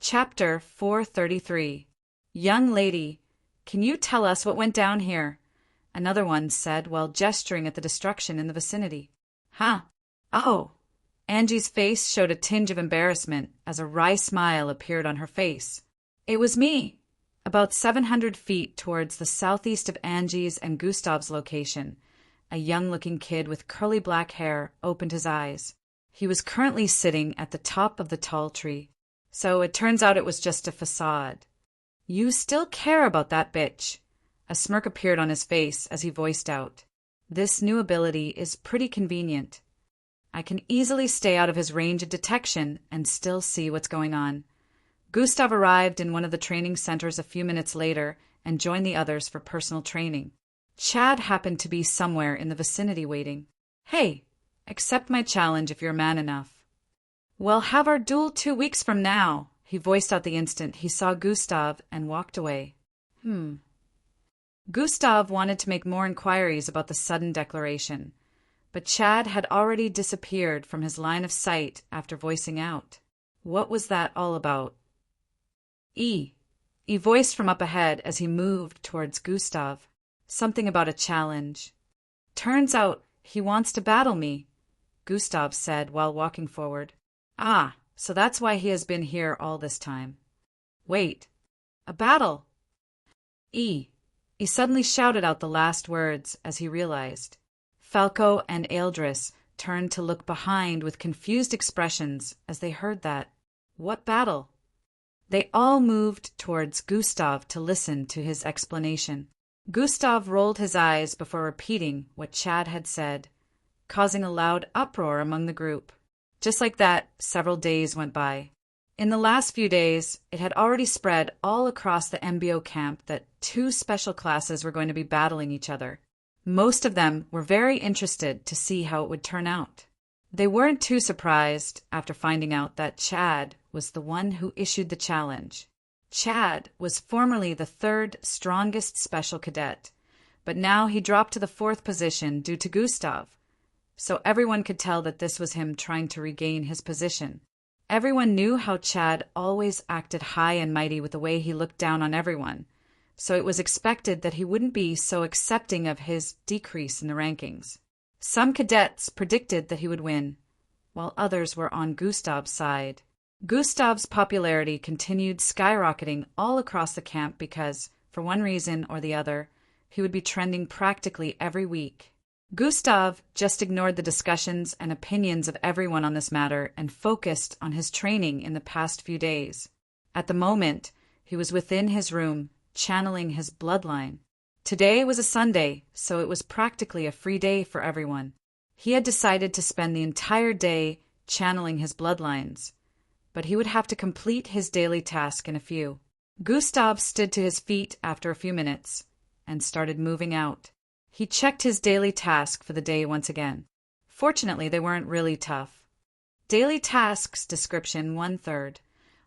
Chapter 433. Young lady, can you tell us what went down here? Another one said while gesturing at the destruction in the vicinity. Huh? Oh. Angie's face showed a tinge of embarrassment as a wry smile appeared on her face. It was me. About 700 feet towards the southeast of Angie's and Gustav's location, a young-looking kid with curly black hair opened his eyes. He was currently sitting at the top of the tall tree. So it turns out it was just a facade. You still care about that bitch. A smirk appeared on his face as he voiced out. This new ability is pretty convenient. I can easily stay out of his range of detection and still see what's going on. Gustav arrived in one of the training centers a few minutes later and joined the others for personal training. Chad happened to be somewhere in the vicinity waiting. Hey, accept my challenge if you're man enough. We'll have our duel 2 weeks from now, he voiced out the instant he saw Gustav and walked away. Gustav wanted to make more inquiries about the sudden declaration, but Chad had already disappeared from his line of sight after voicing out. What was that all about? He voiced from up ahead as he moved towards Gustav. Something about a challenge. Turns out he wants to battle me, Gustav said while walking forward. Ah, so that's why he has been here all this time. Wait, a battle? He suddenly shouted out the last words as he realized. Falco and Eldris turned to look behind with confused expressions as they heard that. What battle? They all moved towards Gustav to listen to his explanation. Gustav rolled his eyes before repeating what Chad had said, causing a loud uproar among the group. Just like that, several days went by. In the last few days, it had already spread all across the MBO camp that 2 special classes were going to be battling each other. Most of them were very interested to see how it would turn out. They weren't too surprised after finding out that Chad was the one who issued the challenge. Chad was formerly the 3rd strongest special cadet, but now he dropped to the 4th position due to Gustav. So everyone could tell that this was him trying to regain his position. Everyone knew how Chad always acted high and mighty with the way he looked down on everyone, so it was expected that he wouldn't be so accepting of his decrease in the rankings. Some cadets predicted that he would win, while others were on Gustav's side. Gustav's popularity continued skyrocketing all across the camp because, for one reason or the other, he would be trending practically every week. Gustav just ignored the discussions and opinions of everyone on this matter and focused on his training in the past few days. At the moment, he was within his room, channeling his bloodline. Today was a Sunday, so it was practically a free day for everyone. He had decided to spend the entire day channeling his bloodlines, but he would have to complete his daily task in a few. Gustav stood to his feet after a few minutes and started moving out. He checked his daily task for the day once again. Fortunately, they weren't really tough. Daily tasks description 1/3.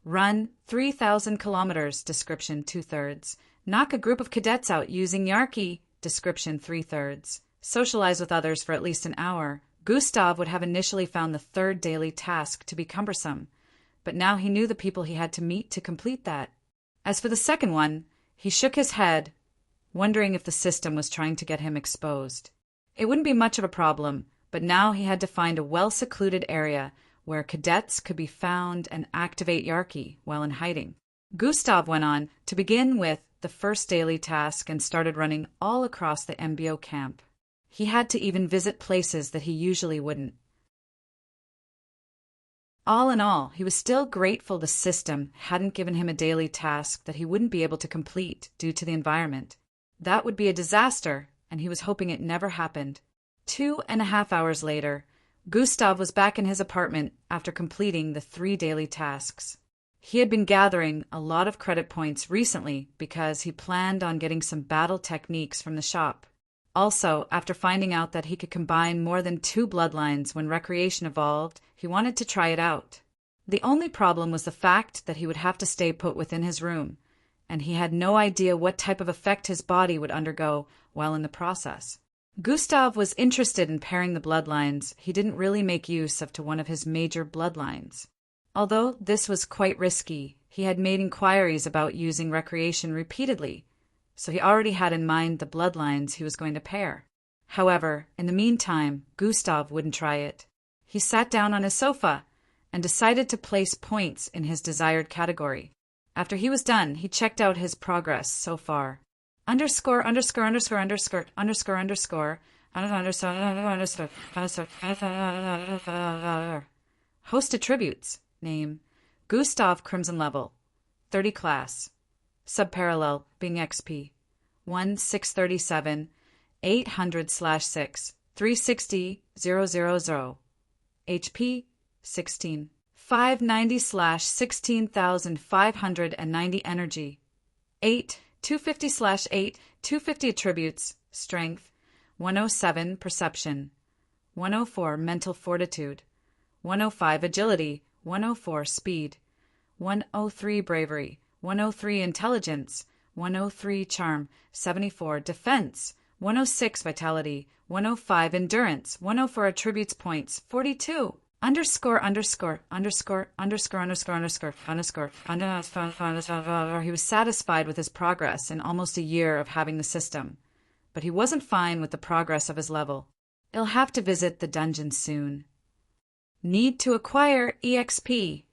Run 3,000 kilometers description 2/3. Knock a group of cadets out using Yarki description 3/3. Socialize with others for at least an hour. Gustav would have initially found the 3rd daily task to be cumbersome, but now he knew the people he had to meet to complete that. As for the second one, he shook his head, wondering if the system was trying to get him exposed. It wouldn't be much of a problem, but now he had to find a well-secluded area where cadets could be found and activate Yarki while in hiding. Gustav went on to begin with the first daily task and started running all across the MBO camp. He had to even visit places that he usually wouldn't. All in all, he was still grateful the system hadn't given him a daily task that he wouldn't be able to complete due to the environment. That would be a disaster, and he was hoping it never happened. 2.5 hours later, Gustav was back in his apartment after completing the 3 daily tasks. He had been gathering a lot of credit points recently because he planned on getting some battle techniques from the shop. Also, after finding out that he could combine more than 2 bloodlines when recreation evolved, he wanted to try it out. The only problem was the fact that he would have to stay put within his room, and he had no idea what type of effect his body would undergo while in the process. Gustav was interested in pairing the bloodlines he didn't really make use of to one of his major bloodlines. Although this was quite risky, He had made inquiries about using recreation repeatedly, so he already had in mind the bloodlines he was going to pair. However, in the meantime, Gustav wouldn't try it. He sat down on his sofa and decided to place points in his desired category. After he was done, he checked out his progress so far. Underscore. Host attributes. Name: Gustav Crimson level. 30 class. Subparallel being XP. 1-637 800/6 360,000. HP 16. 590/16,590 energy. 250/8 250 attributes. Strength 107 perception. 104 mental fortitude. 105 agility. 104 speed. 103 bravery. 103 intelligence. 103 charm. 74 defense. 106 vitality. 105 endurance. 104 attributes points. 42. He was satisfied with his progress in almost a year of having the system, but he wasn't fine with the progress of his level. He'll have to visit the dungeon soon. Need to acquire EXP,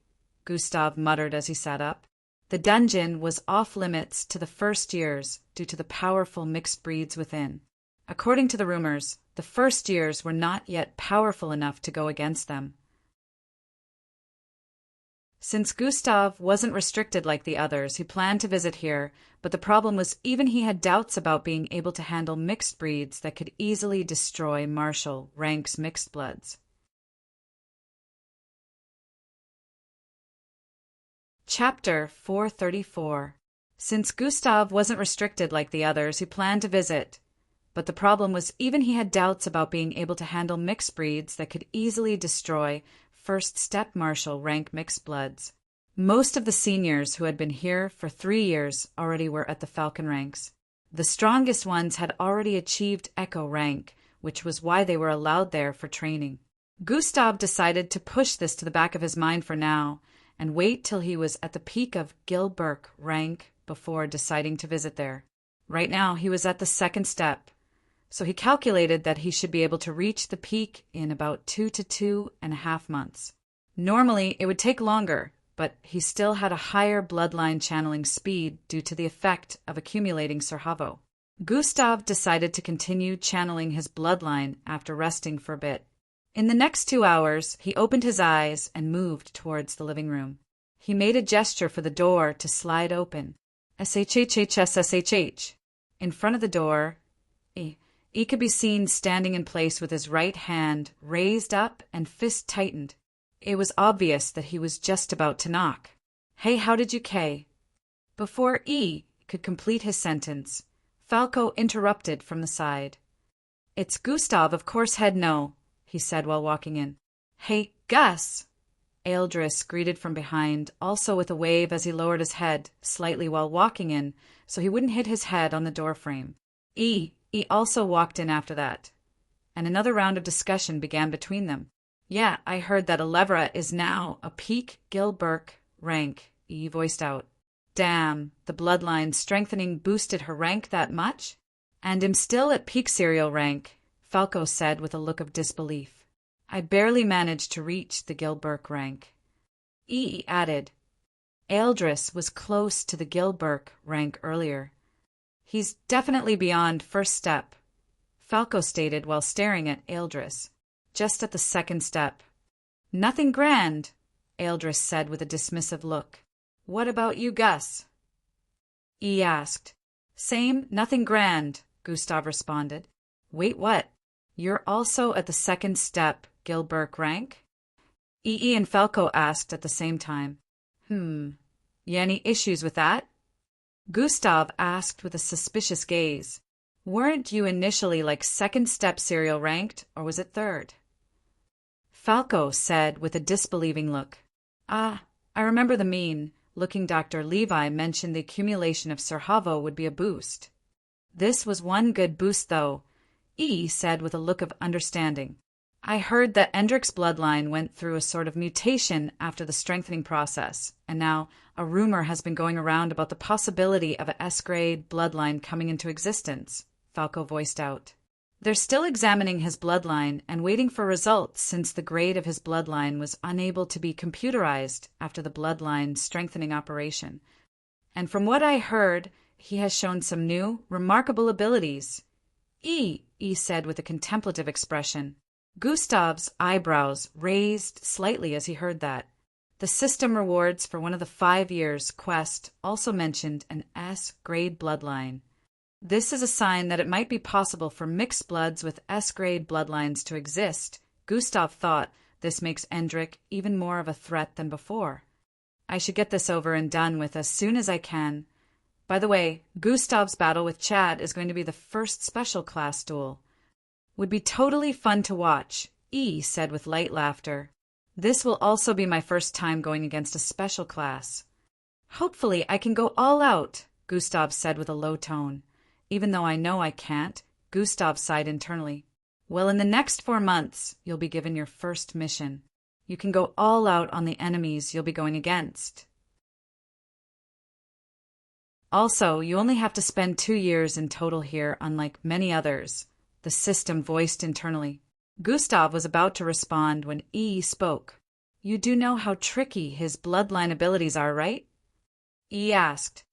Gustav muttered as he sat up. The dungeon was off limits to the first years due to the powerful mixed breeds within. According to the rumors, the first years were not yet powerful enough to go against them. Since Gustav wasn't restricted like the others, he planned to visit here, but the problem was even he had doubts about being able to handle mixed breeds that could easily destroy Marshall Rank's mixed bloods. Chapter 434. Since Gustav wasn't restricted like the others, he planned to visit, but the problem was even he had doubts about being able to handle mixed breeds that could easily destroy first step Marshall rank mixed bloods. Most of the seniors who had been here for 3 years already were at the Falcon ranks. The strongest ones had already achieved Echo rank, which was why they were allowed there for training. Gustav decided to push this to the back of his mind for now, and wait till he was at the peak of Gilberk rank before deciding to visit there. Right now he was at the second step, so he calculated that he should be able to reach the peak in about 2 to 2.5 months. Normally, it would take longer, but he still had a higher bloodline channeling speed due to the effect of accumulating Serhavo. Gustav decided to continue channeling his bloodline after resting for a bit. In the next 2 hours, he opened his eyes and moved towards the living room. He made a gesture for the door to slide open. SHHHSSHH. In front of the door, he could be seen standing in place with his right hand raised up and fist tightened. It was obvious that he was just about to knock. Hey, how did you K? Before E could complete his sentence, Falco interrupted from the side. It's Gustav, of course, head no, he said while walking in. Hey, Gus! Eldris greeted from behind, also with a wave as he lowered his head slightly while walking in, so he wouldn't hit his head on the doorframe. E also walked in after that, and another round of discussion began between them. Yeah, I heard that Alevra is now a peak Gilberk rank, E voiced out. Damn, the bloodline strengthening boosted her rank that much? And am still at peak serial rank, Falco said with a look of disbelief. I barely managed to reach the Gilberk rank. E added. Eldris was close to the Gilberk rank earlier. He's definitely beyond first step, Falco stated while staring at Eldris. Just at the second step. Nothing grand, Eldris said with a dismissive look. What about you, Gus? E asked. Same, nothing grand, Gustav responded. Wait, what? You're also at the second step, Gilberk rank? EE and Falco asked at the same time. You any issues with that? Gustav asked with a suspicious gaze. Weren't you initially like second step serial ranked, or was it third? Falco said with a disbelieving look. I remember the mean-looking Dr. Levi mentioned the accumulation of Serhavo would be a boost. This was one good boost, though, E said with a look of understanding. I heard that Endrick's bloodline went through a sort of mutation after the strengthening process, and now A rumor has been going around about the possibility of a S-grade bloodline coming into existence, Falco voiced out. They're still examining his bloodline and waiting for results since the grade of his bloodline was unable to be computerized after the bloodline strengthening operation. And from what I heard, he has shown some new, remarkable abilities. E said with a contemplative expression. Gustav's eyebrows raised slightly as he heard that. The system rewards for one of the 5 years quest also mentioned an S-grade bloodline. This is a sign that it might be possible for mixed bloods with S-grade bloodlines to exist. Gustav thought this makes Endrik even more of a threat than before. I should get this over and done with as soon as I can. By the way, Gustav's battle with Chad is going to be the first special class duel. Would be totally fun to watch, E said with light laughter. This will also be my first time going against a special class. Hopefully I can go all out, Gustav said with a low tone. Even though I know I can't, Gustav sighed internally. Well, in the next 4 months, you'll be given your first mission. You can go all out on the enemies you'll be going against. Also, you only have to spend 2 years in total here, unlike many others, the system voiced internally. Gustav was about to respond when E spoke. You do know how tricky his bloodline abilities are, right? E asked.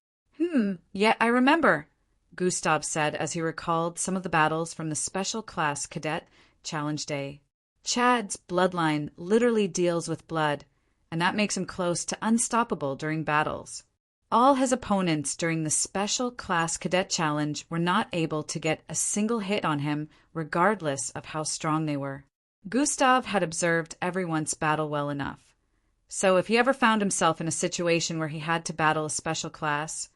Yeah, I remember, Gustav said as he recalled some of the battles from the Special Class Cadet Challenge Day. Chad's bloodline literally deals with blood, and that makes him close to unstoppable during battles. All his opponents during the Special Class Cadet Challenge were not able to get a single hit on him regardless of how strong they were. Gustav had observed everyone's battle well enough. So if he ever found himself in a situation where he had to battle a special class,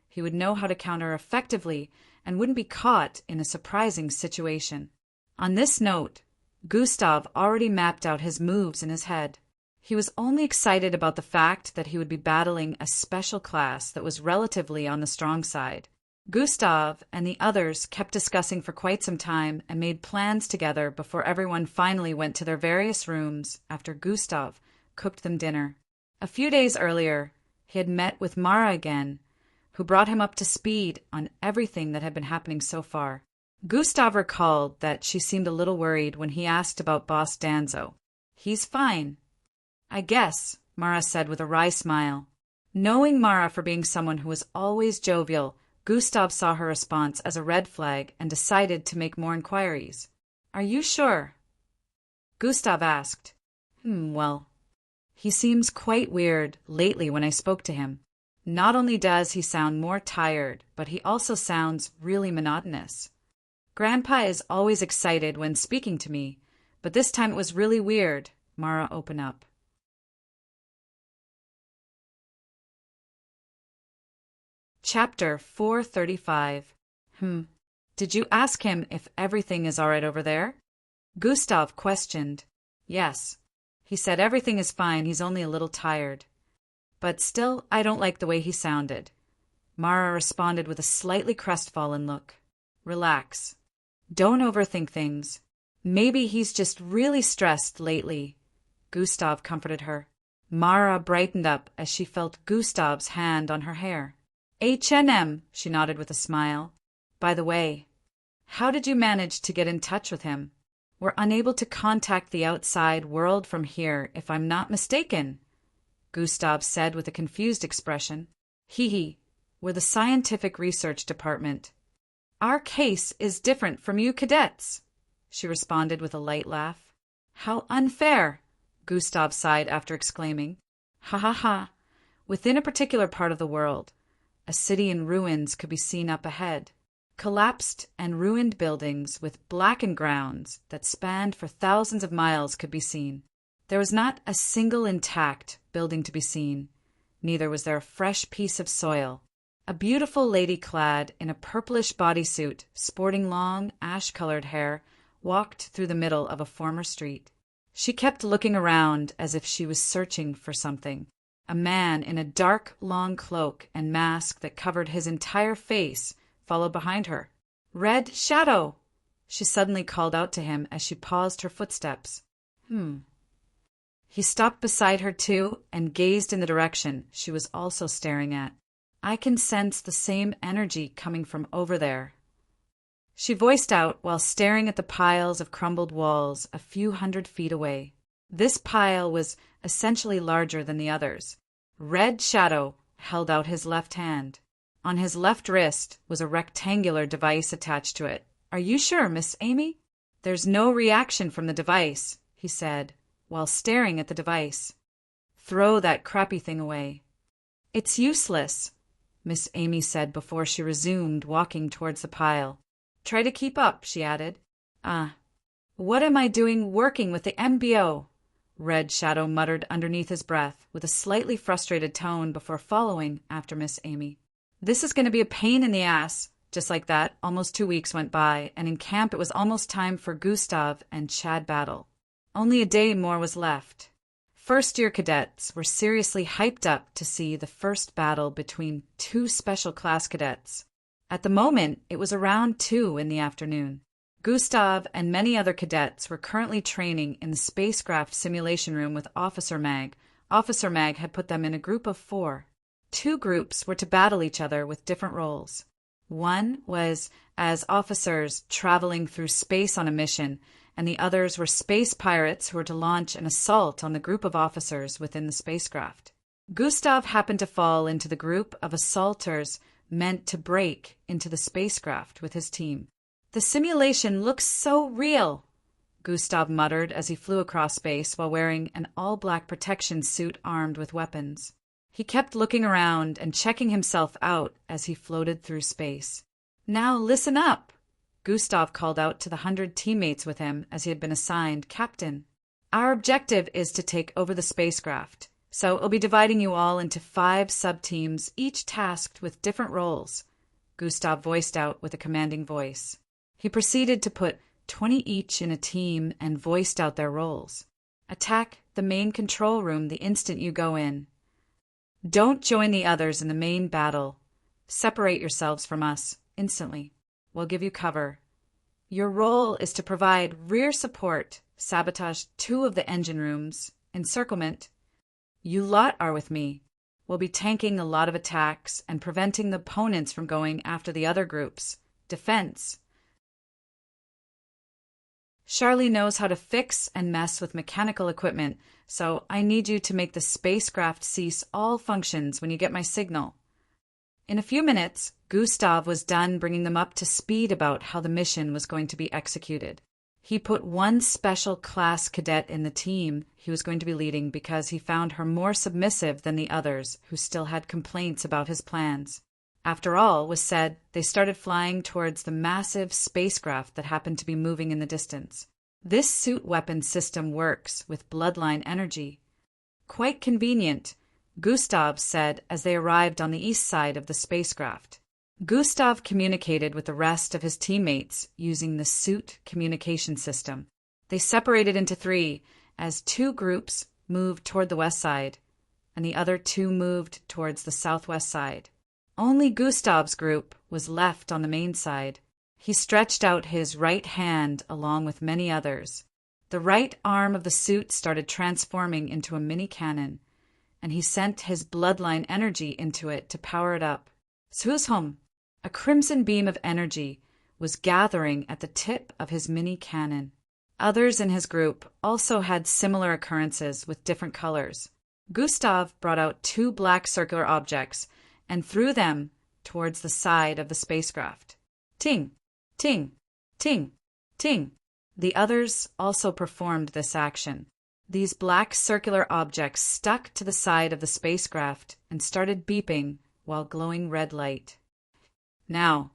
he would know how to counter effectively and wouldn't be caught in a surprising situation. On this note, Gustav already mapped out his moves in his head. He was only excited about the fact that he would be battling a special class that was relatively on the strong side. Gustav and the others kept discussing for quite some time and made plans together before everyone finally went to their various rooms after Gustav cooked them dinner. A few days earlier, he had met with Mara again, who brought him up to speed on everything that had been happening so far. Gustav recalled that she seemed a little worried when he asked about Boss Danzo. He's fine, I guess, Mara said with a wry smile. Knowing Mara for being someone who was always jovial, Gustav saw her response as a red flag and decided to make more inquiries. Are you sure? Gustav asked. Well, he seems quite weird lately when I spoke to him. Not only does he sound more tired, but he also sounds really monotonous. Grandpa is always excited when speaking to me, but this time it was really weird, Mara opened up. Chapter 435. Did you ask him if everything is all right over there? Gustav questioned. Yes. He said everything is fine, he's only a little tired. But still, I don't like the way he sounded. Mara responded with a slightly crestfallen look. Relax. Don't overthink things. Maybe he's just really stressed lately. Gustav comforted her. Mara brightened up as she felt Gustav's hand on her hair. H&M, she nodded with a smile. By the way, how did you manage to get in touch with him? We're unable to contact the outside world from here, if I'm not mistaken, Gustav said with a confused expression. We're the scientific research department. Our case is different from you cadets, she responded with a light laugh. How unfair, Gustav sighed after exclaiming. Ha ha ha. Within a particular part of the world, a city in ruins could be seen up ahead. Collapsed and ruined buildings with blackened grounds that spanned for thousands of miles could be seen. There was not a single intact building to be seen. Neither was there a fresh piece of soil. A beautiful lady clad in a purplish bodysuit, sporting long, ash-colored hair, walked through the middle of a former street. She kept looking around as if she was searching for something. A man in a dark, long cloak and mask that covered his entire face followed behind her. Red Shadow! She suddenly called out to him as she paused her footsteps. He stopped beside her too and gazed in the direction she was also staring at. "I can sense the same energy coming from over there," she voiced out while staring at the piles of crumbled walls a few 100 feet away. This pile was essentially larger than the others. Red Shadow held out his left hand. On his left wrist was a rectangular device attached to it. "Are you sure, Miss Amy?" "There's no reaction from the device," he said, while staring at the device. "Throw that crappy thing away." "It's useless," Miss Amy said before she resumed walking towards the pile. "Try to keep up," she added. What am I doing working with the MBO?" Red Shadow muttered underneath his breath, with a slightly frustrated tone before following after Miss Amy. "This is going to be a pain in the ass." Just like that, almost 2 weeks went by, and in camp it was almost time for Gustav and Chad battle. Only a day more was left. First-year cadets were seriously hyped up to see the first battle between two special class cadets. At the moment, it was around 2 in the afternoon. Gustav and many other cadets were currently training in the spacecraft simulation room with Officer Mag. Officer Mag had put them in a group of 4. 2 groups were to battle each other with different roles. One was as officers traveling through space on a mission, and the others were space pirates who were to launch an assault on the group of officers within the spacecraft. Gustav happened to fall into the group of assaulters meant to break into the spacecraft with his team. "The simulation looks so real," Gustav muttered as he flew across space while wearing an all-black protection suit armed with weapons. He kept looking around and checking himself out as he floated through space. "Now listen up," Gustav called out to the 100 teammates with him as he had been assigned captain. "Our objective is to take over the spacecraft, so it'll be dividing you all into 5 sub-teams, each tasked with different roles," Gustav voiced out with a commanding voice. He proceeded to put 20 each in a team and voiced out their roles. "Attack the main control room the instant you go in. Don't join the others in the main battle. Separate yourselves from us instantly. We'll give you cover. Your role is to provide rear support, sabotage 2 of the engine rooms, encirclement. You lot are with me. We'll be tanking a lot of attacks and preventing the opponents from going after the other groups. Defense. Charlie knows how to fix and mess with mechanical equipment, so I need you to make the spacecraft cease all functions when you get my signal." In a few minutes, Gustav was done bringing them up to speed about how the mission was going to be executed. He put one special class cadet in the team he was going to be leading because he found her more submissive than the others who still had complaints about his plans. After all was said, they started flying towards the massive spacecraft that happened to be moving in the distance. This suit weapon system works with Bloodline energy. "Quite convenient," Gustav said as they arrived on the east side of the spacecraft. Gustav communicated with the rest of his teammates using the suit communication system. They separated into 3 as 2 groups moved toward the west side, and the other 2 moved towards the southwest side. Only Gustav's group was left on the main side. He stretched out his right hand along with many others. The right arm of the suit started transforming into a mini cannon, and he sent his bloodline energy into it to power it up. Swooshum! A crimson beam of energy was gathering at the tip of his mini cannon. Others in his group also had similar occurrences with different colors. Gustav brought out 2 black circular objects and threw them towards the side of the spacecraft. Ting, ting, ting, ting. The others also performed this action. These black circular objects stuck to the side of the spacecraft and started beeping while glowing red light. "Now,"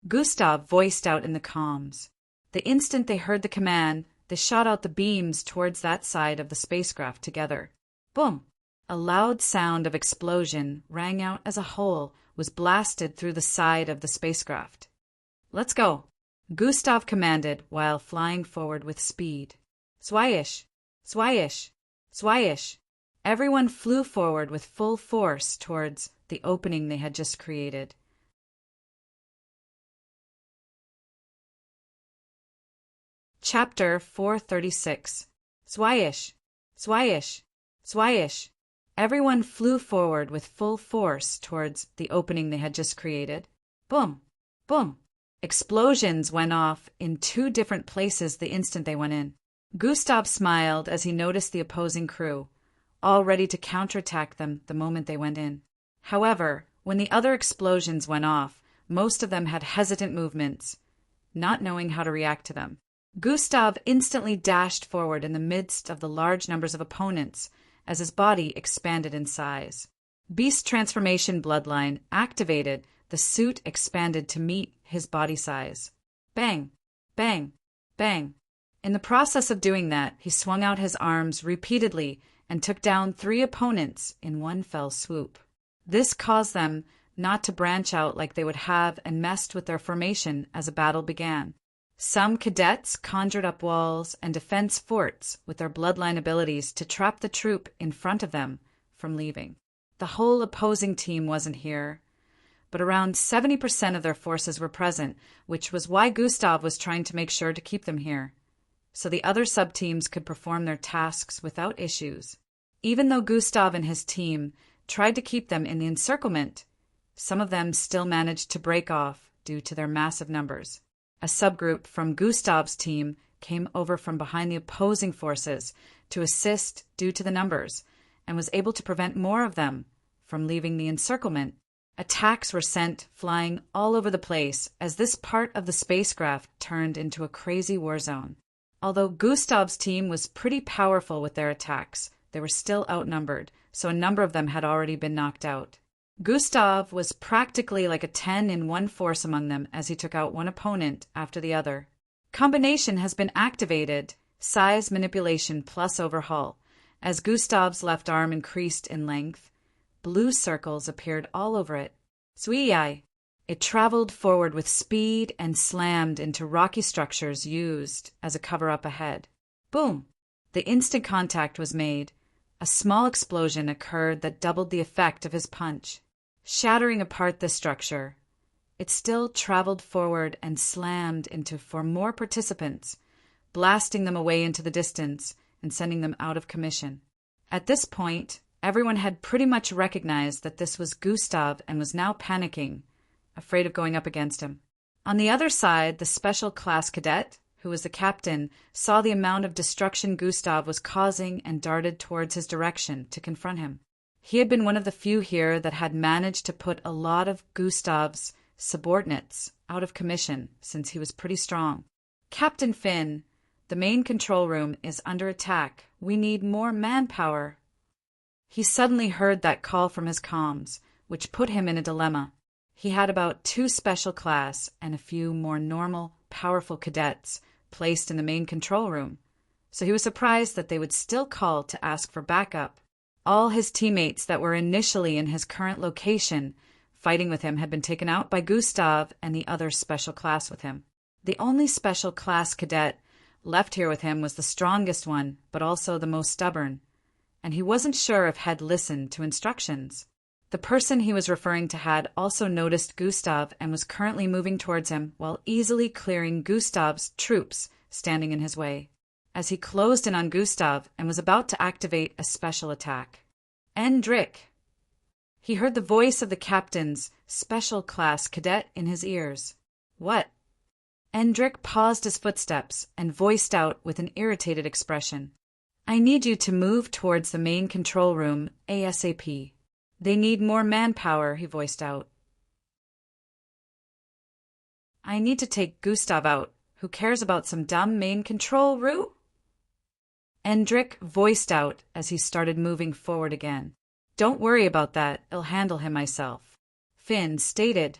Gustav voiced out in the comms. The instant they heard the command, they shot out the beams towards that side of the spacecraft together. Boom! A loud sound of explosion rang out as a hole was blasted through the side of the spacecraft. "Let's go," Gustav commanded while flying forward with speed. Swyish, swyish, swyish. Everyone flew forward with full force towards the opening they had just created. Chapter 436. Swyish, Swish! Swish! Everyone flew forward with full force towards the opening they had just created. Boom! Boom! Explosions went off in 2 different places the instant they went in. Gustav smiled as he noticed the opposing crew, all ready to counterattack them the moment they went in. However, when the other explosions went off, most of them had hesitant movements, not knowing how to react to them. Gustav instantly dashed forward in the midst of the large numbers of opponents as his body expanded in size. Beast Transformation Bloodline activated, the suit expanded to meet his body size. Bang! Bang! Bang! In the process of doing that, he swung out his arms repeatedly and took down 3 opponents in one fell swoop. This caused them not to branch out like they would have and messed with their formation as a battle began. Some cadets conjured up walls and defense forts with their bloodline abilities to trap the troop in front of them from leaving. The whole opposing team wasn't here, but around 70% of their forces were present, which was why Gustav was trying to make sure to keep them here, so the other sub-teams could perform their tasks without issues. Even though Gustav and his team tried to keep them in the encirclement, some of them still managed to break off due to their massive numbers. A subgroup from Gustav's team came over from behind the opposing forces to assist due to the numbers and was able to prevent more of them from leaving the encirclement. Attacks were sent flying all over the place as this part of the spacecraft turned into a crazy war zone. Although Gustav's team was pretty powerful with their attacks, they were still outnumbered, so a number of them had already been knocked out. Gustav was practically like a 10 in one force among them as he took out one opponent after the other. Combination has been activated, size manipulation plus overhaul. As Gustav's left arm increased in length, blue circles appeared all over it. Sui! It traveled forward with speed and slammed into rocky structures used as a cover-up ahead. Boom! The instant contact was made. A small explosion occurred that doubled the effect of his punch, shattering apart the structure. It still traveled forward and slammed into 4 more participants, blasting them away into the distance and sending them out of commission. At this point, everyone had pretty much recognized that this was Gustav and was now panicking, afraid of going up against him. On the other side, the special class cadet, who was the captain, saw the amount of destruction Gustav was causing and darted towards his direction to confront him. He had been one of the few here that had managed to put a lot of Gustav's subordinates out of commission since he was pretty strong. Captain Finn, the main control room is under attack. We need more manpower. He suddenly heard that call from his comms, which put him in a dilemma. He had about 2 special class and a few more normal, powerful cadets placed in the main control room, so he was surprised that they would still call to ask for backup. All his teammates that were initially in his current location fighting with him had been taken out by Gustav and the other special class with him. The only special class cadet left here with him was the strongest one, but also the most stubborn, and he wasn't sure if had listened to instructions. The person he was referring to had also noticed Gustav and was currently moving towards him while easily clearing Gustav's troops standing in his way, as he closed in on Gustav and was about to activate a special attack. Endrick! He heard the voice of the captain's special class cadet in his ears. What? Endrick paused his footsteps and voiced out with an irritated expression. I need you to move towards the main control room ASAP. They need more manpower, he voiced out. I need to take Gustav out. Who cares about some dumb main control room? Endrick voiced out as he started moving forward again. Don't worry about that. I'll handle him myself. Finn stated.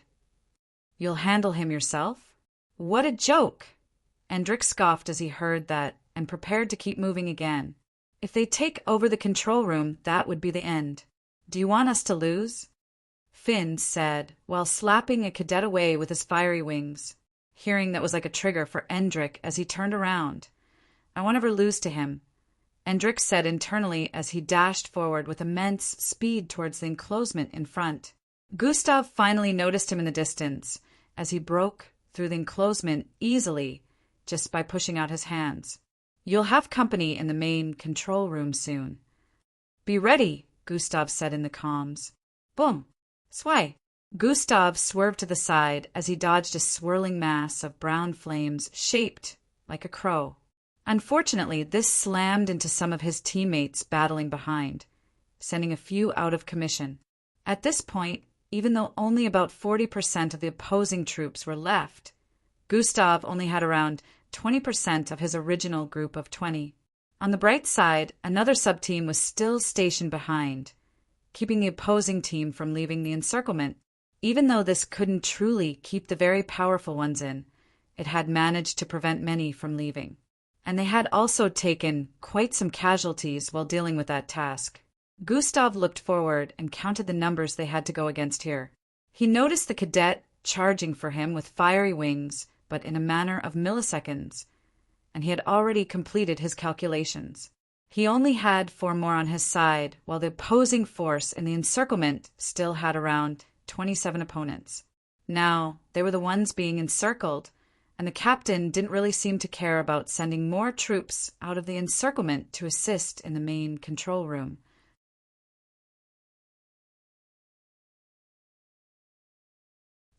You'll handle him yourself? What a joke! Endrick scoffed as he heard that and prepared to keep moving again. If they take over the control room, that would be the end. Do you want us to lose? Finn said, while slapping a cadet away with his fiery wings. Hearing that was like a trigger for Endrick as he turned around. I won't ever lose to him. Endrick said internally as he dashed forward with immense speed towards the enclosement in front. Gustav finally noticed him in the distance as he broke through the enclosement easily just by pushing out his hands. You'll have company in the main control room soon. Be ready, Gustav said in the comms. Boom! Sway! Gustav swerved to the side as he dodged a swirling mass of brown flames shaped like a crow. Unfortunately, this slammed into some of his teammates battling behind, sending a few out of commission. At this point, even though only about 40% of the opposing troops were left, Gustav only had around 20% of his original group of 20. On the bright side, another sub-team was still stationed behind, keeping the opposing team from leaving the encirclement. Even though this couldn't truly keep the very powerful ones in, it had managed to prevent many from leaving. And they had also taken quite some casualties while dealing with that task. Gustav looked forward and counted the numbers they had to go against here. He noticed the cadet charging for him with fiery wings, but in a matter of milliseconds, and he had already completed his calculations. He only had 4 more on his side, while the opposing force in the encirclement still had around 27 opponents. Now, they were the ones being encircled, and the captain didn't really seem to care about sending more troops out of the encirclement to assist in the main control room.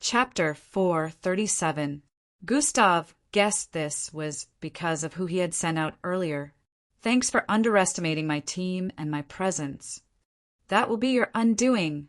Chapter 437. Gustav guessed this was because of who he had sent out earlier. Thanks for underestimating my team and my presence. That will be your undoing,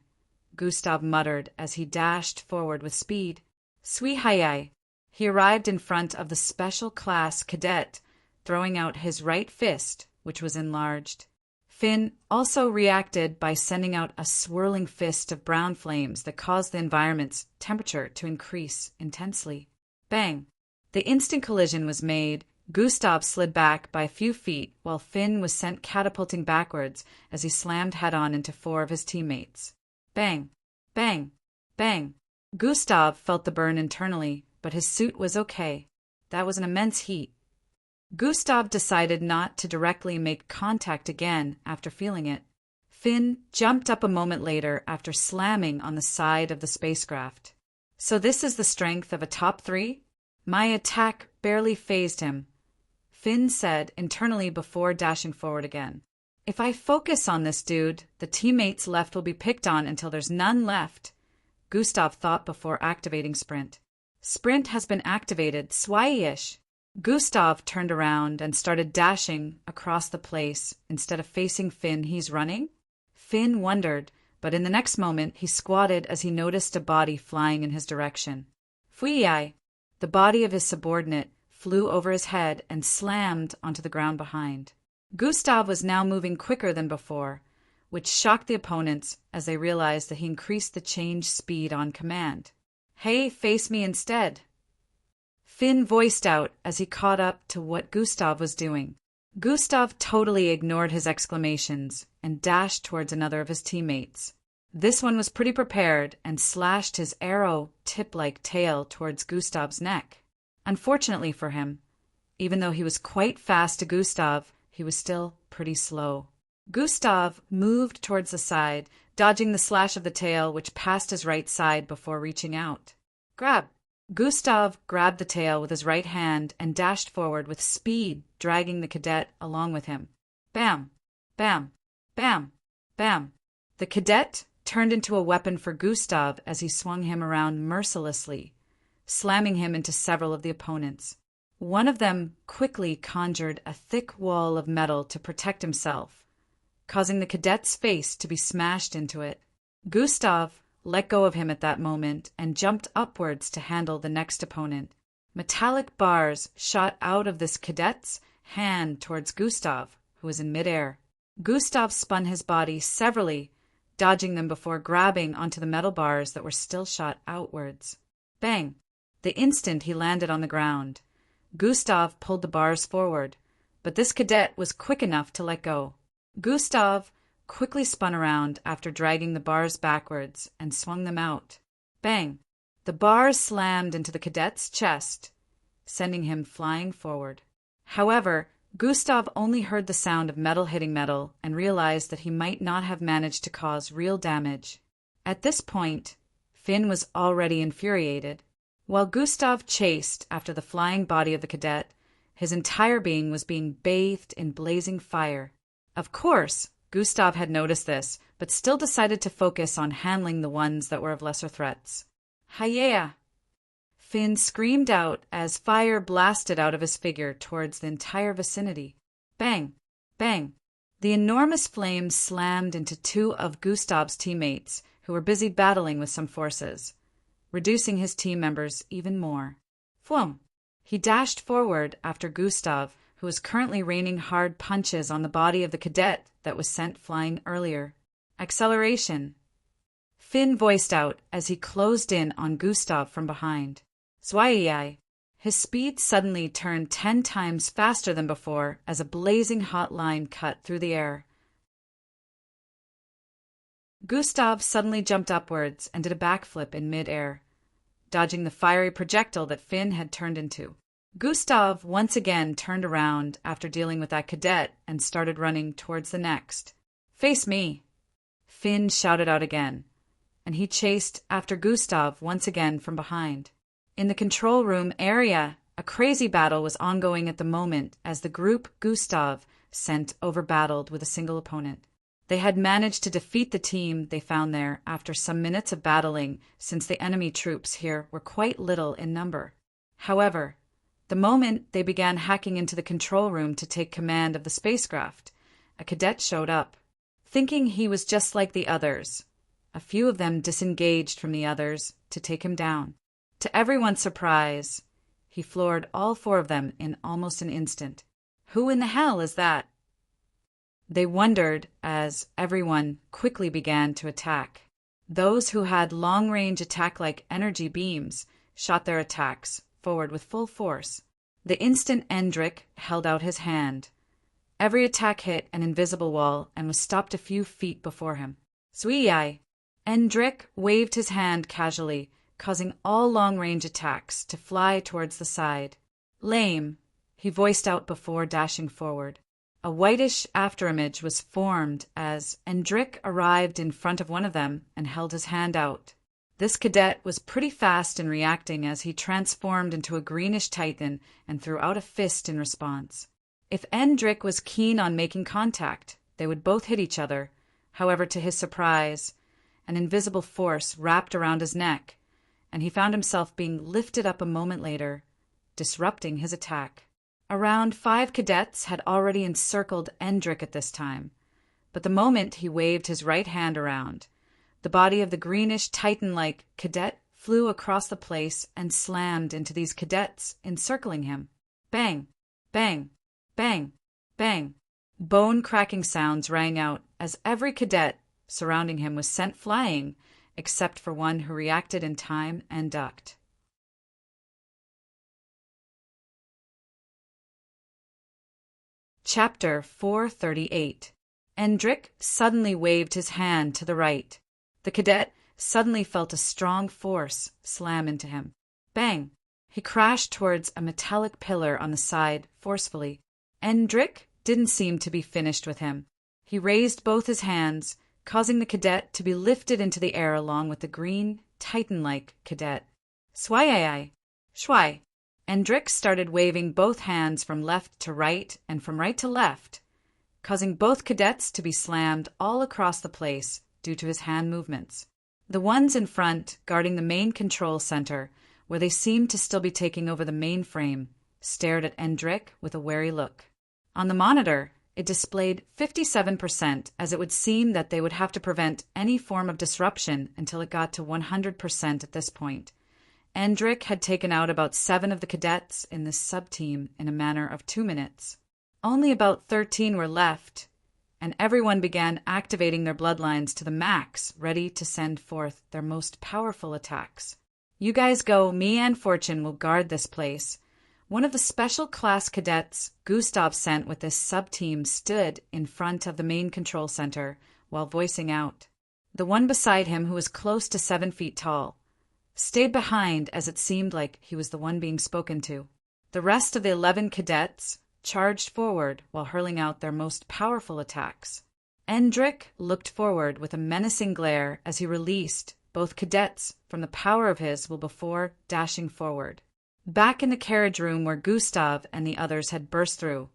Gustav muttered as he dashed forward with speed. Sweehayai. He arrived in front of the special class cadet, throwing out his right fist, which was enlarged. Finn also reacted by sending out a swirling fist of brown flames that caused the environment's temperature to increase intensely. Bang! The instant collision was made. Gustav slid back by a few feet while Finn was sent catapulting backwards as he slammed head-on into 4 of his teammates. Bang! Bang! Bang! Gustav felt the burn internally, but his suit was okay. That was an immense heat. Gustav decided not to directly make contact again after feeling it. Finn jumped up a moment later after slamming on the side of the spacecraft. So this is the strength of a top 3? My attack barely fazed him, Finn said internally before dashing forward again. If I focus on this dude, the teammates left will be picked on until there's none left, Gustav thought before activating Sprint. Sprint has been activated, sway-ish. Gustav turned around and started dashing across the place. Instead of facing Finn, he's running? Finn wondered, but in the next moment he squatted as he noticed a body flying in his direction. Fui-ai! The body of his subordinate flew over his head and slammed onto the ground behind. Gustav was now moving quicker than before, which shocked the opponents as they realized that he increased the change speed on command. Hey, face me instead, Finn voiced out as he caught up to what Gustav was doing. Gustav totally ignored his exclamations and dashed towards another of his teammates. This one was pretty prepared and slashed his arrow tip-like tail towards Gustav's neck. Unfortunately for him, even though he was quite fast to Gustav, he was still pretty slow. Gustav moved towards the side, dodging the slash of the tail which passed his right side before reaching out. Grab! Gustav grabbed the tail with his right hand and dashed forward with speed, dragging the cadet along with him. Bam! Bam! Bam! Bam! The cadet turned into a weapon for Gustav as he swung him around mercilessly, slamming him into several of the opponents. One of them quickly conjured a thick wall of metal to protect himself, causing the cadet's face to be smashed into it. Gustav let go of him at that moment and jumped upwards to handle the next opponent. Metallic bars shot out of this cadet's hand towards Gustav, who was in midair. Gustav spun his body severally, dodging them before grabbing onto the metal bars that were still shot outwards. Bang! The instant he landed on the ground, Gustav pulled the bars forward, but this cadet was quick enough to let go. Gustav quickly spun around after dragging the bars backwards and swung them out. Bang! The bars slammed into the cadet's chest, sending him flying forward. However, Gustav only heard the sound of metal hitting metal and realized that he might not have managed to cause real damage. At this point, Finn was already infuriated. While Gustav chased after the flying body of the cadet, His entire being was being bathed in blazing fire. Of course, Gustav had noticed this, but still decided to focus on handling the ones that were of lesser threats. Hiya! Finn screamed out as fire blasted out of his figure towards the entire vicinity. Bang! Bang! The enormous flames slammed into two of Gustav's teammates, who were busy battling with some forces, reducing his team members even more. Phoom! He dashed forward after Gustav, who was currently raining hard punches on the body of the cadet that was sent flying earlier. Acceleration! Finn voiced out as he closed in on Gustav from behind. Zwai! His speed suddenly turned 10 times faster than before as a blazing hot line cut through the air. Gustav suddenly jumped upwards and did a backflip in mid-air, dodging the fiery projectile that Finn had turned into. Gustav once again turned around after dealing with that cadet and started running towards the next. Face me! Finn shouted out again, and he chased after Gustav once again from behind. In the control room area, a crazy battle was ongoing at the moment as the group Gustav sent over-battled with a single opponent. They had managed to defeat the team they found there after some minutes of battling, since the enemy troops here were quite little in number. However, the moment they began hacking into the control room to take command of the spacecraft, a cadet showed up. Thinking he was just like the others, a few of them disengaged from the others to take him down. To everyone's surprise, he floored all 4 of them in almost an instant. Who in the hell is that? They wondered as everyone quickly began to attack. Those who had long-range attack-like energy beams shot their attacks forward with full force. The instant Endrick held out his hand, every attack hit an invisible wall and was stopped a few feet before him. Sweei! Endrick waved his hand casually, causing all long-range attacks to fly towards the side. Lame, he voiced out before dashing forward. A whitish afterimage was formed as Endrick arrived in front of one of them and held his hand out. This cadet was pretty fast in reacting as he transformed into a greenish titan and threw out a fist in response. If Endrick was keen on making contact, they would both hit each other. However, to his surprise, an invisible force wrapped around his neck, and he found himself being lifted up a moment later, disrupting his attack. Around 5 cadets had already encircled Endrick at this time, but the moment he waved his right hand around, the body of the greenish titan-like cadet flew across the place and slammed into these cadets encircling him. Bang! Bang! Bang! Bang! Bone-cracking sounds rang out as every cadet surrounding him was sent flying, except for one who reacted in time and ducked. Chapter 438. Endrick suddenly waved his hand to the right. The cadet suddenly felt a strong force slam into him. Bang! He crashed towards a metallic pillar on the side forcefully. Endrick didn't seem to be finished with him. He raised both his hands, causing the cadet to be lifted into the air along with the green, titan-like cadet. Swai! Shwai! Endrick started waving both hands from left to right and from right to left, causing both cadets to be slammed all across the place due to his hand movements. The ones in front, guarding the main control center, where they seemed to still be taking over the mainframe, stared at Endrick with a wary look. On the monitor, it displayed 57%, as it would seem that they would have to prevent any form of disruption until it got to 100% at this point. Endrick had taken out about 7 of the cadets in this sub-team in a matter of 2 minutes. Only about 13 were left, and everyone began activating their bloodlines to the max, ready to send forth their most powerful attacks. You guys go, me and Fortune will guard this place. One of the special class cadets Gustav sent with this sub-team stood in front of the main control center while voicing out. The one beside him, who was close to 7 feet tall, stayed behind as it seemed like he was the one being spoken to. The rest of the 11 cadets charged forward while hurling out their most powerful attacks. Endrick looked forward with a menacing glare as he released both cadets from the power of his will before dashing forward. Back in the carriage room where Gustav and the others had burst through,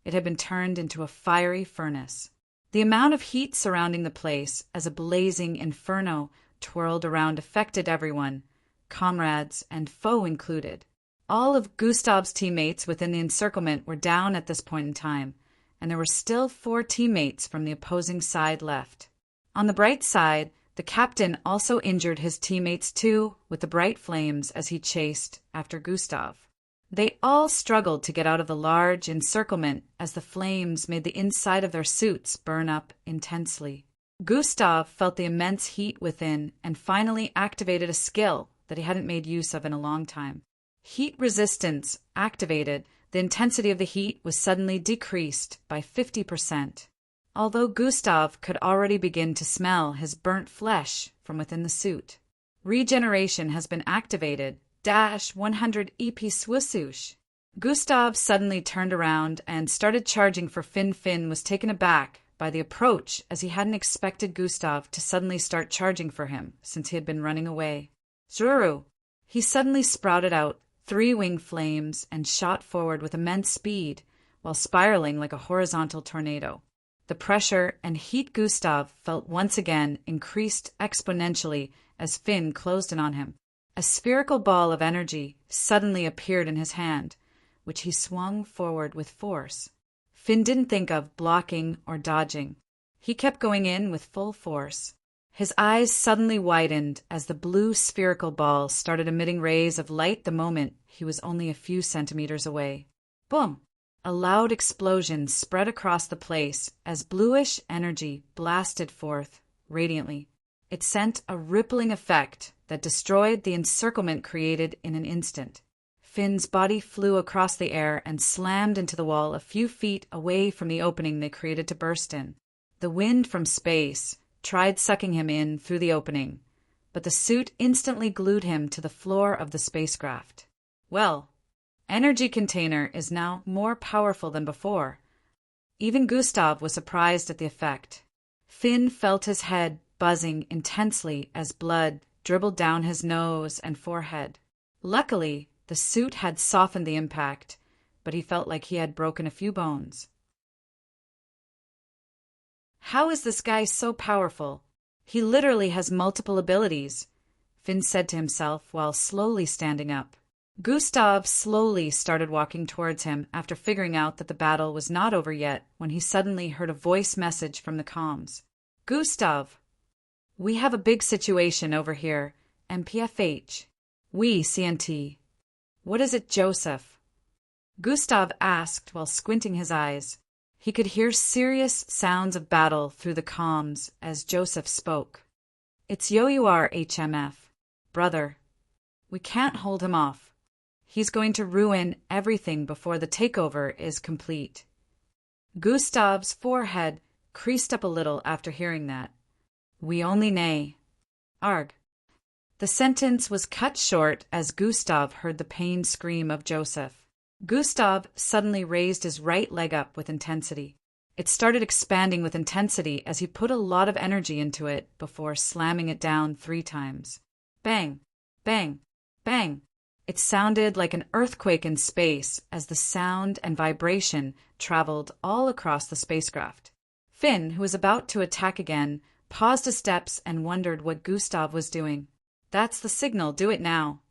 it had been turned into a fiery furnace. The amount of heat surrounding the place as a blazing inferno twirled around affected everyone, comrades and foe included. All of Gustav's teammates within the encirclement were down at this point in time, and there were still 4 teammates from the opposing side left. On the bright side, the captain also injured his teammates too with the bright flames as he chased after Gustav. They all struggled to get out of the large encirclement as the flames made the inside of their suits burn up intensely. Gustav felt the immense heat within and finally activated a skill that he hadn't made use of in a long time. Heat resistance activated, the intensity of the heat was suddenly decreased by 50%. Although Gustav could already begin to smell his burnt flesh from within the suit. Regeneration has been activated, -100 EP Swisush. Gustav suddenly turned around and started charging for Finn. Finn was taken aback by the approach as he hadn't expected Gustav to suddenly start charging for him since he had been running away. Zuru! He suddenly sprouted out 3 wing flames and shot forward with immense speed while spiraling like a horizontal tornado. The pressure and heat Gustav felt once again increased exponentially as Finn closed in on him. A spherical ball of energy suddenly appeared in his hand, which he swung forward with force. Finn didn't think of blocking or dodging. He kept going in with full force. His eyes suddenly widened as the blue spherical ball started emitting rays of light the moment he was only a few centimeters away. Boom! A loud explosion spread across the place as bluish energy blasted forth radiantly. It sent a rippling effect that destroyed the encirclement created in an instant. Finn's body flew across the air and slammed into the wall a few feet away from the opening they created to burst in. The wind from space tried sucking him in through the opening, but the suit instantly glued him to the floor of the spacecraft. Well, energy container is now more powerful than before. Even Gustav was surprised at the effect. Finn felt his head buzzing intensely as blood dribbled down his nose and forehead. Luckily, the suit had softened the impact, but he felt like he had broken a few bones. How is this guy so powerful? He literally has multiple abilities, Finn said to himself while slowly standing up. Gustav slowly started walking towards him after figuring out that the battle was not over yet when he suddenly heard a voice message from the comms. Gustav! We have a big situation over here, MPFH. We, CNT. What is it, Joseph? Gustav asked while squinting his eyes. He could hear serious sounds of battle through the comms as Joseph spoke. It's Your HMF. Brother. We can't hold him off. He's going to ruin everything before the takeover is complete. Gustav's forehead creased up a little after hearing that. We only nay. Arg. The sentence was cut short as Gustav heard the pained scream of Joseph. Gustav suddenly raised his right leg up with intensity. It started expanding with intensity as he put a lot of energy into it before slamming it down 3 times. Bang! Bang! Bang! It sounded like an earthquake in space as the sound and vibration traveled all across the spacecraft. Finn, who was about to attack again, paused his steps and wondered what Gustav was doing. That's the signal, do it now.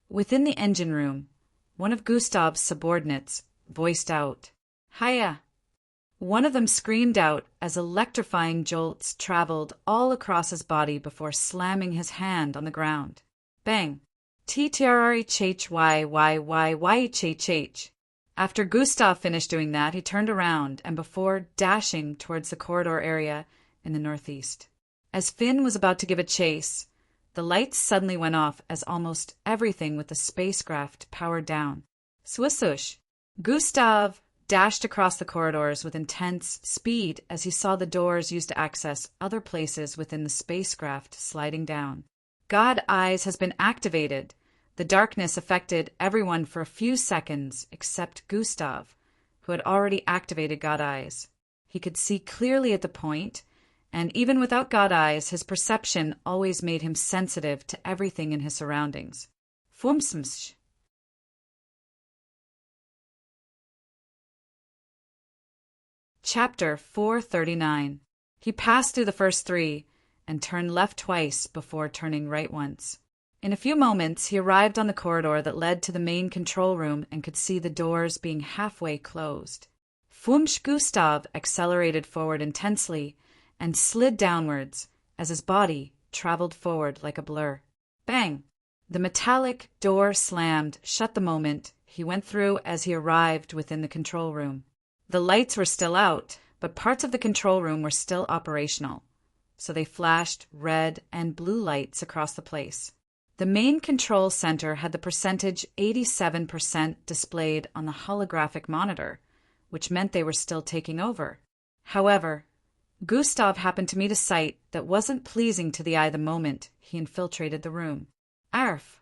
Within the engine room, one of Gustav's subordinates voiced out, Hiya! One of them screamed out as electrifying jolts traveled all across his body before slamming his hand on the ground. Bang! TTRHYYYYHH. After Gustav finished doing that, he turned around and before dashing towards the corridor area in the northeast. As Finn was about to give a chase, the lights suddenly went off as almost everything with the spacecraft powered down. Swisush! Gustav dashed across the corridors with intense speed as he saw the doors used to access other places within the spacecraft sliding down. God Eyes has been activated. The darkness affected everyone for a few seconds except Gustav, who had already activated God Eyes. He could see clearly at the point, and even without God Eyes, his perception always made him sensitive to everything in his surroundings. Fumsmsh. Chapter 439. He passed through the first 3 and turned left twice before turning right once. In a few moments, he arrived on the corridor that led to the main control room and could see the doors being halfway closed. Whomsh Gustav accelerated forward intensely and slid downwards as his body traveled forward like a blur. Bang! The metallic door slammed shut the moment he went through as he arrived within the control room. The lights were still out, but parts of the control room were still operational, so they flashed red and blue lights across the place. The main control center had the percentage 87% displayed on the holographic monitor, which meant they were still taking over. However, Gustav happened to meet a sight that wasn't pleasing to the eye the moment he infiltrated the room. Arf!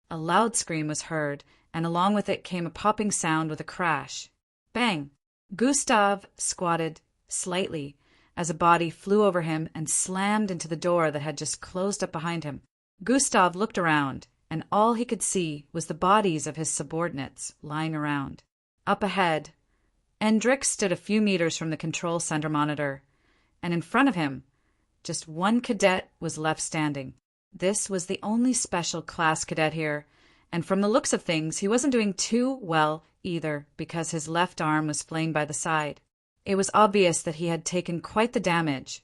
A loud scream was heard, and along with it came a popping sound with a crash. Bang! Gustav squatted slightly as a body flew over him and slammed into the door that had just closed up behind him. Gustav looked around, and all he could see was the bodies of his subordinates lying around. Up ahead, Endrik stood a few meters from the control center monitor, and in front of him, just one cadet was left standing. This was the only special class cadet here, and from the looks of things, he wasn't doing too well either because his left arm was flaying by the side. It was obvious that he had taken quite the damage,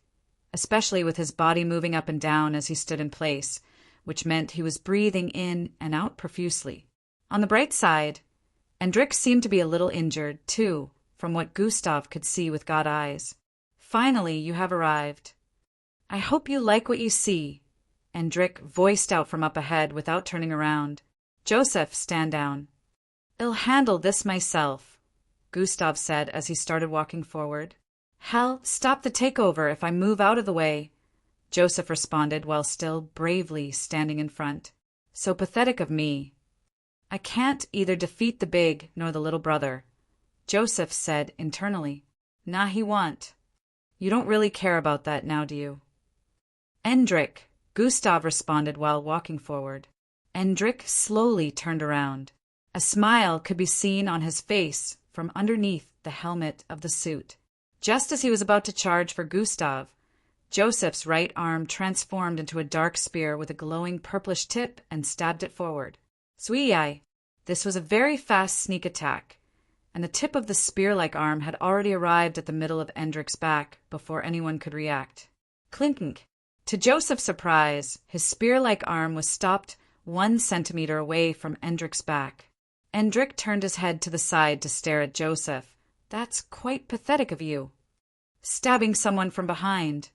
especially with his body moving up and down as he stood in place, which meant he was breathing in and out profusely. On the bright side, Endrik seemed to be a little injured, too, from what Gustav could see with God eyes. Finally, you have arrived. I hope you like what you see, Endrik voiced out from up ahead without turning around. Joseph, stand down. I'll handle this myself, Gustav said as he started walking forward. Hell, stop the takeover if I move out of the way, Joseph responded while still bravely standing in front. So pathetic of me. I can't either defeat the big nor the little brother, Joseph said internally. Nah, he won't. You don't really care about that now, do you? Endrik, Gustav responded while walking forward. Endrik slowly turned around. A smile could be seen on his face from underneath the helmet of the suit. Just as he was about to charge for Gustav, Joseph's right arm transformed into a dark spear with a glowing purplish tip and stabbed it forward. Sweetie! This was a very fast sneak attack, and the tip of the spear-like arm had already arrived at the middle of Endrik's back before anyone could react. Clink! To Joseph's surprise, his spear-like arm was stopped 1 centimeter away from Endrik's back. Endrik turned his head to the side to stare at Joseph. That's quite pathetic of you. Stabbing someone from behind,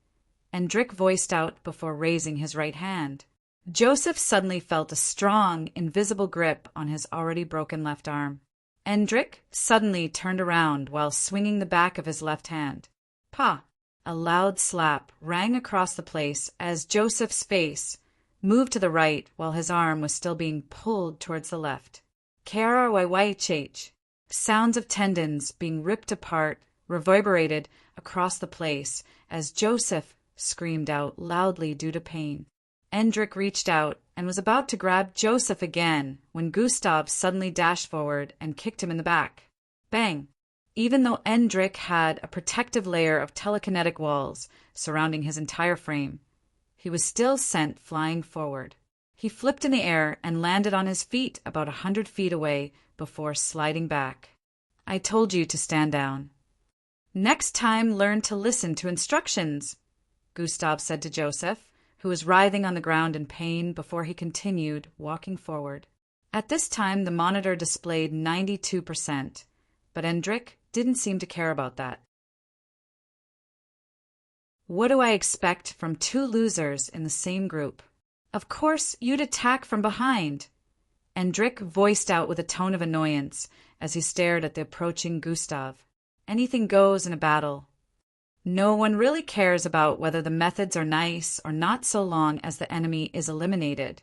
Endrik voiced out before raising his right hand. Joseph suddenly felt a strong, invisible grip on his already broken left arm. Endrik suddenly turned around while swinging the back of his left hand. Pa! A loud slap rang across the place as Joseph's face moved to the right while his arm was still being pulled towards the left. Kryych. Sounds of tendons being ripped apart reverberated across the place as Joseph screamed out loudly due to pain. Endrik reached out and was about to grab Joseph again when Gustav suddenly dashed forward and kicked him in the back. Bang! Even though Endrik had a protective layer of telekinetic walls surrounding his entire frame, he was still sent flying forward. He flipped in the air and landed on his feet about 100 feet away before sliding back. I told you to stand down. Next time, learn to listen to instructions, Gustav said to Joseph, who was writhing on the ground in pain before he continued walking forward. At this time, the monitor displayed 92%, but Endrik didn't seem to care about that. What do I expect from 2 losers in the same group? Of course, you'd attack from behind, Endrik voiced out with a tone of annoyance as he stared at the approaching Gustav. Anything goes in a battle. No one really cares about whether the methods are nice or not so long as the enemy is eliminated,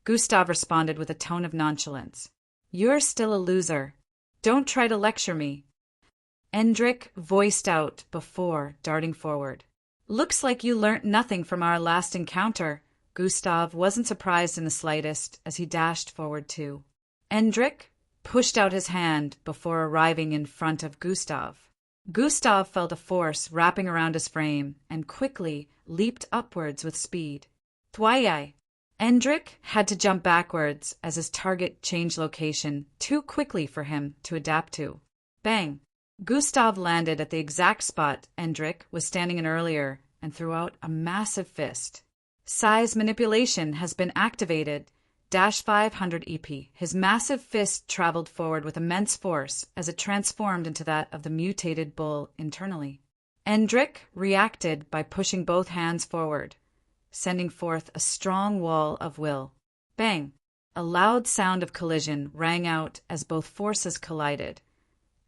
Gustav responded with a tone of nonchalance. You're still a loser. Don't try to lecture me. Endrik voiced out before darting forward. Looks like you learnt nothing from our last encounter. Gustav wasn't surprised in the slightest as he dashed forward too. Endrik pushed out his hand before arriving in front of Gustav. Gustav felt a force wrapping around his frame and quickly leaped upwards with speed. Thwai! Endrik had to jump backwards as his target changed location too quickly for him to adapt to. Bang! Gustav landed at the exact spot Endrik was standing in earlier and threw out a massive fist. Size manipulation has been activated. -500 EP. His massive fist traveled forward with immense force as it transformed into that of the mutated bull internally. Endrik reacted by pushing both hands forward, sending forth a strong wall of will. Bang! A loud sound of collision rang out as both forces collided,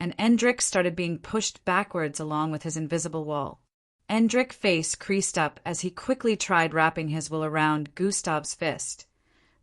and Endrik started being pushed backwards along with his invisible wall. Endrik's face creased up as he quickly tried wrapping his will around Gustav's fist,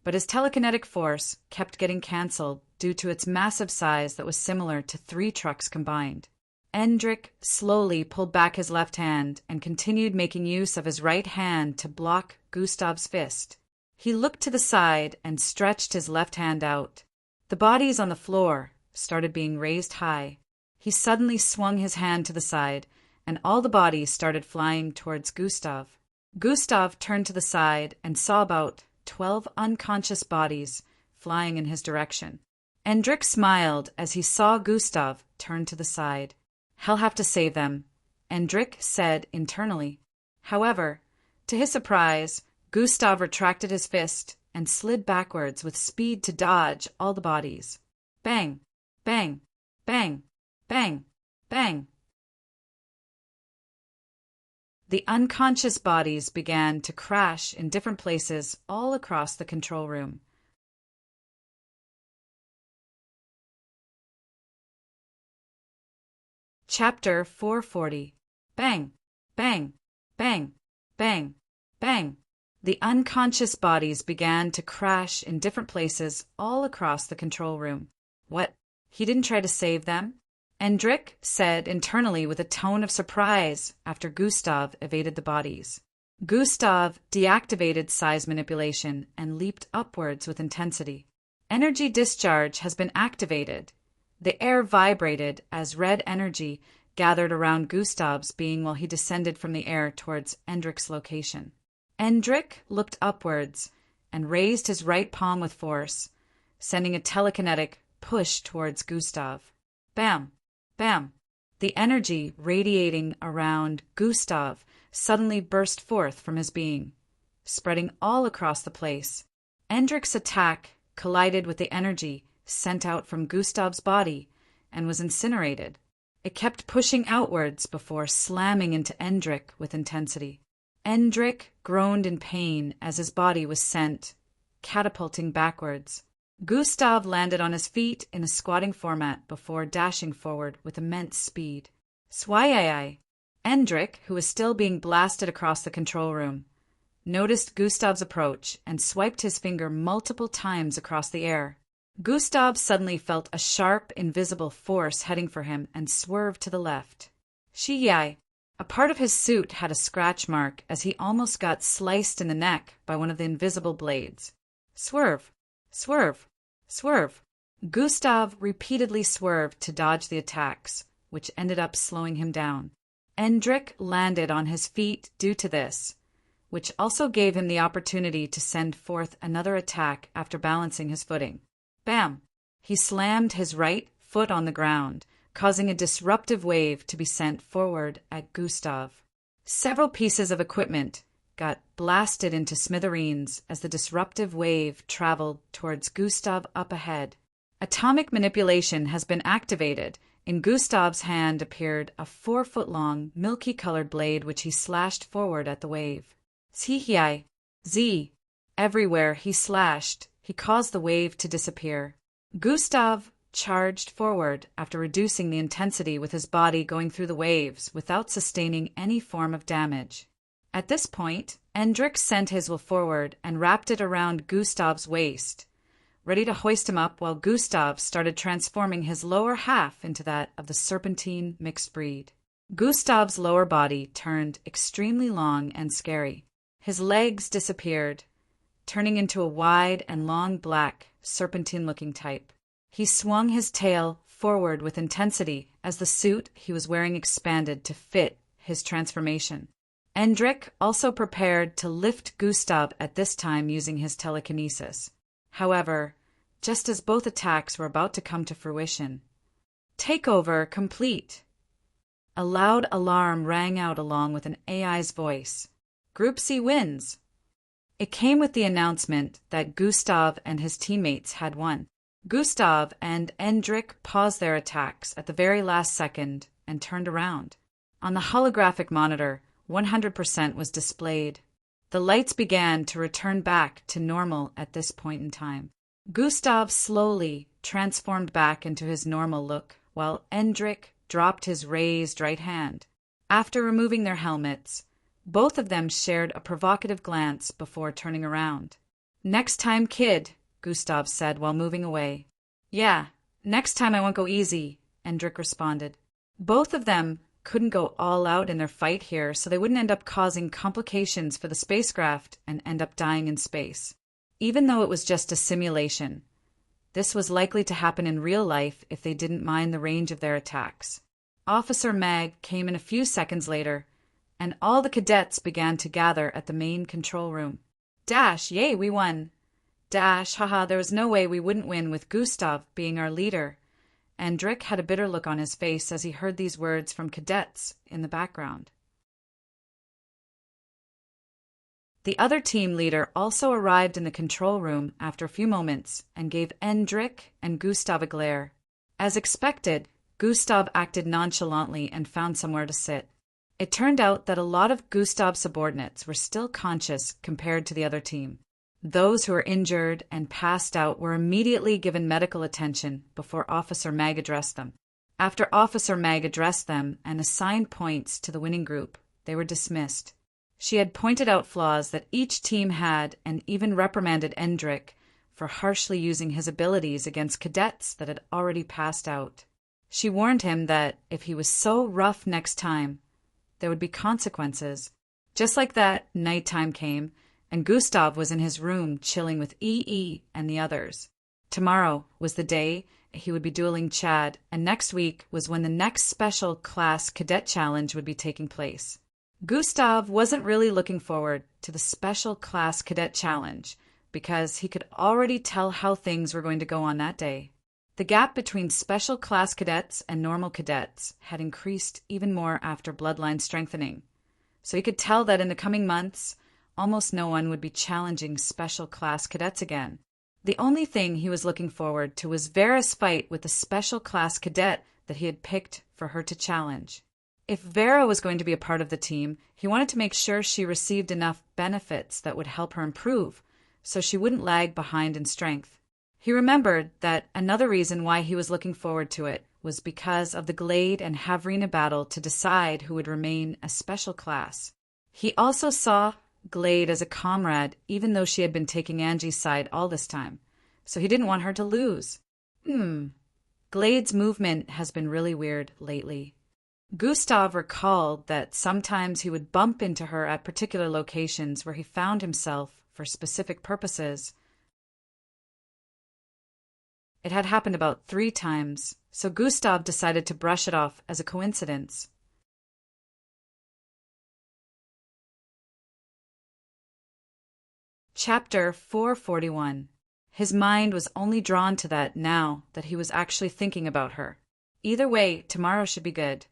but his telekinetic force kept getting cancelled due to its massive size that was similar to 3 trucks combined. Endrik slowly pulled back his left hand and continued making use of his right hand to block Gustav's fist. He looked to the side and stretched his left hand out. The bodies on the floor started being raised high. He suddenly swung his hand to the side, and all the bodies started flying towards Gustav. Gustav turned to the side and saw about 12 unconscious bodies flying in his direction. Endrik smiled as he saw Gustav turn to the side. "He'll have to save them," Endrik said internally. However, to his surprise, Gustav retracted his fist and slid backwards with speed to dodge all the bodies. Bang! Bang! Bang! Bang! Bang! The unconscious bodies began to crash in different places all across the control room. Chapter 440. Bang! Bang! Bang! Bang! Bang! The unconscious bodies began to crash in different places all across the control room. What? He didn't try to save them? Endrik said internally with a tone of surprise after Gustav evaded the bodies. Gustav deactivated size manipulation and leaped upwards with intensity. Energy discharge has been activated. The air vibrated as red energy gathered around Gustav's being while he descended from the air towards Endrik's location. Endrik looked upwards and raised his right palm with force, sending a telekinetic push towards Gustav. Bam! Bam! The energy radiating around Gustav suddenly burst forth from his being, spreading all across the place. Endrik's attack collided with the energy sent out from Gustav's body and was incinerated. It kept pushing outwards before slamming into Endrik with intensity. Endrik groaned in pain as his body was sent, catapulting backwards. Gustav landed on his feet in a squatting format before dashing forward with immense speed. Swai! Endrik, who was still being blasted across the control room, noticed Gustav's approach and swiped his finger multiple times across the air. Gustav suddenly felt a sharp, invisible force heading for him and swerved to the left. Shiyai! A part of his suit had a scratch mark as he almost got sliced in the neck by one of the invisible blades. Swerve! Swerve! Swerve! Gustav repeatedly swerved to dodge the attacks, which ended up slowing him down. Endrik landed on his feet due to this, which also gave him the opportunity to send forth another attack after balancing his footing. Bam! He slammed his right foot on the ground, causing a disruptive wave to be sent forward at Gustav. Several pieces of equipment got blasted into smithereens as the disruptive wave traveled towards Gustav up ahead. Atomic manipulation has been activated. In Gustav's hand appeared a 4-foot-long, milky-colored blade which he slashed forward at the wave. Zhihiai! Z! Everywhere he slashed, he caused the wave to disappear. Gustav charged forward after reducing the intensity with his body going through the waves without sustaining any form of damage. At this point, Endrik sent his will forward and wrapped it around Gustav's waist, ready to hoist him up while Gustav started transforming his lower half into that of the serpentine mixed breed. Gustav's lower body turned extremely long and scary. His legs disappeared, turning into a wide and long black, serpentine-looking type. He swung his tail forward with intensity as the suit he was wearing expanded to fit his transformation. Endrik also prepared to lift Gustav at this time using his telekinesis. However, just as both attacks were about to come to fruition, takeover complete. A loud alarm rang out along with an AI's voice. Group C wins. It came with the announcement that Gustav and his teammates had won. Gustav and Endrik paused their attacks at the very last second and turned around. On the holographic monitor, 100% was displayed. The lights began to return back to normal at this point in time. Gustav slowly transformed back into his normal look, while Endrik dropped his raised right hand. After removing their helmets, both of them shared a provocative glance before turning around. "Next time, kid," Gustav said while moving away. "Yeah, next time I won't go easy," Endrik responded. Both of them couldn't go all out in their fight here, so they wouldn't end up causing complications for the spacecraft and end up dying in space. Even though it was just a simulation, this was likely to happen in real life if they didn't mind the range of their attacks. Officer Mag came in a few seconds later, and all the cadets began to gather at the main control room. "Dash, yay, we won!" "Dash, haha, there was no way we wouldn't win with Gustav being our leader." Endrik had a bitter look on his face as he heard these words from cadets in the background. The other team leader also arrived in the control room after a few moments and gave Endrik and Gustav a glare. As expected, Gustav acted nonchalantly and found somewhere to sit. It turned out that a lot of Gustav's subordinates were still conscious compared to the other team. Those who were injured and passed out were immediately given medical attention before Officer Mag addressed them. After Officer Mag addressed them and assigned points to the winning group, they were dismissed. She had pointed out flaws that each team had and even reprimanded Endrik for harshly using his abilities against cadets that had already passed out. She warned him that if he was so rough next time, there would be consequences. Just like that, nighttime came, and Gustav was in his room chilling with EE and the others. Tomorrow was the day he would be dueling Chad, and next week was when the next special class cadet challenge would be taking place. Gustav wasn't really looking forward to the special class cadet challenge because he could already tell how things were going to go on that day. The gap between special class cadets and normal cadets had increased even more after Bloodline strengthening, so he could tell that in the coming months, almost no one would be challenging special class cadets again. The only thing he was looking forward to was Vera's fight with the special class cadet that he had picked for her to challenge. If Vera was going to be a part of the team, he wanted to make sure she received enough benefits that would help her improve, so she wouldn't lag behind in strength. He remembered that another reason why he was looking forward to it was because of the Glade and Havrina battle to decide who would remain a special class. He also saw Glade as a comrade, even though she had been taking Angie's side all this time, so he didn't want her to lose. Glade's movement has been really weird lately. Gustav recalled that sometimes he would bump into her at particular locations where he found himself for specific purposes. It had happened about 3 times, so Gustav decided to brush it off as a coincidence. Chapter 441. His mind was only drawn to that now that he was actually thinking about her. Either way, tomorrow should be good.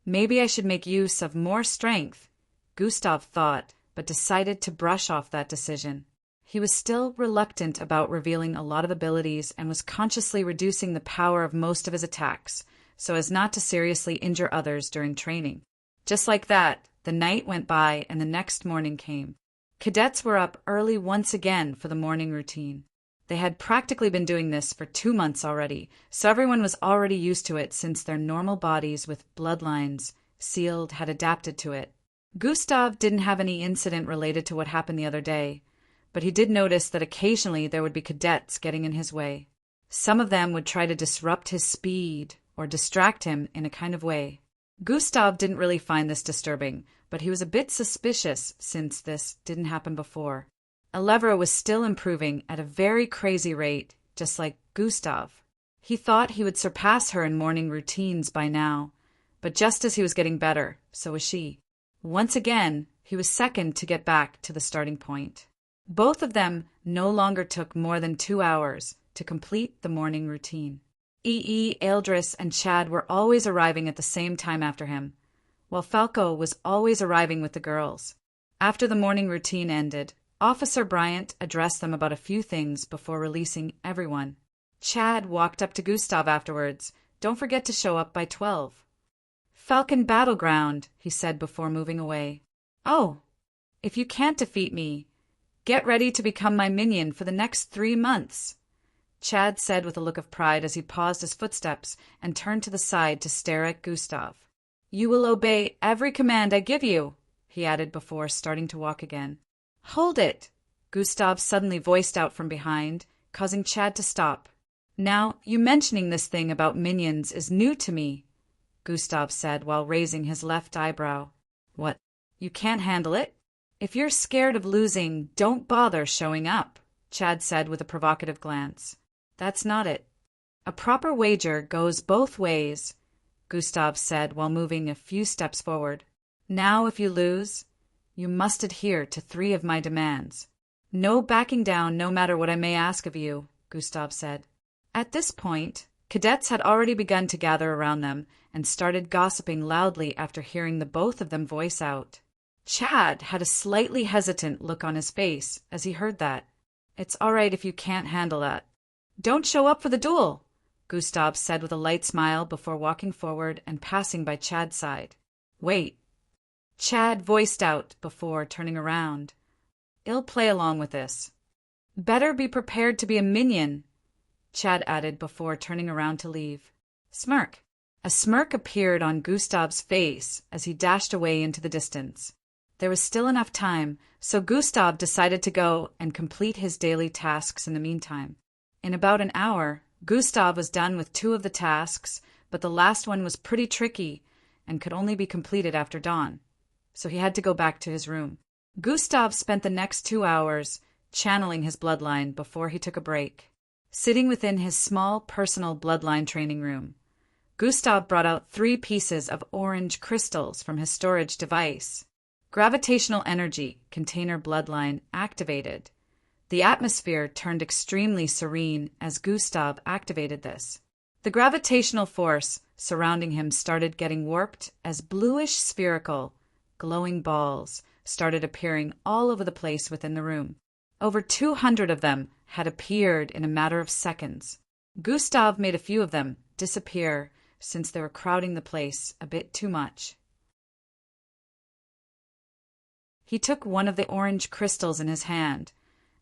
Maybe I should make use of more strength, Gustav thought, but decided to brush off that decision. He was still reluctant about revealing a lot of abilities and was consciously reducing the power of most of his attacks so as not to seriously injure others during training. Just like that, the night went by and the next morning came. Cadets were up early once again for the morning routine. They had practically been doing this for 2 months already, so everyone was already used to it since their normal bodies with bloodlines sealed had adapted to it. Gustav didn't have any incident related to what happened the other day, but he did notice that occasionally there would be cadets getting in his way. Some of them would try to disrupt his speed or distract him in a kind of way. Gustav didn't really find this disturbing, but he was a bit suspicious since this didn't happen before. Elevra was still improving at a very crazy rate, just like Gustav. He thought he would surpass her in morning routines by now, but just as he was getting better, so was she. Once again, he was second to get back to the starting point. Both of them no longer took more than 2 hours to complete the morning routine. Eldris and Chad were always arriving at the same time after him, while Falco was always arriving with the girls. After the morning routine ended, Officer Bryant addressed them about a few things before releasing everyone. Chad walked up to Gustav afterwards. "Don't forget to show up by 12. "Falcon Battleground," he said before moving away. "Oh, if you can't defeat me, get ready to become my minion for the next 3 months," Chad said with a look of pride as he paused his footsteps and turned to the side to stare at Gustav. "You will obey every command I give you," he added before starting to walk again. "Hold it!" Gustav suddenly voiced out from behind, causing Chad to stop. "Now, you mentioning this thing about minions is new to me," Gustav said while raising his left eyebrow. "What? You can't handle it? If you're scared of losing, don't bother showing up," Chad said with a provocative glance. "That's not it. A proper wager goes both ways," Gustav said while moving a few steps forward. "Now, if you lose, you must adhere to 3 of my demands. No backing down no matter what I may ask of you," Gustav said. At this point, cadets had already begun to gather around them and started gossiping loudly after hearing the both of them voice out. Chad had a slightly hesitant look on his face as he heard that. "It's all right if you can't handle that. Don't show up for the duel," Gustav said with a light smile before walking forward and passing by Chad's side. "Wait," Chad voiced out before turning around. "I'll play along with this." "Better be prepared to be a minion," Chad added before turning around to leave. Smirk. A smirk appeared on Gustav's face as he dashed away into the distance. There was still enough time, so Gustav decided to go and complete his daily tasks in the meantime. In about an hour, Gustav was done with 2 of the tasks, but the last one was pretty tricky and could only be completed after dawn, so he had to go back to his room. Gustav spent the next 2 hours channeling his bloodline before he took a break. Sitting within his small personal bloodline training room, Gustav brought out 3 pieces of orange crystals from his storage device. Gravitational energy container bloodline activated. The atmosphere turned extremely serene as Gustav activated this. The gravitational force surrounding him started getting warped as bluish spherical, glowing balls started appearing all over the place within the room. Over 200 of them had appeared in a matter of seconds. Gustav made a few of them disappear since they were crowding the place a bit too much. He took one of the orange crystals in his hand,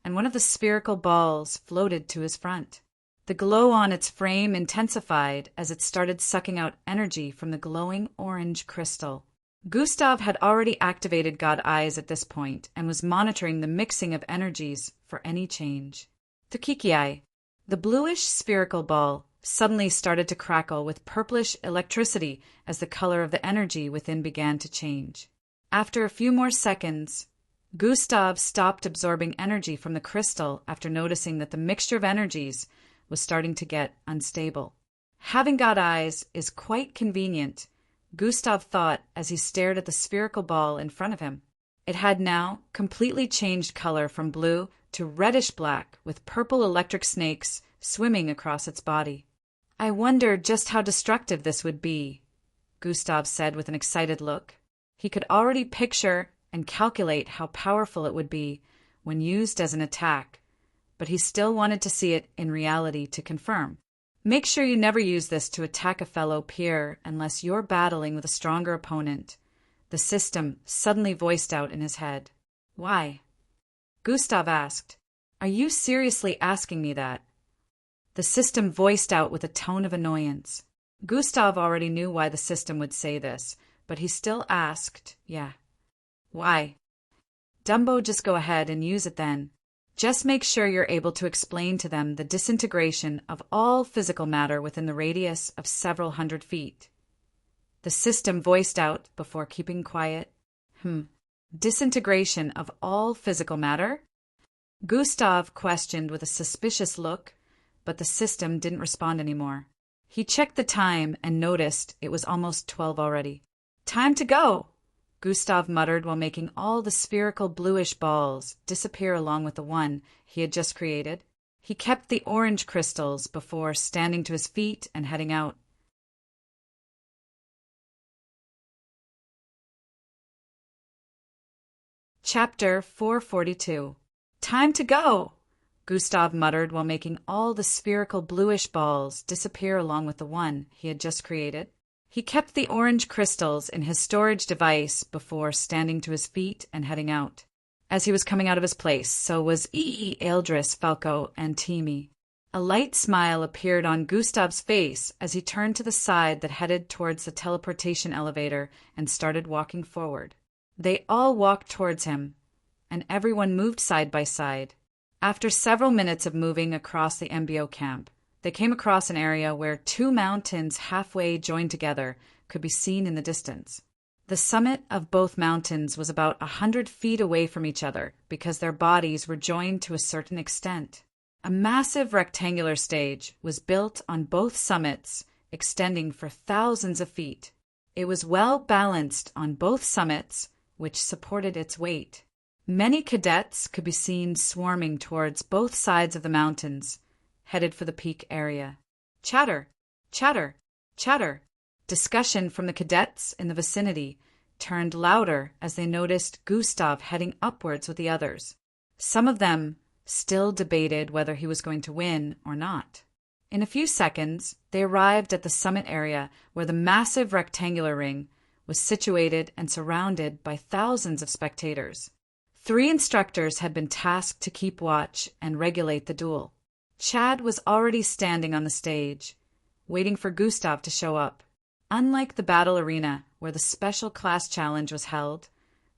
and one of the spherical balls floated to his front. The glow on its frame intensified as it started sucking out energy from the glowing orange crystal. Gustav had already activated God Eyes at this point and was monitoring the mixing of energies for any change. Tukiki, the bluish spherical ball, suddenly started to crackle with purplish electricity as the color of the energy within began to change. After a few more seconds, Gustav stopped absorbing energy from the crystal after noticing that the mixture of energies was starting to get unstable. Having God Eyes is quite convenient, Gustav thought as he stared at the spherical ball in front of him. It had now completely changed color from blue to reddish-black with purple electric snakes swimming across its body. "I wonder just how destructive this would be," Gustav said with an excited look. He could already picture and calculate how powerful it would be when used as an attack, but he still wanted to see it in reality to confirm. "Make sure you never use this to attack a fellow peer unless you're battling with a stronger opponent," the system suddenly voiced out in his head. "Why?" Gustav asked. "Are you seriously asking me that?" The system voiced out with a tone of annoyance. Gustav already knew why the system would say this, but he still asked, "Yeah. Why?" "Dumbo, just go ahead and use it then. Just make sure you're able to explain to them the disintegration of all physical matter within the radius of several hundred feet." The system voiced out before keeping quiet. Disintegration of all physical matter? Gustav questioned with a suspicious look, but the system didn't respond anymore. He checked the time and noticed it was almost 12 already. "Time to go," Gustav muttered while making all the spherical bluish balls disappear along with the one he had just created. He kept the orange crystals before standing to his feet and heading out. Chapter 442. "Time to go," Gustav muttered while making all the spherical bluish balls disappear along with the one he had just created. He kept the orange crystals in his storage device before standing to his feet and heading out. As he was coming out of his place, so was Eldris, Falco, and Timi. A light smile appeared on Gustav's face as he turned to the side that headed towards the teleportation elevator and started walking forward. They all walked towards him, and everyone moved side by side. After several minutes of moving across the MBO camp, they came across an area where two mountains halfway joined together could be seen in the distance. The summit of both mountains was about 100 feet away from each other because their bodies were joined to a certain extent. A massive rectangular stage was built on both summits, extending for thousands of feet. It was well balanced on both summits, which supported its weight. Many cadets could be seen swarming towards both sides of the mountains, headed for the peak area. Chatter, chatter, chatter. Discussion from the cadets in the vicinity turned louder as they noticed Gustav heading upwards with the others. Some of them still debated whether he was going to win or not. In a few seconds, they arrived at the summit area where the massive rectangular ring was situated and surrounded by thousands of spectators. 3 instructors had been tasked to keep watch and regulate the duel. Chad was already standing on the stage, waiting for Gustav to show up. Unlike the battle arena where the special class challenge was held,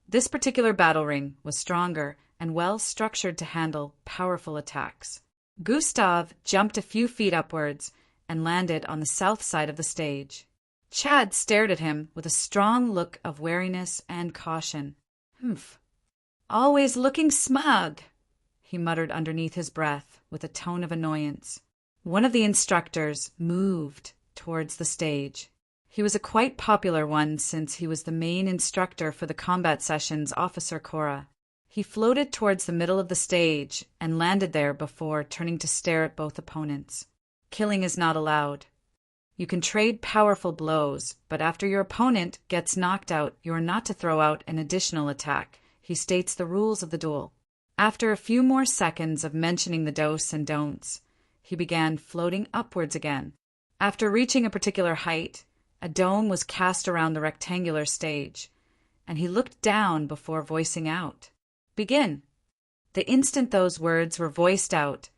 this particular battle ring was stronger and well structured to handle powerful attacks. Gustav jumped a few feet upwards and landed on the south side of the stage. Chad stared at him with a strong look of wariness and caution. "Humph. Always looking smug," he muttered underneath his breath with a tone of annoyance. One of the instructors moved towards the stage. He was a quite popular one since he was the main instructor for the combat session's Officer Cora. He floated towards the middle of the stage and landed there before turning to stare at both opponents. Killing is not allowed. You can trade powerful blows, but after your opponent gets knocked out, you are not to throw out an additional attack. He states the rules of the duel. After a few more seconds of mentioning the dos and don'ts, he began floating upwards again. After reaching a particular height, a dome was cast around the rectangular stage, and he looked down before voicing out. "Begin." The instant those words were voiced out,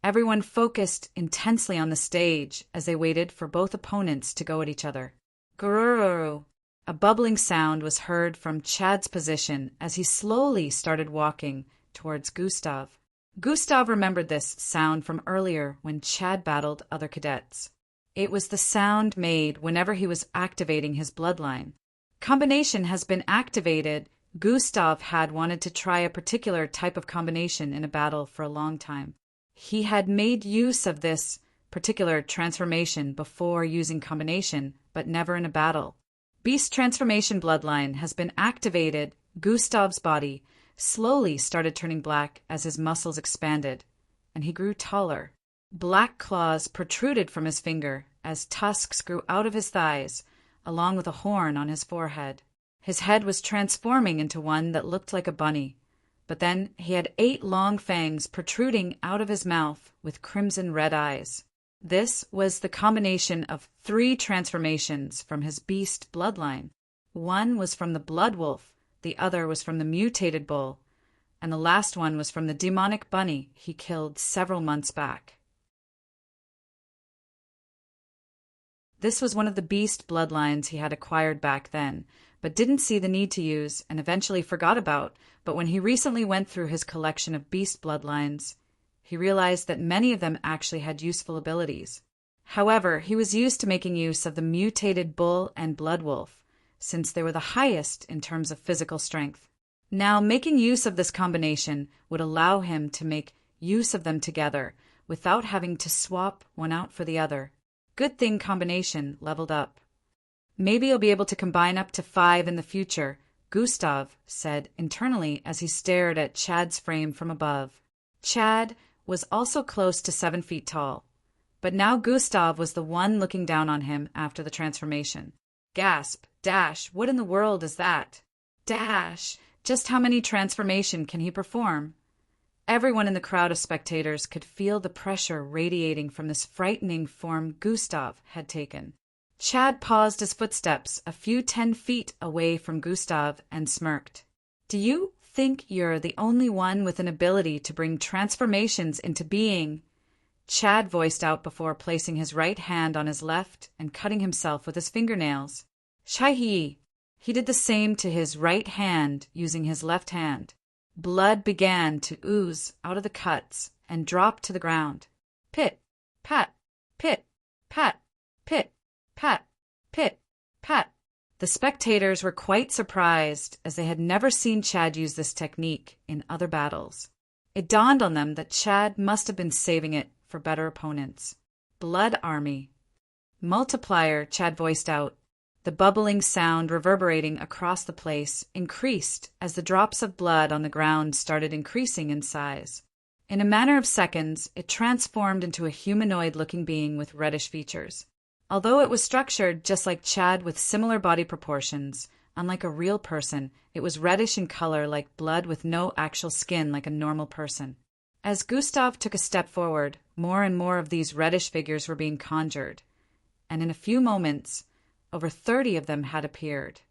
everyone focused intensely on the stage as they waited for both opponents to go at each other. Grrrr. A bubbling sound was heard from Chad's position as he slowly started walking towards Gustav. Gustav remembered this sound from earlier when Chad battled other cadets. It was the sound made whenever he was activating his bloodline. Combination has been activated. Gustav had wanted to try a particular type of combination in a battle for a long time. He had made use of this particular transformation before using combination, but never in a battle. Beast transformation bloodline has been activated. Gustav's body slowly started turning black as his muscles expanded, and he grew taller. Black claws protruded from his finger as tusks grew out of his thighs, along with a horn on his forehead. His head was transforming into one that looked like a bunny, but then he had 8 long fangs protruding out of his mouth with crimson red eyes. This was the combination of 3 transformations from his beast bloodline. One was from the blood wolf, the other was from the mutated bull, and the last one was from the demonic bunny he killed several months back. This was one of the beast bloodlines he had acquired back then, but didn't see the need to use and eventually forgot about. But when he recently went through his collection of beast bloodlines, he realized that many of them actually had useful abilities. However, he was used to making use of the mutated bull and blood wolf, since they were the highest in terms of physical strength. Now, making use of this combination would allow him to make use of them together without having to swap one out for the other. Good thing combination leveled up. Maybe you'll be able to combine up to 5 in the future, Gustav said internally as he stared at Chad's frame from above. Chad was also close to 7 feet tall, but now Gustav was the one looking down on him after the transformation. Gasp, Dash, what in the world is that? Dash, just how many transformation can he perform? Everyone in the crowd of spectators could feel the pressure radiating from this frightening form Gustav had taken. Chad paused his footsteps a few 10 feet away from Gustav and smirked. Do you think you're the only one with an ability to bring transformations into being? Chad voiced out before placing his right hand on his left and cutting himself with his fingernails. Shai-hi! He did the same to his right hand using his left hand. Blood began to ooze out of the cuts and dropped to the ground. Pit, pat, pit, pat, pit, pat, pit, pat. The spectators were quite surprised, as they had never seen Chad use this technique in other battles. It dawned on them that Chad must have been saving it for better opponents. Blood Army. Multiplier, Chad voiced out. The bubbling sound reverberating across the place increased as the drops of blood on the ground started increasing in size. In a matter of seconds, it transformed into a humanoid-looking being with reddish features. Although it was structured just like Chad with similar body proportions, unlike a real person, it was reddish in color like blood with no actual skin like a normal person. As Gustav took a step forward, more and more of these reddish figures were being conjured, and in a few moments, over 30 of them had appeared.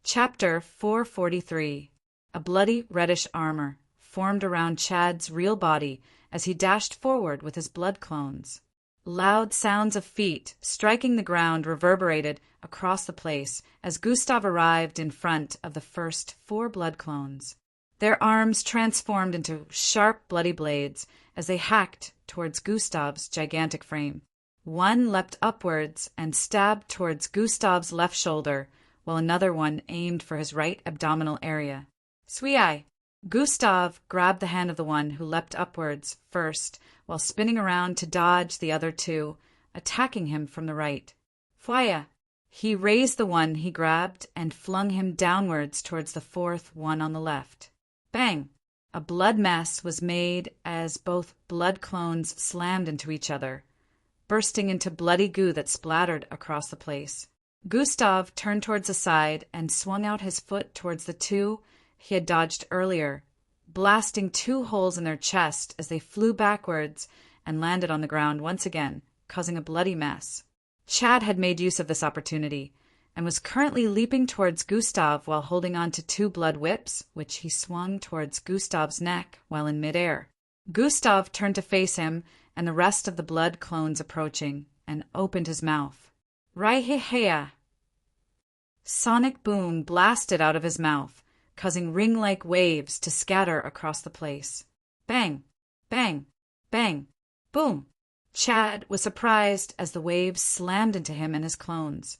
Chapter 443. A bloody reddish armor formed around Chad's real body as he dashed forward with his blood clones. Loud sounds of feet striking the ground reverberated across the place as Gustav arrived in front of the first 4 blood clones. Their arms transformed into sharp, bloody blades as they hacked towards Gustav's gigantic frame. One leapt upwards and stabbed towards Gustav's left shoulder, while another one aimed for his right abdominal area. Sui! Gustav grabbed the hand of the one who leapt upwards first, while spinning around to dodge the other 2, attacking him from the right. Fwaya! He raised the one he grabbed and flung him downwards towards the 4th one on the left. Bang! A blood mess was made as both blood clones slammed into each other, bursting into bloody goo that splattered across the place. Gustav turned towards the side and swung out his foot towards the 2 he had dodged earlier, blasting 2 holes in their chest as they flew backwards and landed on the ground once again, causing a bloody mess. Chad had made use of this opportunity and was currently leaping towards Gustav while holding on to 2 blood whips, which he swung towards Gustav's neck while in midair. Gustav turned to face him and the rest of the blood clones approaching and opened his mouth. Raiheheya! Sonic boom blasted out of his mouth, causing ring-like waves to scatter across the place. Bang! Bang! Bang! Boom! Chad was surprised as the waves slammed into him and his clones,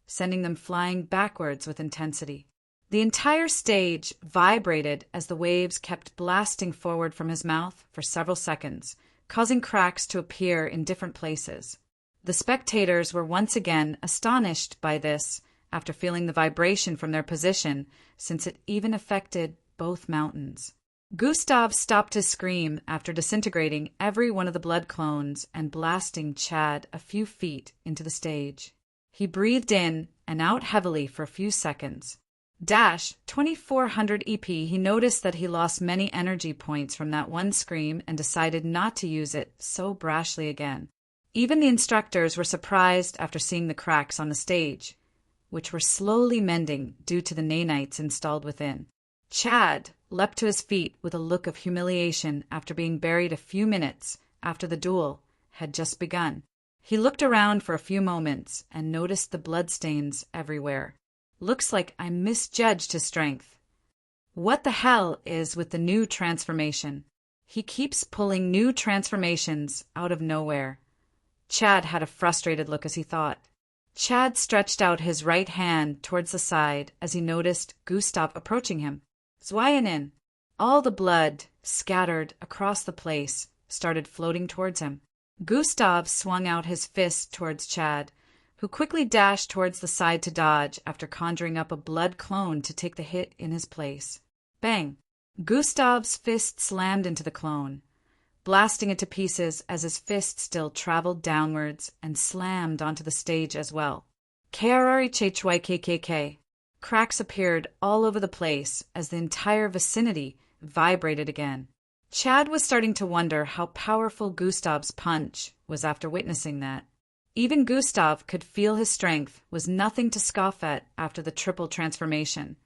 sending them flying backwards with intensity. The entire stage vibrated as the waves kept blasting forward from his mouth for several seconds, causing cracks to appear in different places. The spectators were once again astonished by this after feeling the vibration from their position, since it even affected both mountains. Gustav stopped his scream after disintegrating every one of the blood clones and blasting Chad a few feet into the stage. He breathed in and out heavily for a few seconds. Dash 2400 EP. He noticed that he lost many energy points from that one scream and decided not to use it so brashly again. Even the instructors were surprised after seeing the cracks on the stage, which were slowly mending due to the nanites installed within. Chad leapt to his feet with a look of humiliation after being buried a few minutes after the duel had just begun. He looked around for a few moments and noticed the bloodstains everywhere. Looks like I misjudged his strength. What the hell is with the new transformation? He keeps pulling new transformations out of nowhere. Chad had a frustrated look as he thought. Chad stretched out his right hand towards the side as he noticed Gustav approaching him. Zwayanin! All the blood, scattered across the place, started floating towards him. Gustav swung out his fist towards Chad, who quickly dashed towards the side to dodge after conjuring up a blood clone to take the hit in his place. Bang! Gustav's fist slammed into the clone, blasting it to pieces as his fist still traveled downwards and slammed onto the stage as well. KKK. Cracks appeared all over the place as the entire vicinity vibrated again. Chad was starting to wonder how powerful Gustav's punch was after witnessing that. Even Gustav could feel his strength was nothing to scoff at after the triple transformation,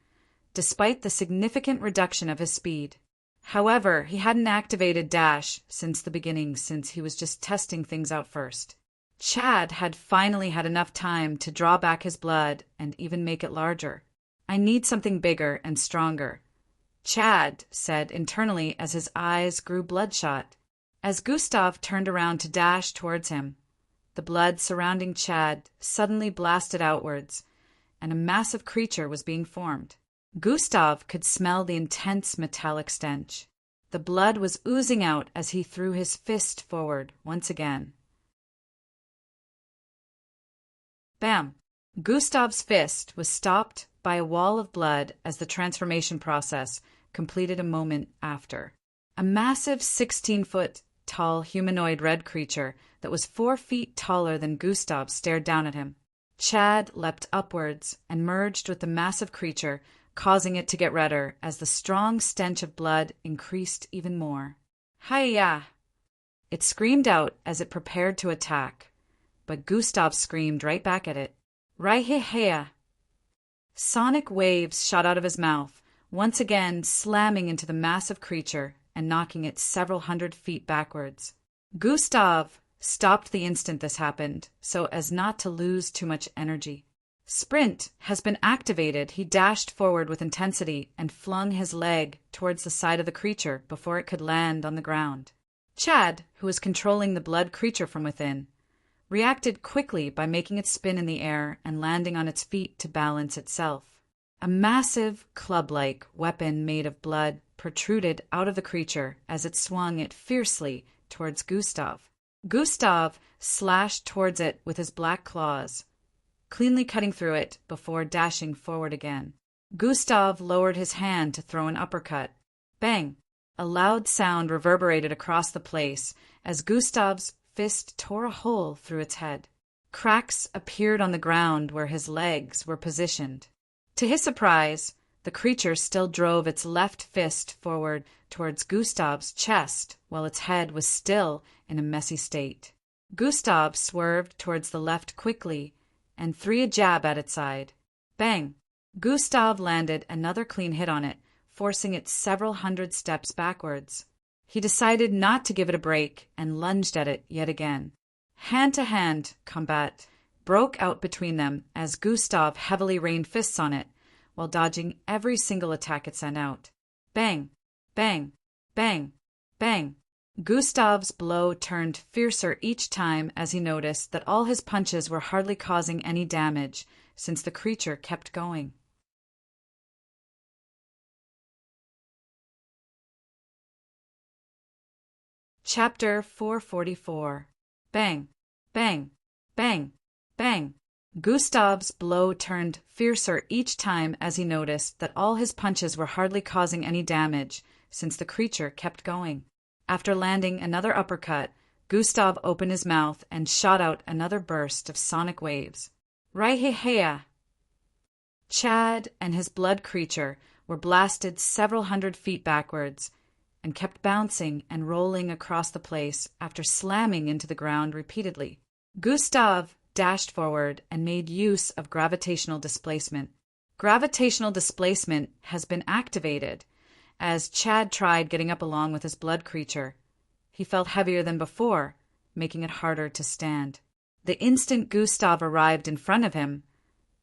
despite the significant reduction of his speed. However, he hadn't activated Dash since the beginning, since he was just testing things out first. Chad had finally had enough time to draw back his blood and even make it larger. I need something bigger and stronger, Chad said internally as his eyes grew bloodshot. As Gustav turned around to dash towards him, the blood surrounding Chad suddenly blasted outwards, and a massive creature was being formed. Gustav could smell the intense metallic stench. The blood was oozing out as he threw his fist forward once again. Bam! Gustav's fist was stopped by a wall of blood as the transformation process completed a moment after. A massive 16-foot-tall humanoid red creature that was 4 feet taller than Gustav stared down at him. Chad leapt upwards and merged with the massive creature, causing it to get redder as the strong stench of blood increased even more. Hi-ya! It screamed out as it prepared to attack, but Gustav screamed right back at it. Right-he-heya! Sonic waves shot out of his mouth, once again slamming into the massive creature and knocking it several hundred feet backwards. Gustav stopped the instant this happened, so as not to lose too much energy. Sprint has been activated. He dashed forward with intensity and flung his leg towards the side of the creature before it could land on the ground. Chad, who was controlling the blood creature from within, reacted quickly by making it spin in the air and landing on its feet to balance itself. A massive, club-like weapon made of blood protruded out of the creature as it swung it fiercely towards Gustav. Gustav slashed towards it with his black claws, cleanly cutting through it before dashing forward again. Gustav lowered his hand to throw an uppercut. Bang! A loud sound reverberated across the place as Gustav's fist tore a hole through its head. Cracks appeared on the ground where his legs were positioned. To his surprise, the creature still drove its left fist forward towards Gustav's chest while its head was still in a messy state. Gustav swerved towards the left quickly and threw a jab at its side. Bang! Gustav landed another clean hit on it, forcing it several hundred steps backwards. He decided not to give it a break and lunged at it yet again. Hand-to-hand combat broke out between them as Gustav heavily rained fists on it, while dodging every single attack it sent out. Bang! Bang! Bang! Bang! Gustav's blow turned fiercer each time as he noticed that all his punches were hardly causing any damage, since the creature kept going. Chapter 444. Bang! Bang! Bang! Bang! Gustav's blow turned fiercer each time as he noticed that all his punches were hardly causing any damage, since the creature kept going. After landing another uppercut, Gustav opened his mouth and shot out another burst of sonic waves. Right-he-heya! Chad and his blood creature were blasted several hundred feet backwards and kept bouncing and rolling across the place after slamming into the ground repeatedly. Gustav dashed forward and made use of gravitational displacement. Gravitational displacement has been activated as Chad tried getting up along with his blood creature. He felt heavier than before, making it harder to stand. The instant Gustav arrived in front of him,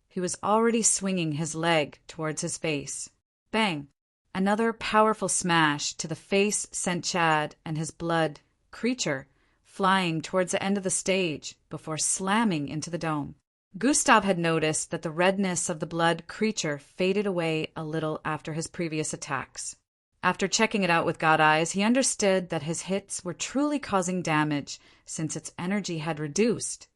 he was already swinging his leg towards his face. Bang! Another powerful smash to the face sent Chad and his blood creature flying towards the end of the stage before slamming into the dome. Gustav had noticed that the redness of the blood creature faded away a little after his previous attacks. After checking it out with God eyes, he understood that his hits were truly causing damage since its energy had reduced,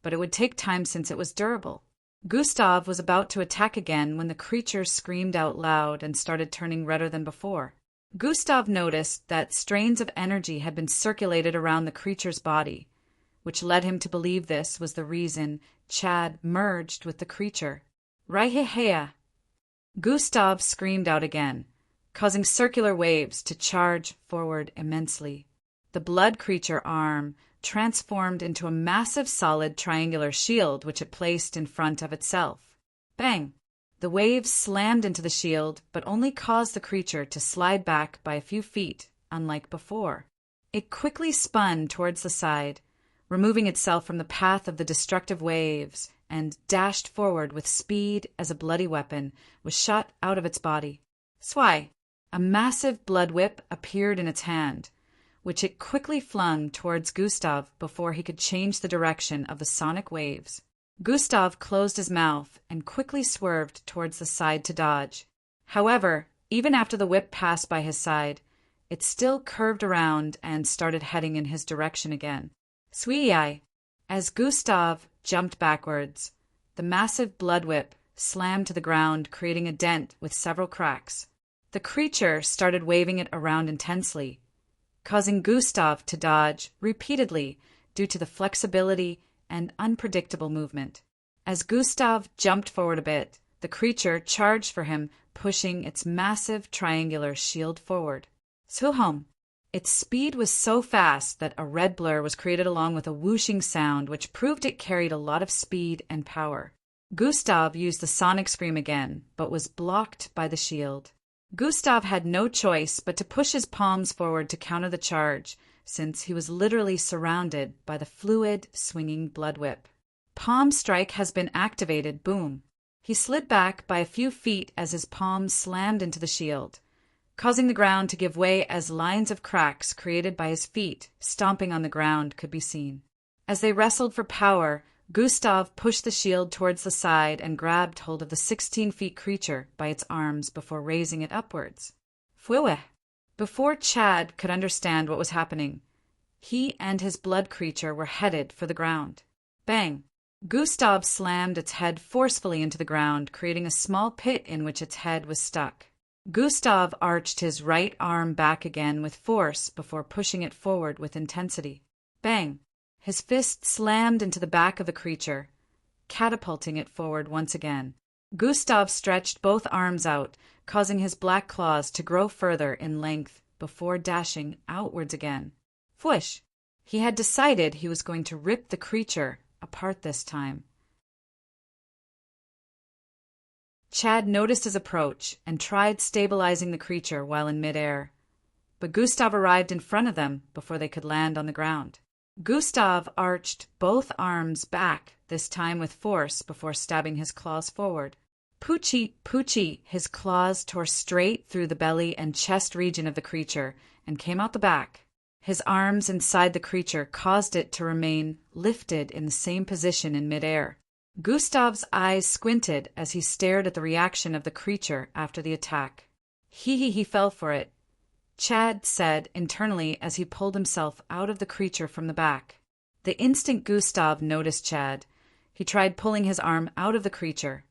but it would take time since it was durable. Gustav was about to attack again when the creature screamed out loud and started turning redder than before. Gustav noticed that strains of energy had been circulated around the creature's body, which led him to believe this was the reason Chad merged with the creature. Raihehea! Gustav screamed out again, causing circular waves to charge forward immensely. The blood creature arm transformed into a massive solid triangular shield which it placed in front of itself. Bang! The waves slammed into the shield, but only caused the creature to slide back by a few feet, unlike before. It quickly spun towards the side, removing itself from the path of the destructive waves, and dashed forward with speed as a bloody weapon was shot out of its body. Swai! A massive blood whip appeared in its hand, which it quickly flung towards Gustav before he could change the direction of the sonic waves. Gustav closed his mouth and quickly swerved towards the side to dodge. However, even after the whip passed by his side, it still curved around and started heading in his direction again. Sweetie! As Gustav jumped backwards, the massive blood whip slammed to the ground, creating a dent with several cracks. The creature started waving it around intensely, causing Gustav to dodge repeatedly due to the flexibility and unpredictable movement. As Gustav jumped forward a bit, the creature charged for him, pushing its massive triangular shield forward. Suhom! Its speed was so fast that a red blur was created along with a whooshing sound which proved it carried a lot of speed and power. Gustav used the sonic scream again, but was blocked by the shield. Gustav had no choice but to push his palms forward to counter the charge, since he was literally surrounded by the fluid, swinging blood whip. Palm strike has been activated, boom. He slid back by a few feet as his palms slammed into the shield, causing the ground to give way as lines of cracks created by his feet stomping on the ground could be seen. As they wrestled for power, Gustav pushed the shield towards the side and grabbed hold of the 16-feet creature by its arms before raising it upwards. Fweweh! Before Chad could understand what was happening, he and his blood creature were headed for the ground. Bang! Gustav slammed its head forcefully into the ground, creating a small pit in which its head was stuck. Gustav arched his right arm back again with force before pushing it forward with intensity. Bang! His fist slammed into the back of the creature, catapulting it forward once again. Gustav stretched both arms out, causing his black claws to grow further in length before dashing outwards again. Fwish! He had decided he was going to rip the creature apart this time. Chad noticed his approach and tried stabilizing the creature while in midair, but Gustav arrived in front of them before they could land on the ground. Gustav arched both arms back, this time with force, before stabbing his claws forward. Poochie, Poochie! His claws tore straight through the belly and chest region of the creature and came out the back. His arms inside the creature caused it to remain lifted in the same position in midair. Gustav's eyes squinted as he stared at the reaction of the creature after the attack. He fell for it, Chad said internally as he pulled himself out of the creature from the back. The instant Gustav noticed Chad, he tried pulling his arm out of the creature,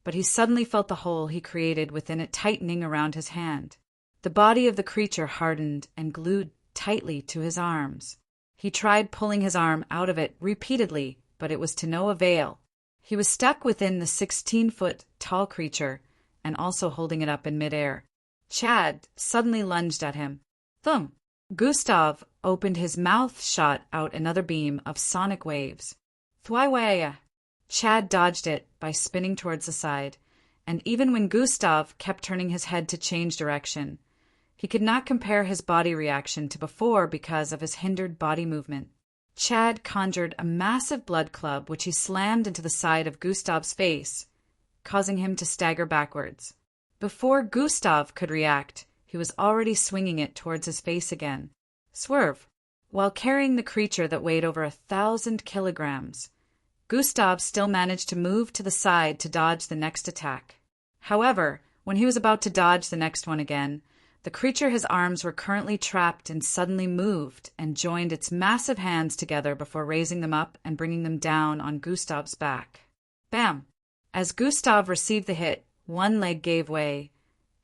but he suddenly felt the hole he created within it tightening around his hand. The body of the creature hardened and glued tightly to his arms. He tried pulling his arm out of it repeatedly, but it was to no avail. He was stuck within the 16-foot tall creature and also holding it up in midair. Chad suddenly lunged at him. Thump! Gustav opened his mouth, shot out another beam of sonic waves. Thwaiwaya! Chad dodged it by spinning towards the side, and even when Gustav kept turning his head to change direction, he could not compare his body reaction to before because of his hindered body movement. Chad conjured a massive blood club which he slammed into the side of Gustav's face, causing him to stagger backwards. Before Gustav could react, he was already swinging it towards his face again. Swerve! While carrying the creature that weighed over 1,000 kilograms, Gustav still managed to move to the side to dodge the next attack. However, when he was about to dodge the next one again, the creature his arms were currently trapped in suddenly moved and joined its massive hands together before raising them up and bringing them down on Gustav's back. Bam! As Gustav received the hit, one leg gave way,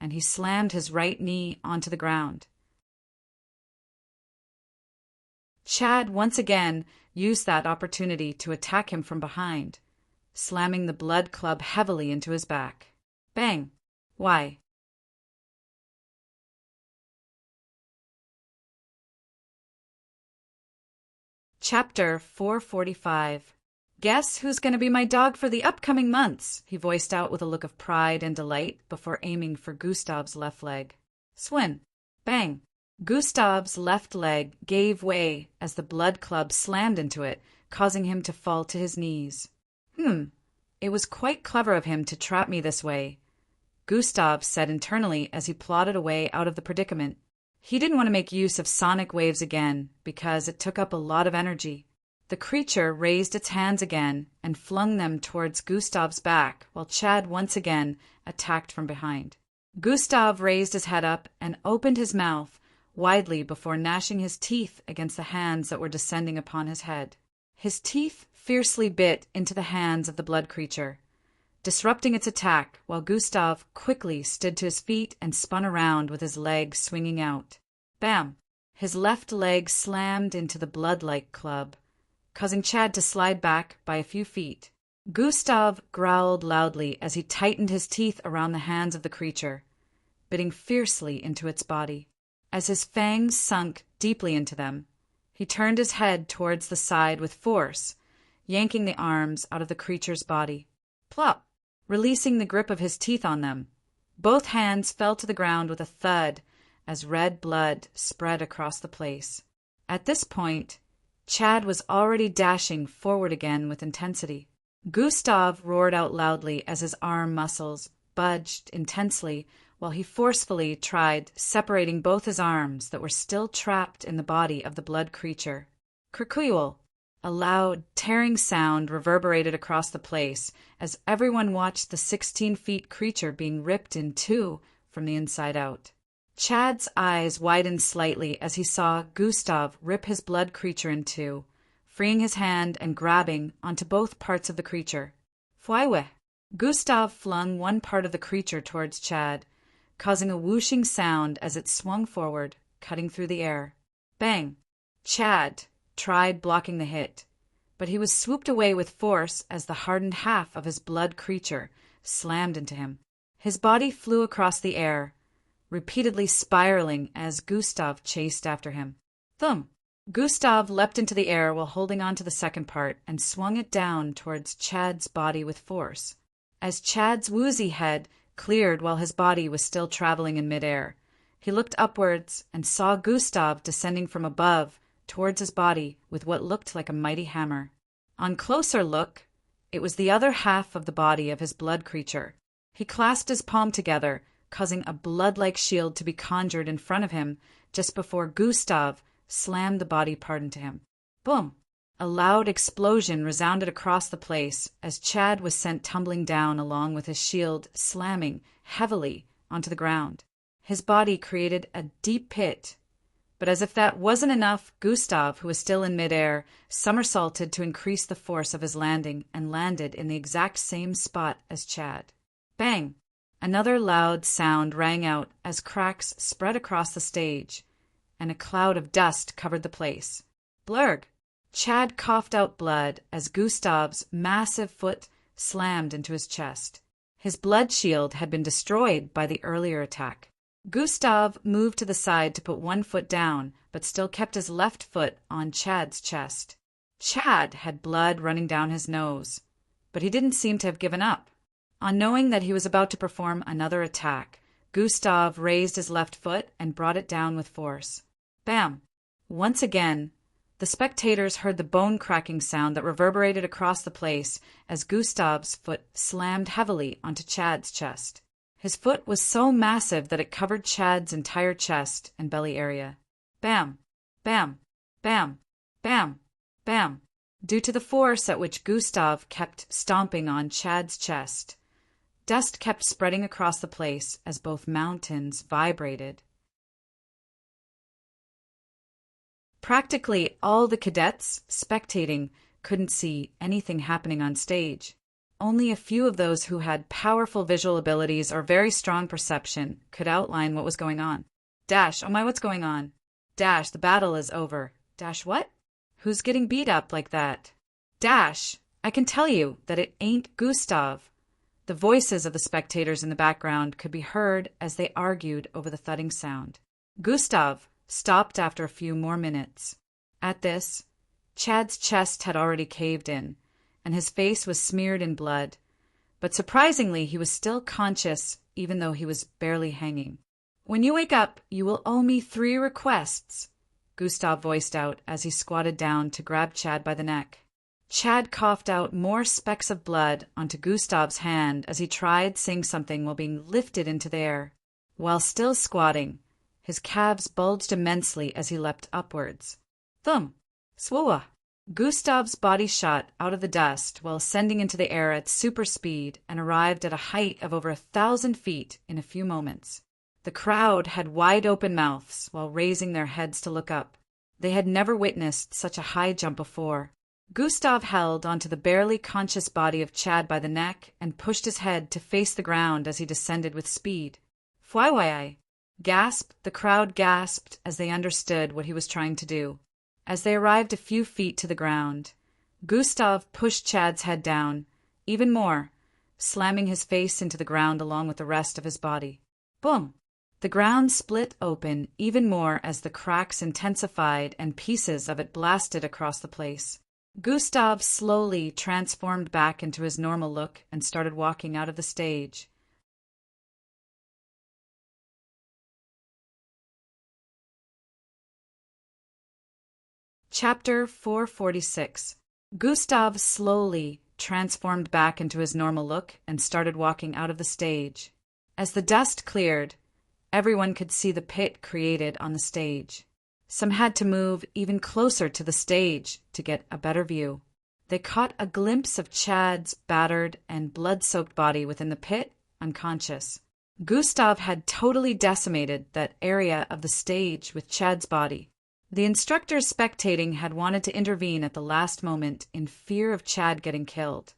and he slammed his right knee onto the ground. Chad once again used that opportunity to attack him from behind, slamming the blood club heavily into his back. Bang! Why? Chapter 445. Guess who's going to be my dog for the upcoming months? He voiced out with a look of pride and delight before aiming for Gustav's left leg. Swin. Bang. Gustav's left leg gave way as the blood club slammed into it, causing him to fall to his knees. It was quite clever of him to trap me this way, Gustav said internally as he plodded away out of the predicament. He didn't want to make use of sonic waves again because it took up a lot of energy. The creature raised its hands again and flung them towards Gustav's back while Chad once again attacked from behind. Gustav raised his head up and opened his mouth widely before gnashing his teeth against the hands that were descending upon his head. His teeth fiercely bit into the hands of the blood creature, disrupting its attack while Gustav quickly stood to his feet and spun around with his leg swinging out. Bam! His left leg slammed into the blood-like club, causing Chad to slide back by a few feet. Gustav growled loudly as he tightened his teeth around the hands of the creature, biting fiercely into its body. As his fangs sunk deeply into them, he turned his head towards the side with force, yanking the arms out of the creature's body. Plop! Releasing the grip of his teeth on them, both hands fell to the ground with a thud as red blood spread across the place. At this point, Chad was already dashing forward again with intensity. Gustav roared out loudly as his arm muscles budged intensely while he forcefully tried separating both his arms that were still trapped in the body of the blood creature. Kerkuiwal! A loud, tearing sound reverberated across the place as everyone watched the 16-feet creature being ripped in two from the inside out. Chad's eyes widened slightly as he saw Gustav rip his blood creature in two, freeing his hand and grabbing onto both parts of the creature. Fwaiwe! Gustav flung one part of the creature towards Chad, causing a whooshing sound as it swung forward, cutting through the air. Bang! Chad tried blocking the hit, but he was swooped away with force as the hardened half of his blood creature slammed into him. His body flew across the air, repeatedly spiraling as Gustav chased after him. Thump! Gustav leapt into the air while holding on to the second part and swung it down towards Chad's body with force. As Chad's woozy head cleared while his body was still traveling in midair, he looked upwards and saw Gustav descending from above towards his body with what looked like a mighty hammer. On closer look, it was the other half of the body of his blood creature. He clasped his palm together, causing a blood-like shield to be conjured in front of him just before Gustav slammed the body part into him. Boom! A loud explosion resounded across the place as Chad was sent tumbling down along with his shield slamming heavily onto the ground. His body created a deep pit, but as if that wasn't enough, Gustav, who was still in midair, somersaulted to increase the force of his landing and landed in the exact same spot as Chad. Bang! Another loud sound rang out as cracks spread across the stage, and a cloud of dust covered the place. Blurg! Chad coughed out blood as Gustav's massive foot slammed into his chest. His blood shield had been destroyed by the earlier attack. Gustav moved to the side to put one foot down, but still kept his left foot on Chad's chest. Chad had blood running down his nose, but he didn't seem to have given up. On knowing that he was about to perform another attack, Gustav raised his left foot and brought it down with force. Bam! Once again, the spectators heard the bone-cracking sound that reverberated across the place as Gustav's foot slammed heavily onto Chad's chest. His foot was so massive that it covered Chad's entire chest and belly area. Bam! Bam! Bam! Bam! Bam! Due to the force at which Gustav kept stomping on Chad's chest, dust kept spreading across the place as both mountains vibrated. Practically all the cadets spectating couldn't see anything happening on stage. Only a few of those who had powerful visual abilities or very strong perception could outline what was going on. Dash, oh my, what's going on? Dash, the battle is over. Dash, what? Who's getting beat up like that? Dash, I can tell you that it ain't Gustav. The voices of the spectators in the background could be heard as they argued over the thudding sound. Gustav stopped after a few more minutes. At this, Chad's chest had already caved in, and his face was smeared in blood. But surprisingly, he was still conscious, even though he was barely hanging. When you wake up, you will owe me 3 requests, Gustav voiced out as he squatted down to grab Chad by the neck. Chad coughed out more specks of blood onto Gustav's hand as he tried saying something while being lifted into the air. While still squatting, his calves bulged immensely as he leapt upwards. Thump! Swooah! Gustav's body shot out of the dust while ascending into the air at super speed and arrived at a height of over 1,000 feet in a few moments. The crowd had wide-open mouths while raising their heads to look up. They had never witnessed such a high jump before. Gustav held onto the barely conscious body of Chad by the neck and pushed his head to face the ground as he descended with speed. Fwaiwai! Gasp! The crowd gasped as they understood what he was trying to do. As they arrived a few feet to the ground, Gustav pushed Chad's head down, even more, slamming his face into the ground along with the rest of his body. Boom! The ground split open even more as the cracks intensified and pieces of it blasted across the place. Gustav slowly transformed back into his normal look and started walking out of the stage. Chapter 446. Gustav slowly transformed back into his normal look and started walking out of the stage. As the dust cleared, everyone could see the pit created on the stage. Some had to move even closer to the stage to get a better view. They caught a glimpse of Chad's battered and blood-soaked body within the pit, unconscious. Gustav had totally decimated that area of the stage with Chad's body. The instructors spectating had wanted to intervene at the last moment in fear of Chad getting killed,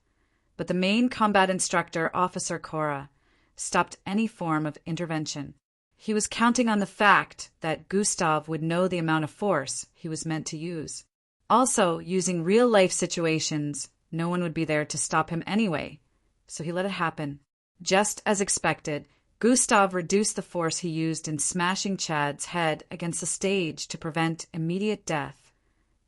but the main combat instructor, Officer Cora, stopped any form of intervention. He was counting on the fact that Gustav would know the amount of force he was meant to use. Also, using real-life situations, no one would be there to stop him anyway, so he let it happen. Just as expected, Gustav reduced the force he used in smashing Chad's head against the stage to prevent immediate death,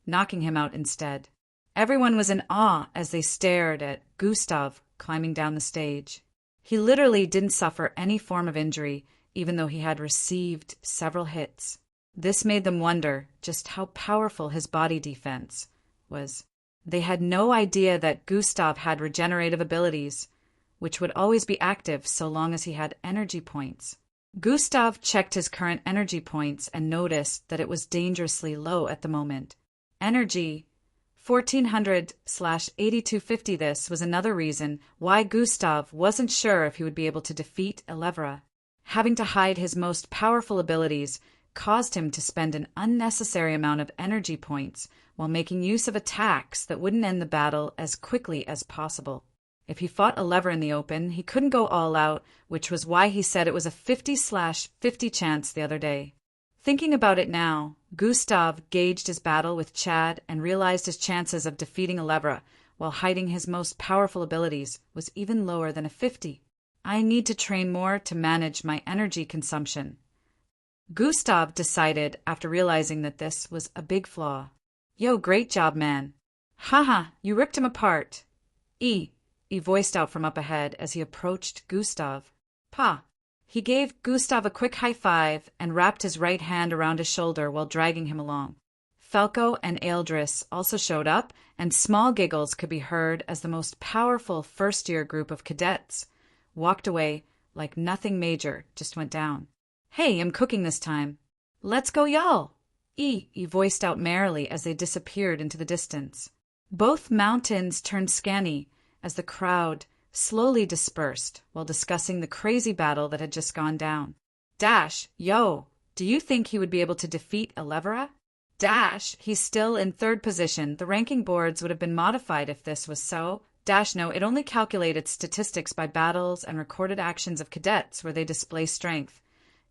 knocking him out instead. Everyone was in awe as they stared at Gustav climbing down the stage. He literally didn't suffer any form of injury, even though he had received several hits. This made them wonder just how powerful his body defense was. They had no idea that Gustav had regenerative abilities, which would always be active so long as he had energy points. Gustav checked his current energy points and noticed that it was dangerously low at the moment. Energy 1400/8250. This was another reason why Gustav wasn't sure if he would be able to defeat Elevra. Having to hide his most powerful abilities caused him to spend an unnecessary amount of energy points while making use of attacks that wouldn't end the battle as quickly as possible. If he fought Elevra in the open, he couldn't go all out, which was why he said it was a 50/50 chance the other day. Thinking about it now, Gustav gauged his battle with Chad and realized his chances of defeating Elevra while hiding his most powerful abilities was even lower than a 50. I need to train more to manage my energy consumption, Gustav decided after realizing that this was a big flaw. Yo, great job, man. Haha, you ripped him apart. He voiced out from up ahead as he approached Gustav. Pa. He gave Gustav a quick high five and wrapped his right hand around his shoulder while dragging him along. Falco and Ealdris also showed up, and small giggles could be heard as the most powerful first-year group of cadets walked away like nothing major just went down. Hey, I'm cooking this time. Let's go, y'all. He voiced out merrily as they disappeared into the distance. Both mountains turned scanny as the crowd slowly dispersed while discussing the crazy battle that had just gone down. Dash, yo, do you think he would be able to defeat Elevera? Dash, he's still in third position. The ranking boards would have been modified if this was so. Dash, no, it only calculated statistics by battles and recorded actions of cadets where they display strength.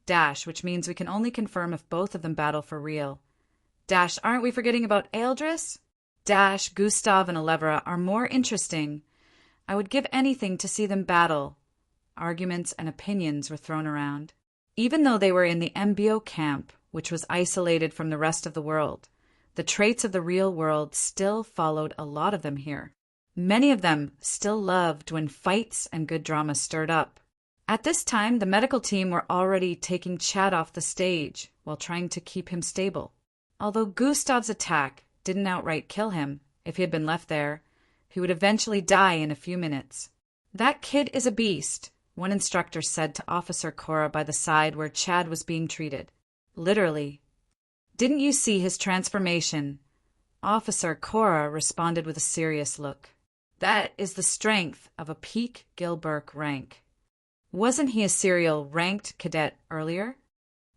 Dash, which means we can only confirm if both of them battle for real. Dash, aren't we forgetting about Eldris? Dash, Gustav, and Elevera are more interesting. I would give anything to see them battle. Arguments and opinions were thrown around. Even though they were in the MBO camp, which was isolated from the rest of the world, the traits of the real world still followed a lot of them here. Many of them still loved when fights and good drama stirred up. At this time, the medical team were already taking Chad off the stage while trying to keep him stable. Although Gustav's attack didn't outright kill him, if he had been left there, he would eventually die in a few minutes. That kid is a beast, one instructor said to Officer Cora by the side where Chad was being treated. Literally. Didn't you see his transformation? Officer Cora responded with a serious look. That is the strength of a peak Gilbert rank. Wasn't he a serial ranked cadet earlier?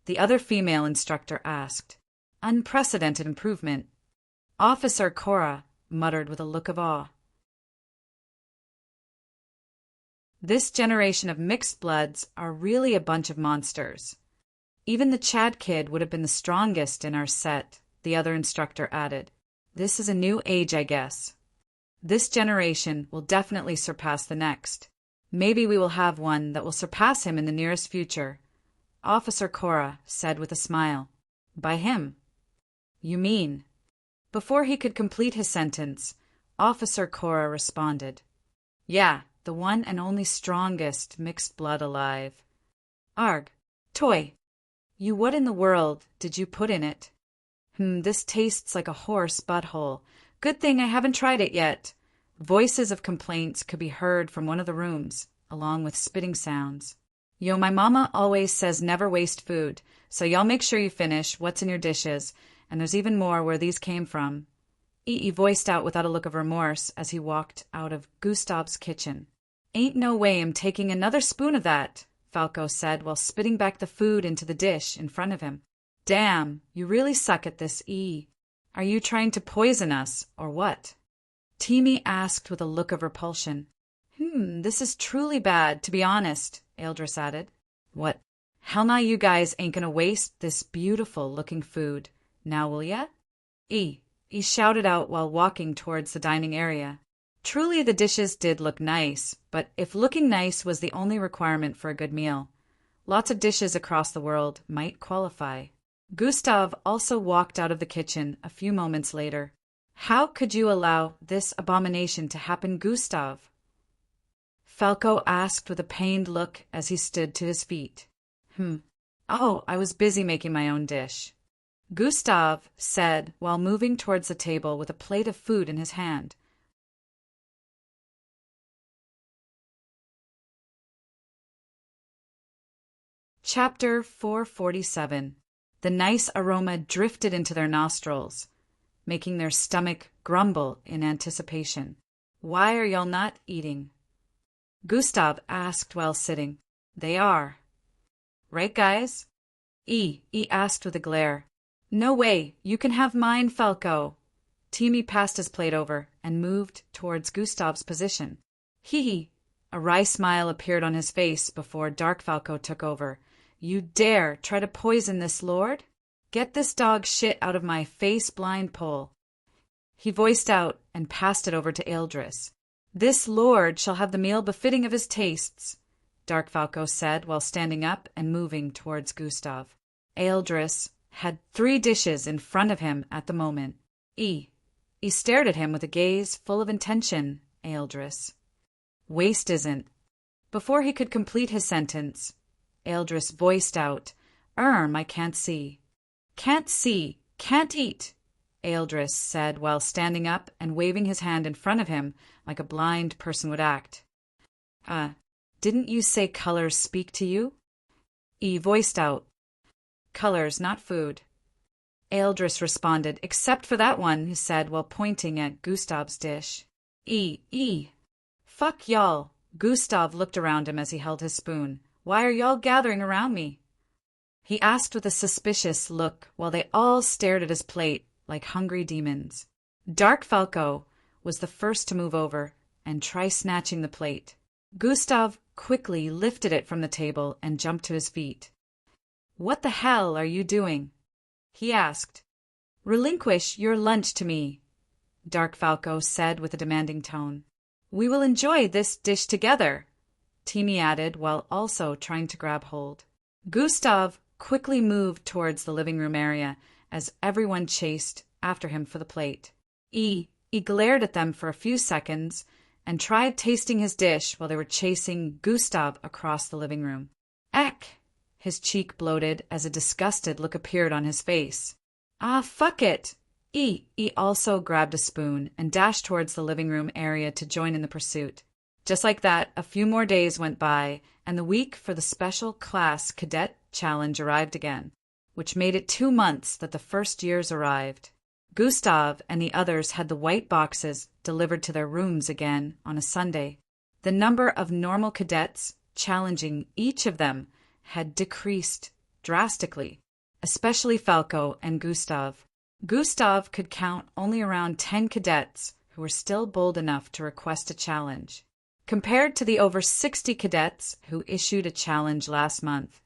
The other female instructor asked. Unprecedented improvement. Officer Cora muttered with a look of awe. This generation of mixed bloods are really a bunch of monsters. Even the Chad kid would have been the strongest in our set, the other instructor added. This is a new age, I guess. This generation will definitely surpass the next. Maybe we will have one that will surpass him in the nearest future, Officer Cora said with a smile. By him? You mean? Before he could complete his sentence, Officer Cora responded. Yeah, the one and only strongest mixed blood alive. Arg, Toy, you what in the world did you put in it? This tastes like a horse butthole. Good thing I haven't tried it yet. Voices of complaints could be heard from one of the rooms, along with spitting sounds. Yo, my mama always says never waste food, so y'all make sure you finish what's in your dishes, and there's even more where these came from. Ee voiced out without a look of remorse as he walked out of Gustav's kitchen. Ain't no way I'm taking another spoon of that, Falco said while spitting back the food into the dish in front of him. Damn, you really suck at this, E. Are you trying to poison us, or what? Teamy asked with a look of repulsion. This is truly bad, to be honest, Eldris added. What? Hell nah, you guys ain't gonna waste this beautiful-looking food, now will ya? He shouted out while walking towards the dining area. Truly the dishes did look nice, but if looking nice was the only requirement for a good meal, lots of dishes across the world might qualify. Gustav also walked out of the kitchen a few moments later. How could you allow this abomination to happen, Gustav? Falco asked with a pained look as he stood to his feet. Oh, I was busy making my own dish, Gustav said while moving towards the table with a plate of food in his hand. Chapter 447. The nice aroma drifted into their nostrils, making their stomach grumble in anticipation. Why are y'all not eating? Gustav asked while sitting. They are. Right, guys? E asked with a glare. No way, you can have mine, Falco. Teamy passed his plate over and moved towards Gustav's position. Hee. A wry smile appeared on his face before Dark Falco took over. You dare try to poison this lord? Get this dog shit out of my face, blind pole. He voiced out and passed it over to Eldris. This lord shall have the meal befitting of his tastes, Dark Falco said while standing up and moving towards Gustav. Eldris had 3 dishes in front of him at the moment. He stared at him with a gaze full of intention, Eldris. Waste isn't. Before he could complete his sentence, Eldris voiced out, I can't see. Can't see, can't eat, Eldris said while standing up and waving his hand in front of him like a blind person would act. Didn't you say colors speak to you? He voiced out. Colors, not food. Eldris responded, except for that one, he said while pointing at Gustav's dish. Fuck y'all. Gustav looked around him as he held his spoon. Why are y'all gathering around me? He asked with a suspicious look while they all stared at his plate like hungry demons. Dark Falco was the first to move over and try snatching the plate. Gustav quickly lifted it from the table and jumped to his feet. What the hell are you doing? He asked. Relinquish your lunch to me, Dark Falco said with a demanding tone. We will enjoy this dish together, Timmy added while also trying to grab hold. Gustav quickly moved towards the living room area as everyone chased after him for the plate. He glared at them for a few seconds and tried tasting his dish while they were chasing Gustav across the living room. Eck! His cheek bloated as a disgusted look appeared on his face. Ah, fuck it! He also grabbed a spoon and dashed towards the living room area to join in the pursuit. Just like that, a few more days went by, and the week for the Special Class Cadet Challenge arrived again, which made it 2 months that the first years arrived. Gustav and the others had the white boxes delivered to their rooms again on a Sunday. The number of normal cadets challenging each of them had decreased drastically, especially Falco and Gustav. Gustav could count only around 10 cadets who were still bold enough to request a challenge. Compared to the over 60 cadets who issued a challenge last month,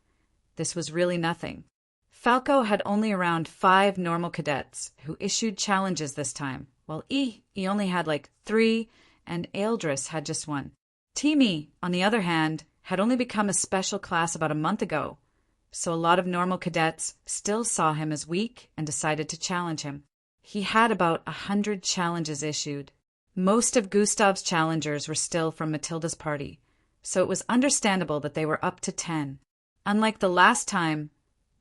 this was really nothing. Falco had only around 5 normal cadets who issued challenges this time, while he only had like 3, and Eldris had just 1. Timmy, on the other hand, had only become a special class about a month ago, so a lot of normal cadets still saw him as weak and decided to challenge him. He had about 100 challenges issued. Most of Gustav's challengers were still from Matilda's party, so it was understandable that they were up to 10. Unlike the last time,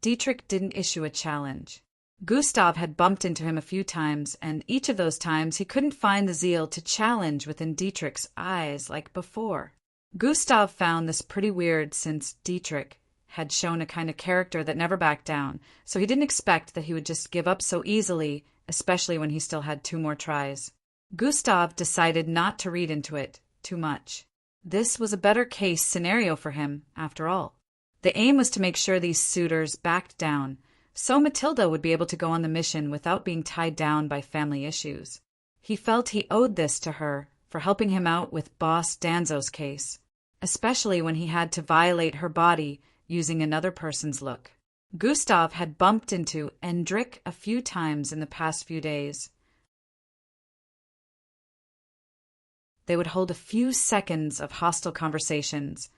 Dietrich didn't issue a challenge. Gustav had bumped into him a few times, and each of those times he couldn't find the zeal to challenge within Dietrich's eyes like before. Gustav found this pretty weird since Dietrich had shown a kind of character that never backed down, so he didn't expect that he would just give up so easily, especially when he still had 2 more tries. Gustav decided not to read into it too much. This was a better case scenario for him, after all. The aim was to make sure these suitors backed down, so Matilda would be able to go on the mission without being tied down by family issues. He felt he owed this to her for helping him out with Boss Danzo's case, especially when he had to violate her body using another person's look. Gustav had bumped into Endrick a few times in the past few days. They would hold a few seconds of hostile conversations,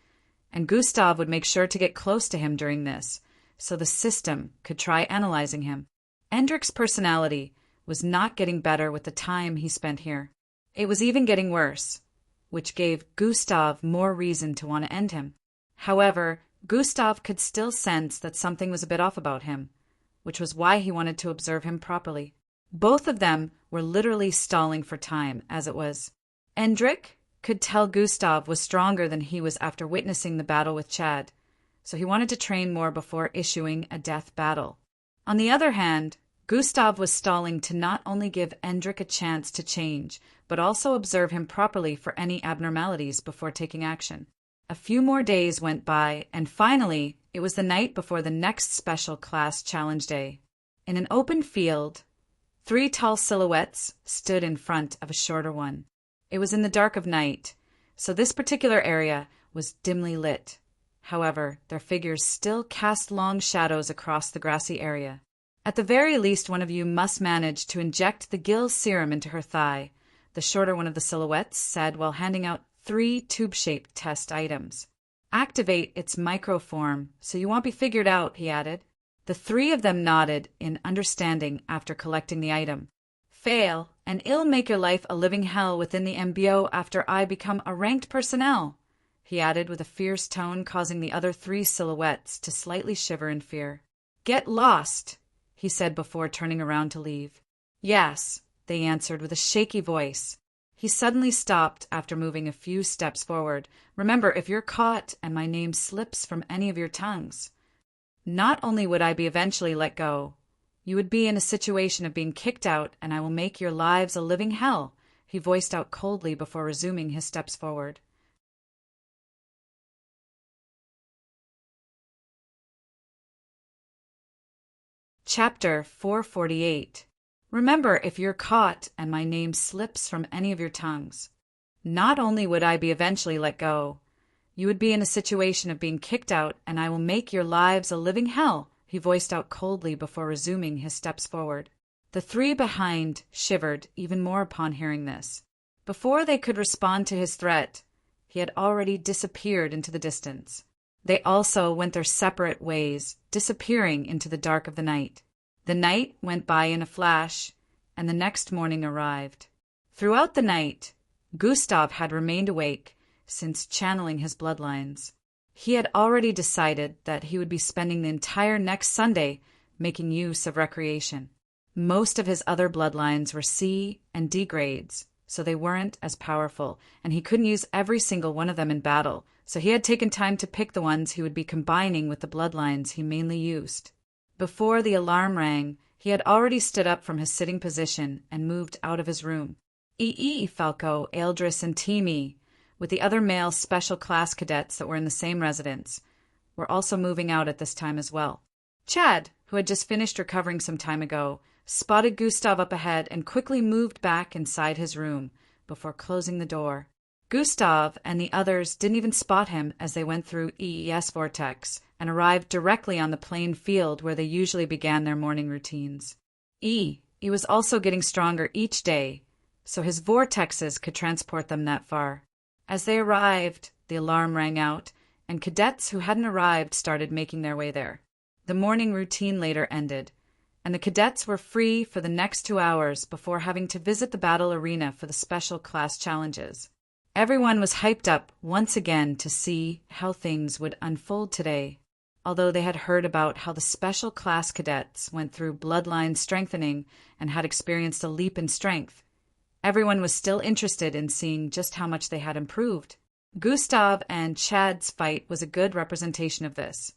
and Gustav would make sure to get close to him during this, so the system could try analyzing him. Endrick's personality was not getting better with the time he spent here. It was even getting worse, which gave Gustav more reason to want to end him. However, Gustav could still sense that something was a bit off about him, which was why he wanted to observe him properly. Both of them were literally stalling for time, as it was. Endrick could tell Gustav was stronger than he was after witnessing the battle with Chad, so he wanted to train more before issuing a death battle. On the other hand, Gustav was stalling to not only give Endrick a chance to change, but also observe him properly for any abnormalities before taking action. A few more days went by, and finally, it was the night before the next special class challenge day. In an open field, 3 tall silhouettes stood in front of a shorter one. It was in the dark of night, so this particular area was dimly lit. However, their figures still cast long shadows across the grassy area. At the very least, one of you must manage to inject the Gill serum into her thigh, the shorter one of the silhouettes said while handing out 3 tube-shaped test items. Activate its microform, so you won't be figured out, he added. The 3 of them nodded in understanding after collecting the item. Fail, and it'll make your life a living hell within the MBO after I become a ranked personnel, he added with a fierce tone causing the other 3 silhouettes to slightly shiver in fear. Get lost, he said before turning around to leave. Yes, they answered with a shaky voice. He suddenly stopped after moving a few steps forward. Remember, if you're caught and my name slips from any of your tongues, not only would I be eventually let go, You would be in a situation of being kicked out, and I will make your lives a living hell, he voiced out coldly before resuming his steps forward. Chapter 448. Remember, if you're caught and my name slips from any of your tongues, not only would I be eventually let go, you would be in a situation of being kicked out, and I will make your lives a living hell, he voiced out coldly before resuming his steps forward. The three behind shivered even more upon hearing this. Before they could respond to his threat, he had already disappeared into the distance. They also went their separate ways, disappearing into the dark of the night. The night went by in a flash, and the next morning arrived. Throughout the night, Gustav had remained awake, since channeling his bloodlines. He had already decided that he would be spending the entire next Sunday making use of recreation. Most of his other bloodlines were C and D grades, so they weren't as powerful, and he couldn't use every single one of them in battle, so he had taken time to pick the ones he would be combining with the bloodlines he mainly used. Before the alarm rang, he had already stood up from his sitting position and moved out of his room. Falco, Eldris, and Timi, with the other male special class cadets that were in the same residence, were also moving out at this time as well. Chad, who had just finished recovering some time ago, spotted Gustav up ahead and quickly moved back inside his room before closing the door. Gustav and the others didn't even spot him as they went through EES Vortex and arrived directly on the plain field where they usually began their morning routines. He was also getting stronger each day, so his vortexes could transport them that far. As they arrived, the alarm rang out, and cadets who hadn't arrived started making their way there. The morning routine later ended, and the cadets were free for the next 2 hours before having to visit the battle arena for the special class challenges. Everyone was hyped up once again to see how things would unfold today. Although they had heard about how the special class cadets went through bloodline strengthening and had experienced a leap in strength, everyone was still interested in seeing just how much they had improved. Gustav and Chad's fight was a good representation of this,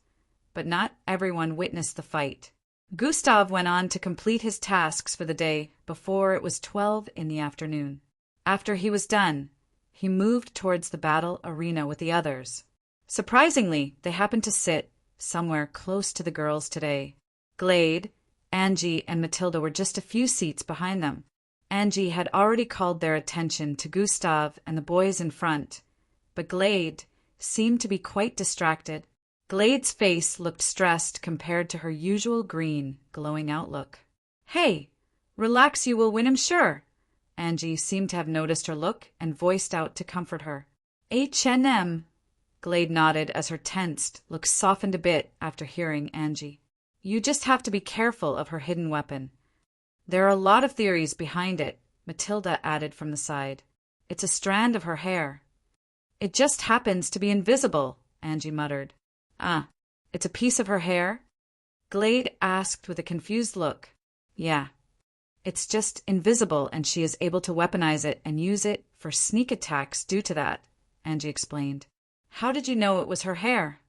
but not everyone witnessed the fight. Gustav went on to complete his tasks for the day before it was 12 in the afternoon. After he was done, he moved towards the battle arena with the others. Surprisingly, they happened to sit somewhere close to the girls today. Glade, Angie, and Matilda were just a few seats behind them. Angie had already called their attention to Gustav and the boys in front, but Glade seemed to be quite distracted. Glade's face looked stressed compared to her usual green, glowing outlook. "Hey, relax, you will win him sure." Angie seemed to have noticed her look and voiced out to comfort her. "H&M." Glade nodded as her tensed look softened a bit after hearing Angie. "You just have to be careful of her hidden weapon. There are a lot of theories behind it," Matilda added from the side. "It's a strand of her hair." "It just happens to be invisible," Angie muttered. "Ah, it's a piece of her hair?" Glade asked with a confused look. "Yeah. It's just invisible, and she is able to weaponize it and use it for sneak attacks due to that," Angie explained. "How did you know it was her hair?"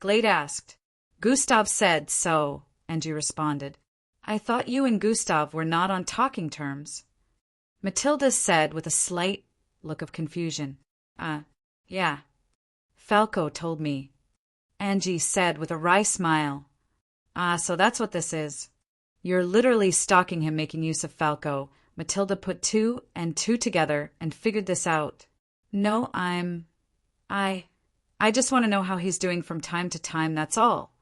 Glade asked. "Gustav said so," Angie responded. "I thought you and Gustav were not on talking terms." Matilda said with a slight look of confusion. Yeah. Falco told me," Angie said with a wry smile. So that's what this is. You're literally stalking him making use of Falco." Matilda put 2 and 2 together and figured this out. "No, I just want to know how he's doing from time to time, that's all,"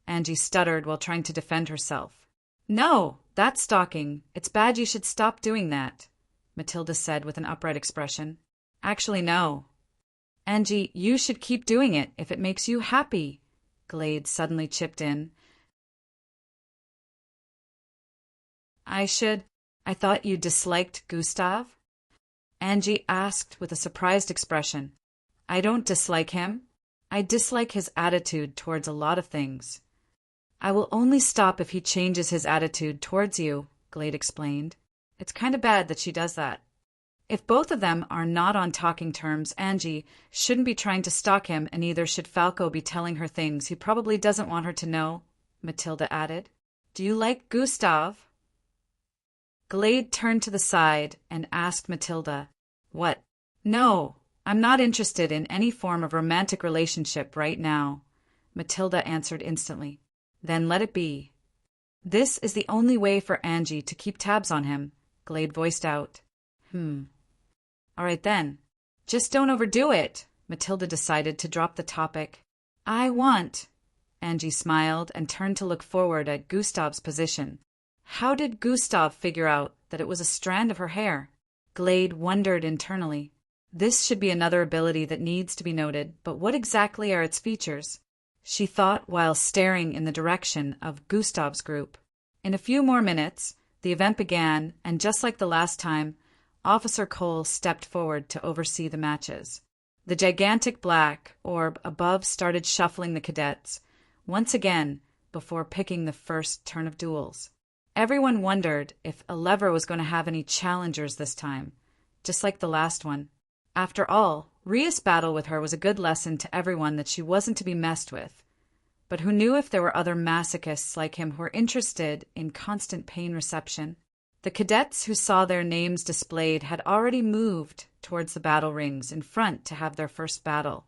Angie stuttered while trying to defend herself. "No, that's stalking. It's bad, you should stop doing that," Matilda said with an upright expression. "Actually, no. Angie, you should keep doing it if it makes you happy," Glade suddenly chipped in. I thought you disliked Gustav?" Angie asked with a surprised expression. "I don't dislike him. I dislike his attitude towards a lot of things." "I will only stop if he changes his attitude towards you," Glade explained. "It's kind of bad that she does that. If both of them are not on talking terms, Angie shouldn't be trying to stalk him, and neither should Falco be telling her things he probably doesn't want her to know," Matilda added. Do you like Gustav? Glade turned to the side and asked Matilda, What? No, I'm not interested in any form of romantic relationship right now, Matilda answered instantly. Then let it be. This is the only way for Angie to keep tabs on him, Glade voiced out. All right then. Just don't overdo it, Matilda decided to drop the topic. I want. Angie smiled and turned to look forward at Gustav's position. How did Gustav figure out that it was a strand of her hair? Glade wondered internally. This should be another ability that needs to be noted, but what exactly are its features? She thought while staring in the direction of Gustav's group. In a few more minutes, the event began, and just like the last time, Officer Cole stepped forward to oversee the matches. The gigantic black orb above started shuffling the cadets, once again, before picking the first turn of duels. Everyone wondered if a lever was going to have any challengers this time, just like the last one. After all, Ria's battle with her was a good lesson to everyone that she wasn't to be messed with. But who knew if there were other masochists like him who were interested in constant pain reception? The cadets who saw their names displayed had already moved towards the battle rings in front to have their first battle.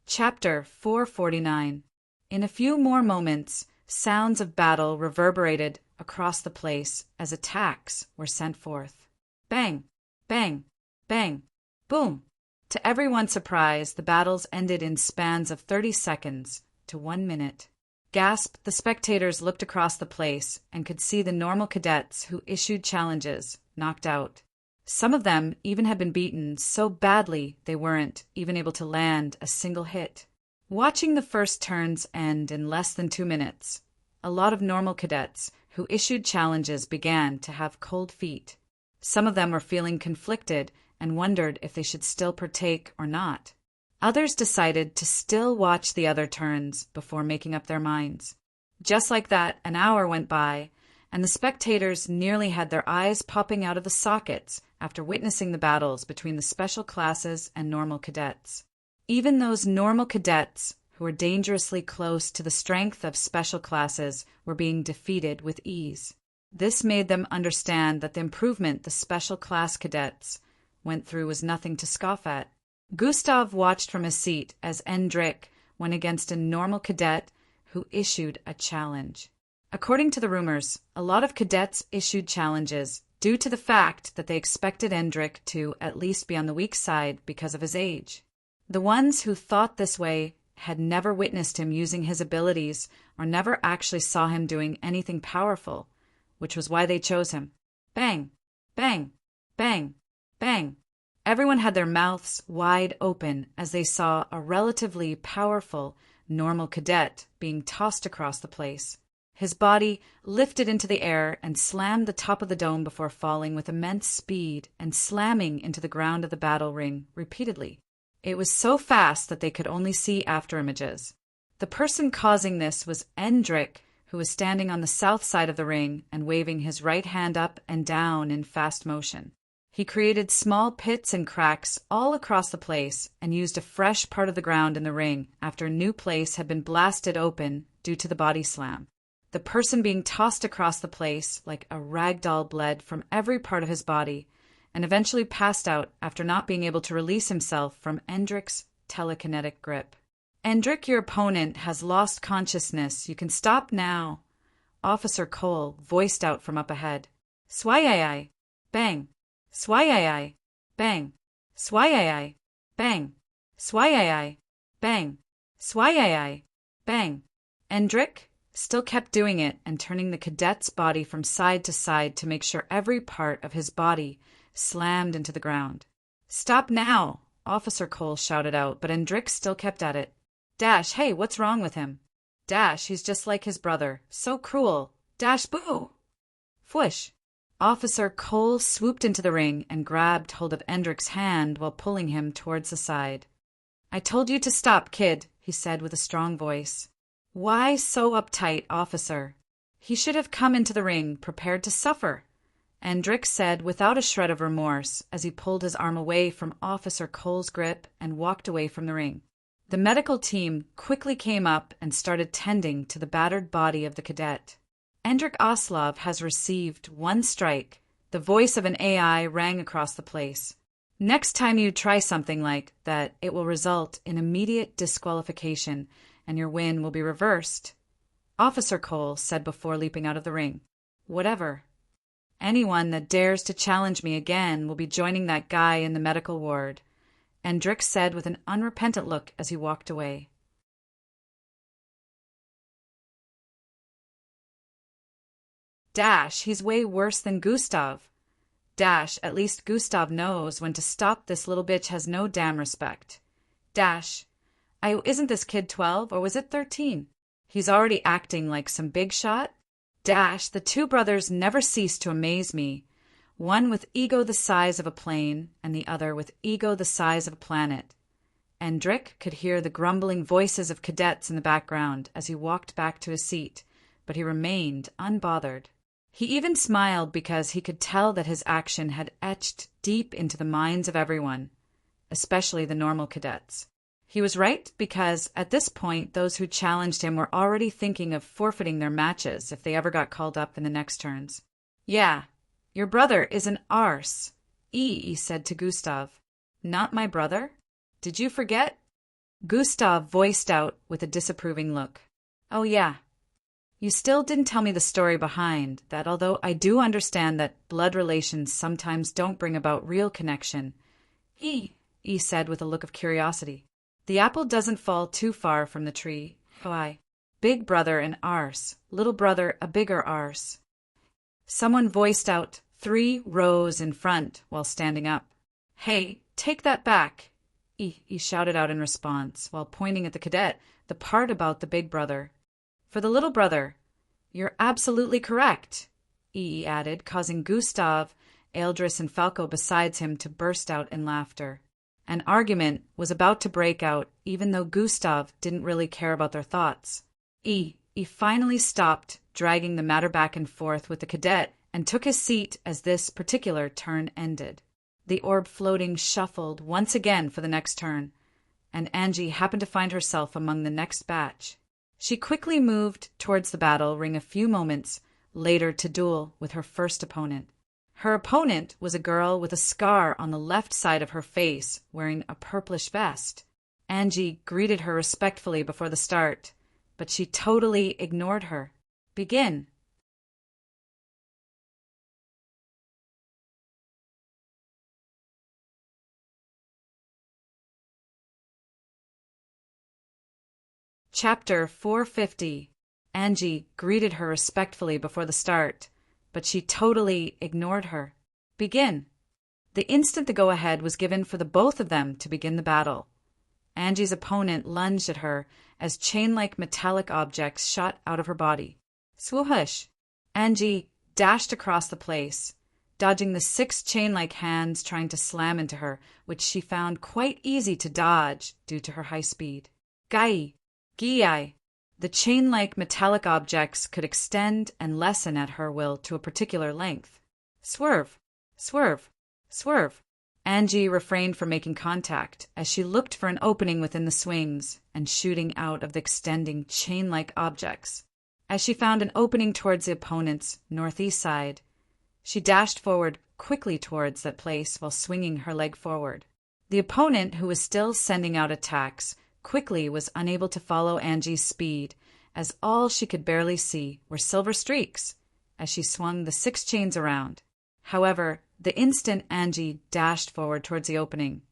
Chapter 449. In a few more moments, sounds of battle reverberated across the place as attacks were sent forth. Bang! Bang! Bang! Boom! To everyone's surprise, the battles ended in spans of 30 seconds to 1 minute. Gasped, the spectators looked across the place and could see the normal cadets who issued challenges knocked out. Some of them even had been beaten so badly they weren't even able to land a single hit. Watching the first turns end in less than 2 minutes, a lot of normal cadets who issued challenges began to have cold feet. Some of them were feeling conflicted and wondered if they should still partake or not. Others decided to still watch the other turns before making up their minds. Just like that, an hour went by, and the spectators nearly had their eyes popping out of the sockets after witnessing the battles between the special classes and normal cadets. Even those normal cadets who were dangerously close to the strength of special classes were being defeated with ease. This made them understand that the improvement the special class cadets went through was nothing to scoff at. Gustav watched from his seat as Endrick went against a normal cadet who issued a challenge. According to the rumors, a lot of cadets issued challenges due to the fact that they expected Endrick to at least be on the weak side because of his age. The ones who thought this way had never witnessed him using his abilities or never actually saw him doing anything powerful, which was why they chose him. Bang! Bang! Bang! Bang! Everyone had their mouths wide open as they saw a relatively powerful, normal cadet being tossed across the place. His body lifted into the air and slammed the top of the dome before falling with immense speed and slamming into the ground of the battle ring repeatedly. It was so fast that they could only see afterimages. The person causing this was Endrick, who was standing on the south side of the ring and waving his right hand up and down in fast motion. He created small pits and cracks all across the place and used a fresh part of the ground in the ring after a new place had been blasted open due to the body slam. The person being tossed across the place like a rag doll bled from every part of his body and eventually passed out after not being able to release himself from Endrick's telekinetic grip. Endrick, your opponent, has lost consciousness. You can stop now. Officer Cole voiced out from up ahead. Swai-ai-ai. Bang. Swai-ai-ai. Bang. Swai-ai-ai. Bang. Swai-ai-ai. Bang. Swai-ai-ai. Bang. Endrick still kept doing it and turning the cadet's body from side to side to make sure every part of his body slammed into the ground. Stop now, Officer Cole shouted out, but Endrick still kept at it. Dash, hey, what's wrong with him? Dash, he's just like his brother. So cruel. Dash, boo! Fwish. Officer Cole swooped into the ring and grabbed hold of Endrick's hand while pulling him towards the side. I told you to stop, kid, he said with a strong voice. Why so uptight, officer? He should have come into the ring prepared to suffer. Andrick said without a shred of remorse as he pulled his arm away from Officer Cole's grip and walked away from the ring. The medical team quickly came up and started tending to the battered body of the cadet. Andrick Oslov has received 1 strike. The voice of an AI rang across the place. Next time you try something like that, it will result in immediate disqualification, and your win will be reversed. Officer Cole said before leaping out of the ring. Whatever. Anyone that dares to challenge me again will be joining that guy in the medical ward, Andrick said with an unrepentant look as he walked away. Dash, he's way worse than Gustav. Dash, at least Gustav knows when to stop. This little bitch has no damn respect. Dash, isn't this kid 12 or was it 13? He's already acting like some big shot. Dash, the 2 brothers never cease to amaze me. One with ego the size of a plane and the other with ego the size of a planet. Andrick could hear the grumbling voices of cadets in the background as he walked back to his seat, but he remained unbothered. He even smiled because he could tell that his action had etched deep into the minds of everyone, especially the normal cadets. He was right because, at this point, those who challenged him were already thinking of forfeiting their matches if they ever got called up in the next turns. Yeah, your brother is an arse, he said to Gustav. Not my brother? Did you forget? Gustav voiced out with a disapproving look. Oh yeah. You still didn't tell me the story behind that, although I do understand that blood relations sometimes don't bring about real connection. He said with a look of curiosity. The apple doesn't fall too far from the tree. Why? Big brother an arse, little brother a bigger arse. Someone voiced out 3 rows in front while standing up. Hey, take that back, he shouted out in response while pointing at the cadet, the part about the big brother. For the little brother, you're absolutely correct, he added, causing Gustav, Eldris, and Falco besides him to burst out in laughter. An argument was about to break out, even though Gustav didn't really care about their thoughts. He finally stopped dragging the matter back and forth with the cadet and took his seat as this particular turn ended. The orb floating shuffled once again for the next turn, and Angie happened to find herself among the next batch. She quickly moved towards the battle ring a few moments later to duel with her first opponent. Her opponent was a girl with a scar on the left side of her face, wearing a purplish vest. Angie greeted her respectfully before the start, but she totally ignored her. Begin. Chapter 450. Angie greeted her respectfully before the start, but she totally ignored her. Begin. The instant the go-ahead was given for the both of them to begin the battle. Angie's opponent lunged at her as chain-like metallic objects shot out of her body. Swoosh! Angie dashed across the place, dodging the 6 chain-like hands trying to slam into her, which she found quite easy to dodge due to her high speed. Gai! Giai! The chain-like metallic objects could extend and lessen at her will to a particular length. Swerve! Swerve! Swerve! Angie refrained from making contact as she looked for an opening within the swings and shooting out of the extending chain-like objects. As she found an opening towards the opponent's northeast side, she dashed forward quickly towards that place while swinging her leg forward. The opponent, who was still sending out attacks, quickly was unable to follow Angie's speed, as all she could barely see were silver streaks as she swung the 6 chains around. However, the instant Angie dashed forward towards the opening,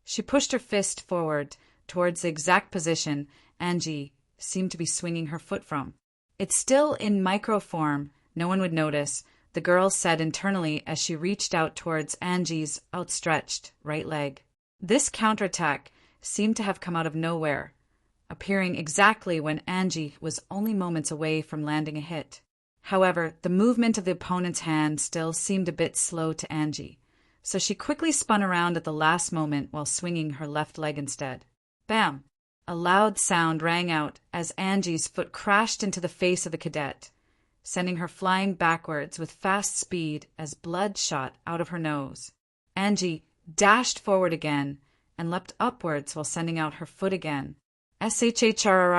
she pushed her fist forward towards the exact position Angie seemed to be swinging her foot from. It's still in micro form, no one would notice, the girl said internally as she reached out towards Angie's outstretched right leg. This counterattack seemed to have come out of nowhere, appearing exactly when Angie was only moments away from landing a hit. However, the movement of the opponent's hand still seemed a bit slow to Angie, so she quickly spun around at the last moment while swinging her left leg instead. Bam! A loud sound rang out as Angie's foot crashed into the face of the cadet. sending her flying backwards with fast speed as blood shot out of her nose. Angie dashed forward again and leapt upwards while sending out her foot again. Shhrrhh.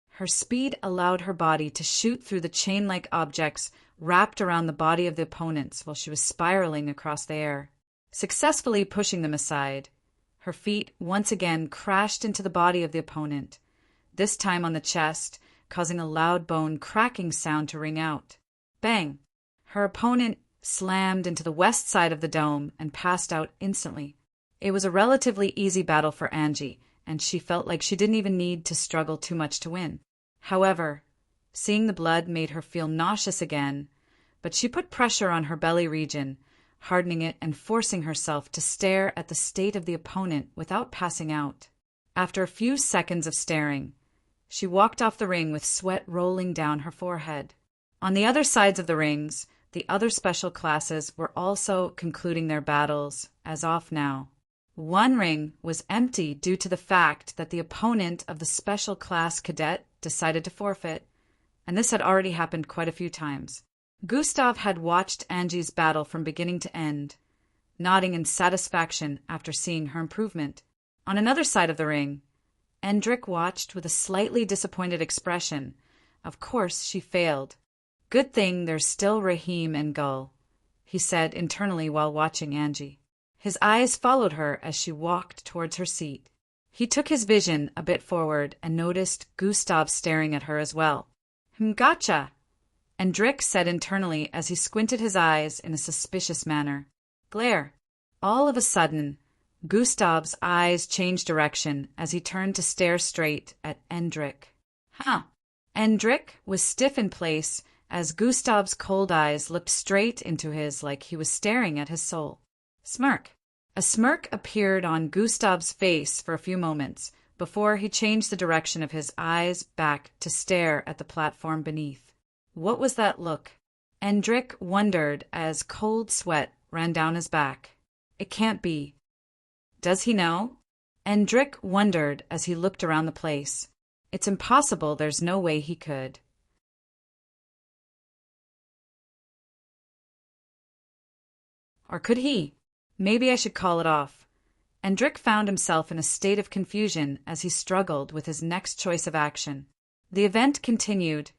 Her speed allowed her body to shoot through the chain-like objects wrapped around the body of the opponents while she was spiraling across the air, successfully pushing them aside. Her feet once again crashed into the body of the opponent, this time on the chest, causing a loud bone cracking sound to ring out. Bang! Her opponent slammed into the west side of the dome and passed out instantly. It was a relatively easy battle for Angie, and she felt like she didn't even need to struggle too much to win. However, seeing the blood made her feel nauseous again, but she put pressure on her belly region, hardening it and forcing herself to stare at the state of the opponent without passing out. After a few seconds of staring, she walked off the ring with sweat rolling down her forehead. On the other sides of the rings, the other special classes were also concluding their battles, as off now. One ring was empty due to the fact that the opponent of the special class cadet decided to forfeit, and this had already happened quite a few times. Gustav had watched Angie's battle from beginning to end, nodding in satisfaction after seeing her improvement. On another side of the ring, Endrik watched with a slightly disappointed expression. Of course, she failed. Good thing there's still Rahim and Gull, he said internally while watching Angie. His eyes followed her as she walked towards her seat. He took his vision a bit forward and noticed Gustav staring at her as well. Gotcha, Endrik said internally as he squinted his eyes in a suspicious manner. Glare. All of a sudden, Gustav's eyes changed direction as he turned to stare straight at Endrik. Huh. Endrik was stiff in place as Gustav's cold eyes looked straight into his like he was staring at his soul. Smirk. A smirk appeared on Gustav's face for a few moments before he changed the direction of his eyes back to stare at the platform beneath. What was that look? Endrik wondered as cold sweat ran down his back. It can't be. Does he know? Endrik wondered as he looked around the place. It's impossible, there's no way he could. Or could he? Maybe I should call it off. Endrik found himself in a state of confusion as he struggled with his next choice of action. The event continued,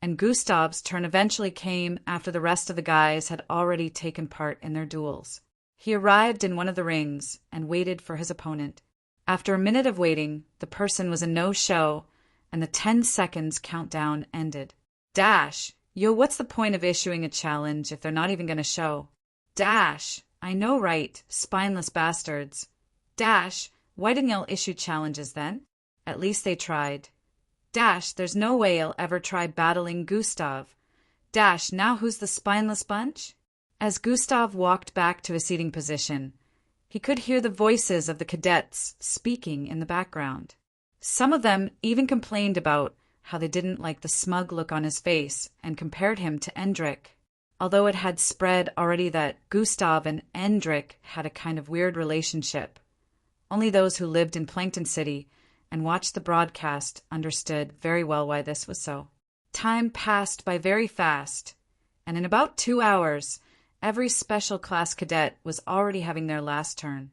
and Gustav's turn eventually came after the rest of the guys had already taken part in their duels. He arrived in one of the rings and waited for his opponent. After a minute of waiting, the person was a no-show, and the 10 seconds countdown ended. Dash! Yo, what's the point of issuing a challenge if they're not even going to show? Dash! I know, right, spineless bastards. Dash! Why didn't y'all issue challenges then? At least they tried. Dash! There's no way I'll ever try battling Gustav. Dash! Now who's the spineless bunch? As Gustav walked back to his seating position, he could hear the voices of the cadets speaking in the background. Some of them even complained about how they didn't like the smug look on his face and compared him to Endrik. Although it had spread already that Gustav and Endrik had a kind of weird relationship. Only those who lived in Plankton City and watched the broadcast understood very well why this was so. Time passed by very fast, and in about 2 hours, every special class cadet was already having their last turn.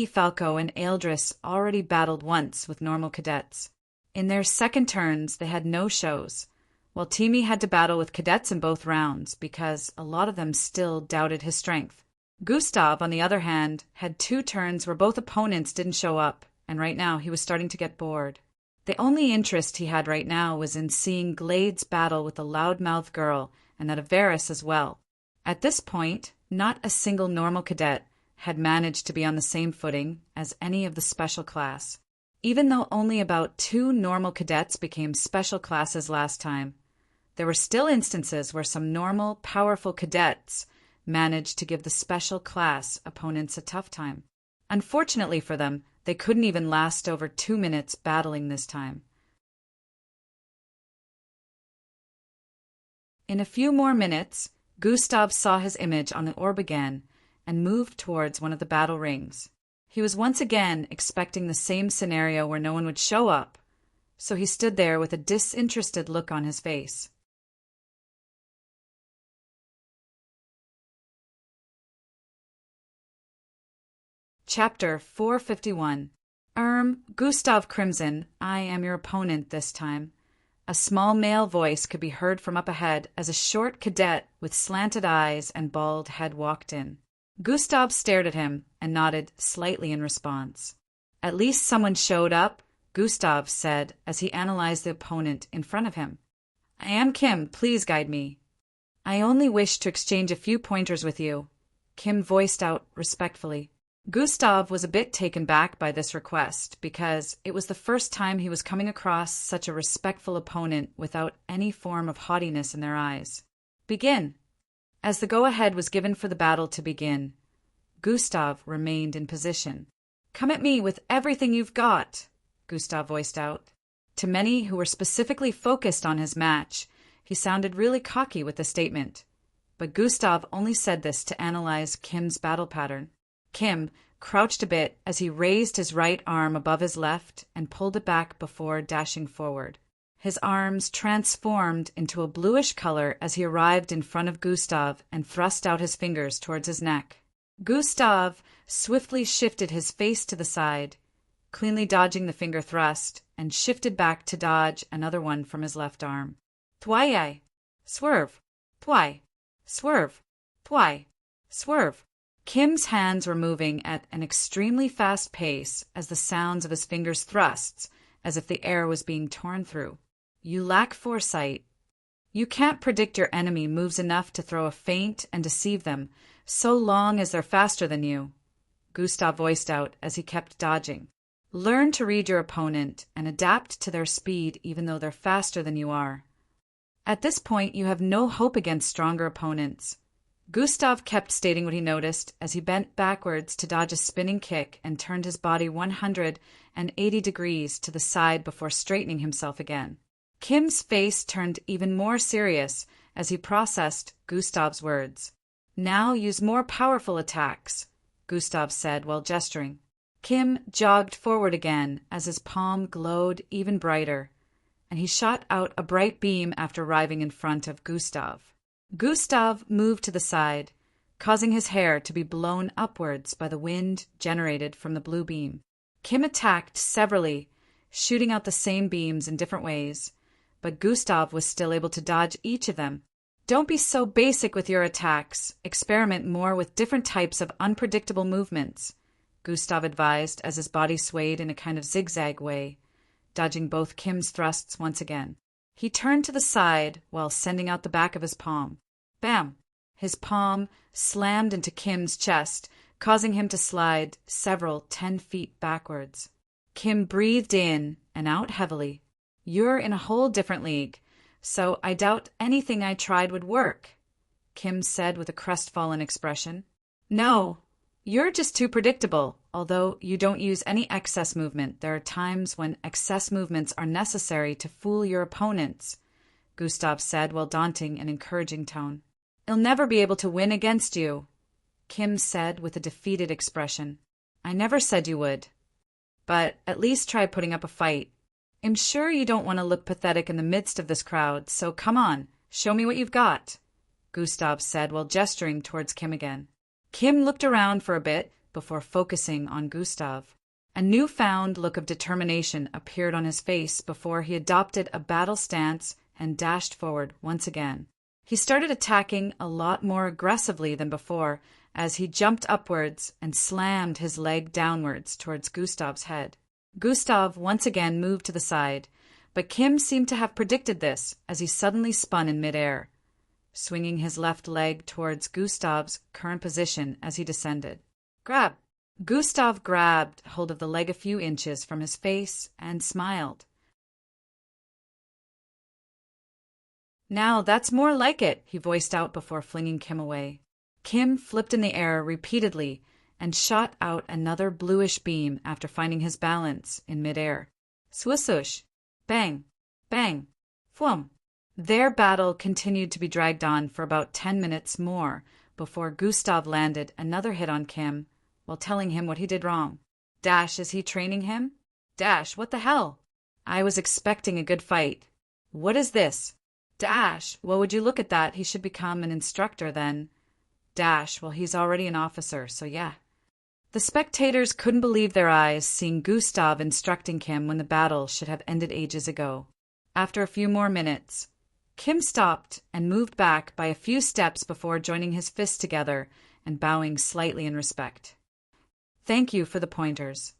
Falco and Eldris already battled once with normal cadets. In their second turns, they had no shows, while Timmy had to battle with cadets in both rounds because a lot of them still doubted his strength. Gustav, on the other hand, had 2 turns where both opponents didn't show up, and right now he was starting to get bored. The only interest he had right now was in seeing Glade's battle with the loudmouth girl and that of Varys as well. At this point, not a single normal cadet had managed to be on the same footing as any of the special class. Even though only about 2 normal cadets became special classes last time, there were still instances where some normal, powerful cadets managed to give the special class opponents a tough time. Unfortunately for them, they couldn't even last over 2 minutes battling this time. In a few more minutes, Gustav saw his image on the orb again and moved towards one of the battle rings. He was once again expecting the same scenario where no one would show up, so he stood there with a disinterested look on his face. Chapter 451. Gustav Crimson, I am your opponent this time. A small male voice could be heard from up ahead as a short cadet with slanted eyes and bald head walked in. Gustav stared at him and nodded slightly in response. At least someone showed up, Gustav said as he analyzed the opponent in front of him. I am Kim, please guide me. I only wish to exchange a few pointers with you, Kim voiced out respectfully. Gustav was a bit taken back by this request because it was the first time he was coming across such a respectful opponent without any form of haughtiness in their eyes. Begin. As the go-ahead was given for the battle to begin, Gustav remained in position. Come at me with everything you've got, Gustav voiced out. To many who were specifically focused on his match, he sounded really cocky with the statement. But Gustav only said this to analyze Kim's battle pattern. Kim crouched a bit as he raised his right arm above his left and pulled it back before dashing forward. His arms transformed into a bluish color as he arrived in front of Gustav and thrust out his fingers towards his neck. Gustav swiftly shifted his face to the side, cleanly dodging the finger thrust, and shifted back to dodge another one from his left arm. Thwai! Swerve! Thwai! Swerve! Thwai! Swerve! Kim's hands were moving at an extremely fast pace as the sounds of his fingers thrusts, as if the air was being torn through. You lack foresight. You can't predict your enemy moves enough to throw a feint and deceive them, so long as they're faster than you, Gustav voiced out as he kept dodging. Learn to read your opponent and adapt to their speed even though they're faster than you are. At this point, you have no hope against stronger opponents. Gustav kept stating what he noticed as he bent backwards to dodge a spinning kick and turned his body 180 degrees to the side before straightening himself again. Kim's face turned even more serious as he processed Gustav's words. Now use more powerful attacks, Gustav said while gesturing. Kim jogged forward again as his palm glowed even brighter, and he shot out a bright beam after arriving in front of Gustav. Gustav moved to the side, causing his hair to be blown upwards by the wind generated from the blue beam. Kim attacked severally, shooting out the same beams in different ways, but Gustav was still able to dodge each of them. Don't be so basic with your attacks. Experiment more with different types of unpredictable movements, Gustav advised as his body swayed in a kind of zigzag way, dodging both Kim's thrusts once again. He turned to the side while sending out the back of his palm. Bam! His palm slammed into Kim's chest, causing him to slide several 10 feet backwards. Kim breathed in and out heavily. You're in a whole different league, so I doubt anything I tried would work, Kim said with a crestfallen expression. No, you're just too predictable. Although you don't use any excess movement, there are times when excess movements are necessary to fool your opponents, Gustav said while daunting an encouraging tone. I'll never be able to win against you, Kim said with a defeated expression. I never said you would. But at least try putting up a fight. I'm sure you don't want to look pathetic in the midst of this crowd, so come on, show me what you've got, Gustav said while gesturing towards Kim again. Kim looked around for a bit before focusing on Gustav. A newfound look of determination appeared on his face before he adopted a battle stance and dashed forward once again. He started attacking a lot more aggressively than before as he jumped upwards and slammed his leg downwards towards Gustav's head. Gustav once again moved to the side, but Kim seemed to have predicted this as he suddenly spun in midair, swinging his left leg towards Gustav's current position as he descended. Grab! Gustav grabbed hold of the leg a few inches from his face and smiled. Now that's more like it, he voiced out before flinging Kim away. Kim flipped in the air repeatedly and shot out another bluish beam after finding his balance in midair. Swoosh! Bang! Bang! Fwum! Their battle continued to be dragged on for about 10 minutes more before Gustav landed another hit on Kim while telling him what he did wrong. Dash, is he training him? Dash, what the hell? I was expecting a good fight. What is this? Dash, well, would you look at that? He should become an instructor then. Dash, well, he's already an officer, so yeah. The spectators couldn't believe their eyes, seeing Gustav instructing Kim when the battle should have ended ages ago. After a few more minutes, Kim stopped and moved back by a few steps before joining his fists together and bowing slightly in respect. Thank you for the pointers.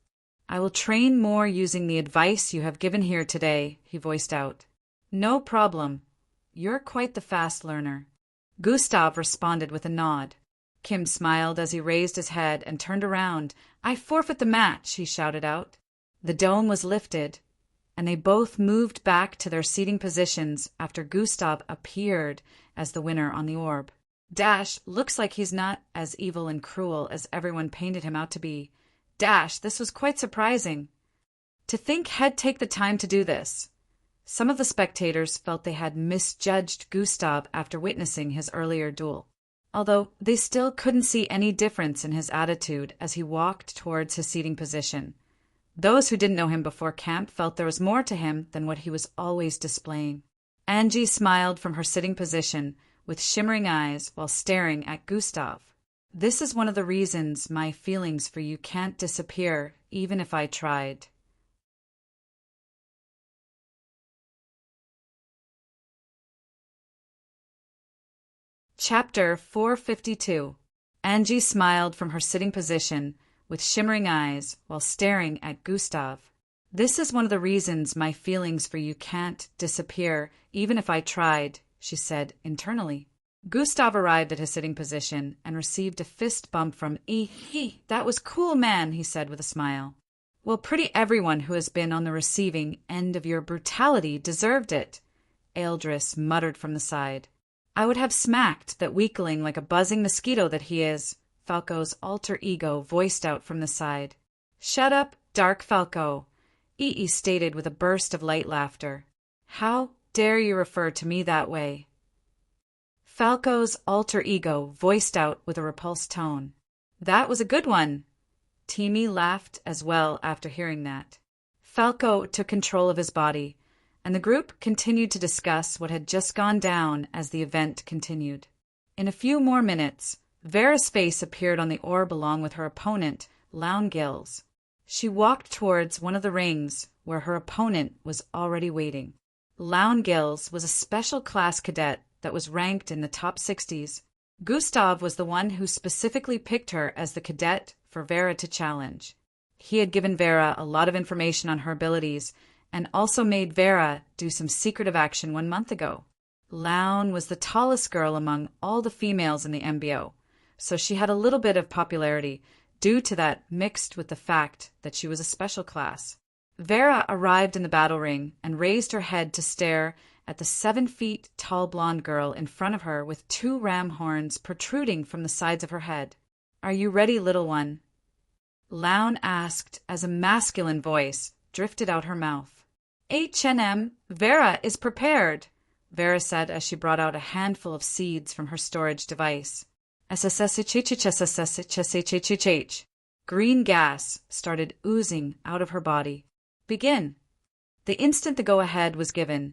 I will train more using the advice you have given here today, he voiced out. No problem. You're quite the fast learner. Gustav responded with a nod. Kim smiled as he raised his head and turned around. I forfeit the match, he shouted out. The dome was lifted, and they both moved back to their seating positions after Gustav appeared as the winner on the orb. Dash, looks like he's not as evil and cruel as everyone painted him out to be. Dash, this was quite surprising. To think he'd take the time to do this. Some of the spectators felt they had misjudged Gustav after witnessing his earlier duel, although they still couldn't see any difference in his attitude as he walked towards his seating position. Those who didn't know him before camp felt there was more to him than what he was always displaying. Angie smiled from her sitting position with shimmering eyes while staring at Gustav. This is one of the reasons my feelings for you can't disappear, even if I tried. Chapter 452. Angie smiled from her sitting position with shimmering eyes while staring at Gustav. This is one of the reasons my feelings for you can't disappear, even if I tried, she said internally. Gustav arrived at his sitting position and received a fist bump from That was cool, man, he said with a smile. Well, pretty everyone who has been on the receiving end of your brutality deserved it, Eldris muttered from the side. I would have smacked that weakling like a buzzing mosquito that he is, Falco's alter ego voiced out from the side. Shut up, Dark Falco, stated with a burst of light laughter. How dare you refer to me that way? Falco's alter ego voiced out with a repulsed tone. That was a good one. Timmy laughed as well after hearing that. Falco took control of his body, and the group continued to discuss what had just gone down as the event continued. In a few more minutes, Vera's face appeared on the orb along with her opponent, Loungils. She walked towards one of the rings where her opponent was already waiting. Loungils was a special class cadet that was ranked in the top 60s. Gustav was the one who specifically picked her as the cadet for Vera to challenge. He had given Vera a lot of information on her abilities and also made Vera do some secretive action 1 month ago. Loun was the tallest girl among all the females in the MBO, so she had a little bit of popularity due to that mixed with the fact that she was a special class. Vera arrived in the battle ring and raised her head to stare at the 7 feet tall blonde girl in front of her with 2 ram horns protruding from the sides of her head. Are you ready, little one? Loun asked as a masculine voice drifted out her mouth. H&M, Vera is prepared, Vera said as she brought out a handful of seeds from her storage device. Green gas started oozing out of her body. Begin. The instant the go-ahead was given,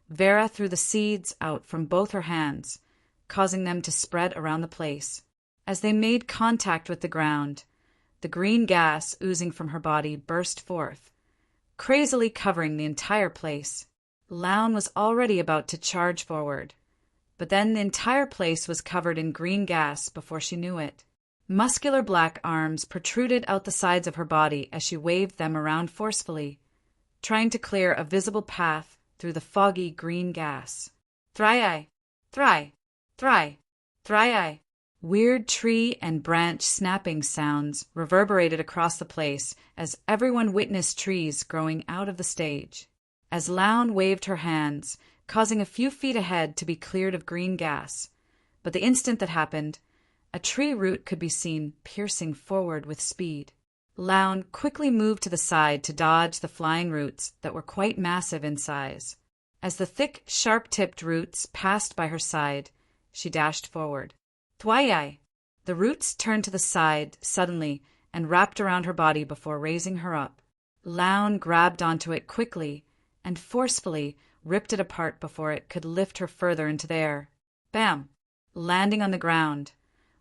Vera threw the seeds out from both her hands, causing them to spread around the place. As they made contact with the ground, the green gas oozing from her body burst forth, crazily covering the entire place. Loun was already about to charge forward, but then the entire place was covered in green gas before she knew it. Muscular black arms protruded out the sides of her body as she waved them around forcefully, trying to clear a visible path through the foggy green gas. Thry-eye, thry, thry, thry-eye. Weird tree and branch snapping sounds reverberated across the place as everyone witnessed trees growing out of the stage. As Loun waved her hands, causing a few feet ahead to be cleared of green gas, but the instant that happened, a tree root could be seen piercing forward with speed. Loun quickly moved to the side to dodge the flying roots that were quite massive in size. As the thick, sharp-tipped roots passed by her side, she dashed forward. Thwy-eye! The roots turned to the side suddenly and wrapped around her body before raising her up. Loun grabbed onto it quickly and forcefully ripped it apart before it could lift her further into the air. Bam! Landing on the ground.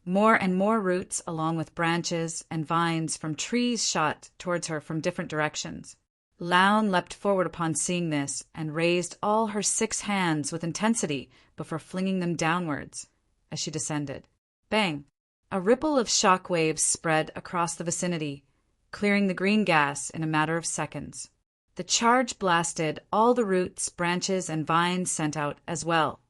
More and more roots, along with branches and vines from trees, shot towards her from different directions. Loun leapt forward upon seeing this and raised all her 6 hands with intensity before flinging them downwards as she descended. Bang! A ripple of shock waves spread across the vicinity, clearing the green gas in a matter of seconds. The charge blasted all the roots, branches, and vines sent out as well,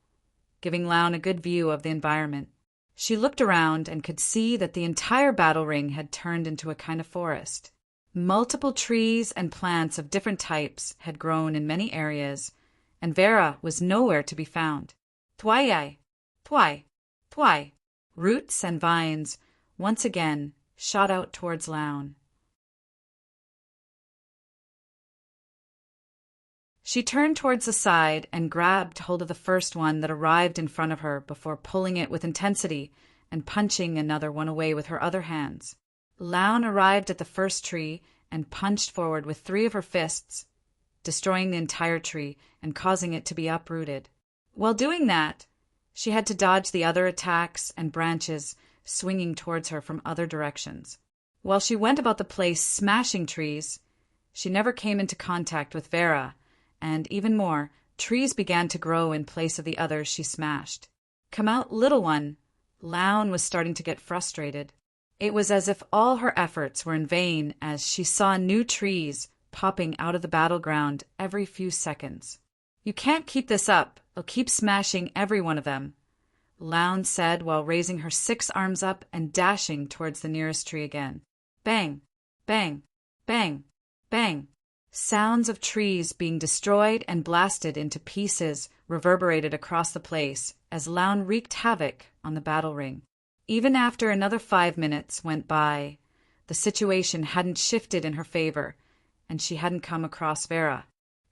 giving Loun a good view of the environment. She looked around and could see that the entire battle ring had turned into a kind of forest. Multiple trees and plants of different types had grown in many areas, and Vera was nowhere to be found. Thwai, thwai, thwai. Roots and vines once again shot out towards Loun. She turned towards the side and grabbed hold of the first one that arrived in front of her before pulling it with intensity and punching another one away with her other hands. Loun arrived at the first tree and punched forward with 3 of her fists, destroying the entire tree and causing it to be uprooted. While doing that, she had to dodge the other attacks and branches swinging towards her from other directions. While she went about the place smashing trees, she never came into contact with Vera, and even more, trees began to grow in place of the others she smashed. Come out, little one! Loun was starting to get frustrated. It was as if all her efforts were in vain as she saw new trees popping out of the battleground every few seconds. You can't keep this up. I'll keep smashing every one of them, Loun said while raising her 6 arms up and dashing towards the nearest tree again. Bang! Bang! Bang! Bang! Sounds of trees being destroyed and blasted into pieces reverberated across the place as Loun wreaked havoc on the battle ring. Even after another 5 minutes went by, the situation hadn't shifted in her favor, and she hadn't come across Vera.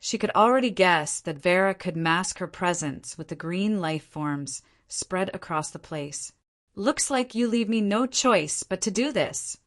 She could already guess that Vera could mask her presence with the green life forms spread across the place. Looks like you leave me no choice but to do this,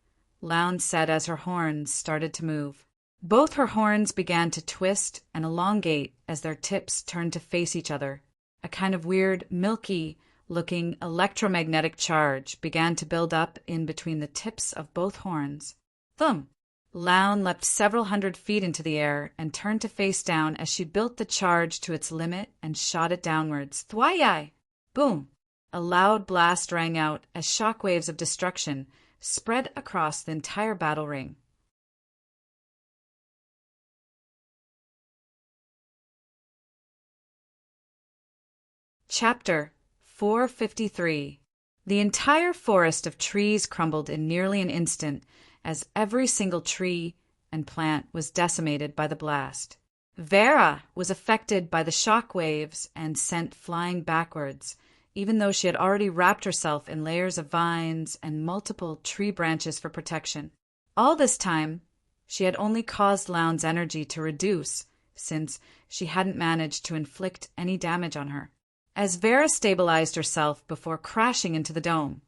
Loun said as her horns started to move. Both her horns began to twist and elongate as their tips turned to face each other. A kind of weird, milky-looking electromagnetic charge began to build up in between the tips of both horns. Thump! Loun leapt several 100 feet into the air and turned to face down as she built the charge to its limit and shot it downwards. Thwai! Boom! A loud blast rang out as shockwaves of destruction spread across the entire battle ring. Chapter 453. The entire forest of trees crumbled in nearly an instant as every single tree and plant was decimated by the blast. Vera was affected by the shock waves and sent flying backwards, even though she had already wrapped herself in layers of vines and multiple tree branches for protection. All this time, she had only caused Loun's energy to reduce, since she hadn't managed to inflict any damage on her. As Vera stabilized herself before crashing into the dome,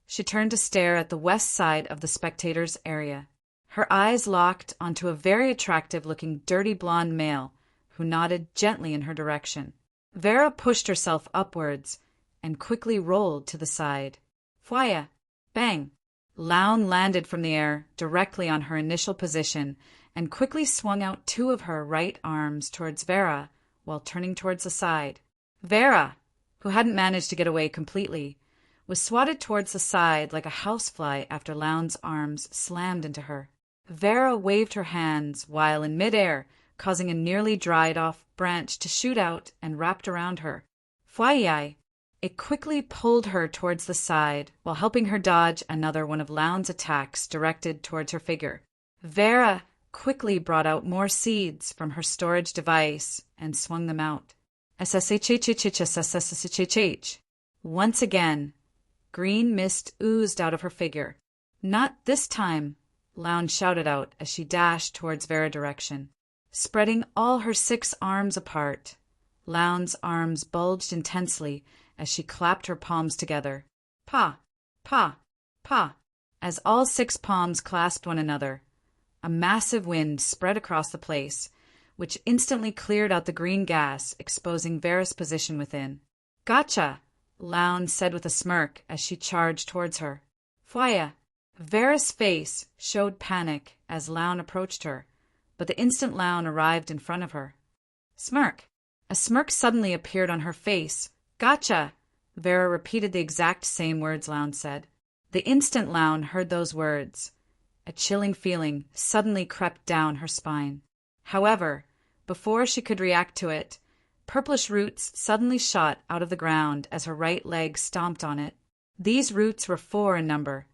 she turned to stare at the west side of the spectators' area. Her eyes locked onto a very attractive-looking dirty blonde male who nodded gently in her direction. Vera pushed herself upwards and quickly rolled to the side. Fwaya! Bang! Loun landed from the air directly on her initial position and quickly swung out 2 of her right arms towards Vera while turning towards the side. Vera, who hadn't managed to get away completely, was swatted towards the side like a housefly after Loun's arms slammed into her. Vera waved her hands while in midair, causing a nearly dried-off branch to shoot out and wrapped around her. Fwai! It quickly pulled her towards the side while helping her dodge another one of Loun's attacks directed towards her figure. Vera quickly brought out more seeds from her storage device and swung them out. SSHHHHSSSHHH. Once again, green mist oozed out of her figure. Not this time, Loun shouted out as she dashed towards Vera's direction. Spreading all her 6 arms apart, Loun's arms bulged intensely as she clapped her palms together. Pa! Pa! Pa! As all 6 palms clasped one another, a massive wind spread across the place, which instantly cleared out the green gas, exposing Vera's position within. "Gotcha," Loun said with a smirk as she charged towards her. "Fwaya." Vera's face showed panic as Loun approached her, but the instant Loun arrived in front of her. Smirk. A smirk suddenly appeared on her face. "Gotcha." Vera repeated the exact same words Loun said. The instant Loun heard those words, a chilling feeling suddenly crept down her spine. However, before she could react to it, purplish roots suddenly shot out of the ground as her right leg stomped on it. These roots were 4 in number,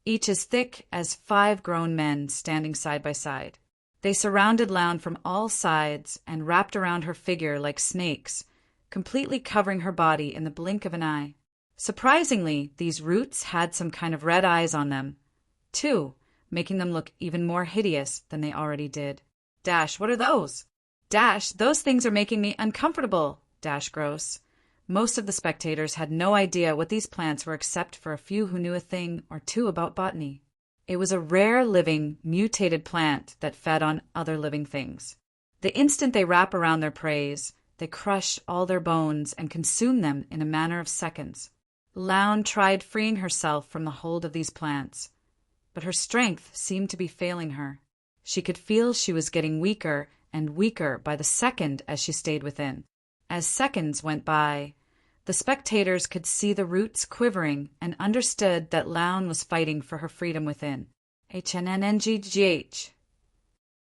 each as thick as 5 grown men standing side by side. They surrounded Loun from all sides and wrapped around her figure like snakes, completely covering her body in the blink of an eye. Surprisingly, these roots had some kind of red eyes on them, too, making them look even more hideous than they already did. Dash, what are those? Dash, those things are making me uncomfortable, Dash gross. Most of the spectators had no idea what these plants were except for a few who knew a thing or two about botany. It was a rare living, mutated plant that fed on other living things. The instant they wrap around their prey, they crush all their bones and consume them in a matter of seconds. Loun tried freeing herself from the hold of these plants, but her strength seemed to be failing her. She could feel she was getting weaker and weaker by the second as she stayed within. As seconds went by, the spectators could see the roots quivering and understood that Loun was fighting for her freedom within. HNNNGGH.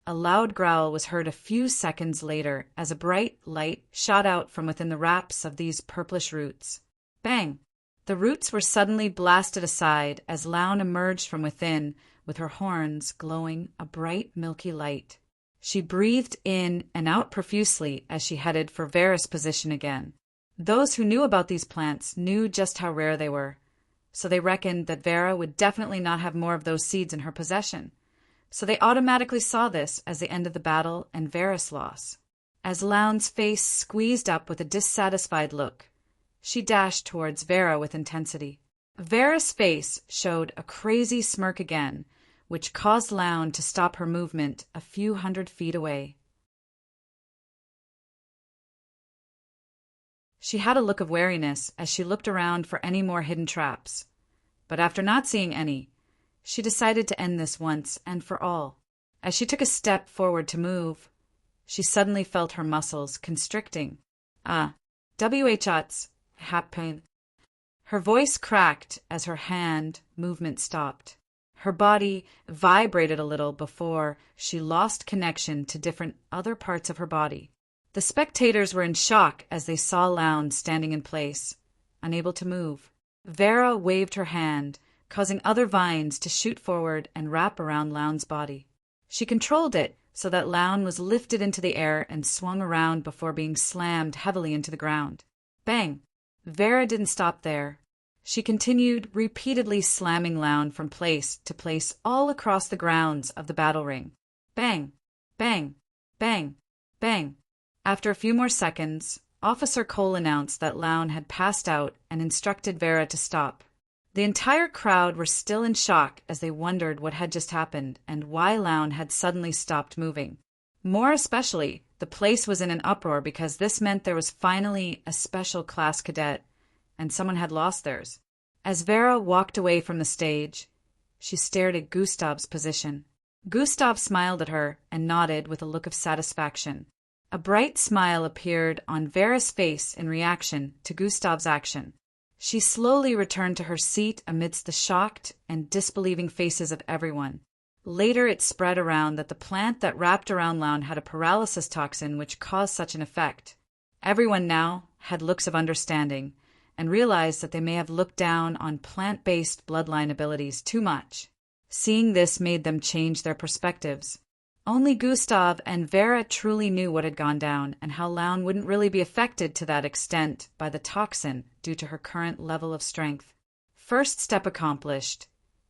A loud growl was heard a few seconds later as a bright light shot out from within the wraps of these purplish roots. Bang! The roots were suddenly blasted aside as Loun emerged from within with her horns glowing a bright milky light. She breathed in and out profusely as she headed for Vera's position again. Those who knew about these plants knew just how rare they were, so they reckoned that Vera would definitely not have more of those seeds in her possession. So they automatically saw this as the end of the battle and Vera's loss. As Loun's face squeezed up with a dissatisfied look, she dashed towards Vera with intensity. Vera's face showed a crazy smirk again, which caused Loun to stop her movement a few 100 feet away. She had a look of wariness as she looked around for any more hidden traps, but after not seeing any, she decided to end this once and for all. As she took a step forward to move, she suddenly felt her muscles constricting. WHOTS happened. Her voice cracked as her hand movement stopped. Her body vibrated a little before she lost connection to different other parts of her body. The spectators were in shock as they saw Loun standing in place, unable to move. Vera waved her hand, causing other vines to shoot forward and wrap around Loun's body. She controlled it so that Loun was lifted into the air and swung around before being slammed heavily into the ground. Bang! Vera didn't stop there. She continued repeatedly slamming Loun from place to place all across the grounds of the battle ring. Bang! Bang! Bang! Bang! After a few more seconds, Officer Cole announced that Loun had passed out and instructed Vera to stop. The entire crowd were still in shock as they wondered what had just happened and why Loun had suddenly stopped moving. More especially, the place was in an uproar because this meant there was finally a special class cadet, and someone had lost theirs. As Vera walked away from the stage, she stared at Gustav's position. Gustav smiled at her and nodded with a look of satisfaction. A bright smile appeared on Vera's face in reaction to Gustav's action. She slowly returned to her seat amidst the shocked and disbelieving faces of everyone. Later it spread around that the plant that wrapped around Loun had a paralysis toxin which caused such an effect. Everyone now had looks of understanding and realized that they may have looked down on plant-based bloodline abilities too much. Seeing this made them change their perspectives. Only Gustav and Vera truly knew what had gone down and how Loun wouldn't really be affected to that extent by the toxin due to her current level of strength. First step accomplished.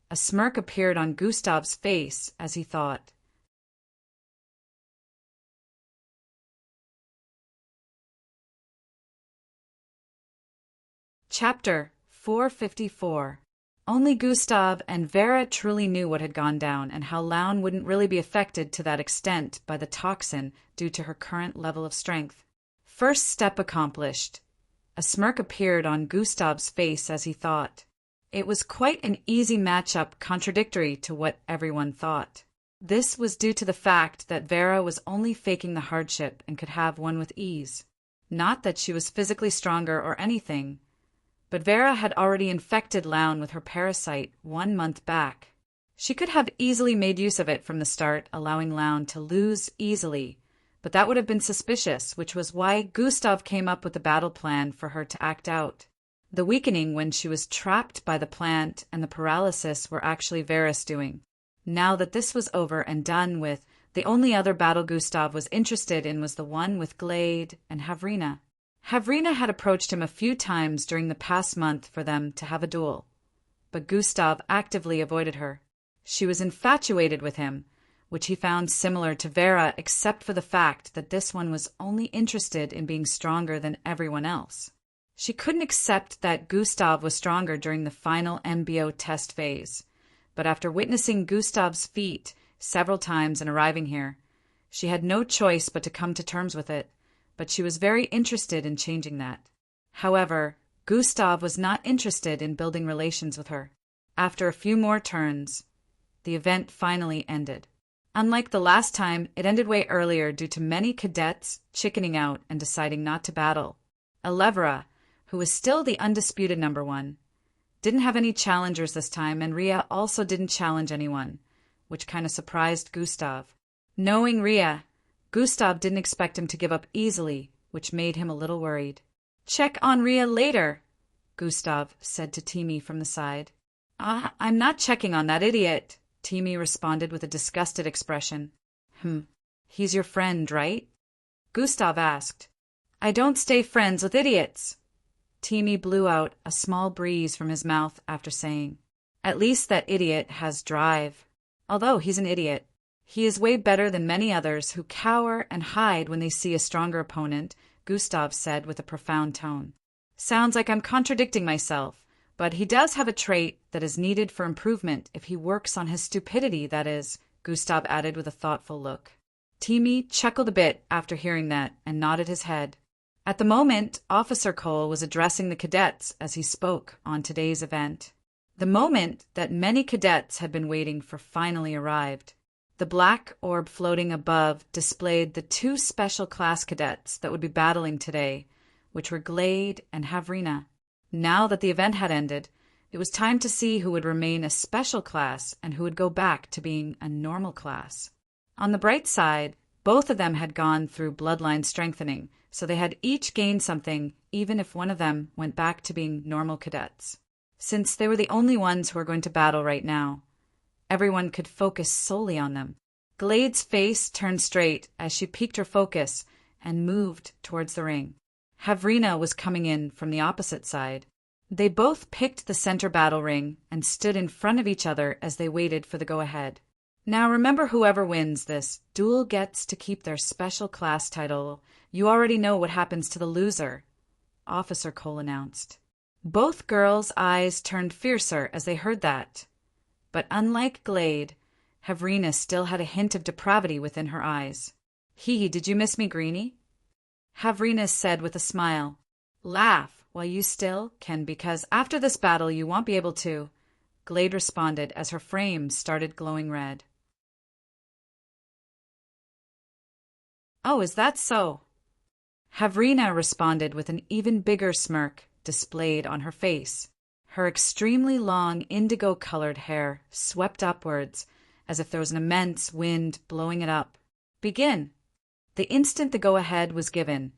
A smirk appeared on Gustav's face as he thought. Chapter 454. Only Gustav and Vera truly knew what had gone down and how Loun wouldn't really be affected to that extent by the toxin due to her current level of strength. First step accomplished. A smirk appeared on Gustav's face as he thought. It was quite an easy matchup, contradictory to what everyone thought. This was due to the fact that Vera was only faking the hardship and could have one with ease. Not that she was physically stronger or anything, but Vera had already infected Loun with her parasite 1 month back. She could have easily made use of it from the start, allowing Loun to lose easily, but that would have been suspicious, which was why Gustav came up with the battle plan for her to act out. The weakening when she was trapped by the plant and the paralysis were actually Vera's doing. Now that this was over and done with, the only other battle Gustav was interested in was the one with Glade and Havrina. Havrina had approached him a few times during the past month for them to have a duel, but Gustav actively avoided her. She was infatuated with him, which he found similar to Vera except for the fact that this one was only interested in being stronger than everyone else. She couldn't accept that Gustav was stronger during the final MBO test phase, but after witnessing Gustav's feat several times and arriving here, she had no choice but to come to terms with it, but she was very interested in changing that. However, Gustav was not interested in building relations with her. After a few more turns, the event finally ended. Unlike the last time, it ended way earlier due to many cadets chickening out and deciding not to battle. Elevra, who was still the undisputed number 1, didn't have any challengers this time, and Rhea also didn't challenge anyone, which kind of surprised Gustav. Knowing Rhea, Gustav didn't expect him to give up easily, which made him a little worried. "Check on Rhea later," Gustav said to Timmy from the side. I'm not checking on that idiot," Timmy responded with a disgusted expression. He's your friend, right?" Gustav asked. "I don't stay friends with idiots." Timmy blew out a small breeze from his mouth after saying, "At least that idiot has drive. Although he's an idiot, he is way better than many others who cower and hide when they see a stronger opponent," Gustav said with a profound tone. "Sounds like I'm contradicting myself, but he does have a trait that is needed for improvement if he works on his stupidity, that is," Gustav added with a thoughtful look. Timmy chuckled a bit after hearing that and nodded his head. At the moment, Officer Cole was addressing the cadets as he spoke on today's event. The moment that many cadets had been waiting for finally arrived. The black orb floating above displayed the 2 special class cadets that would be battling today, which were Glade and Havrina. Now that the event had ended, it was time to see who would remain a special class and who would go back to being a normal class. On the bright side, both of them had gone through bloodline strengthening, so they had each gained something, even if one of them went back to being normal cadets. Since they were the only ones who were going to battle right now, everyone could focus solely on them. Glade's face turned straight as she peaked her focus and moved towards the ring. Havrina was coming in from the opposite side. They both picked the center battle ring and stood in front of each other as they waited for the go-ahead. Now remember, whoever wins this duel gets to keep their special class title. You already know what happens to the loser, Officer Cole announced. Both girls' eyes turned fiercer as they heard that. But unlike Glade, Havrina still had a hint of depravity within her eyes. Did you miss me, Greenie?" Havrina said with a smile. "Laugh while you still can, because after this battle you won't be able to," Glade responded as her frame started glowing red. "Oh, is that so?" Havrina responded with an even bigger smirk displayed on her face. Her extremely long indigo-colored hair swept upwards as if there was an immense wind blowing it up. "Begin." The instant the go-ahead was given,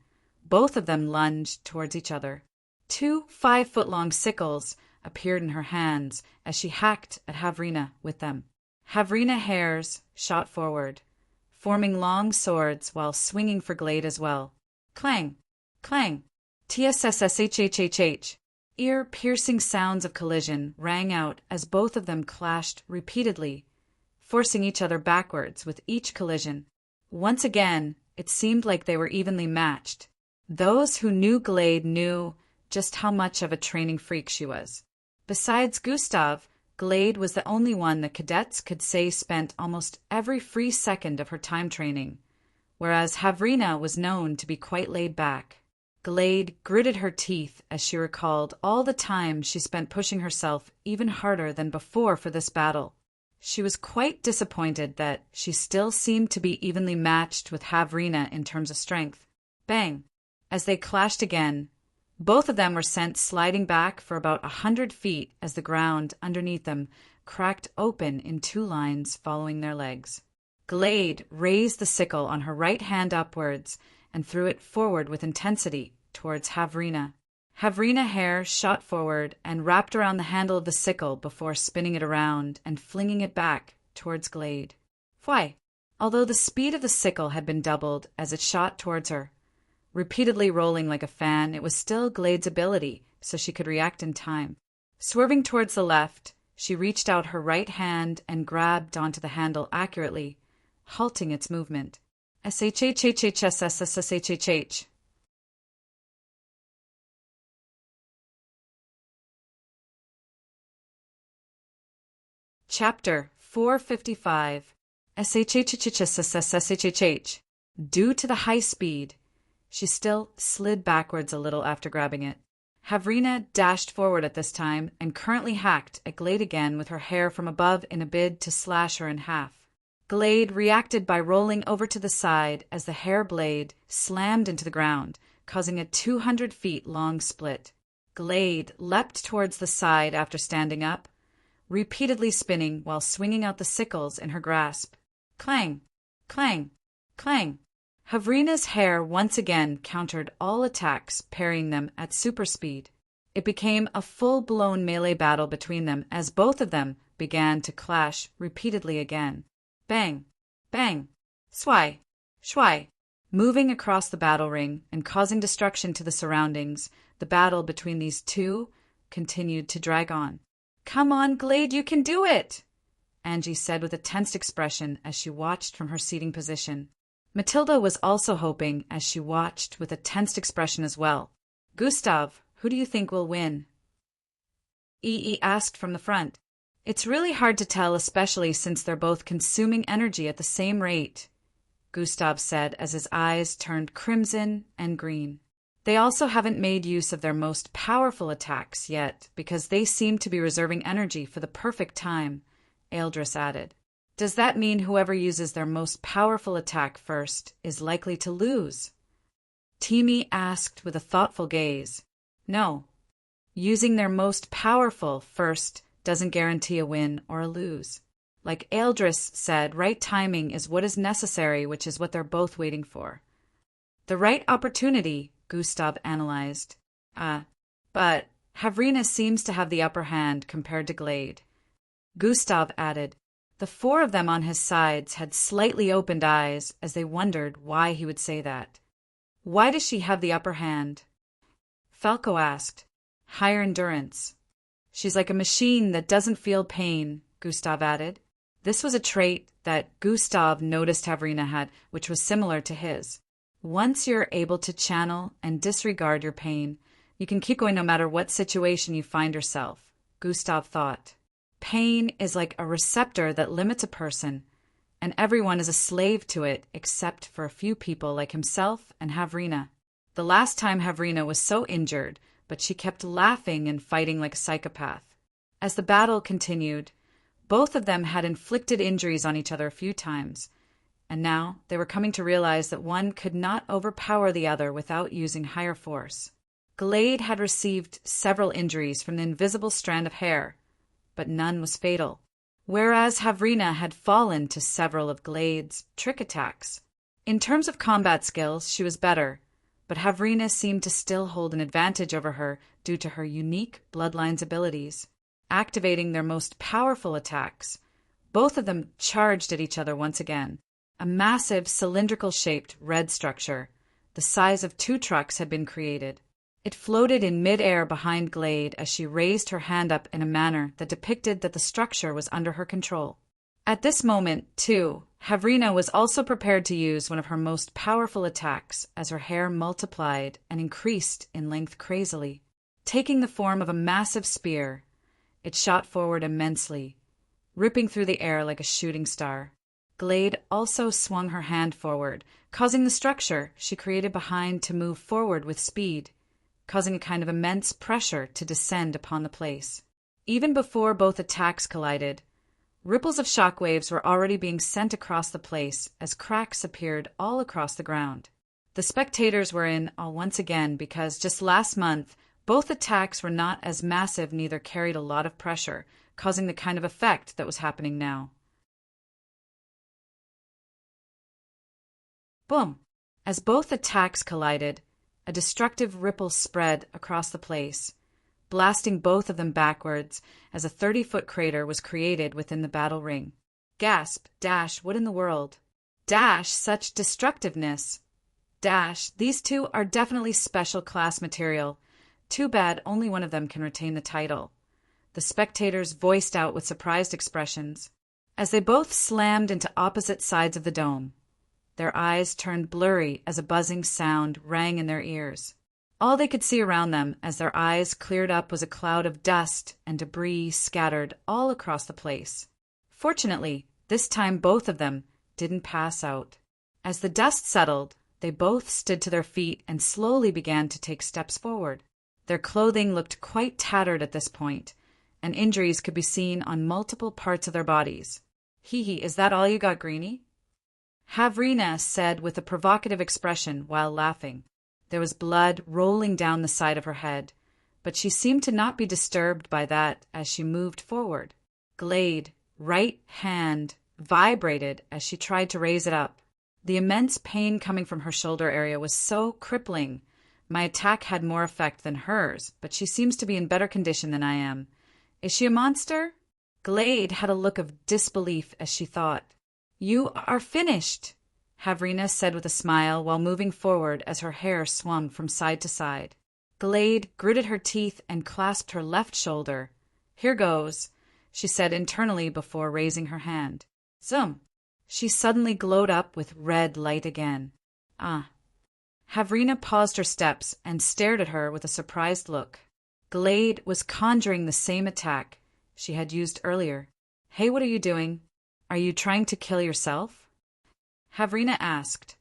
both of them lunged towards each other. 2 5-foot-long sickles appeared in her hands as she hacked at Havrina with them. Havrina hairs shot forward, forming long swords while swinging for Glade as well. Clang! Clang! TSSSHHHH. Ear-piercing sounds of collision rang out as both of them clashed repeatedly, forcing each other backwards with each collision. Once again, it seemed like they were evenly matched. Those who knew Glade knew just how much of a training freak she was. Besides Gustav, Glade was the only one the cadets could say spent almost every free second of her time training, whereas Havrina was known to be quite laid back. Glade gritted her teeth as she recalled all the time she spent pushing herself even harder than before for this battle. She was quite disappointed that she still seemed to be evenly matched with Havrina in terms of strength. Bang! As they clashed again, both of them were sent sliding back for about 100 feet as the ground underneath them cracked open in two lines following their legs. Glade raised the sickle on her right hand upwards and threw it forward with intensity towards Havrina. Havrina hair shot forward and wrapped around the handle of the sickle before spinning it around and flinging it back towards Glade. Why? Although the speed of the sickle had been doubled as it shot towards her, repeatedly rolling like a fan, it was still Glade's ability, so she could react in time. Swerving towards the left, she reached out her right hand and grabbed onto the handle accurately, halting its movement. SHHHHSSSSHHH. Chapter 455. SHHHHSSSHHH. Due to the high speed, she still slid backwards a little after grabbing it. Havrina dashed forward at this time and currently hacked at Glade again with her hair from above in a bid to slash her in half. Glade reacted by rolling over to the side as the hair blade slammed into the ground, causing a 200 feet long split. Glade leapt towards the side after standing up, repeatedly spinning while swinging out the sickles in her grasp. Clang! Clang! Clang! Havrina's hair once again countered all attacks, parrying them at super speed. It became a full-blown melee battle between them as both of them began to clash repeatedly again. Bang! Bang! Swai! Shwai! Moving across the battle ring and causing destruction to the surroundings, the battle between these two continued to drag on. Come on, Glade, you can do it! Angie said with a tensed expression as she watched from her seating position. Matilda was also hoping as she watched with a tensed expression as well. Gustav, who do you think will win? EE asked from the front. It's really hard to tell, especially since they're both consuming energy at the same rate, Gustav said as his eyes turned crimson and green. They also haven't made use of their most powerful attacks yet because they seem to be reserving energy for the perfect time, Eldris added. Does that mean whoever uses their most powerful attack first is likely to lose? Timi asked with a thoughtful gaze. No. Using their most powerful first doesn't guarantee a win or a lose. Like Eldris said, right timing is what is necessary, which is what they're both waiting for. The right opportunity, Gustav analyzed. But Havrina seems to have the upper hand compared to Glade. Gustav added. The four of them on his sides had slightly opened eyes as they wondered why he would say that. Why does she have the upper hand? Falco asked. Higher endurance. She's like a machine that doesn't feel pain, Gustav added. This was a trait that Gustav noticed Havrina had, which was similar to his. Once you're able to channel and disregard your pain, you can keep going no matter what situation you find yourself, Gustav thought. Pain is like a receptor that limits a person, and everyone is a slave to it except for a few people like himself and Havrina. The last time Havrina was so injured, but she kept laughing and fighting like a psychopath. As the battle continued, both of them had inflicted injuries on each other a few times, and now they were coming to realize that one could not overpower the other without using higher force. Glade had received several injuries from the invisible strand of hair, but none was fatal, whereas Havrina had fallen to several of Glade's trick attacks. In terms of combat skills, she was better, but Havrina seemed to still hold an advantage over her due to her unique Bloodline's abilities. Activating their most powerful attacks, both of them charged at each other once again. A massive cylindrical-shaped red structure, the size of 2 trucks, had been created. It floated in mid-air behind Glade as she raised her hand up in a manner that depicted that the structure was under her control. At this moment, too, Havrina was also prepared to use one of her most powerful attacks as her hair multiplied and increased in length crazily, taking the form of a massive spear. It shot forward immensely, ripping through the air like a shooting star. Glade also swung her hand forward, causing the structure she created behind to move forward with speed, causing a kind of immense pressure to descend upon the place. Even before both attacks collided, ripples of shockwaves were already being sent across the place as cracks appeared all across the ground. The spectators were in awe once again because just last month, both attacks were not as massive, neither carried a lot of pressure, causing the kind of effect that was happening now. Boom! As both attacks collided, a destructive ripple spread across the place, blasting both of them backwards as a 30-foot crater was created within the battle ring. Gasp! Dash! What in the world? Dash! Such destructiveness! Dash! These two are definitely special class material. Too bad only one of them can retain the title. The spectators voiced out with surprised expressions as they both slammed into opposite sides of the dome. Their eyes turned blurry as a buzzing sound rang in their ears. All they could see around them as their eyes cleared up was a cloud of dust and debris scattered all across the place. Fortunately, this time both of them didn't pass out. As the dust settled, they both stood to their feet and slowly began to take steps forward. Their clothing looked quite tattered at this point, and injuries could be seen on multiple parts of their bodies. Hee, is that all you got, Greenie? Havrina said with a provocative expression while laughing. There was blood rolling down the side of her head, but she seemed to not be disturbed by that as she moved forward. Glade, right hand, vibrated as she tried to raise it up. The immense pain coming from her shoulder area was so crippling. My attack had more effect than hers, but she seems to be in better condition than I am. Is she a monster? Glade had a look of disbelief as she thought. You are finished, Havrina said with a smile while moving forward as her hair swung from side to side. Glade gritted her teeth and clasped her left shoulder. Here goes, she said internally before raising her hand. Zoom! She suddenly glowed up with red light again. Ah. Havrina paused her steps and stared at her with a surprised look. Glade was conjuring the same attack she had used earlier. Hey, what are you doing? Are you trying to kill yourself? Havrina asked.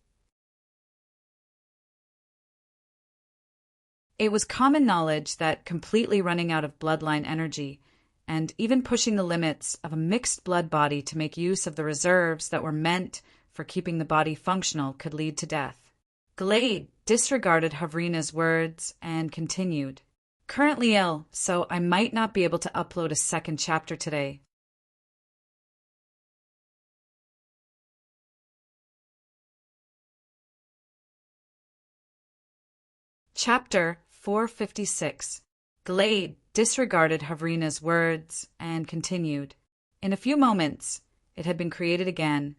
It was common knowledge that completely running out of bloodline energy and even pushing the limits of a mixed blood body to make use of the reserves that were meant for keeping the body functional could lead to death. Glade disregarded Havrina's words and continued. Currently ill, so I might not be able to upload a second chapter today. Chapter 456. Glade disregarded Havrina's words and continued. In a few moments, it had been created again,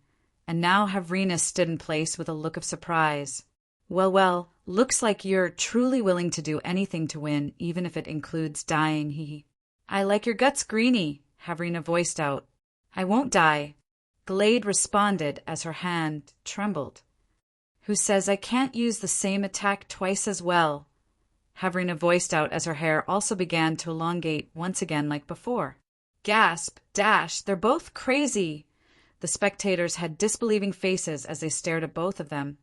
and now Havrina stood in place with a look of surprise. Well, looks like you're truly willing to do anything to win, even if it includes dying, he. I like your guts, Greenie, Havrina voiced out. I won't die, Glade responded as her hand trembled. Who says I can't use the same attack twice as well? Havrina voiced out as her hair also began to elongate once again like before. Gasp, dash, they're both crazy. The spectators had disbelieving faces as they stared at both of them,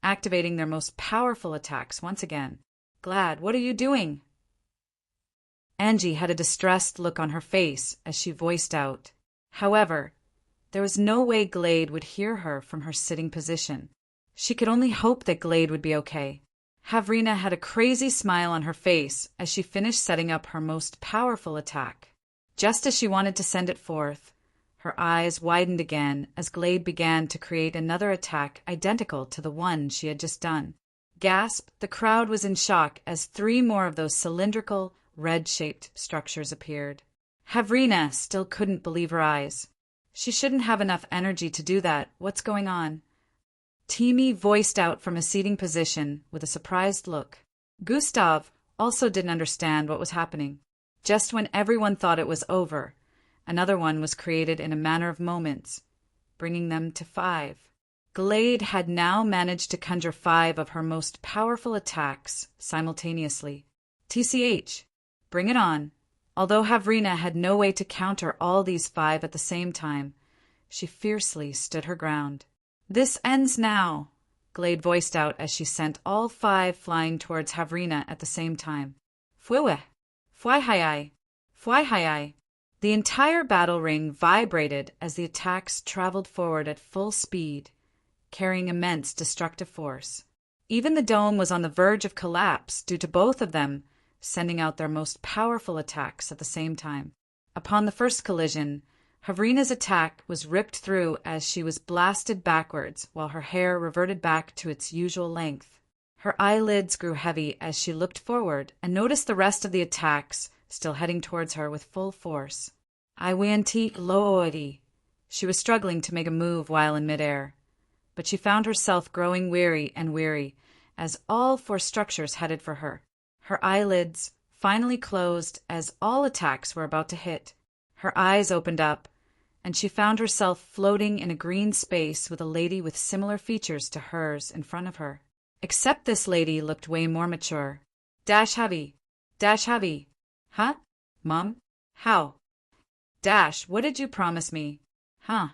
activating their most powerful attacks once again. Glad, what are you doing? Angie had a distressed look on her face as she voiced out. However, there was no way Glade would hear her from her sitting position. She could only hope that Glade would be okay. Havrina had a crazy smile on her face as she finished setting up her most powerful attack. Just as she wanted to send it forth, her eyes widened again as Glade began to create another attack identical to the one she had just done. Gasp! The crowd was in shock as 3 more of those cylindrical, red-shaped structures appeared. Havrina still couldn't believe her eyes. She shouldn't have enough energy to do that. What's going on? Timi voiced out from a seating position with a surprised look. Gustav also didn't understand what was happening. Just when everyone thought it was over, another one was created in a matter of moments, bringing them to 5. Glade had now managed to conjure 5 of her most powerful attacks simultaneously. TCH, bring it on, Although Havrina had no way to counter all these 5 at the same time, she fiercely stood her ground. "This ends now," Glade voiced out as she sent all 5 flying towards Havrina at the same time. Fwiwe! Fwihai! Fwihai! The entire battle ring vibrated as the attacks traveled forward at full speed, carrying immense destructive force. Even the dome was on the verge of collapse due to both of them sending out their most powerful attacks at the same time. Upon the first collision, Havrina's attack was ripped through as she was blasted backwards while her hair reverted back to its usual length. Her eyelids grew heavy as she looked forward and noticed the rest of the attacks still heading towards her with full force. Iwanti loori. She was struggling to make a move while in midair, but she found herself growing weary and weary as all 4 structures headed for her. Her eyelids finally closed as all attacks were about to hit. Her eyes opened up, and she found herself floating in a green space with a lady with similar features to hers in front of her. Except this lady looked way more mature. Dash heavy. Dash heavy. Huh? Mom? How? Dash, what did you promise me? Huh?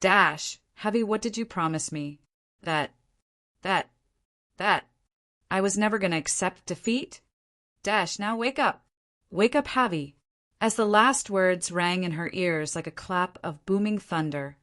Dash, Heavy, what did you promise me? That. I was never going to accept defeat? Dash, now wake up. Wake up, Heavy. As the last words rang in her ears like a clap of booming thunder,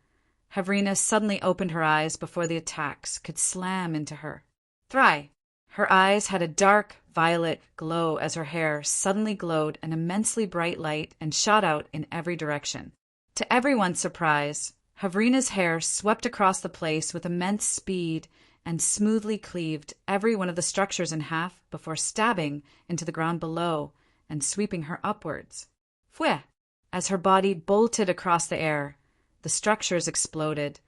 Havrina suddenly opened her eyes before the attacks could slam into her. Thry! Her eyes had a dark violet glow as her hair suddenly glowed an immensely bright light and shot out in every direction. To everyone's surprise, Havrina's hair swept across the place with immense speed and smoothly cleaved every one of the structures in half before stabbing into the ground below and sweeping her upwards. Fweh! As her body bolted across the air, the structures exploded,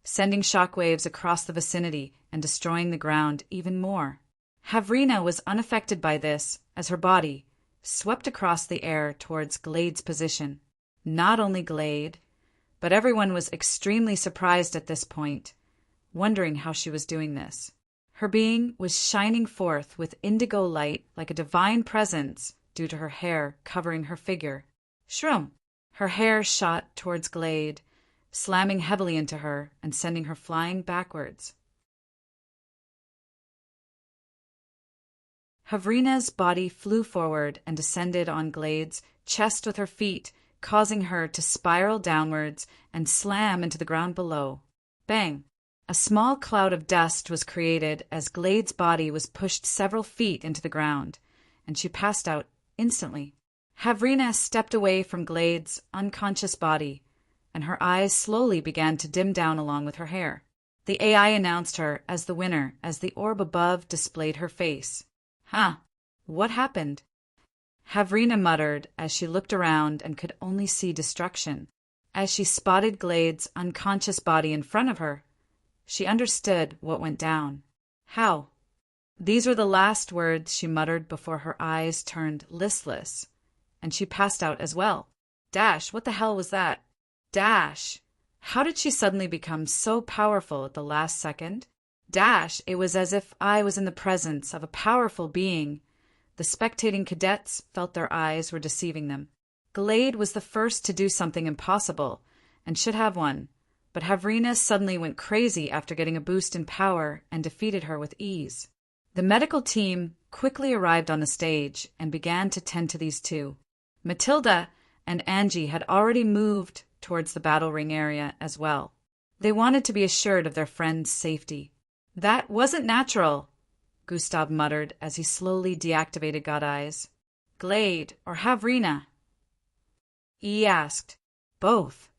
sending shockwaves across the vicinity and destroying the ground even more. Havrina was unaffected by this as her body swept across the air towards Glade's position. Not only Glade, but everyone was extremely surprised at this point, wondering how she was doing this. Her being was shining forth with indigo light like a divine presence due to her hair covering her figure. Shroom! Her hair shot towards Glade, slamming heavily into her and sending her flying backwards. Havrina's body flew forward and descended on Glade's chest with her feet, causing her to spiral downwards and slam into the ground below. Bang! A small cloud of dust was created as Glade's body was pushed several feet into the ground, and she passed out instantly. Havrina stepped away from Glade's unconscious body, and her eyes slowly began to dim down along with her hair. The AI announced her as the winner as the orb above displayed her face. Huh, what happened? Havrina muttered as she looked around and could only see destruction. As she spotted Glade's unconscious body in front of her, she understood what went down. How? These were the last words she muttered before her eyes turned listless, and she passed out as well. Dash, what the hell was that? Dash! How did she suddenly become so powerful at the last second? Dash, it was as if I was in the presence of a powerful being. The spectating cadets felt their eyes were deceiving them. Glade was the first to do something impossible, and should have won, but Havrina suddenly went crazy after getting a boost in power and defeated her with ease. The medical team quickly arrived on the stage and began to tend to these two. Matilda and Angie had already moved towards the battle ring area as well. They wanted to be assured of their friend's safety. That wasn't natural, Gustav muttered as he slowly deactivated God Eyes. Glade or Havrina? He asked. Both.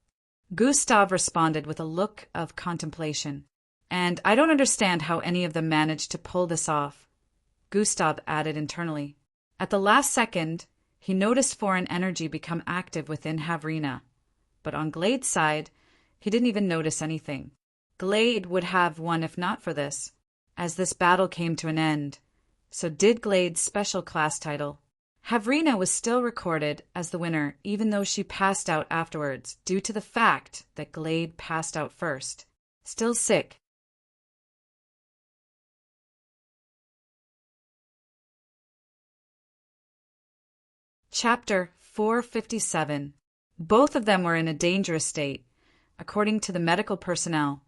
Gustav responded with a look of contemplation. And I don't understand how any of them managed to pull this off, Gustav added internally. At the last second, he noticed foreign energy become active within Havrina, but on Glade's side, he didn't even notice anything. Glade would have won if not for this, as this battle came to an end. So did Glade's special class title. Havrina was still recorded as the winner even though she passed out afterwards due to the fact that Glade passed out first. Still sick. Chapter 4:57. Both of them were in a dangerous state, according to the medical personnel,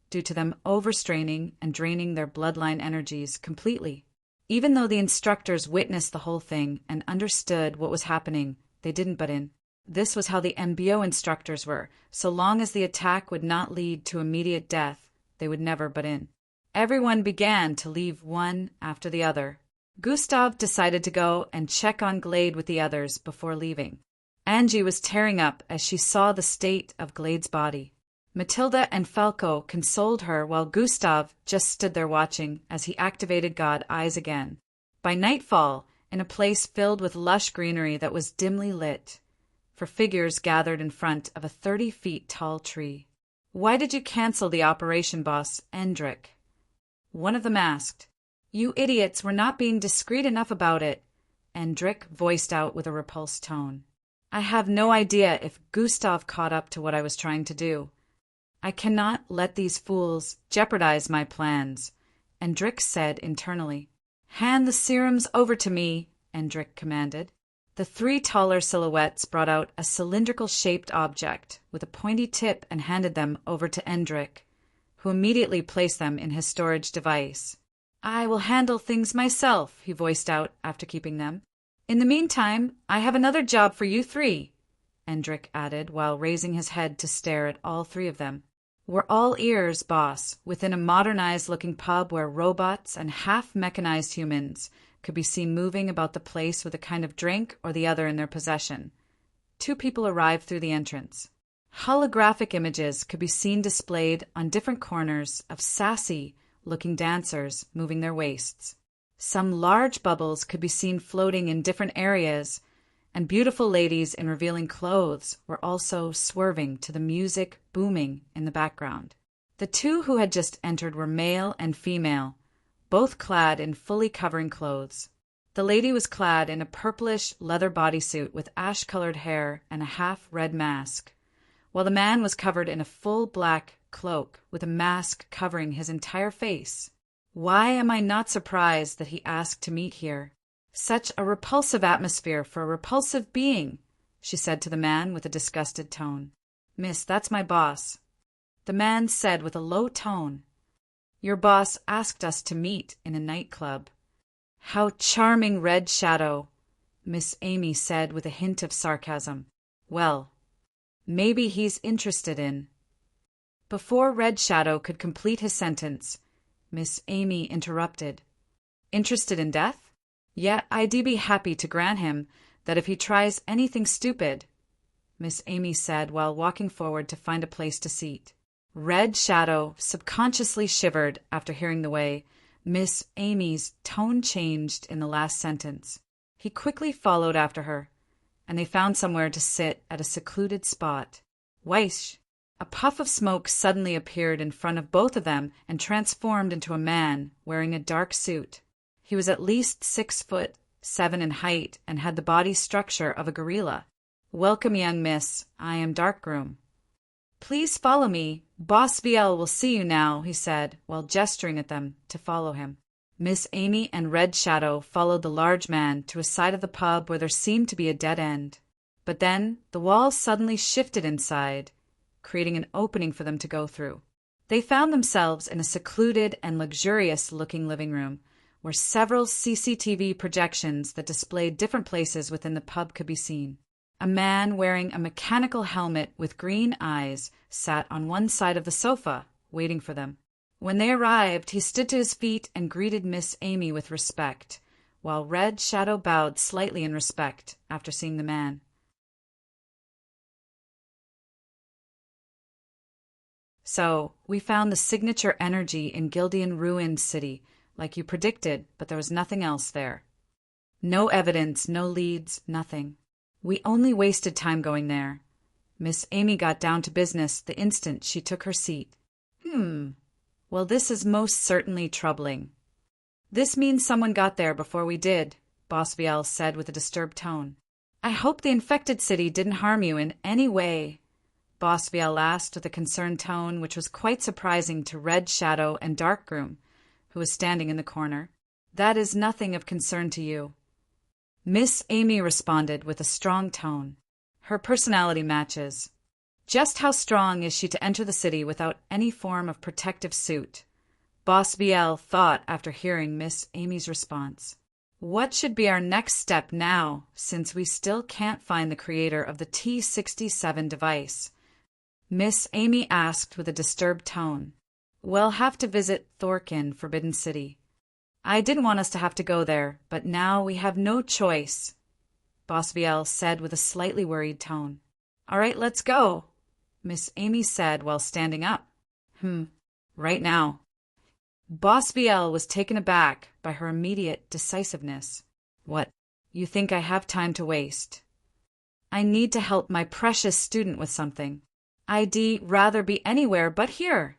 due to them overstraining and draining their bloodline energies completely. Even though the instructors witnessed the whole thing and understood what was happening, they didn't butt in. This was how the MBO instructors were. So long as the attack would not lead to immediate death, they would never butt in. Everyone began to leave one after the other. Gustav decided to go and check on Glade with the others before leaving. Angie was tearing up as she saw the state of Glade's body. Matilda and Falco consoled her while Gustav just stood there watching as he activated God Eyes again. By nightfall, in a place filled with lush greenery that was dimly lit, for figures gathered in front of a 30 feet tall tree. "Why did you cancel the operation, boss, Endrick?" One of them asked. "You idiots were not being discreet enough about it," Endrick voiced out with a repulsed tone. "I have no idea if Gustav caught up to what I was trying to do. I cannot let these fools jeopardize my plans," Endrick said internally. "Hand the serums over to me," Endrick commanded. The three taller silhouettes brought out a cylindrical-shaped object with a pointy tip and handed them over to Endrick, who immediately placed them in his storage device. "I will handle things myself," he voiced out after keeping them. "In the meantime, I have another job for you three," Endrick added while raising his head to stare at all three of them. "We're all ears, boss, within a modernized-looking pub where robots and half-mechanized humans could be seen moving about the place with a kind of drink or the other in their possession." Two people arrived through the entrance. Holographic images could be seen displayed on different corners of sassy-looking dancers moving their waists. Some large bubbles could be seen floating in different areas, and beautiful ladies in revealing clothes were also swerving to the music booming in the background. The two who had just entered were male and female, both clad in fully covering clothes. The lady was clad in a purplish leather bodysuit with ash-colored hair and a half-red mask, while the man was covered in a full black cloak with a mask covering his entire face. "Why am I not surprised that he asked to meet here? Such a repulsive atmosphere for a repulsive being," she said to the man with a disgusted tone. "Miss, that's my boss," the man said with a low tone. "Your boss asked us to meet in a nightclub." "How charming, Red Shadow," Miss Amy said with a hint of sarcasm. "Well, maybe he's interested in—" Before Red Shadow could complete his sentence, Miss Amy interrupted. "Interested in death? Yet I'd be happy to grant him that if he tries anything stupid," Miss Amy said while walking forward to find a place to seat. Red Shadow subconsciously shivered after hearing the way Miss Amy's tone changed in the last sentence. He quickly followed after her, and they found somewhere to sit at a secluded spot. Weish! A puff of smoke suddenly appeared in front of both of them and transformed into a man wearing a dark suit. He was at least 6'7" in height and had the body structure of a gorilla. "Welcome, young miss. I am Darkgroom." "Please follow me. Boss VL will see you now," he said, while gesturing at them to follow him. Miss Amy and Red Shadow followed the large man to a side of the pub where there seemed to be a dead end. But then the walls suddenly shifted inside, creating an opening for them to go through. They found themselves in a secluded and luxurious-looking living room, where several CCTV projections that displayed different places within the pub could be seen. A man wearing a mechanical helmet with green eyes sat on one side of the sofa, waiting for them. When they arrived, he stood to his feet and greeted Miss Amy with respect, while Red Shadow bowed slightly in respect after seeing the man. "So, we found the signature energy in Gildian Ruined City, like you predicted, but there was nothing else there. No evidence, no leads, nothing. We only wasted time going there." Miss Amy got down to business the instant she took her seat. Well, this is most certainly troubling." "This means someone got there before we did," Boss VL said with a disturbed tone. "I hope the infected city didn't harm you in any way," Boss VL asked with a concerned tone which was quite surprising to Red Shadow and Darkgroom, who was standing in the corner. "That is nothing of concern to you." Miss Amy responded with a strong tone. Her personality matches. Just how strong is she to enter the city without any form of protective suit? Boss BL thought after hearing Miss Amy's response. What should be our next step now, since we still can't find the creator of the T-67 device? Miss Amy asked with a disturbed tone. We'll have to visit Thorkin, Forbidden City. I didn't want us to have to go there, but now we have no choice, Boss BL said with a slightly worried tone. All right, let's go, Miss Amy said while standing up. Right now. Boss BL was taken aback by her immediate decisiveness. What? You think I have time to waste? I need to help my precious student with something. I'd rather be anywhere but here,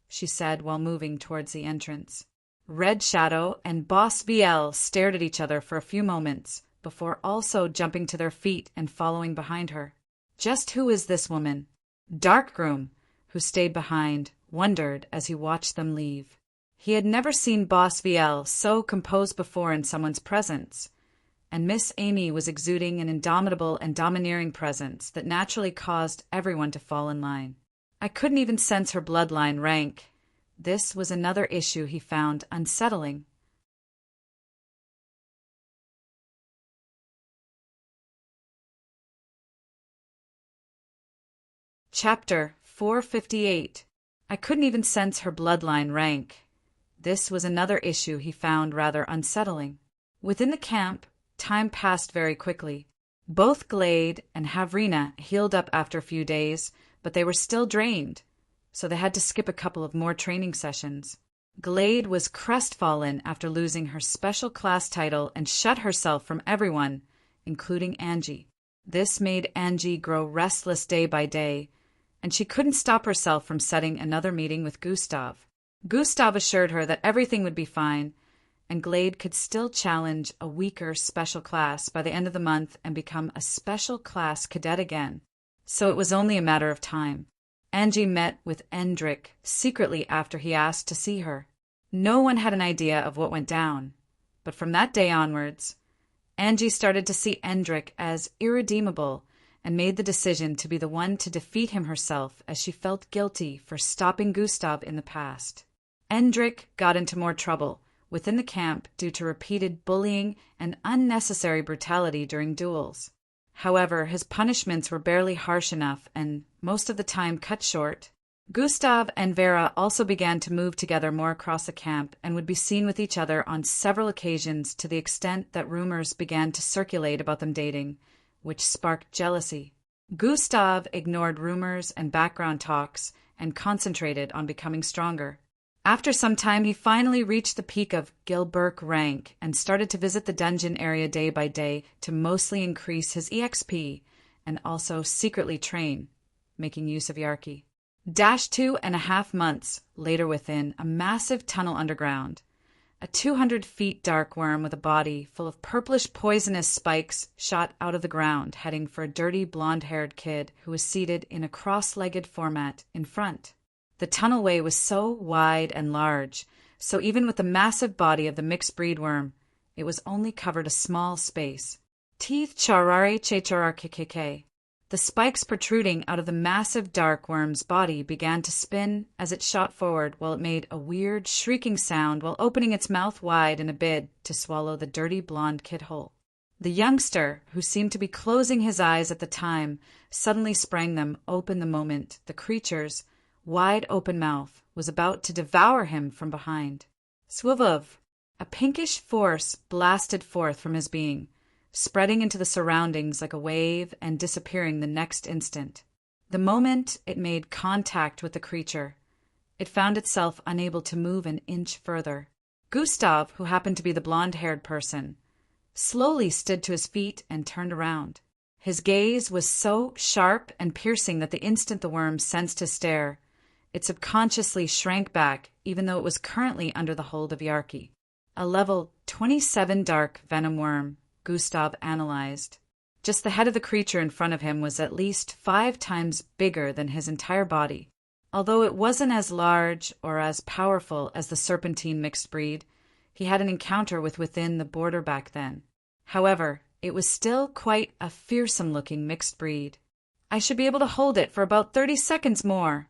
she said while moving towards the entrance. Red Shadow and Boss BL stared at each other for a few moments before also jumping to their feet and following behind her. Just who is this woman? Darkgroom, who stayed behind, wondered as he watched them leave. He had never seen Boss BL so composed before in someone's presence, and Miss Amy was exuding an indomitable and domineering presence that naturally caused everyone to fall in line. I couldn't even sense her bloodline rank. This was another issue he found unsettling. Chapter 458. I couldn't even sense her bloodline rank. This was another issue he found rather unsettling. Within the camp, time passed very quickly. Both Glade and Havrina healed up after a few days, but they were still drained, so they had to skip a couple of more training sessions. Glade was crestfallen after losing her special class title and shut herself from everyone, including Angie. This made Angie grow restless day by day, and she couldn't stop herself from setting another meeting with Gustav. Gustav assured her that everything would be fine, and Glade could still challenge a weaker special class by the end of the month and become a special class cadet again. So it was only a matter of time. Angie met with Endrick secretly after he asked to see her. No one had an idea of what went down, but from that day onwards, Angie started to see Endrick as irredeemable and made the decision to be the one to defeat him herself as she felt guilty for stopping Gustav in the past. Endrick got into more trouble within the camp due to repeated bullying and unnecessary brutality during duels. However, his punishments were barely harsh enough and, most of the time, cut short. Gustav and Vera also began to move together more across the camp and would be seen with each other on several occasions to the extent that rumors began to circulate about them dating, which sparked jealousy. Gustav ignored rumors and background talks and concentrated on becoming stronger. After some time, he finally reached the peak of Gilberk rank and started to visit the dungeon area day by day to mostly increase his EXP and also secretly train, making use of Yarki. 2.5 months later, within a massive tunnel underground, a 200 feet dark worm with a body full of purplish poisonous spikes shot out of the ground, heading for a dirty blonde-haired kid who was seated in a cross-legged format in front. The tunnelway was so wide and large, so even with the massive body of the mixed breed worm, it was only covered a small space. Teeth charare chechararkkk. The spikes protruding out of the massive dark worm's body began to spin as it shot forward while it made a weird shrieking sound while opening its mouth wide in a bid to swallow the dirty blonde kid whole. The youngster, who seemed to be closing his eyes at the time, suddenly sprang them open the moment the creature's wide-open mouth was about to devour him from behind. Swivov! A pinkish force blasted forth from his being, spreading into the surroundings like a wave and disappearing the next instant. The moment it made contact with the creature, it found itself unable to move an inch further. Gustav, who happened to be the blonde-haired person, slowly stood to his feet and turned around. His gaze was so sharp and piercing that the instant the worm sensed his stare, it subconsciously shrank back, even though it was currently under the hold of Yarki. A level 27 dark venom worm, Gustav analyzed. Just the head of the creature in front of him was at least 5 times bigger than his entire body. Although it wasn't as large or as powerful as the serpentine mixed breed, he had an encounter with within the border back then. However, it was still quite a fearsome-looking mixed breed. "I should be able to hold it for about 30 seconds more,"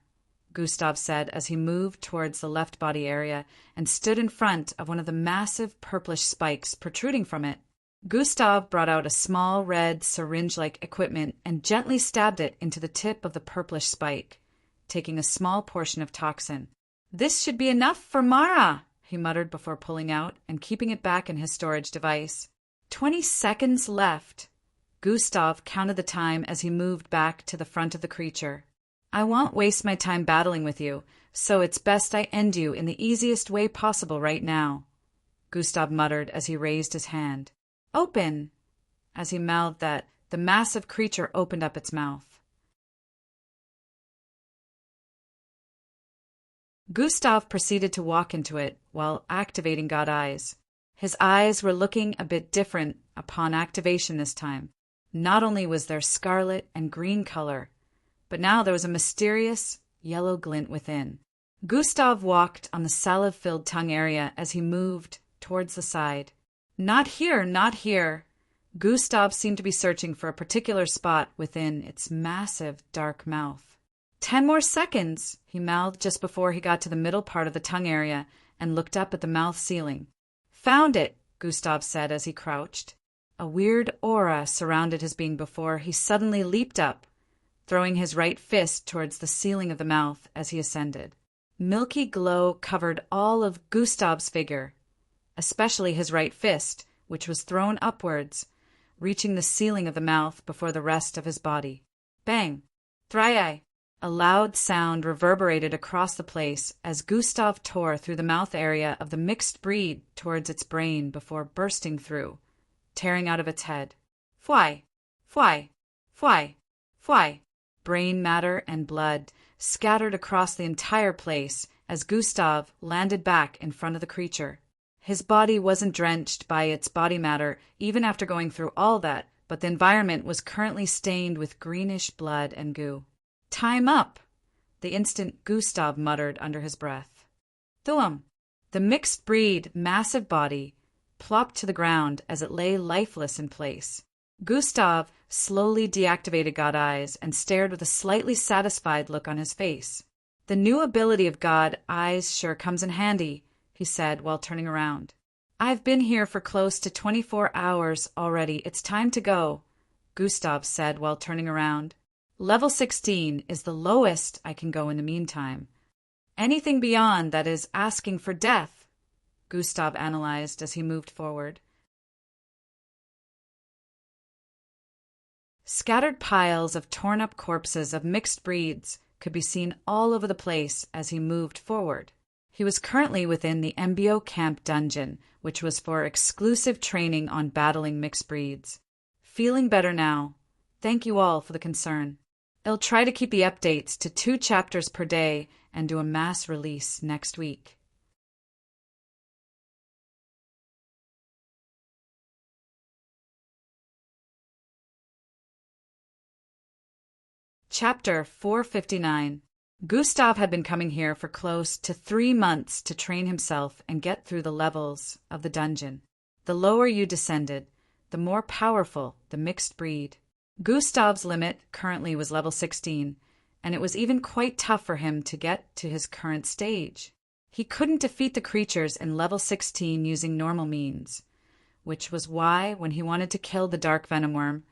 Gustav said as he moved towards the left body area and stood in front of one of the massive purplish spikes protruding from it. Gustav brought out a small red syringe-like equipment and gently stabbed it into the tip of the purplish spike, taking a small portion of toxin. "This should be enough for Mara," he muttered before pulling out and keeping it back in his storage device. 20 seconds left. Gustav counted the time as he moved back to the front of the creature. "I won't waste my time battling with you, so it's best I end you in the easiest way possible right now," Gustav muttered as he raised his hand. "Open!" As he mouthed that, the massive creature opened up its mouth. Gustav proceeded to walk into it while activating God Eyes. His eyes were looking a bit different upon activation this time. Not only was there scarlet and green color, but now there was a mysterious yellow glint within. Gustav walked on the salve-filled tongue area as he moved towards the side. "Not here, not here." Gustav seemed to be searching for a particular spot within its massive, dark mouth. 10 more seconds, he mouthed just before he got to the middle part of the tongue area and looked up at the mouth ceiling. "Found it," Gustav said as he crouched. A weird aura surrounded his being before he suddenly leaped up, throwing his right fist towards the ceiling of the mouth as he ascended. Milky glow covered all of Gustav's figure, especially his right fist, which was thrown upwards, reaching the ceiling of the mouth before the rest of his body. Bang! Three! A loud sound reverberated across the place as Gustav tore through the mouth area of the mixed breed towards its brain before bursting through, tearing out of its head. Fly! Fly! Fly! Fly! Brain matter and blood scattered across the entire place as Gustav landed back in front of the creature. His body wasn't drenched by its body matter even after going through all that, but the environment was currently stained with greenish blood and goo. "Time up!" The instant Gustav muttered under his breath. Thuum! The mixed breed, massive body plopped to the ground as it lay lifeless in place. Gustav slowly deactivated God Eyes and stared with a slightly satisfied look on his face. "The new ability of God Eyes sure comes in handy," he said while turning around. "I've been here for close to 24 hours already. It's time to go," Gustav said while turning around. "Level 16 is the lowest I can go in the meantime. Anything beyond that is asking for death," Gustav analyzed as he moved forward. Scattered piles of torn-up corpses of mixed breeds could be seen all over the place as he moved forward. He was currently within the MBO camp dungeon, which was for exclusive training on battling mixed breeds. "Feeling better now. Thank you all for the concern. I'll try to keep the updates to 2 chapters per day and do a mass release next week." Chapter 459. Gustav had been coming here for close to 3 months to train himself and get through the levels of the dungeon. The lower you descended, the more powerful the mixed breed. Gustav's limit currently was level 16, and it was even quite tough for him to get to his current stage. He couldn't defeat the creatures in level 16 using normal means, which was why, when he wanted to kill the dark venom worm,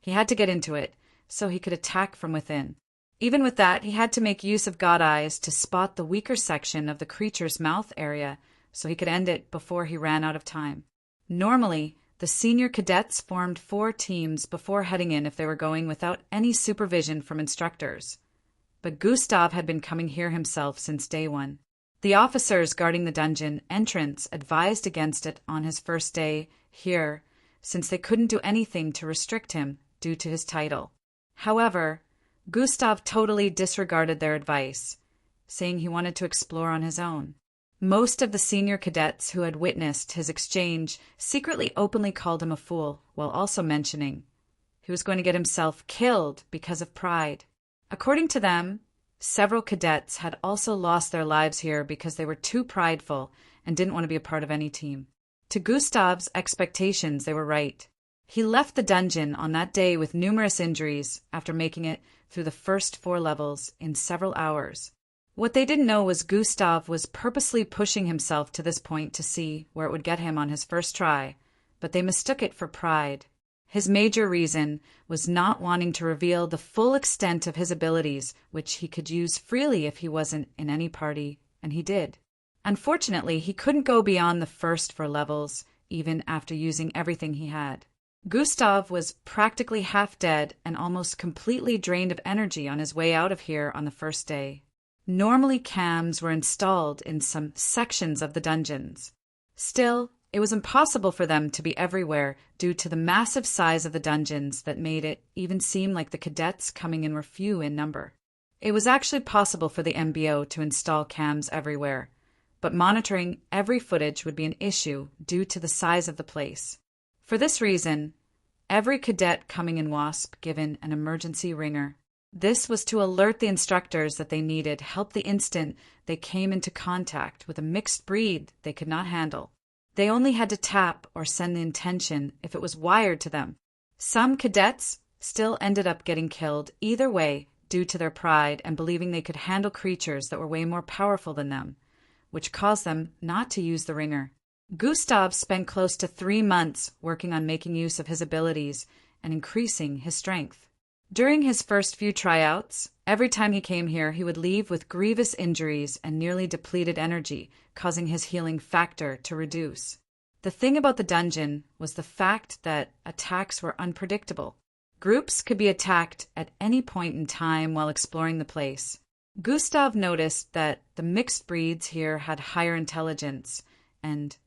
he had to get into it so he could attack from within. Even with that, he had to make use of God Eyes to spot the weaker section of the creature's mouth area so he could end it before he ran out of time. Normally, the senior cadets formed 4 teams before heading in if they were going without any supervision from instructors. But Gustav had been coming here himself since day 1. The officers guarding the dungeon entrance advised against it on his first day here, since they couldn't do anything to restrict him due to his title. However, Gustav totally disregarded their advice, saying he wanted to explore on his own. Most of the senior cadets who had witnessed his exchange secretly openly called him a fool, while also mentioning he was going to get himself killed because of pride. According to them, several cadets had also lost their lives here because they were too prideful and didn't want to be a part of any team. To Gustav's expectations, they were right. He left the dungeon on that day with numerous injuries after making it through the first 4 levels in several hours. What they didn't know was Gustav was purposely pushing himself to this point to see where it would get him on his first try, but they mistook it for pride. His major reason was not wanting to reveal the full extent of his abilities, which he could use freely if he wasn't in any party, and he did. Unfortunately, he couldn't go beyond the first 4 levels, even after using everything he had. Gustav was practically half dead and almost completely drained of energy on his way out of here on the first day. Normally, cams were installed in some sections of the dungeons. Still, it was impossible for them to be everywhere due to the massive size of the dungeons that made it even seem like the cadets coming in were few in number. It was actually possible for the MBO to install cams everywhere, but monitoring every footage would be an issue due to the size of the place. For this reason, every cadet coming in WASP given an emergency ringer. This was to alert the instructors that they needed help the instant they came into contact with a mixed breed they could not handle. They only had to tap or send the intention if it was wired to them. Some cadets still ended up getting killed either way due to their pride and believing they could handle creatures that were way more powerful than them, which caused them not to use the ringer. Gustav spent close to 3 months working on making use of his abilities and increasing his strength. During his first few tryouts, every time he came here, he would leave with grievous injuries and nearly depleted energy, causing his healing factor to reduce. The thing about the dungeon was the fact that attacks were unpredictable. Groups could be attacked at any point in time while exploring the place. Gustav noticed that the mixed breeds here had higher intelligence and,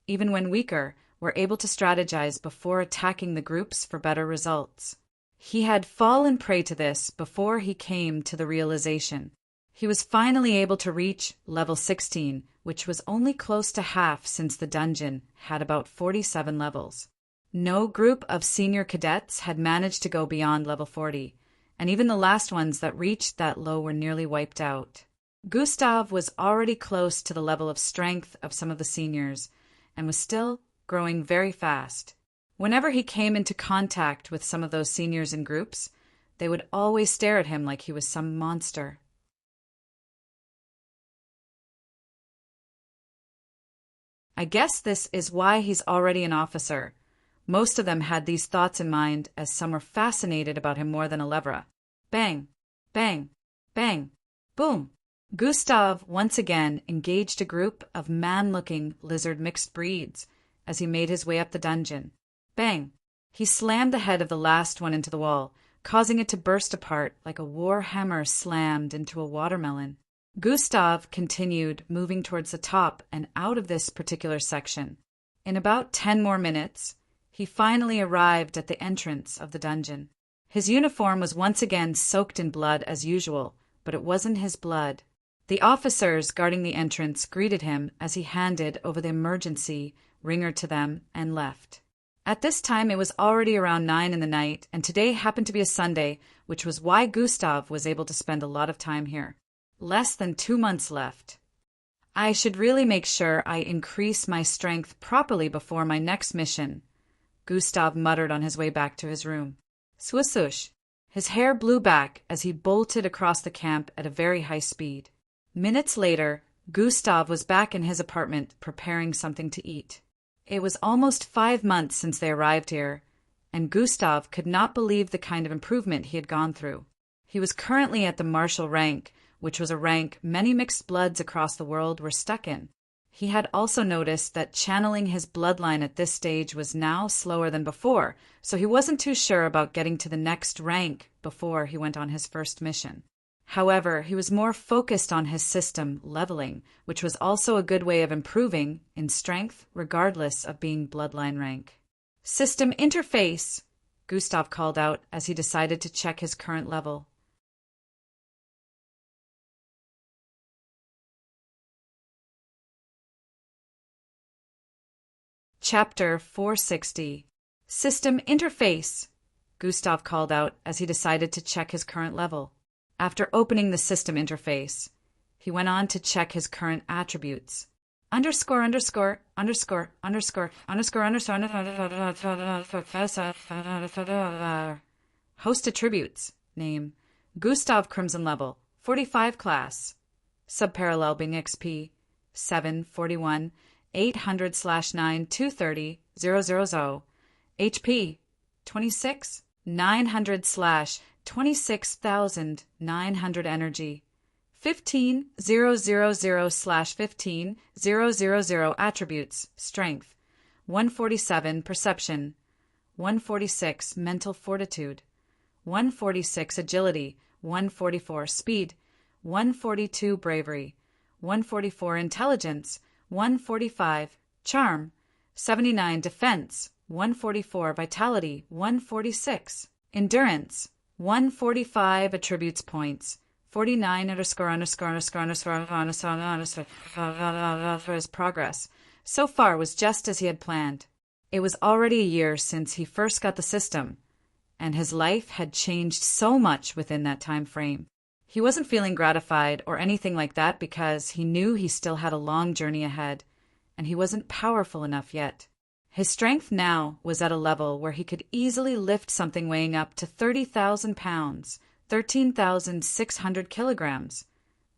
even when weaker, were able to strategize before attacking the groups for better results. He had fallen prey to this before he came to the realization. He was finally able to reach level 16, which was only close to half since the dungeon had about 47 levels. No group of senior cadets had managed to go beyond level 40, and even the last ones that reached that low were nearly wiped out. Gustav was already close to the level of strength of some of the seniors, and was still growing very fast. Whenever he came into contact with some of those seniors in groups, they would always stare at him like he was some monster. I guess this is why he's already an officer. Most of them had these thoughts in mind, as some were fascinated about him more than Alevra. Bang, bang, bang, boom. Gustav once again engaged a group of man-looking lizard mixed breeds as he made his way up the dungeon. Bang! He slammed the head of the last one into the wall, causing it to burst apart like a war hammer slammed into a watermelon. Gustav continued moving towards the top and out of this particular section. In about 10 more minutes, he finally arrived at the entrance of the dungeon. His uniform was once again soaked in blood as usual, but it wasn't his blood. The officers guarding the entrance greeted him as he handed over the emergency ringer to them and left. At this time, it was already around 9 in the night, and today happened to be a Sunday, which was why Gustav was able to spend a lot of time here. Less than 2 months left. I should really make sure I increase my strength properly before my next mission, Gustav muttered on his way back to his room. Swoosh! His hair blew back as he bolted across the camp at a very high speed. Minutes later, Gustav was back in his apartment preparing something to eat. It was almost 5 months since they arrived here, and Gustav could not believe the kind of improvement he had gone through. He was currently at the martial rank, which was a rank many mixed bloods across the world were stuck in. He had also noticed that channeling his bloodline at this stage was now slower than before, so he wasn't too sure about getting to the next rank before he went on his first mission. However, he was more focused on his system leveling, which was also a good way of improving in strength regardless of being bloodline rank. System interface, Gustav called out as he decided to check his current level. Chapter 460. System interface, Gustav called out as he decided to check his current level. After opening the system interface, he went on to check his current attributes. underscore underscore underscore underscore underscore underscore host attributes name Gustav Crimson level 45 class subparallel being XP 741 800/9 230 000 HP 26 900/26,900 energy 15,000/15,000 attributes strength 147 perception 146 mental fortitude 146 agility 144 speed 142 bravery 144 intelligence 145 charm 79 defense 144 vitality 146 endurance 145 attributes points 49 underscore his progress so far was just as he had planned. It was already a year since he first got the system, and his life had changed so much within that time frame. He wasn't feeling gratified or anything like that because he knew he still had a long journey ahead, and he wasn't powerful enough yet. His strength now was at a level where he could easily lift something weighing up to 30,000 pounds, 13,600 kilograms,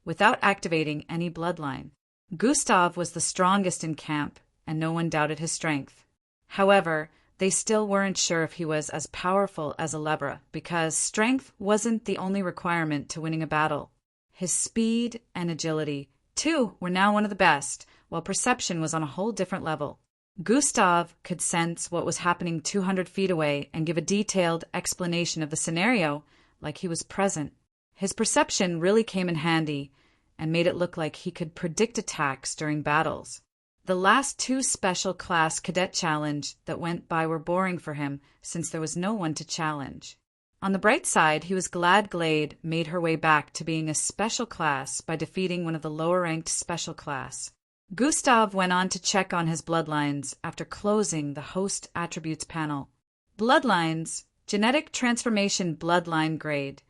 without activating any bloodline. Gustav was the strongest in camp, and no one doubted his strength. However, they still weren't sure if he was as powerful as a Lebra, because strength wasn't the only requirement to winning a battle. His speed and agility, too, were now one of the best, while perception was on a whole different level. Gustav could sense what was happening 200 feet away and give a detailed explanation of the scenario like he was present. His perception really came in handy and made it look like he could predict attacks during battles. The last 2 special class cadet challenge that went by were boring for him since there was no one to challenge. On the bright side, he was glad Glade made her way back to being a special class by defeating one of the lower-ranked special class. Gustav went on to check on his bloodlines after closing the host attributes panel. Bloodlines, genetic transformation bloodline grade,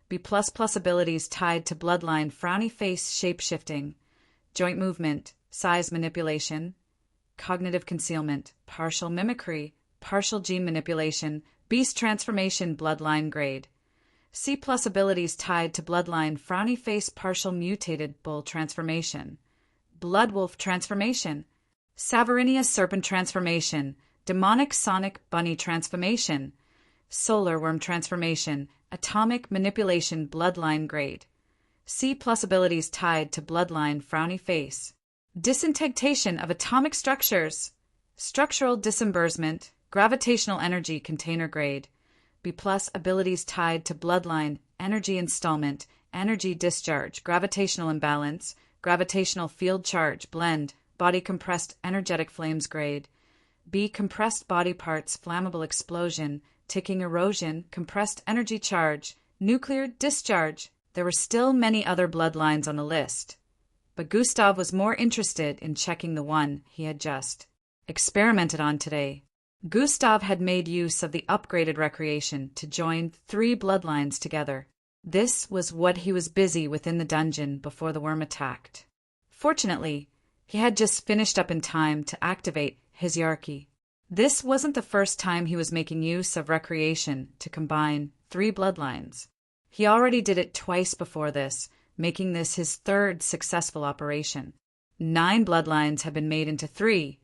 B++ abilities tied to bloodline frowny face shape-shifting, joint movement, size manipulation, cognitive concealment, partial mimicry, partial gene manipulation, beast transformation bloodline grade, C+ abilities tied to bloodline frowny face partial mutated bull transformation, bloodwolf transformation, Saverinia serpent transformation, demonic sonic bunny transformation, solar worm transformation, atomic manipulation bloodline grade, C+ abilities tied to bloodline frowny face, disintegration of atomic structures, structural disbursement, gravitational energy container grade, B+ abilities tied to bloodline energy installment, energy discharge, gravitational imbalance, gravitational field charge blend, body compressed energetic flames grade, B compressed body parts flammable explosion, ticking erosion, compressed energy charge, nuclear discharge. There were still many other bloodlines on the list, but Gustav was more interested in checking the one he had just experimented on today. Gustav had made use of the upgraded recreation to join 3 bloodlines together. This was what he was busy within the dungeon before the worm attacked. Fortunately, he had just finished up in time to activate his hierarchy. This wasn't the first time he was making use of recreation to combine 3 bloodlines. He already did it twice before this, making this his 3rd successful operation. 9 bloodlines had been made into 3,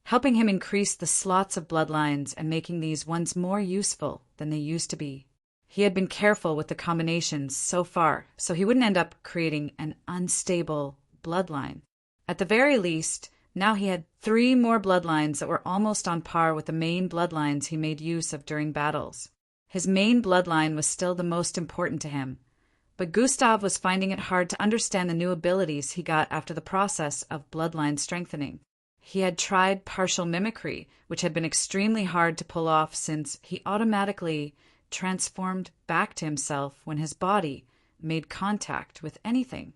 helping him increase the slots of bloodlines and making these ones more useful than they used to be. He had been careful with the combinations so far, so he wouldn't end up creating an unstable bloodline. At the very least, now he had 3 more bloodlines that were almost on par with the main bloodlines he made use of during battles. His main bloodline was still the most important to him, but Gustav was finding it hard to understand the new abilities he got after the process of bloodline strengthening. He had tried partial mimicry, which had been extremely hard to pull off since he automatically transformed back to himself when his body made contact with anything.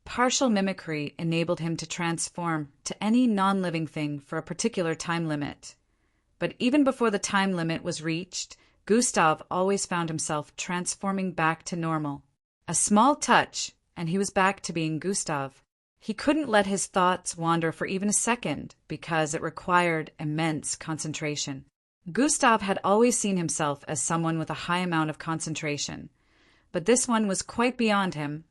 Partial mimicry enabled him to transform to any non-living thing for a particular time limit. But even before the time limit was reached, Gustav always found himself transforming back to normal. A small touch, and he was back to being Gustav. He couldn't let his thoughts wander for even a second because it required immense concentration. Gustav had always seen himself as someone with a high amount of concentration, but this one was quite beyond him,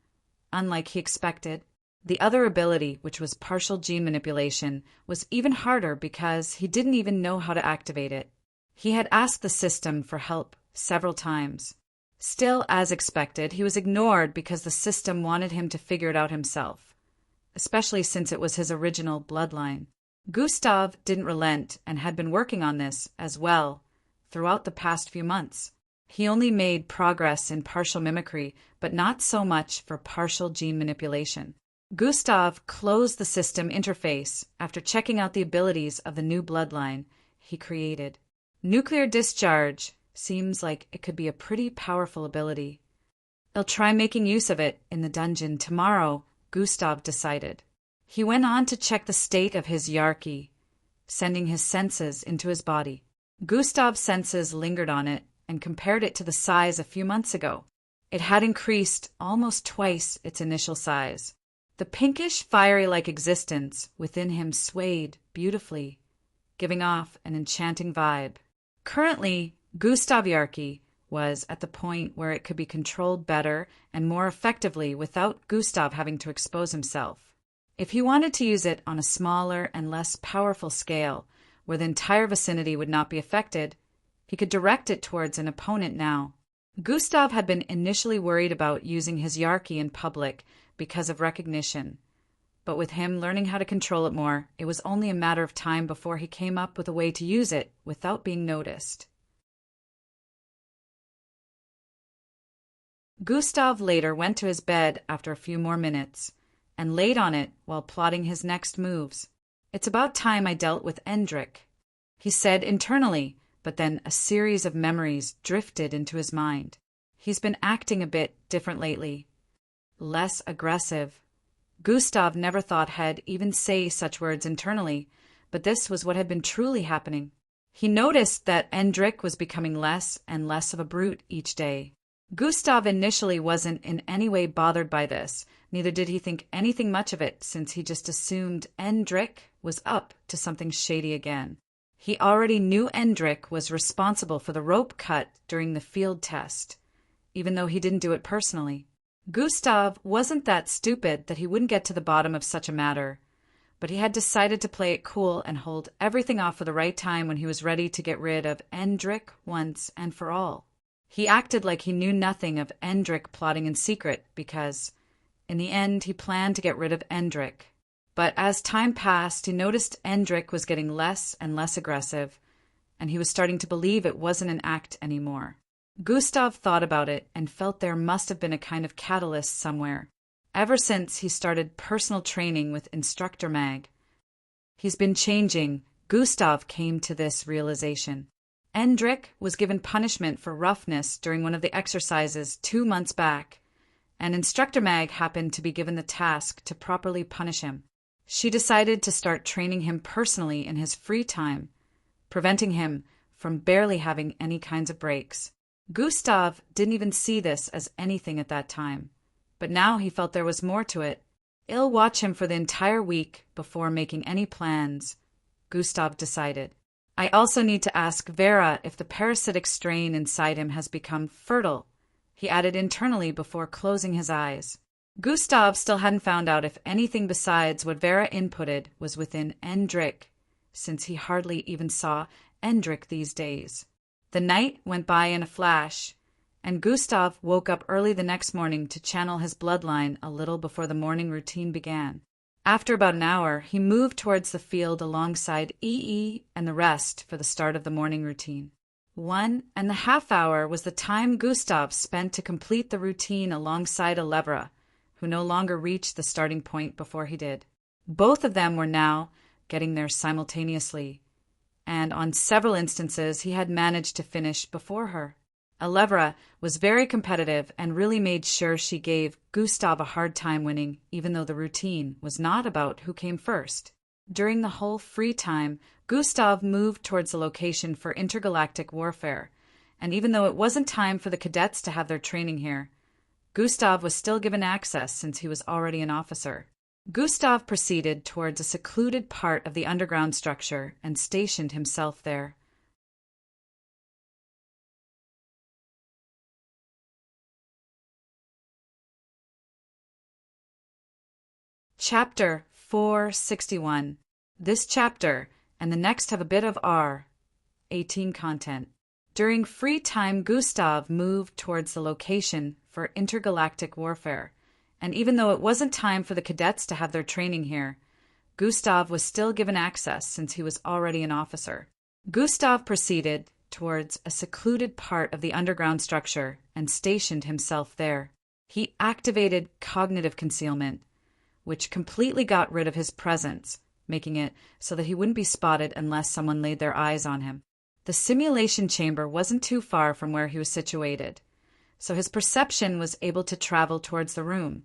unlike he expected. The other ability, which was partial gene manipulation, was even harder because he didn't even know how to activate it. He had asked the system for help several times. Still, as expected, he was ignored because the system wanted him to figure it out himself, especially since it was his original bloodline. Gustav didn't relent and had been working on this as well throughout the past few months. He only made progress in partial mimicry, but not so much for partial gene manipulation. Gustav closed the system interface after checking out the abilities of the new bloodline he created. Nuclear discharge seems like it could be a pretty powerful ability. I'll try making use of it in the dungeon tomorrow, Gustav decided. He went on to check the state of his Yarki, sending his senses into his body. Gustav's senses lingered on it and compared it to the size a few months ago. It had increased almost twice its initial size. The pinkish, fiery-like existence within him swayed beautifully, giving off an enchanting vibe. Currently, Gustav Yarki was at the point where it could be controlled better and more effectively without Gustav having to expose himself. If he wanted to use it on a smaller and less powerful scale, where the entire vicinity would not be affected, he could direct it towards an opponent now. Gustav had been initially worried about using his Yarki in public because of recognition, but with him learning how to control it more, it was only a matter of time before he came up with a way to use it without being noticed. Gustav later went to his bed after a few more minutes and laid on it while plotting his next moves. "It's about time I dealt with Endrik," he said internally, but then a series of memories drifted into his mind. He's been acting a bit different lately. Less aggressive. Gustav never thought he'd even say such words internally, but this was what had been truly happening. He noticed that Endrik was becoming less and less of a brute each day. Gustav initially wasn't in any way bothered by this, neither did he think anything much of it since he just assumed Endrik was up to something shady again. He already knew Endrik was responsible for the rope cut during the field test, even though he didn't do it personally. Gustav wasn't that stupid that he wouldn't get to the bottom of such a matter, but he had decided to play it cool and hold everything off for the right time when he was ready to get rid of Endrik once and for all. He acted like he knew nothing of Endrik plotting in secret because, in the end, he planned to get rid of Endrik. But as time passed, he noticed Endrik was getting less and less aggressive, and he was starting to believe it wasn't an act anymore. Gustav thought about it and felt there must have been a kind of catalyst somewhere. Ever since he started personal training with Instructor Mag, he's been changing. Gustav came to this realization. Endrik was given punishment for roughness during one of the exercises 2 months back, and Instructor Mag happened to be given the task to properly punish him. She decided to start training him personally in his free time, preventing him from barely having any kinds of breaks. Gustav didn't even see this as anything at that time, but now he felt there was more to it. I'll watch him for the entire week before making any plans, Gustav decided. I also need to ask Vera if the parasitic strain inside him has become fertile, he added internally before closing his eyes. Gustav still hadn't found out if anything besides what Vera inputted was within Endrik, since he hardly even saw Endrik these days. The night went by in a flash, and Gustav woke up early the next morning to channel his bloodline a little before the morning routine began. After about an hour, he moved towards the field alongside EE and the rest for the start of the morning routine. 1.5 hours was the time Gustav spent to complete the routine alongside Alevra, who no longer reached the starting point before he did. Both of them were now getting there simultaneously, and on several instances he had managed to finish before her. Alevra was very competitive and really made sure she gave Gustav a hard time winning, even though the routine was not about who came first. During the whole free time, Gustav moved towards the location for intergalactic warfare, and even though it wasn't time for the cadets to have their training here, Gustav was still given access since he was already an officer. Gustav proceeded towards a secluded part of the underground structure and stationed himself there. Chapter 461. This chapter and the next have a bit of R18 content. During free time, Gustav moved towards the location for intergalactic warfare, and even though it wasn't time for the cadets to have their training here, Gustav was still given access since he was already an officer. Gustav proceeded towards a secluded part of the underground structure and stationed himself there. He activated cognitive concealment, which completely got rid of his presence, making it so that he wouldn't be spotted unless someone laid their eyes on him. The simulation chamber wasn't too far from where he was situated, so his perception was able to travel towards the room,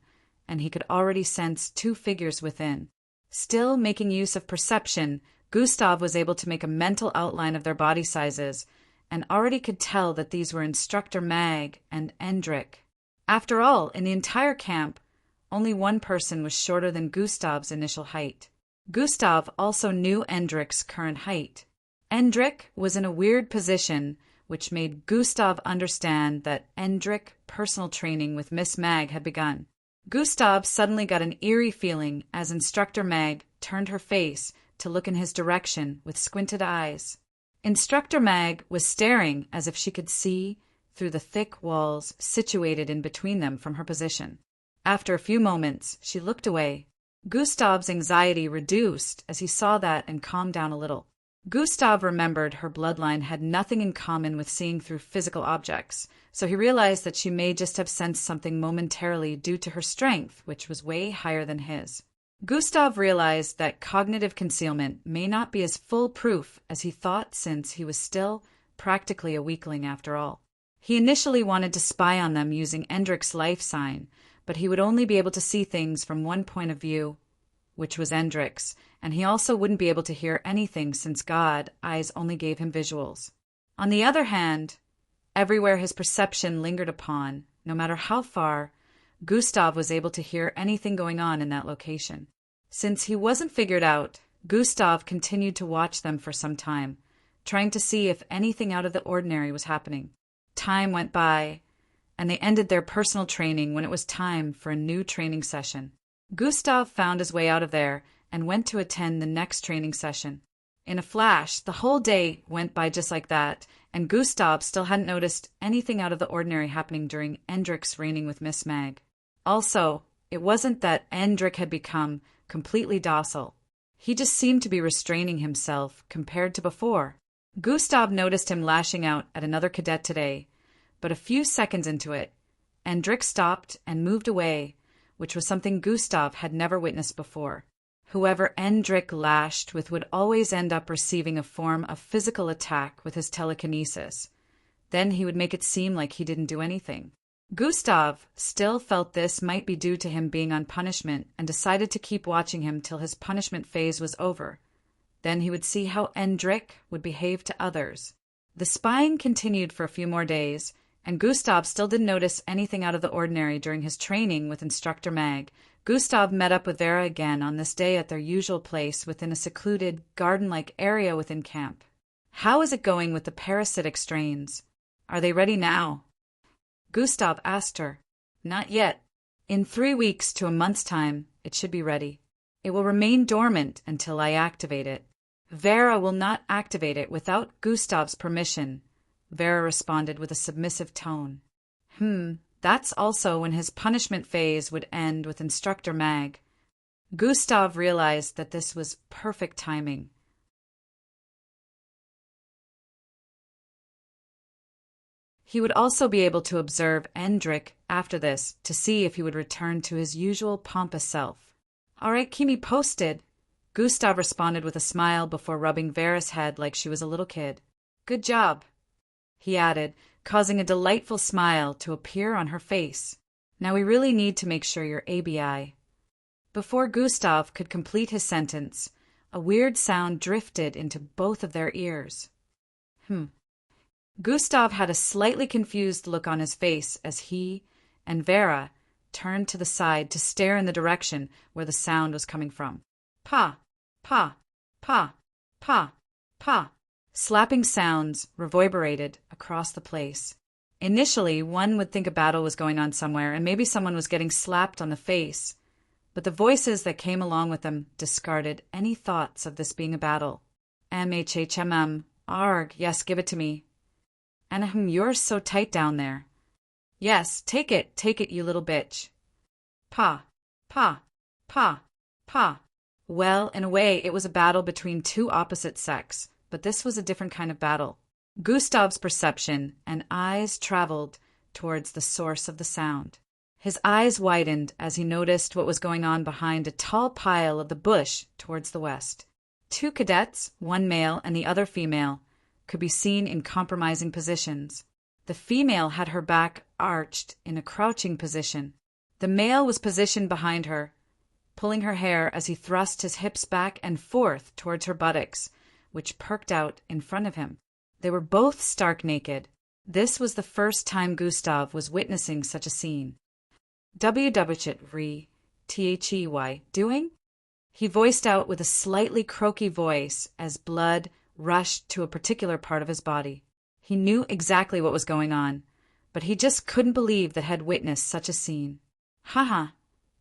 and he could already sense two figures within. Still making use of perception, Gustav was able to make a mental outline of their body sizes, and already could tell that these were Instructor Mag and Endrik. After all, in the entire camp, only one person was shorter than Gustav's initial height. Gustav also knew Endrik's current height. Endrik was in a weird position, which made Gustav understand that Endrik personal training with Miss Mag had begun. Gustav suddenly got an eerie feeling as Instructor Mag turned her face to look in his direction with squinted eyes. Instructor Mag was staring as if she could see through the thick walls situated in between them from her position. After a few moments, she looked away. Gustav's anxiety reduced as he saw that and calmed down a little. Gustav remembered her bloodline had nothing in common with seeing through physical objects, so he realized that she may just have sensed something momentarily due to her strength, which was way higher than his. Gustav realized that cognitive concealment may not be as foolproof as he thought, since he was still practically a weakling after all. He initially wanted to spy on them using Endrik's life sign, but he would only be able to see things from one point of view, which was Endrik's, and he also wouldn't be able to hear anything since God eyes only gave him visuals. On the other hand, everywhere his perception lingered upon, no matter how far, Gustav was able to hear anything going on in that location. Since he wasn't figured out, Gustav continued to watch them for some time, trying to see if anything out of the ordinary was happening. Time went by, and they ended their personal training when it was time for a new training session. Gustav found his way out of there and went to attend the next training session. In a flash, the whole day went by just like that, and Gustav still hadn't noticed anything out of the ordinary happening during Endrik's reigning with Miss Mag. Also, it wasn't that Endrik had become completely docile. He just seemed to be restraining himself compared to before. Gustav noticed him lashing out at another cadet today, but a few seconds into it, Endrik stopped and moved away, which was something Gustav had never witnessed before. Whoever Endrik lashed with would always end up receiving a form of physical attack with his telekinesis. Then he would make it seem like he didn't do anything. Gustav still felt this might be due to him being on punishment and decided to keep watching him till his punishment phase was over. Then he would see how Endrik would behave to others. The spying continued for a few more days, and Gustav still didn't notice anything out of the ordinary during his training with Instructor Mag. Gustav met up with Vera again on this day at their usual place within a secluded, garden-like area within camp. "How is it going with the parasitic strains? Are they ready now?" Gustav asked her. "Not yet. In 3 weeks to a month's time, it should be ready. It will remain dormant until I activate it." "Vera will not activate it without Gustav's permission," Vera responded with a submissive tone. That's also when his punishment phase would end with Instructor Mag. Gustav realized that this was perfect timing. He would also be able to observe Endrik after this to see if he would return to his usual pompous self. "All right, keep me posted," Gustav responded with a smile before rubbing Vera's head like she was a little kid. "Good job," he added, causing a delightful smile to appear on her face. "Now we really need to make sure you're ABI." Before Gustav could complete his sentence, a weird sound drifted into both of their ears. Gustav had a slightly confused look on his face as he and Vera turned to the side to stare in the direction where the sound was coming from. Pa, pa, pa, pa, pa. Slapping sounds reverberated across the place. Initially, one would think a battle was going on somewhere, and maybe someone was getting slapped on the face. But the voices that came along with them discarded any thoughts of this being a battle. MHHMM, arg, yes, give it to me. Anahem, you're so tight down there. Yes, take it, you little bitch. Pa, pa, pa, pa. Well, in a way, it was a battle between two opposite sects, but this was a different kind of battle. Gustav's perception and eyes traveled towards the source of the sound. His eyes widened as he noticed what was going on behind a tall pile of the bush towards the west. Two cadets, one male and the other female, could be seen in compromising positions. The female had her back arched in a crouching position. The male was positioned behind her, pulling her hair as he thrust his hips back and forth towards her buttocks, which perked out in front of him. They were both stark naked. This was the first time Gustav was witnessing such a scene. They doing? He voiced out with a slightly croaky voice as blood rushed to a particular part of his body. He knew exactly what was going on, but he just couldn't believe that had witnessed such a scene. Haha,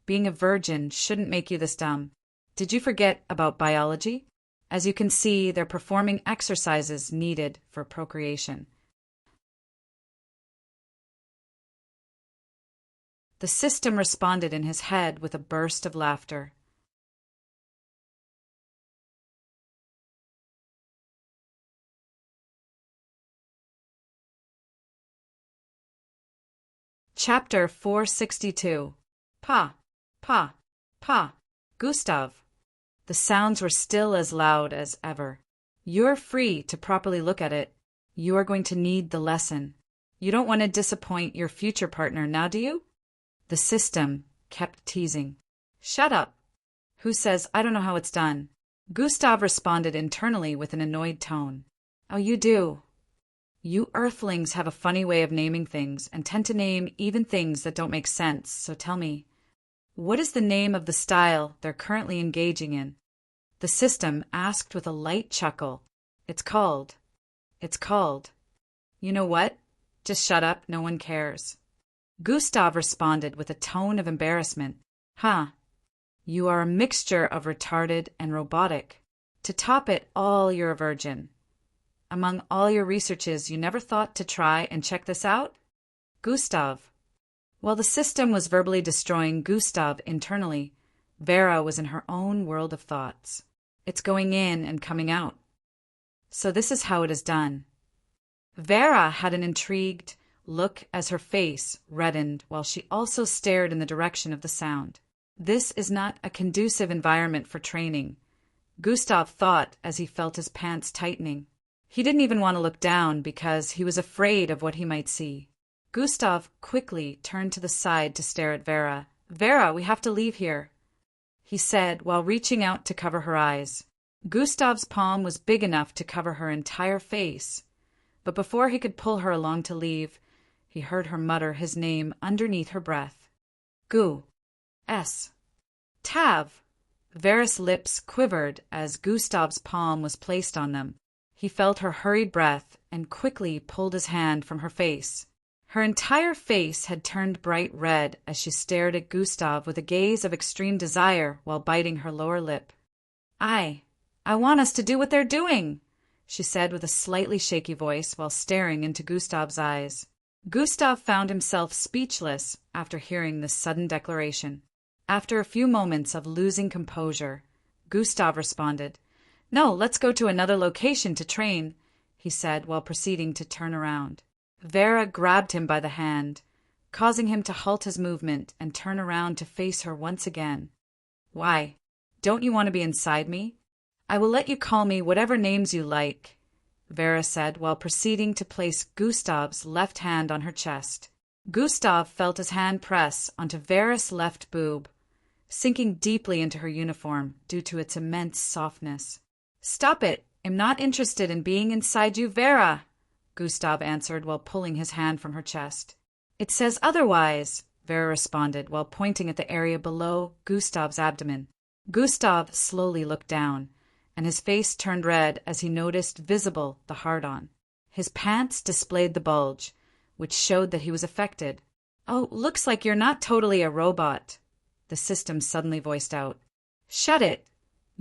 being a virgin shouldn't make you this dumb. Did you forget about biology? As you can see, they're performing exercises needed for procreation. The system responded in his head with a burst of laughter. Chapter 462. Pa, pa, pa, Gustav. The sounds were still as loud as ever. You're free to properly look at it. You are going to need the lesson. You don't want to disappoint your future partner, now do you? The system kept teasing. Shut up. Who says I don't know how it's done? Gustav responded internally with an annoyed tone. Oh, you do. You earthlings have a funny way of naming things and tend to name even things that don't make sense, so tell me, what is the name of the style they're currently engaging in? The system asked with a light chuckle. It's called. You know what? Just shut up, no one cares. Gustav responded with a tone of embarrassment. Huh. You are a mixture of retarded and robotic. To top it all, you're a virgin. Among all your researches, you never thought to try and check this out? Gustav. While the system was verbally destroying Gustav internally, Vera was in her own world of thoughts. It's going in and coming out. So this is how it is done. Vera had an intrigued look as her face reddened while she also stared in the direction of the sound. This is not a conducive environment for training, Gustav thought as he felt his pants tightening. He didn't even want to look down because he was afraid of what he might see. Gustav quickly turned to the side to stare at Vera. Vera, we have to leave here, he said while reaching out to cover her eyes. Gustav's palm was big enough to cover her entire face, but before he could pull her along to leave, he heard her mutter his name underneath her breath. Gu. S. Tav. Vera's lips quivered as Gustav's palm was placed on them. He felt her hurried breath and quickly pulled his hand from her face. Her entire face had turned bright red as she stared at Gustav with a gaze of extreme desire while biting her lower lip. I want us to do what they're doing, she said with a slightly shaky voice while staring into Gustav's eyes. Gustav found himself speechless after hearing this sudden declaration. After a few moments of losing composure, Gustav responded, No, let's go to another location to train, he said while proceeding to turn around. Vera grabbed him by the hand, causing him to halt his movement and turn around to face her once again. Why? Don't you want to be inside me? I will let you call me whatever names you like, Vera said while proceeding to place Gustav's left hand on her chest. Gustav felt his hand press onto Vera's left boob, sinking deeply into her uniform due to its immense softness. Stop it! I'm not interested in being inside you, Vera, Gustav answered while pulling his hand from her chest. It says otherwise, Vera responded while pointing at the area below Gustav's abdomen. Gustav slowly looked down, and his face turned red as he noticed visible the hard-on. His pants displayed the bulge, which showed that he was affected. "Oh, looks like you're not totally a robot," the system suddenly voiced out. "Shut it,"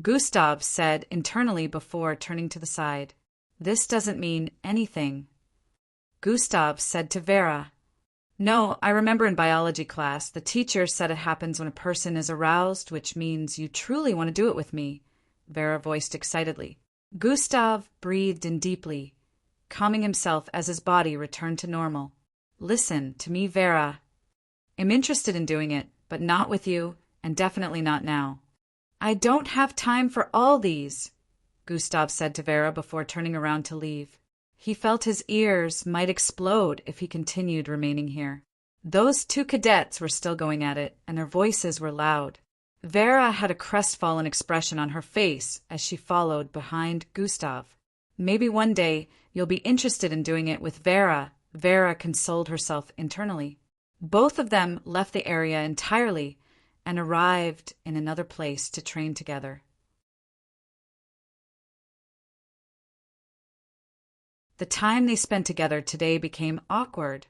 Gustav said internally before turning to the side. "This doesn't mean anything," Gustav said to Vera. "No, I remember in biology class, the teacher said it happens when a person is aroused, which means you truly want to do it with me," Vera voiced excitedly. Gustav breathed in deeply, calming himself as his body returned to normal. "Listen to me, Vera. I'm interested in doing it, but not with you, and definitely not now." "I don't have time for all these," Gustav said to Vera before turning around to leave. He felt his ears might explode if he continued remaining here. Those two cadets were still going at it, and their voices were loud. Vera had a crestfallen expression on her face as she followed behind Gustav. "Maybe one day you'll be interested in doing it with Vera," Vera consoled herself internally. Both of them left the area entirely and arrived in another place to train together. The time they spent together today became awkward,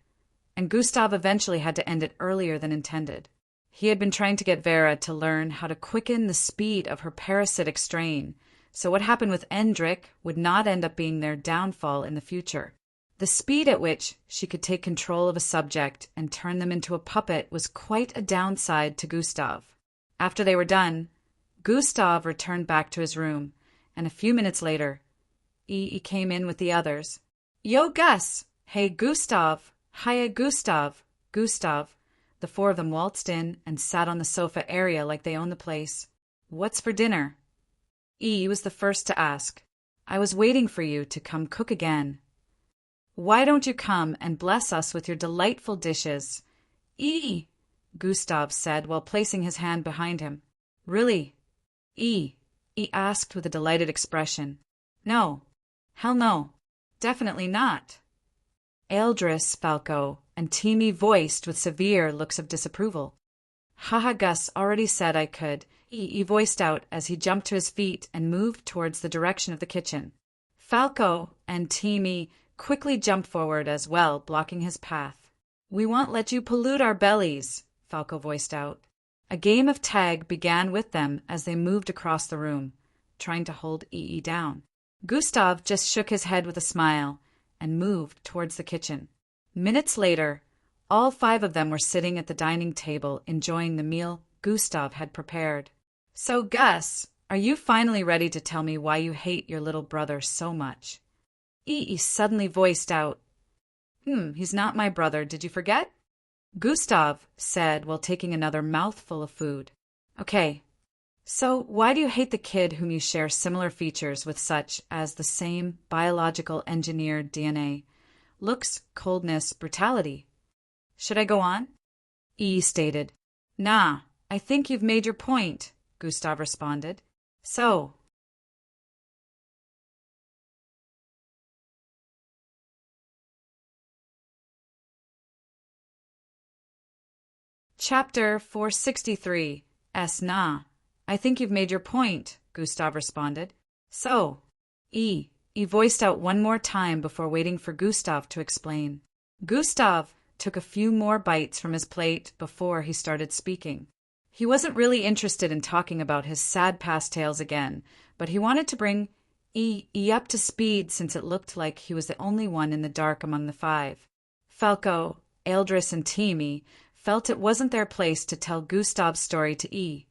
and Gustav eventually had to end it earlier than intended. He had been trying to get Vera to learn how to quicken the speed of her parasitic strain, so what happened with Endrik would not end up being their downfall in the future. The speed at which she could take control of a subject and turn them into a puppet was quite a downside to Gustav. After they were done, Gustav returned back to his room, and a few minutes later, he came in with the others. "Yo, Gus! Hey, Gustav! Hiya, Gustav! Gustav!" The four of them waltzed in and sat on the sofa area like they owned the place. "What's for dinner?" Was the first to ask. "I was waiting for you to come cook again." "Why don't you come and bless us with your delightful dishes?" Gustav said while placing his hand behind him. "Really? He asked with a delighted expression. "No. Hell no. Definitely not." Eldris, Falco, and Timmy voiced with severe looks of disapproval. "Haha, Gus already said I could," he voiced out as he jumped to his feet and moved towards the direction of the kitchen. Falco and Timmy quickly jumped forward as well, blocking his path. "We won't let you pollute our bellies," Falco voiced out. A game of tag began with them as they moved across the room, trying to hold down. Gustav just shook his head with a smile and moved towards the kitchen. Minutes later, all five of them were sitting at the dining table enjoying the meal Gustav had prepared. "So, Gus, are you finally ready to tell me why you hate your little brother so much?" Suddenly voiced out. He's not my brother, did you forget?" Gustav said while taking another mouthful of food. "Okay. So, why do you hate the kid whom you share similar features with, such as the same biological engineered DNA? Looks, coldness, brutality." "Should I go on?" Stated. "Nah, I think you've made your point," Gustav responded. "So." Chapter 463. Nah. "I think you've made your point," Gustav responded. "So." He voiced out one more time before waiting for Gustav to explain. Gustav took a few more bites from his plate before he started speaking. He wasn't really interested in talking about his sad past tales again, but he wanted to bring up to speed since it looked like he was the only one in the dark among the five. Falco, Eldris, and Timmy felt it wasn't their place to tell Gustav's story to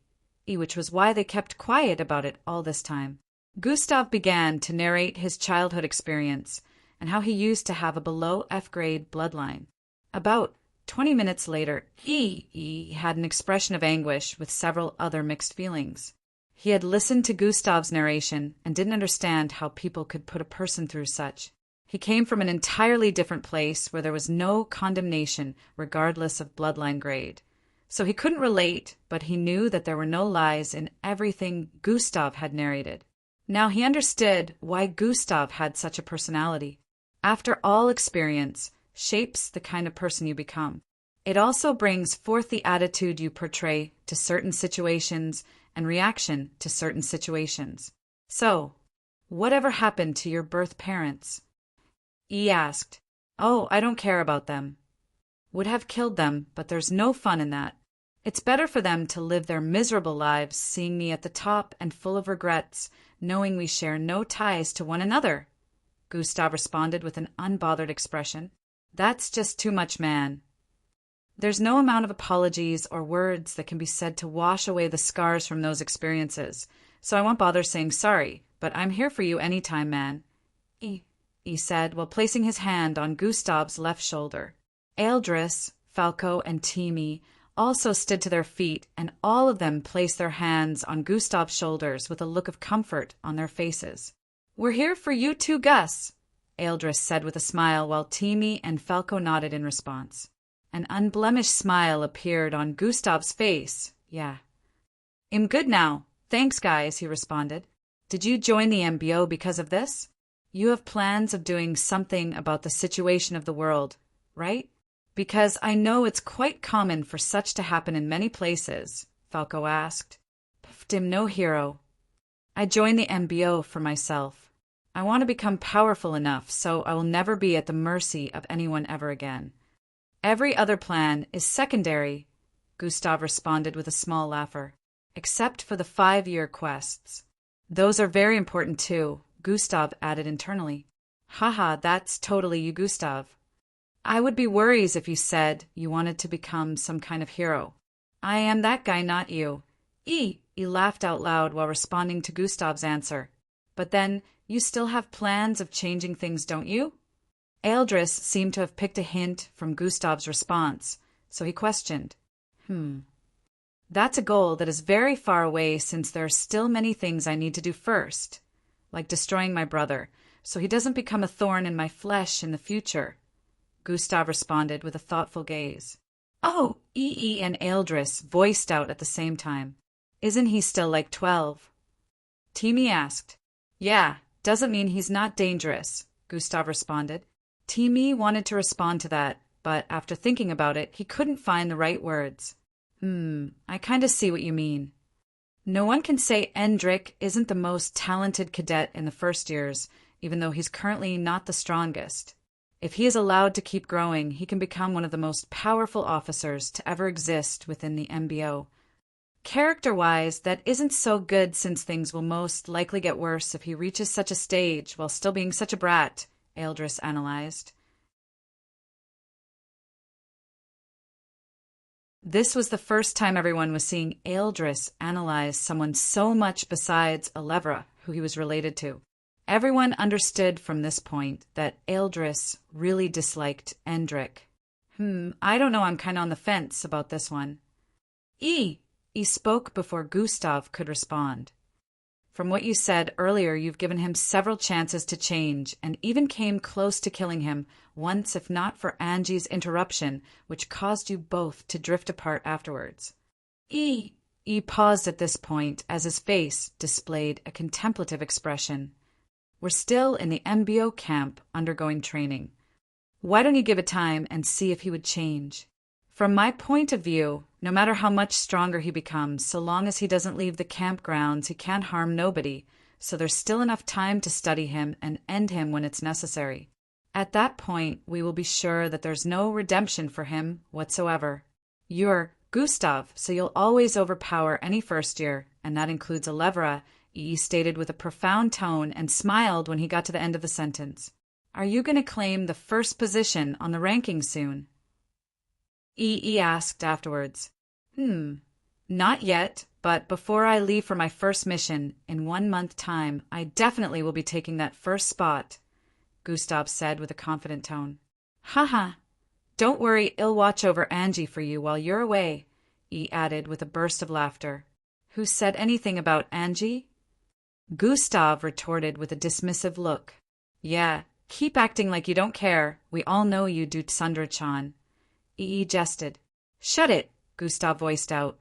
which was why they kept quiet about it all this time. Gustav began to narrate his childhood experience and how he used to have a below F-grade bloodline. About 20 minutes later, he had an expression of anguish with several other mixed feelings. He had listened to Gustav's narration and didn't understand how people could put a person through such. He came from an entirely different place where there was no condemnation regardless of bloodline grade. So he couldn't relate, but he knew that there were no lies in everything Gustav had narrated. Now he understood why Gustav had such a personality. After all, experience shapes the kind of person you become. It also brings forth the attitude you portray to certain situations and reaction to certain situations. So, whatever happened to your birth parents? E asked. Oh, I don't care about them. Would have killed them, but there's no fun in that. It's better for them to live their miserable lives seeing me at the top and full of regrets, knowing we share no ties to one another. Gustav responded with an unbothered expression. That's just too much, man. There's no amount of apologies or words that can be said to wash away the scars from those experiences, so I won't bother saying sorry, but I'm here for you anytime, man. He said, while placing his hand on Gustav's left shoulder. Eldris, Falco, and Timmy also stood to their feet, and all of them placed their hands on Gustav's shoulders with a look of comfort on their faces. We're here for you too, Gus, Eldris said with a smile, while Timmy and Falco nodded in response. An unblemished smile appeared on Gustav's face. Yeah. I'm good now. Thanks, guys, he responded. Did you join the MBO because of this? You have plans of doing something about the situation of the world, right? Because I know it's quite common for such to happen in many places, Falco asked. I'm no hero. I joined the MBO for myself. I want to become powerful enough so I will never be at the mercy of anyone ever again. Every other plan is secondary, Gustav responded with a small laugher, except for the 5-year quests. Those are very important too, Gustav added internally. Haha, that's totally you, Gustav. I would be worried if you said you wanted to become some kind of hero. I am that guy, not you. He laughed out loud while responding to Gustav's answer. But then, you still have plans of changing things, don't you? Eldris seemed to have picked a hint from Gustav's response, so he questioned. That's a goal that is very far away since there are still many things I need to do first, like destroying my brother, so he doesn't become a thorn in my flesh in the future. Gustav responded with a thoughtful gaze. Oh, and Eldris voiced out at the same time. Isn't he still like 12? Timmy asked. Yeah, doesn't mean he's not dangerous, Gustav responded. Timmy wanted to respond to that, but after thinking about it, he couldn't find the right words. I kinda see what you mean. No one can say Endrik isn't the most talented cadet in the first years, even though he's currently not the strongest. If he is allowed to keep growing, he can become one of the most powerful officers to ever exist within the MBO. Character-wise, that isn't so good since things will most likely get worse if he reaches such a stage while still being such a brat, Eldris analyzed. This was the first time everyone was seeing Eldris analyze someone so much besides Alevra, who he was related to. Everyone understood from this point that Eldris really disliked Endrik. I don't know, I'm kinda on the fence about this one. He spoke before Gustav could respond. From what you said earlier, you've given him several chances to change, and even came close to killing him once if not for Angie's interruption, which caused you both to drift apart afterwards. He paused at this point as his face displayed a contemplative expression. We're still in the MBO camp undergoing training. Why don't you give it time and see if he would change? From my point of view, no matter how much stronger he becomes, so long as he doesn't leave the campgrounds, he can't harm nobody, so there's still enough time to study him and end him when it's necessary. At that point, we will be sure that there's no redemption for him whatsoever. You're Gustav, so you'll always overpower any first year, and that includes Alevra, he stated with a profound tone and smiled when he got to the end of the sentence. Are you going to claim the first position on the ranking soon? He asked afterwards. Not yet, but before I leave for my first mission, in 1 month time, I definitely will be taking that first spot, Gustav said with a confident tone. Haha, don't worry, I'll watch over Angie for you while you're away, he added with a burst of laughter. Who said anything about Angie? Gustav retorted with a dismissive look. Yeah, keep acting like you don't care. We all know you do, Sandra-chan. He jested. Shut it, Gustav voiced out.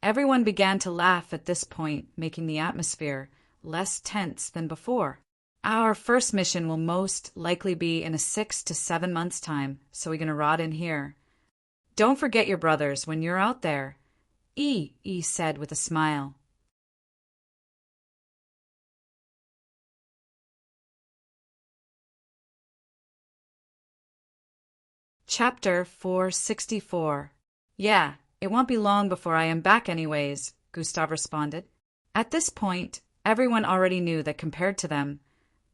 Everyone began to laugh at this point, making the atmosphere less tense than before. Our first mission will most likely be in a 6 to 7 months' time, so we're going to rot in here. Don't forget your brothers when you're out there, E said with a smile. Chapter 464. Yeah, it won't be long before I am back anyways, Gustav responded. At this point, everyone already knew that compared to them,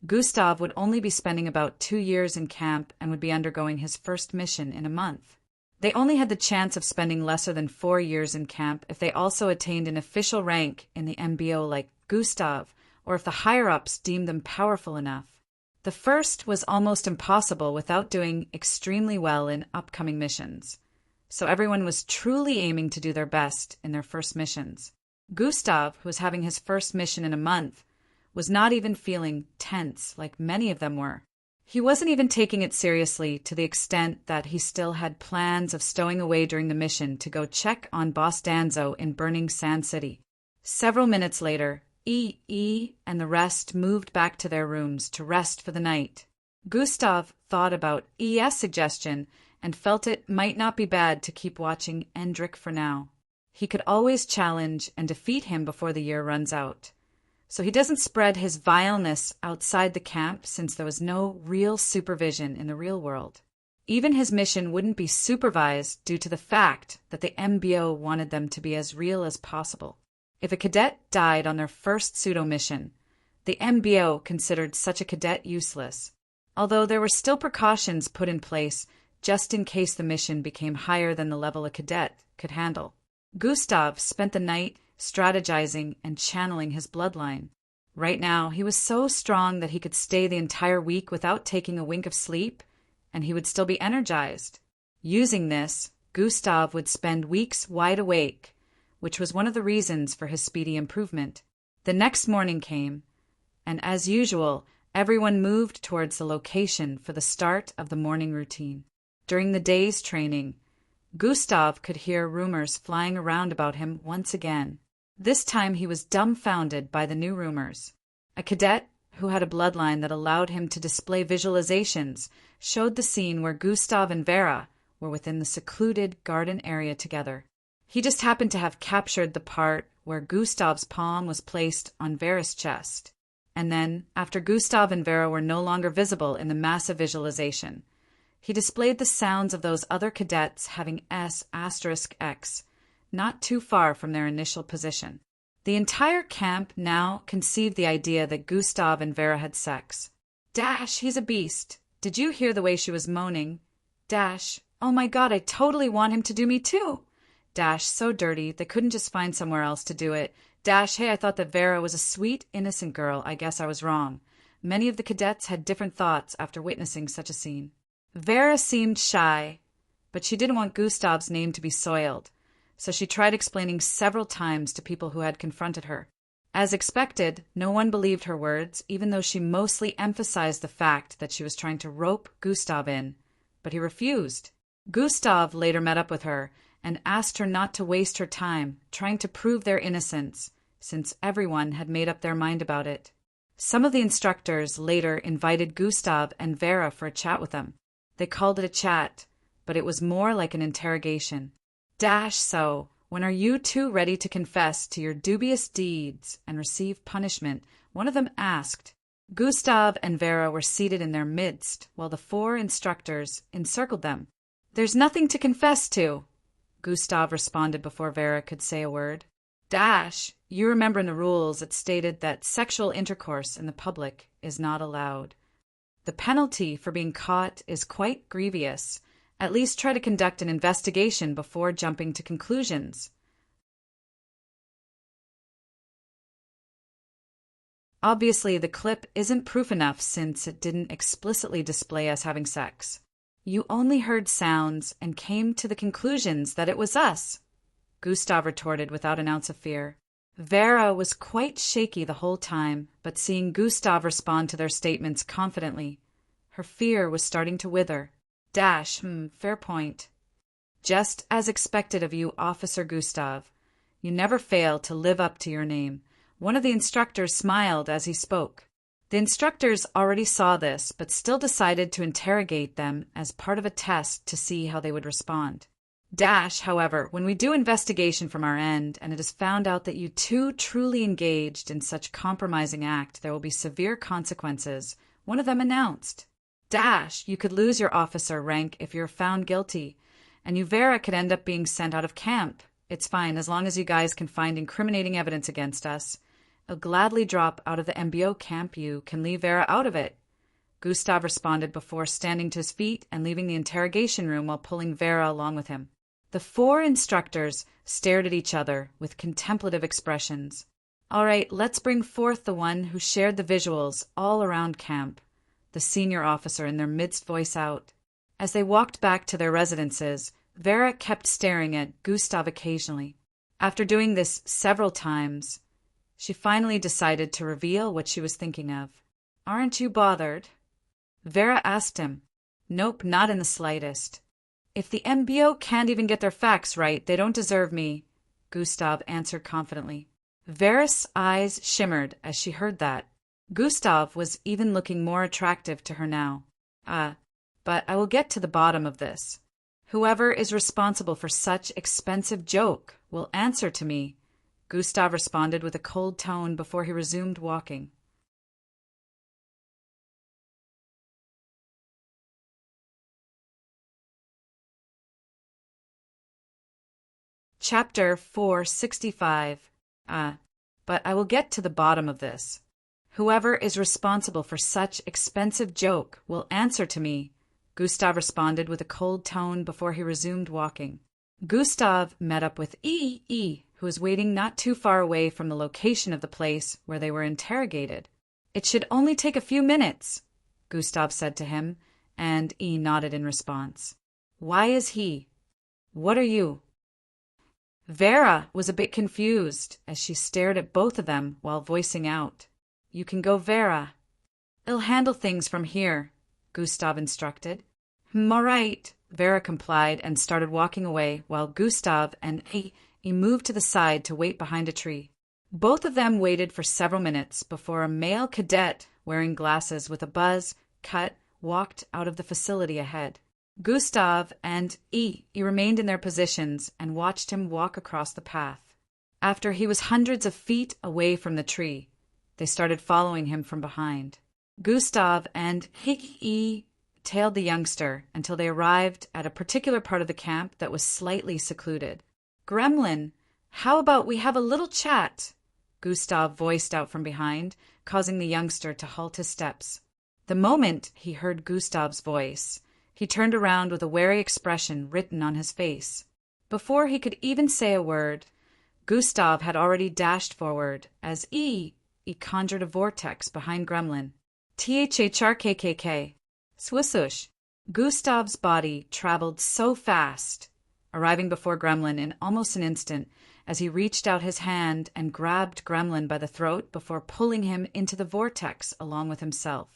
Gustav would only be spending about 2 years in camp and would be undergoing his first mission in a month. They only had the chance of spending lesser than 4 years in camp if they also attained an official rank in the MBO like Gustav, or if the higher-ups deemed them powerful enough. The first was almost impossible without doing extremely well in upcoming missions, so everyone was truly aiming to do their best in their first missions. Gustav, who was having his first mission in a month, was not even feeling tense like many of them were. He wasn't even taking it seriously to the extent that he still had plans of stowing away during the mission to go check on Boss Danzo in burning Sand City. Several minutes later, E and the rest moved back to their rooms to rest for the night. Gustav thought about ES' suggestion and felt it might not be bad to keep watching Endrik for now. He could always challenge and defeat him before the year runs out, so he doesn't spread his vileness outside the camp since there was no real supervision in the real world. Even his mission wouldn't be supervised due to the fact that the MBO wanted them to be as real as possible. If a cadet died on their first pseudo-mission, the MBO considered such a cadet useless, although there were still precautions put in place just in case the mission became higher than the level a cadet could handle. Gustav spent the night strategizing and channeling his bloodline. Right now, he was so strong that he could stay the entire week without taking a wink of sleep, and he would still be energized. Using this, Gustav would spend weeks wide awake, which was one of the reasons for his speedy improvement. The next morning came, and as usual, everyone moved towards the location for the start of the morning routine. During the day's training, Gustav could hear rumors flying around about him once again. This time he was dumbfounded by the new rumors. A cadet who had a bloodline that allowed him to display visualizations showed the scene where Gustav and Vera were within the secluded garden area together. He just happened to have captured the part where Gustav's palm was placed on Vera's chest. And then, after Gustav and Vera were no longer visible in the massive visualization, he displayed the sounds of those other cadets having S*X, not too far from their initial position. The entire camp now conceived the idea that Gustav and Vera had sex. Dash, he's a beast. Did you hear the way she was moaning? Dash, oh my god, I totally want him to do me too. Dash, so dirty, they couldn't just find somewhere else to do it. Dash, hey, I thought that Vera was a sweet, innocent girl. I guess I was wrong. Many of the cadets had different thoughts after witnessing such a scene. Vera seemed shy, but she didn't want Gustav's name to be soiled, so she tried explaining several times to people who had confronted her. As expected, no one believed her words, even though she mostly emphasized the fact that she was trying to rope Gustav in, but he refused. Gustav later met up with her and asked her not to waste her time trying to prove their innocence, since everyone had made up their mind about it. Some of the instructors later invited Gustav and Vera for a chat with them. They called it a chat, but it was more like an interrogation. Dash, so, when are you two ready to confess to your dubious deeds and receive punishment? One of them asked. Gustav and Vera were seated in their midst, while the 4 instructors encircled them. There's nothing to confess to, Gustav responded before Vera could say a word. Dash, you remember in the rules it stated that sexual intercourse in the public is not allowed. The penalty for being caught is quite grievous. At least try to conduct an investigation before jumping to conclusions. Obviously, the clip isn't proof enough since it didn't explicitly display us having sex. You only heard sounds and came to the conclusions that it was us, Gustav retorted without an ounce of fear. Vera was quite shaky the whole time, but seeing Gustav respond to their statements confidently, her fear was starting to wither. Dash, fair point. Just as expected of you, Officer Gustav. You never fail to live up to your name. One of the instructors smiled as he spoke. The instructors already saw this, but still decided to interrogate them as part of a test to see how they would respond. However, when we do investigation from our end, and it is found out that you two truly engaged in such compromising act, there will be severe consequences, one of them announced. You could lose your officer rank if you're found guilty, and you Vera could end up being sent out of camp. It's fine, as long as you guys can find incriminating evidence against us. I'll gladly drop out of the MBO camp. You can leave Vera out of it. Gustav responded before standing to his feet and leaving the interrogation room while pulling Vera along with him. The four instructors stared at each other with contemplative expressions. All right, let's bring forth the one who shared the visuals all around camp, the senior officer in their midst voice out. As they walked back to their residences, Vera kept staring at Gustav occasionally. After doing this several times, she finally decided to reveal what she was thinking of. Aren't you bothered? Vera asked him. Nope, not in the slightest. If the MBO can't even get their facts right, they don't deserve me, Gustav answered confidently. Vera's eyes shimmered as she heard that. Gustav was even looking more attractive to her now. But I will get to the bottom of this. Whoever is responsible for such expensive joke will answer to me, Gustav responded with a cold tone before he resumed walking. Chapter 465. But I will get to the bottom of this. Whoever is responsible for such expensive joke will answer to me, Gustav responded with a cold tone before he resumed walking. Gustav met up with E, who was waiting not too far away from the location of the place where they were interrogated. It should only take a few minutes, Gustav said to him, and E nodded in response. Why is he? What are you? Vera was a bit confused as she stared at both of them while voicing out. You can go, Vera. I'll handle things from here, Gustav instructed. All right, Vera complied and started walking away while Gustav and E moved to the side to wait behind a tree. Both of them waited for several minutes before a male cadet wearing glasses with a buzz cut walked out of the facility ahead. Gustav and E remained in their positions and watched him walk across the path. After he was hundreds of feet away from the tree, they started following him from behind. Gustav and E tailed the youngster until they arrived at a particular part of the camp that was slightly secluded. Gremlin, how about we have a little chat? Gustav voiced out from behind, causing the youngster to halt his steps. The moment he heard Gustav's voice, he turned around with a wary expression written on his face. Before he could even say a word, Gustav had already dashed forward as E conjured a vortex behind Gremlin. THHRKKK. Swisush. Gustav's body traveled so fast, arriving before Gremlin in almost an instant as he reached out his hand and grabbed Gremlin by the throat before pulling him into the vortex along with himself.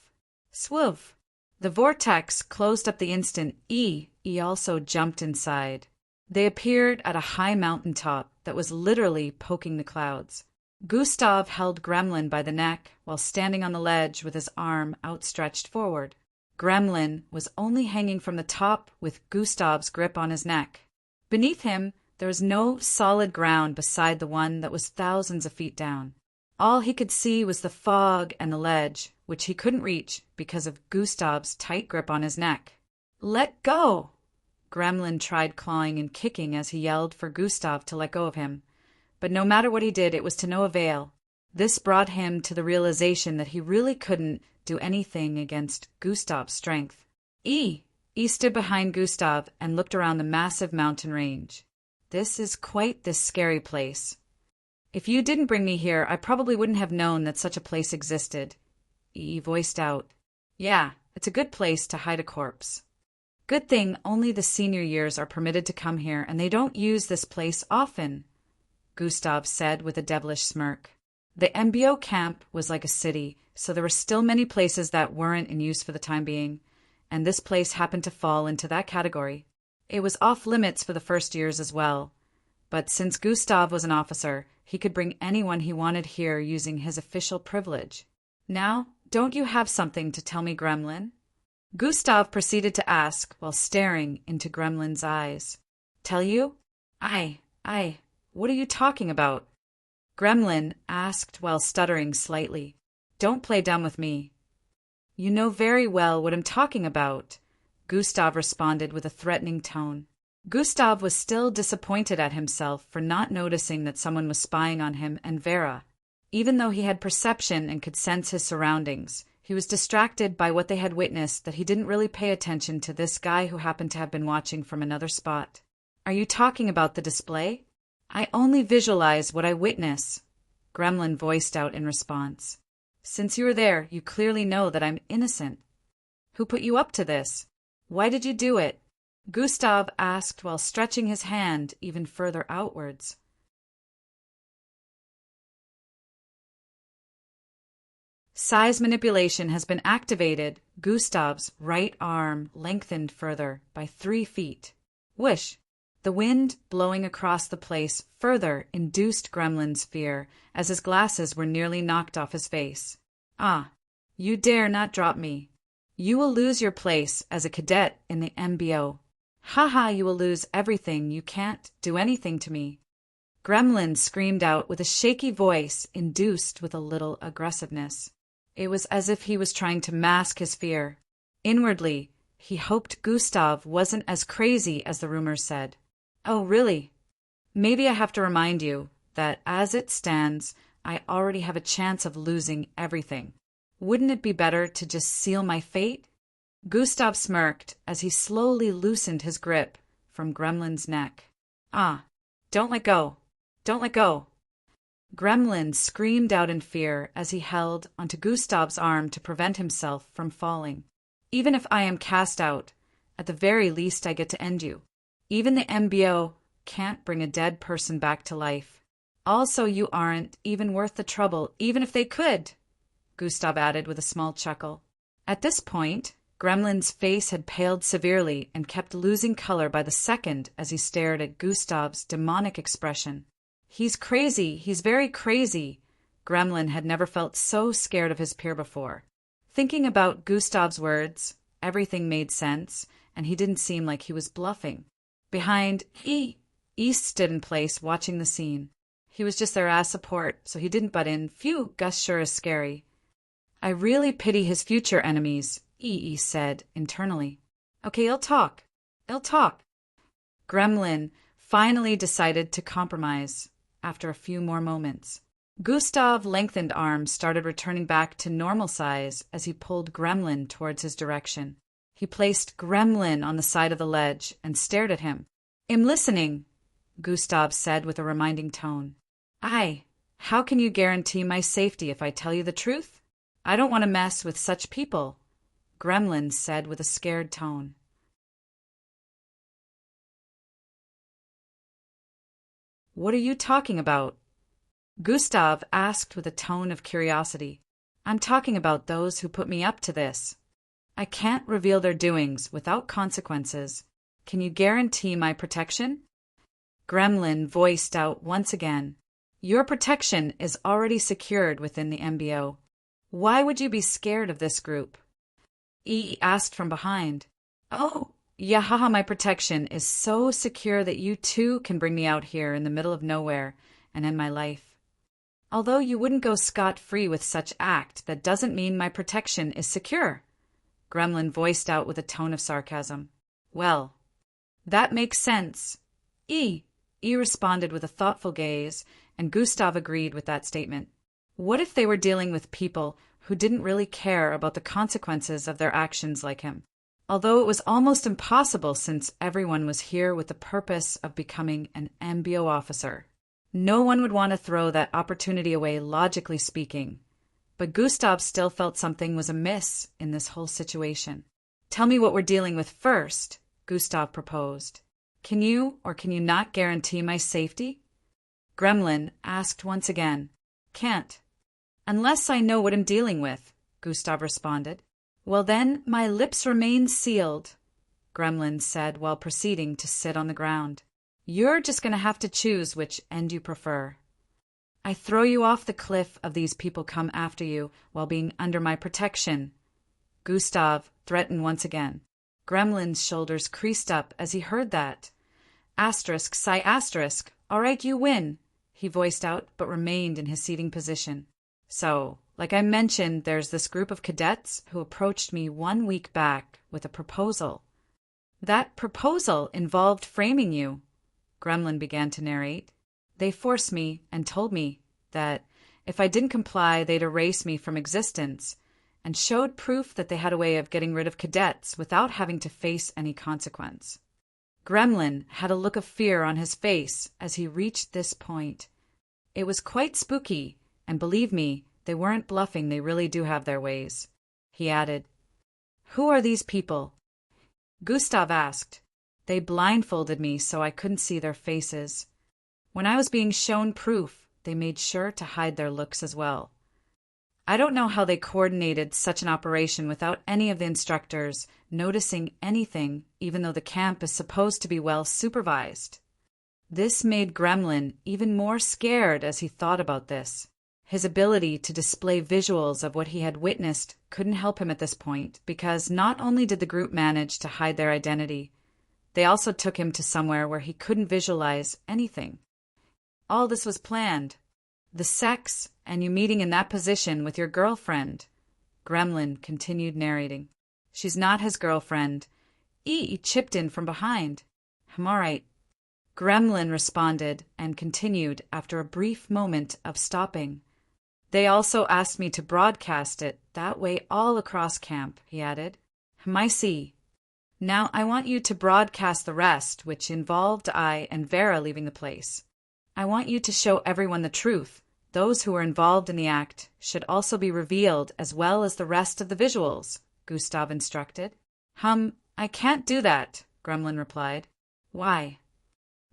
Swoof. The vortex closed up the instant E also jumped inside. They appeared at a high mountaintop that was literally poking the clouds. Gustav held Gremlin by the neck while standing on the ledge with his arm outstretched forward. Gremlin was only hanging from the top with Gustav's grip on his neck. Beneath him, there was no solid ground beside the one that was thousands of feet down. All he could see was the fog and the ledge, which he couldn't reach because of Gustav's tight grip on his neck. Let go! Gremlin tried clawing and kicking as he yelled for Gustav to let go of him. But no matter what he did, it was to no avail. This brought him to the realization that he really couldn't do anything against Gustav's strength. E stood behind Gustav and looked around the massive mountain range. This is quite this scary place. If you didn't bring me here, I probably wouldn't have known that such a place existed. E voiced out. Yeah, it's a good place to hide a corpse. Good thing only the senior years are permitted to come here, and they don't use this place often, Gustav said with a devilish smirk. The MBO camp was like a city, so there were still many places that weren't in use for the time being, and this place happened to fall into that category. It was off limits for the first years as well, but since Gustav was an officer, he could bring anyone he wanted here using his official privilege. Now, don't you have something to tell me, Gremlin? Gustav proceeded to ask while staring into Gremlin's eyes. Tell you? What are you talking about? Gremlin asked while stuttering slightly. Don't play dumb with me. You know very well what I'm talking about, Gustav responded with a threatening tone. Gustav was still disappointed at himself for not noticing that someone was spying on him and Vera. Even though he had perception and could sense his surroundings, he was distracted by what they had witnessed that he didn't really pay attention to this guy who happened to have been watching from another spot. Are you talking about the display? I only visualize what I witness, Gremlin voiced out in response. Since you were there, you clearly know that I'm innocent. Who put you up to this? Why did you do it? Gustav asked while stretching his hand even further outwards. Size manipulation has been activated. Gustav's right arm lengthened further by 3 feet. Whoosh! The wind blowing across the place further induced Gremlin's fear as his glasses were nearly knocked off his face. Ah, you dare not drop me. You will lose your place as a cadet in the MBO. Ha, you will lose everything. You can't do anything to me. Gremlin screamed out with a shaky voice induced with a little aggressiveness. It was as if he was trying to mask his fear. Inwardly, he hoped Gustav wasn't as crazy as the rumors said. Oh, really? Maybe I have to remind you that, as it stands, I already have a chance of losing everything. Wouldn't it be better to just seal my fate? Gustav smirked as he slowly loosened his grip from Gremlin's neck. Ah, don't let go. Don't let go. Gremlin screamed out in fear as he held onto Gustav's arm to prevent himself from falling. Even if I am cast out, at the very least I get to end you. Even the MBO can't bring a dead person back to life. Also, you aren't even worth the trouble, even if they could, Gustav added with a small chuckle. At this point, Gremlin's face had paled severely and kept losing color by the second as he stared at Gustav's demonic expression. He's crazy. He's very crazy. Gremlin had never felt so scared of his peer before. Thinking about Gustav's words, everything made sense, and he didn't seem like he was bluffing. Behind East stood in place watching the scene. He was just there as support, so he didn't butt in. Phew, Gus sure is scary. I really pity his future enemies, said internally. Okay, I'll talk. Gremlin finally decided to compromise after a few more moments. Gustav's lengthened arms started returning back to normal size as he pulled Gremlin towards his direction. He placed Gremlin on the side of the ledge and stared at him. I'm listening, Gustav said with a reminding tone. How can you guarantee my safety if I tell you the truth? I don't want to mess with such people, Gremlin said with a scared tone. What are you talking about? Gustav asked with a tone of curiosity. I'm talking about those who put me up to this. I can't reveal their doings without consequences. Can you guarantee my protection? Gremlin voiced out once again. Your protection is already secured within the MBO. Why would you be scared of this group? Asked from behind. Oh, yeah, my protection is so secure that you too can bring me out here in the middle of nowhere and end my life. Although you wouldn't go scot-free with such act, that doesn't mean my protection is secure, Gremlin voiced out with a tone of sarcasm. Well, that makes sense. E responded with a thoughtful gaze, and Gustav agreed with that statement. What if they were dealing with people who didn't really care about the consequences of their actions like him? Although it was almost impossible since everyone was here with the purpose of becoming an MBO officer. No one would want to throw that opportunity away, logically speaking. But Gustav still felt something was amiss in this whole situation. Tell me what we're dealing with first, Gustav proposed. Can you or can you not guarantee my safety? Gremlin asked once again. Can't. Unless I know what I'm dealing with, Gustav responded. Well then, my lips remain sealed, Gremlin said while proceeding to sit on the ground. You're just going to have to choose which end you prefer. I throw you off the cliff of these people come after you while being under my protection, Gustav threatened once again. Gremlin's shoulders creased up as he heard that. Asterisk, sigh asterisk. All right, you win, he voiced out, but remained in his seating position. So, like I mentioned, there's this group of cadets who approached me 1 week back with a proposal. That proposal involved framing you, Gremlin began to narrate. They forced me and told me that if I didn't comply, they'd erase me from existence, and showed proof that they had a way of getting rid of cadets without having to face any consequence. Gremlin had a look of fear on his face as he reached this point. It was quite spooky, and believe me, they weren't bluffing, they really do have their ways. He added, "Who are these people?" Gustav asked. They blindfolded me so I couldn't see their faces. When I was being shown proof, they made sure to hide their looks as well. I don't know how they coordinated such an operation without any of the instructors noticing anything, even though the camp is supposed to be well supervised. This made Gremlin even more scared as he thought about this. His ability to display visuals of what he had witnessed couldn't help him at this point, because not only did the group manage to hide their identity, they also took him to somewhere where he couldn't visualize anything. All this was planned. The sex, and you meeting in that position with your girlfriend, Gremlin continued narrating. She's not his girlfriend. Chipped in from behind. I'm all right. Gremlin responded and continued after a brief moment of stopping. They also asked me to broadcast it that way all across camp, he added. I see. Now I want you to broadcast the rest, which involved I and Vera leaving the place. I want you to show everyone the truth. Those who were involved in the act should also be revealed as well as the rest of the visuals, Gustav instructed. I can't do that, Gremlin replied. Why?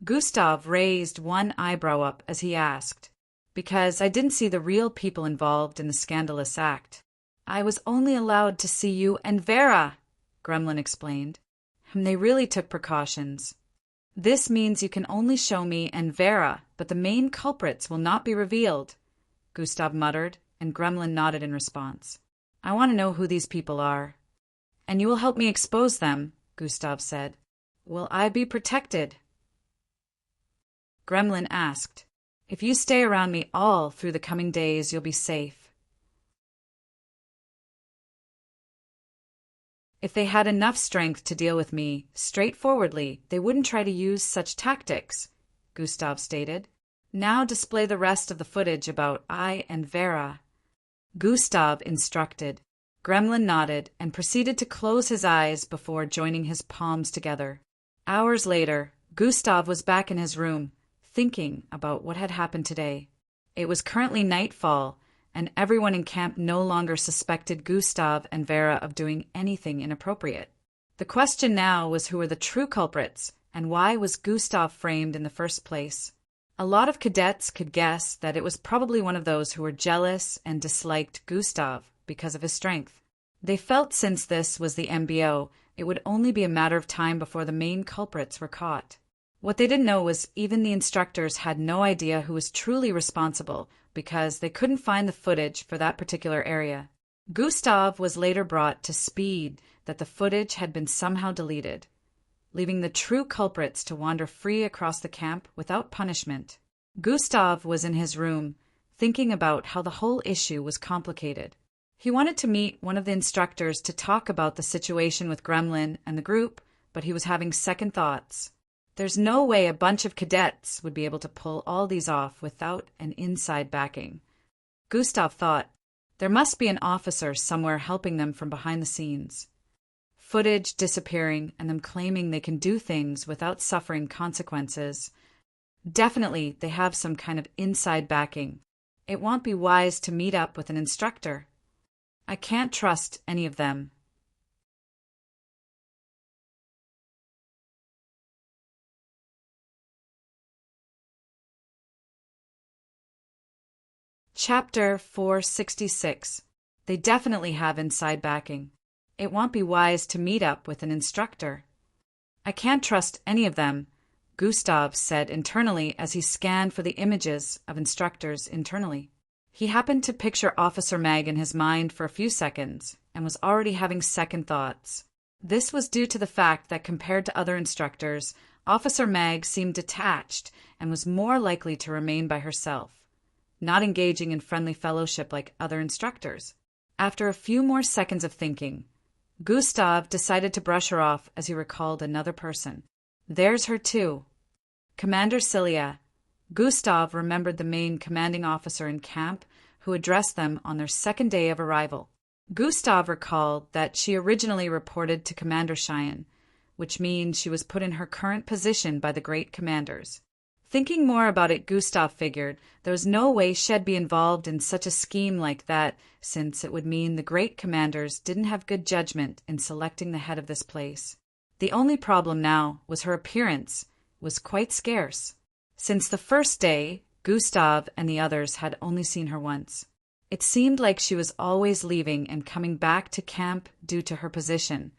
Gustav raised one eyebrow up as he asked. Because I didn't see the real people involved in the scandalous act. I was only allowed to see you and Vera, Gremlin explained. They really took precautions. This means you can only show me and Vera, but the main culprits will not be revealed, Gustav muttered, and Gremlin nodded in response. I want to know who these people are. And you will help me expose them, Gustav said. Will I be protected? Gremlin asked. If you stay around me all through the coming days, you'll be safe. If they had enough strength to deal with me straightforwardly, they wouldn't try to use such tactics, Gustav stated. Now display the rest of the footage about I and Vera. Gustav instructed. Gremlin nodded and proceeded to close his eyes before joining his palms together. Hours later, Gustav was back in his room, thinking about what had happened today. It was currently nightfall, and everyone in camp no longer suspected Gustav and Vera of doing anything inappropriate. The question now was who were the true culprits, and why was Gustav framed in the first place? A lot of cadets could guess that it was probably one of those who were jealous and disliked Gustav because of his strength. They felt since this was the MBO, it would only be a matter of time before the main culprits were caught. What they didn't know was even the instructors had no idea who was truly responsible, because they couldn't find the footage for that particular area. Gustav was later brought to speed that the footage had been somehow deleted, leaving the true culprits to wander free across the camp without punishment. Gustav was in his room, thinking about how the whole issue was complicated. He wanted to meet one of the instructors to talk about the situation with Gremlin and the group, but he was having second thoughts. There's no way a bunch of cadets would be able to pull all these off without an inside backing. Gustav thought, there must be an officer somewhere helping them from behind the scenes. Footage disappearing and them claiming they can do things without suffering consequences. Definitely they have some kind of inside backing. It won't be wise to meet up with an instructor. I can't trust any of them. Chapter 466. They definitely have inside backing. It won't be wise to meet up with an instructor. I can't trust any of them, Gustav said internally as he scanned for the images of instructors internally. He happened to picture Officer Meg in his mind for a few seconds and was already having second thoughts. This was due to the fact that compared to other instructors, Officer Mag seemed detached and was more likely to remain by herself, not engaging in friendly fellowship like other instructors. After a few more seconds of thinking, Gustav decided to brush her off as he recalled another person. There's her too. Commander Cilia. Gustav remembered the main commanding officer in camp who addressed them on their second day of arrival. Gustav recalled that she originally reported to Commander Cheyenne, which means she was put in her current position by the great commanders. Thinking more about it, Gustav figured there was no way she'd be involved in such a scheme like that, since it would mean the great commanders didn't have good judgment in selecting the head of this place. The only problem now was her appearance was quite scarce. Since the first day, Gustav and the others had only seen her once. It seemed like she was always leaving and coming back to camp due to her position,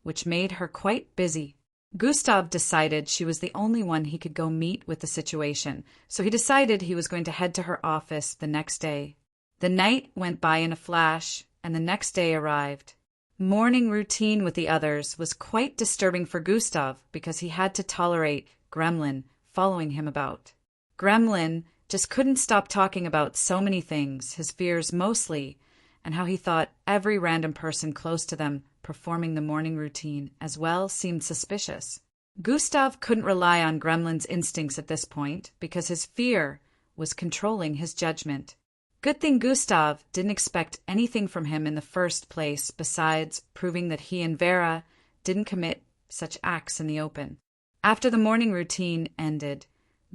which made her quite busy. Gustav decided she was the only one he could go meet with the situation, so he decided he was going to head to her office the next day. The night went by in a flash, and the next day arrived. Morning routine with the others was quite disturbing for Gustav because he had to tolerate Gremlin following him about. Gremlin just couldn't stop talking about so many things, his fears mostly, and how he thought every random person close to them performing the morning routine as well seemed suspicious. Gustav couldn't rely on Gremlin's instincts at this point because his fear was controlling his judgment. Good thing Gustav didn't expect anything from him in the first place besides proving that he and Vera didn't commit such acts in the open. After the morning routine ended,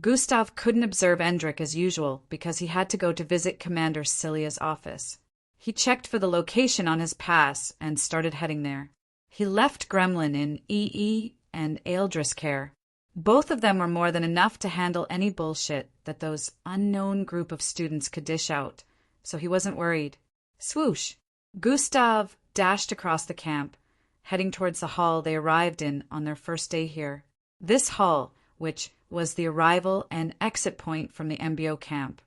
Gustav couldn't observe Endrick as usual because he had to go to visit Commander Cilia's office. He checked for the location on his pass and started heading there. He left Gremlin in EE and Eldris care. Both of them were more than enough to handle any bullshit that those unknown group of students could dish out, so he wasn't worried. Swoosh! Gustav dashed across the camp, heading towards the hall they arrived in on their first day here. This hall, which was the arrival and exit point from the MBO camp,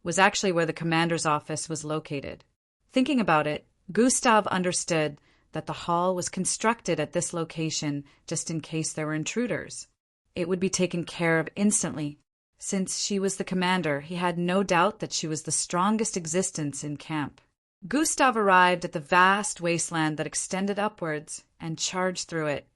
was actually where the commander's office was located. Thinking about it, Gustav understood that the hall was constructed at this location just in case there were intruders. It would be taken care of instantly. Since she was the commander, he had no doubt that she was the strongest existence in camp. Gustav arrived at the vast wasteland that extended upwards and charged through it,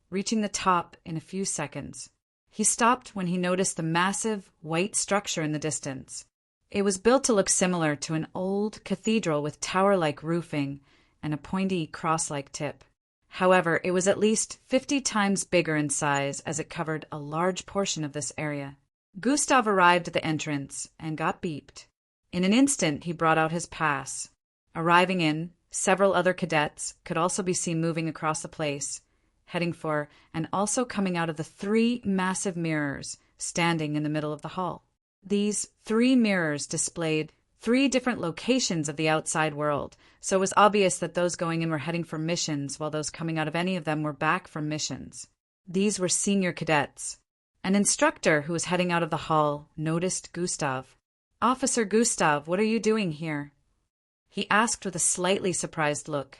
reaching the top in a few seconds. He stopped when he noticed the massive white structure in the distance. It was built to look similar to an old cathedral with tower-like roofing and a pointy cross-like tip. However, it was at least 50 times bigger in size as it covered a large portion of this area. Gustav arrived at the entrance and got beeped. In an instant, he brought out his pass. Arriving in, several other cadets could also be seen moving across the place, heading for and also coming out of the 3 massive mirrors standing in the middle of the hall. These 3 mirrors displayed 3 different locations of the outside world, so it was obvious that those going in were heading for missions while those coming out of any of them were back from missions. These were senior cadets. An instructor who was heading out of the hall noticed Gustav. "Officer Gustav, what are you doing here?" he asked with a slightly surprised look.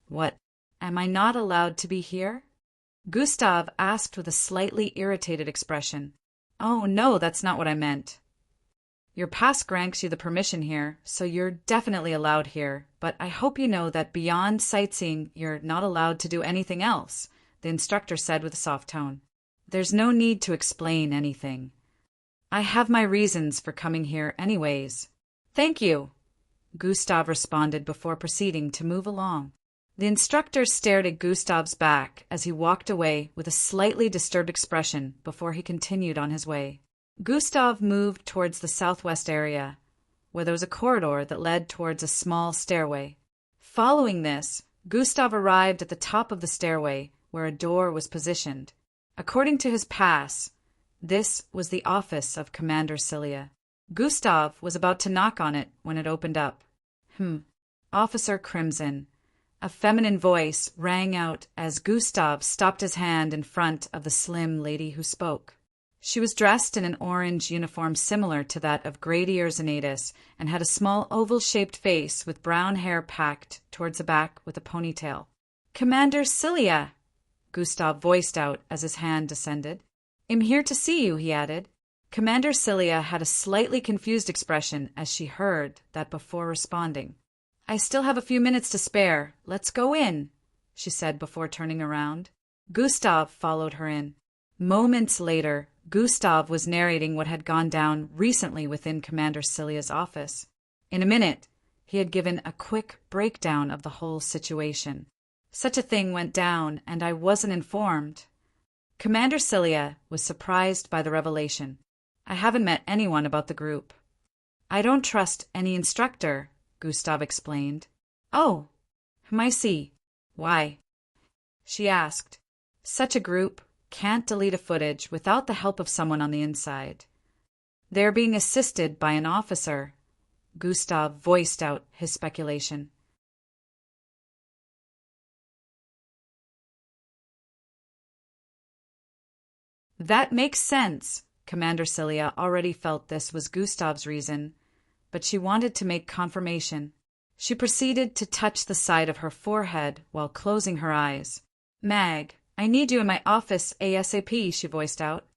"What, am I not allowed to be here?" Gustav asked with a slightly irritated expression. "Oh, no, that's not what I meant. Your pass grants you the permission here, so you're definitely allowed here, but I hope you know that beyond sightseeing, you're not allowed to do anything else," the instructor said with a soft tone. "There's no need to explain anything. I have my reasons for coming here anyways." "Thank you," Gustav responded before proceeding to move along. The instructor stared at Gustav's back as he walked away with a slightly disturbed expression before he continued on his way. Gustav moved towards the southwest area, where there was a corridor that led towards a small stairway. Following this, Gustav arrived at the top of the stairway, where a door was positioned. According to his pass, this was the office of Commander Cilia. Gustav was about to knock on it when it opened up. Officer Crimson. A feminine voice rang out as Gustav stopped his hand in front of the slim lady who spoke. She was dressed in an orange uniform similar to that of Gradier Xanatus and had a small oval-shaped face with brown hair packed towards the back with a ponytail. "Commander Cilia," Gustav voiced out as his hand descended. "I'm here to see you," he added. Commander Cilia had a slightly confused expression as she heard that before responding. "I still have a few minutes to spare. Let's go in," she said before turning around. Gustav followed her in. Moments later, Gustav was narrating what had gone down recently within Commander Cilia's office. In a minute, he had given a quick breakdown of the whole situation. "Such a thing went down, and I wasn't informed." Commander Cilia was surprised by the revelation. "I haven't met anyone about the group." "I don't trust any instructor," Gustav explained. "Oh, I see. Why?" she asked. "Such a group can't delete a footage without the help of someone on the inside. They're being assisted by an officer." Gustav voiced out his speculation. "That makes sense." Commander Cilia already felt this was Gustav's reason, but she wanted to make confirmation. She proceeded to touch the side of her forehead while closing her eyes. "Mag, I need you in my office ASAP," she voiced out.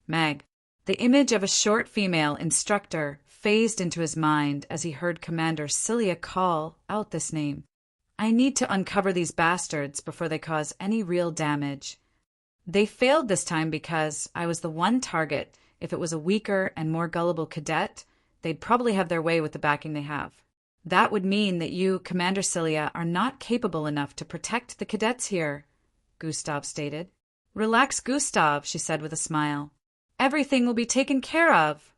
Mag. The image of a short female instructor phased into his mind as he heard Commander Cilia call out this name. "I need to uncover these bastards before they cause any real damage. They failed this time because I was the one target. If it was a weaker and more gullible cadet, they'd probably have their way with the backing they have. That would mean that you, Commander Cilia, are not capable enough to protect the cadets here," Gustav stated. "Relax, Gustav," she said with a smile. "Everything will be taken care of,"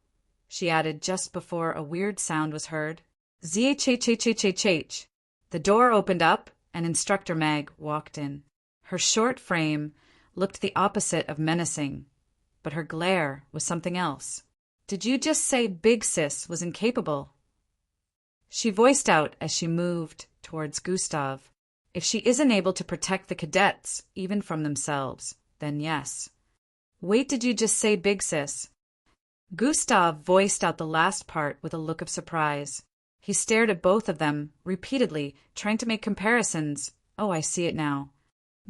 she added just before a weird sound was heard. Zhhhhhhh. The door opened up and Instructor Mag walked in. Her short frame looked the opposite of menacing, but her glare was something else. "Did you just say Big Sis was incapable?" she voiced out as she moved towards Gustav. "If she isn't able to protect the cadets, even from themselves, then yes." "Wait, did you just say Big Sis?" Gustav voiced out the last part with a look of surprise. He stared at both of them, repeatedly, trying to make comparisons. "Oh, I see it now."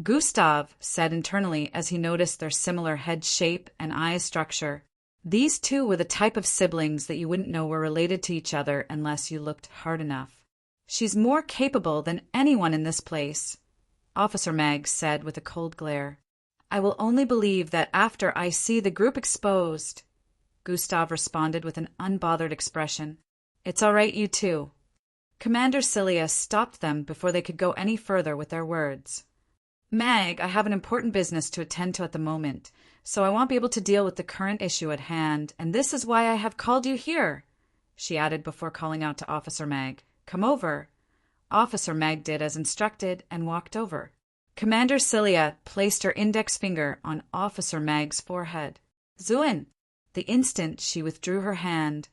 Gustav said internally as he noticed their similar head shape and eye structure. These two were the type of siblings that you wouldn't know were related to each other unless you looked hard enough. "She's more capable than anyone in this place," Officer Mag said with a cold glare. "I will only believe that after I see the group exposed," Gustav responded with an unbothered expression. "It's all right, you two." Commander Cilia stopped them before they could go any further with their words. "Mag, I have an important business to attend to at the moment, so I won't be able to deal with the current issue at hand, and this is why I have called you here," she added before calling out to Officer Mag. "Come over." Officer Mag did as instructed and walked over. Commander Cilia placed her index finger on Officer Mag's forehead. "Zuin." The instant she withdrew her hand,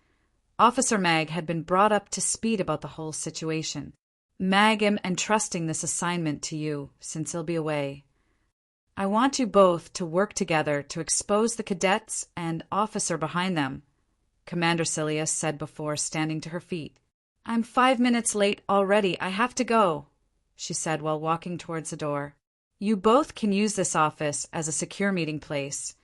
Officer Mag had been brought up to speed about the whole situation. "Mag, am entrusting this assignment to you, since he'll be away. I want you both to work together to expose the cadets and officer behind them," Commander Cilia said before standing to her feet. "I'm 5 minutes late already. I have to go," she said while walking towards the door. "You both can use this office as a secure meeting place.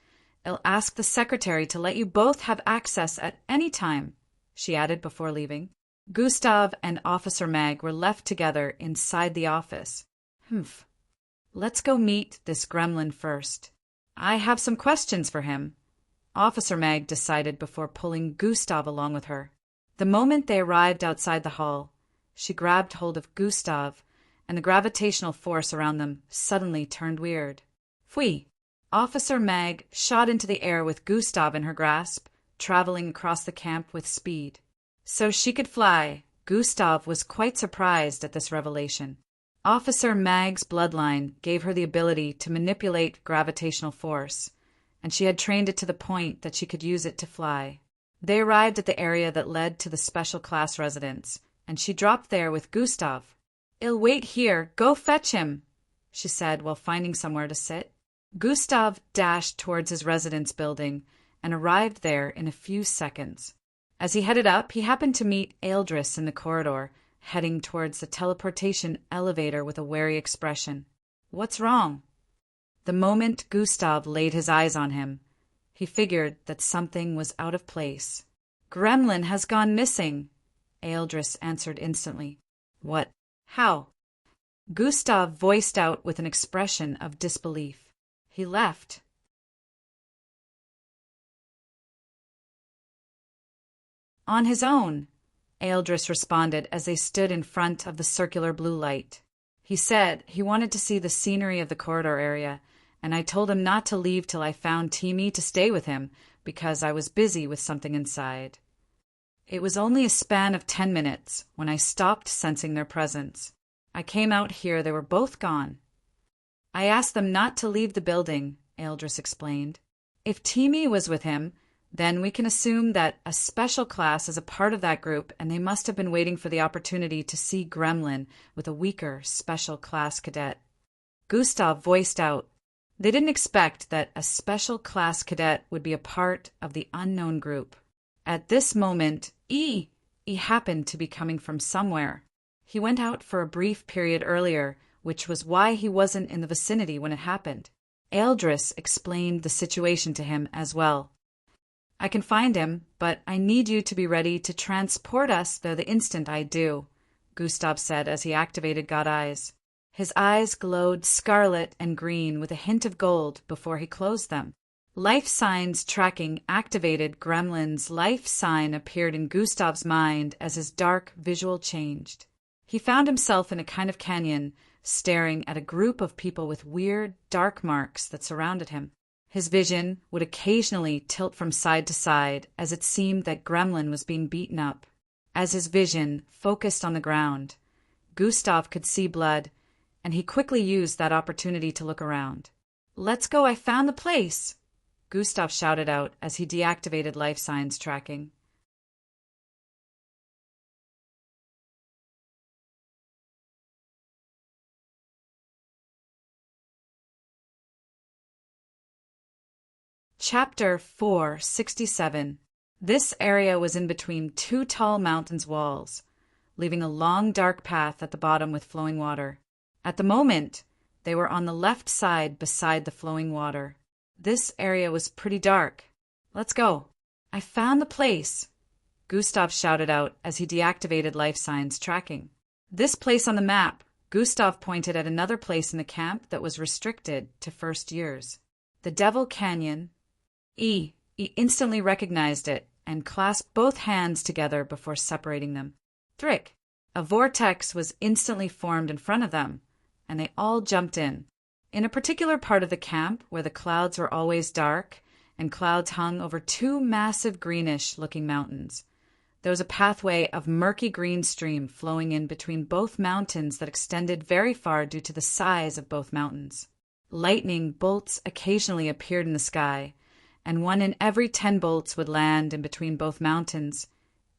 I'll ask the secretary to let you both have access at any time," she added before leaving. Gustav and Officer Mag were left together inside the office. Let's go meet this gremlin first. I have some questions for him," Officer Mag decided before pulling Gustav along with her. The moment they arrived outside the hall, she grabbed hold of Gustav, and the gravitational force around them suddenly turned weird. Phui! Officer Mag shot into the air with Gustav in her grasp, traveling across the camp with speed. So she could fly. Gustav was quite surprised at this revelation. Officer Mag's bloodline gave her the ability to manipulate gravitational force, and she had trained it to the point that she could use it to fly. They arrived at the area that led to the special class residence, and she dropped there with Gustav. "I'll wait here. Go fetch him," she said while finding somewhere to sit. Gustav dashed towards his residence building and arrived there in a few seconds. As he headed up, he happened to meet Eldris in the corridor, heading towards the teleportation elevator with a wary expression. "What's wrong?" The moment Gustav laid his eyes on him, he figured that something was out of place. "Gremlin has gone missing," Eldris answered instantly. "What? How?" Gustav voiced out with an expression of disbelief. "He left." "On his own," Eldris responded as they stood in front of the circular blue light. "He said he wanted to see the scenery of the corridor area, and I told him not to leave till I found Timmy to stay with him because I was busy with something inside. It was only a span of 10 minutes when I stopped sensing their presence. I came out here, they were both gone." "I asked them not to leave the building," Eldris explained. "If Timmy was with him, then we can assume that a special class is a part of that group, and they must have been waiting for the opportunity to see Gremlin with a weaker special class cadet." Gustav voiced out. They didn't expect that a special class cadet would be a part of the unknown group. At this moment, he happened to be coming from somewhere. He went out for a brief period earlier, which was why he wasn't in the vicinity when it happened. Eldris explained the situation to him as well. "I can find him, but I need you to be ready to transport us there the instant I do," Gustav said as he activated God Eyes. His eyes glowed scarlet and green with a hint of gold before he closed them. Life signs tracking activated. Gremlin's life sign appeared in Gustav's mind as his dark visual changed. He found himself in a kind of canyon, staring at a group of people with weird, dark marks that surrounded him. His vision would occasionally tilt from side to side as it seemed that Gremlin was being beaten up. As his vision focused on the ground, Gustav could see blood, and he quickly used that opportunity to look around. "Let's go, I found the place!" Gustav shouted out as he deactivated life signs tracking. Chapter 467. This area was in between two tall mountains' walls, leaving a long dark path at the bottom with flowing water. At the moment, they were on the left side beside the flowing water. This area was pretty dark. "Let's go." "I found the place," Gustav shouted out as he deactivated life signs tracking. This place on the map, Gustav pointed at another place in the camp that was restricted to first years. The Devil Canyon. He instantly recognized it and clasped both hands together before separating them. Thrick! A vortex was instantly formed in front of them, and they all jumped in. In a particular part of the camp where the clouds were always dark and clouds hung over two massive greenish-looking mountains, there was a pathway of murky green stream flowing in between both mountains that extended very far due to the size of both mountains. Lightning bolts occasionally appeared in the sky, and 1 in every 10 bolts would land in between both mountains,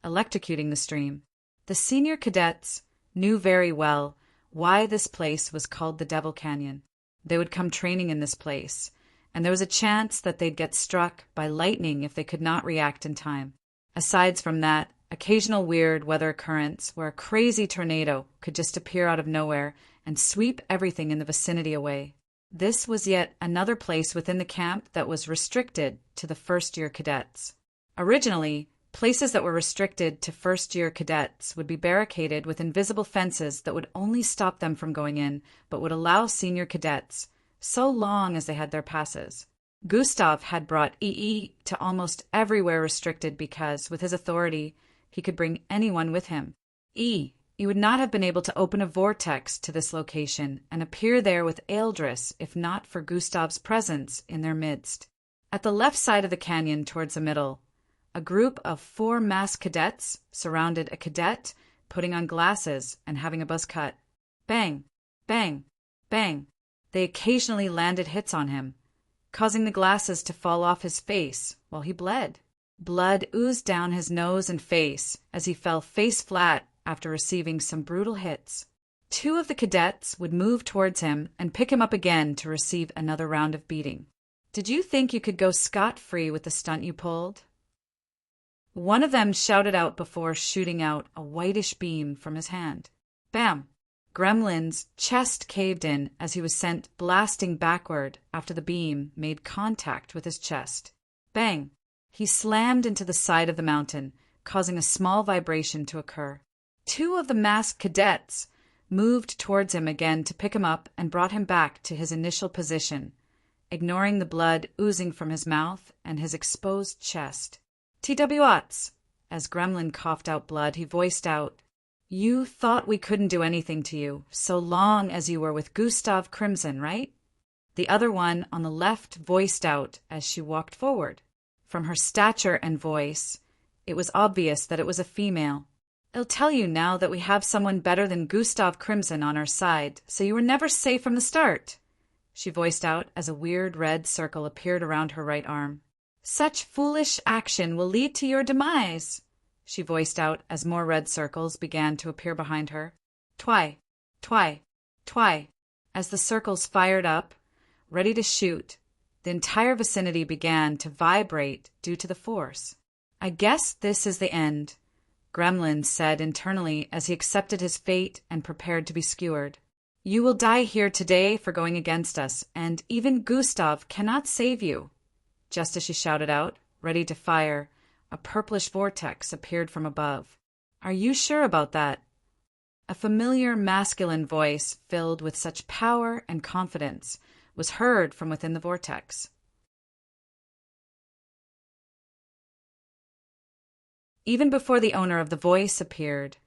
electrocuting the stream. The senior cadets knew very well why this place was called the Devil Canyon. They would come training in this place, and there was a chance that they'd get struck by lightning if they could not react in time. Aside from that, occasional weird weather occurrence where a crazy tornado could just appear out of nowhere and sweep everything in the vicinity away. This was yet another place within the camp that was restricted to the first-year cadets. Originally, places that were restricted to first-year cadets would be barricaded with invisible fences that would only stop them from going in, but would allow senior cadets, so long as they had their passes. Gustav had brought EE to almost everywhere restricted because, with his authority, he could bring anyone with him. He would not have been able to open a vortex to this location and appear there with Eldris if not for Gustav's presence in their midst. At the left side of the canyon towards the middle, a group of 4 masked cadets surrounded a cadet putting on glasses and having a buzz cut. Bang, bang, bang. They occasionally landed hits on him, causing the glasses to fall off his face while he bled. Blood oozed down his nose and face as he fell face flat after receiving some brutal hits. Two of the cadets would move towards him and pick him up again to receive another round of beating. Did you think you could go scot-free with the stunt you pulled? One of them shouted out before shooting out a whitish beam from his hand. Bam! Gremlin's chest caved in as he was sent blasting backward after the beam made contact with his chest. Bang! He slammed into the side of the mountain, causing a small vibration to occur. Two of the masked cadets moved towards him again to pick him up and brought him back to his initial position, ignoring the blood oozing from his mouth and his exposed chest. TWOTS! As Gremlin coughed out blood, he voiced out, "You thought we couldn't do anything to you, so long as you were with Gustav Crimson, right?" The other one on the left voiced out as she walked forward. From her stature and voice, it was obvious that it was a female. "I'll tell you now that we have someone better than Gustav Crimson on our side, so you were never safe from the start," she voiced out as a weird red circle appeared around her right arm. "Such foolish action will lead to your demise," she voiced out as more red circles began to appear behind her. Twy, twy, twy. As the circles fired up, ready to shoot, the entire vicinity began to vibrate due to the force. "I guess this is the end," Gremlin said internally as he accepted his fate and prepared to be skewered. "You will die here today for going against us, and even Gustav cannot save you." Just as she shouted out, ready to fire, a purplish vortex appeared from above. "Are you sure about that?" A familiar masculine voice, filled with such power and confidence, was heard from within the vortex. Even before the owner of the voice appeared,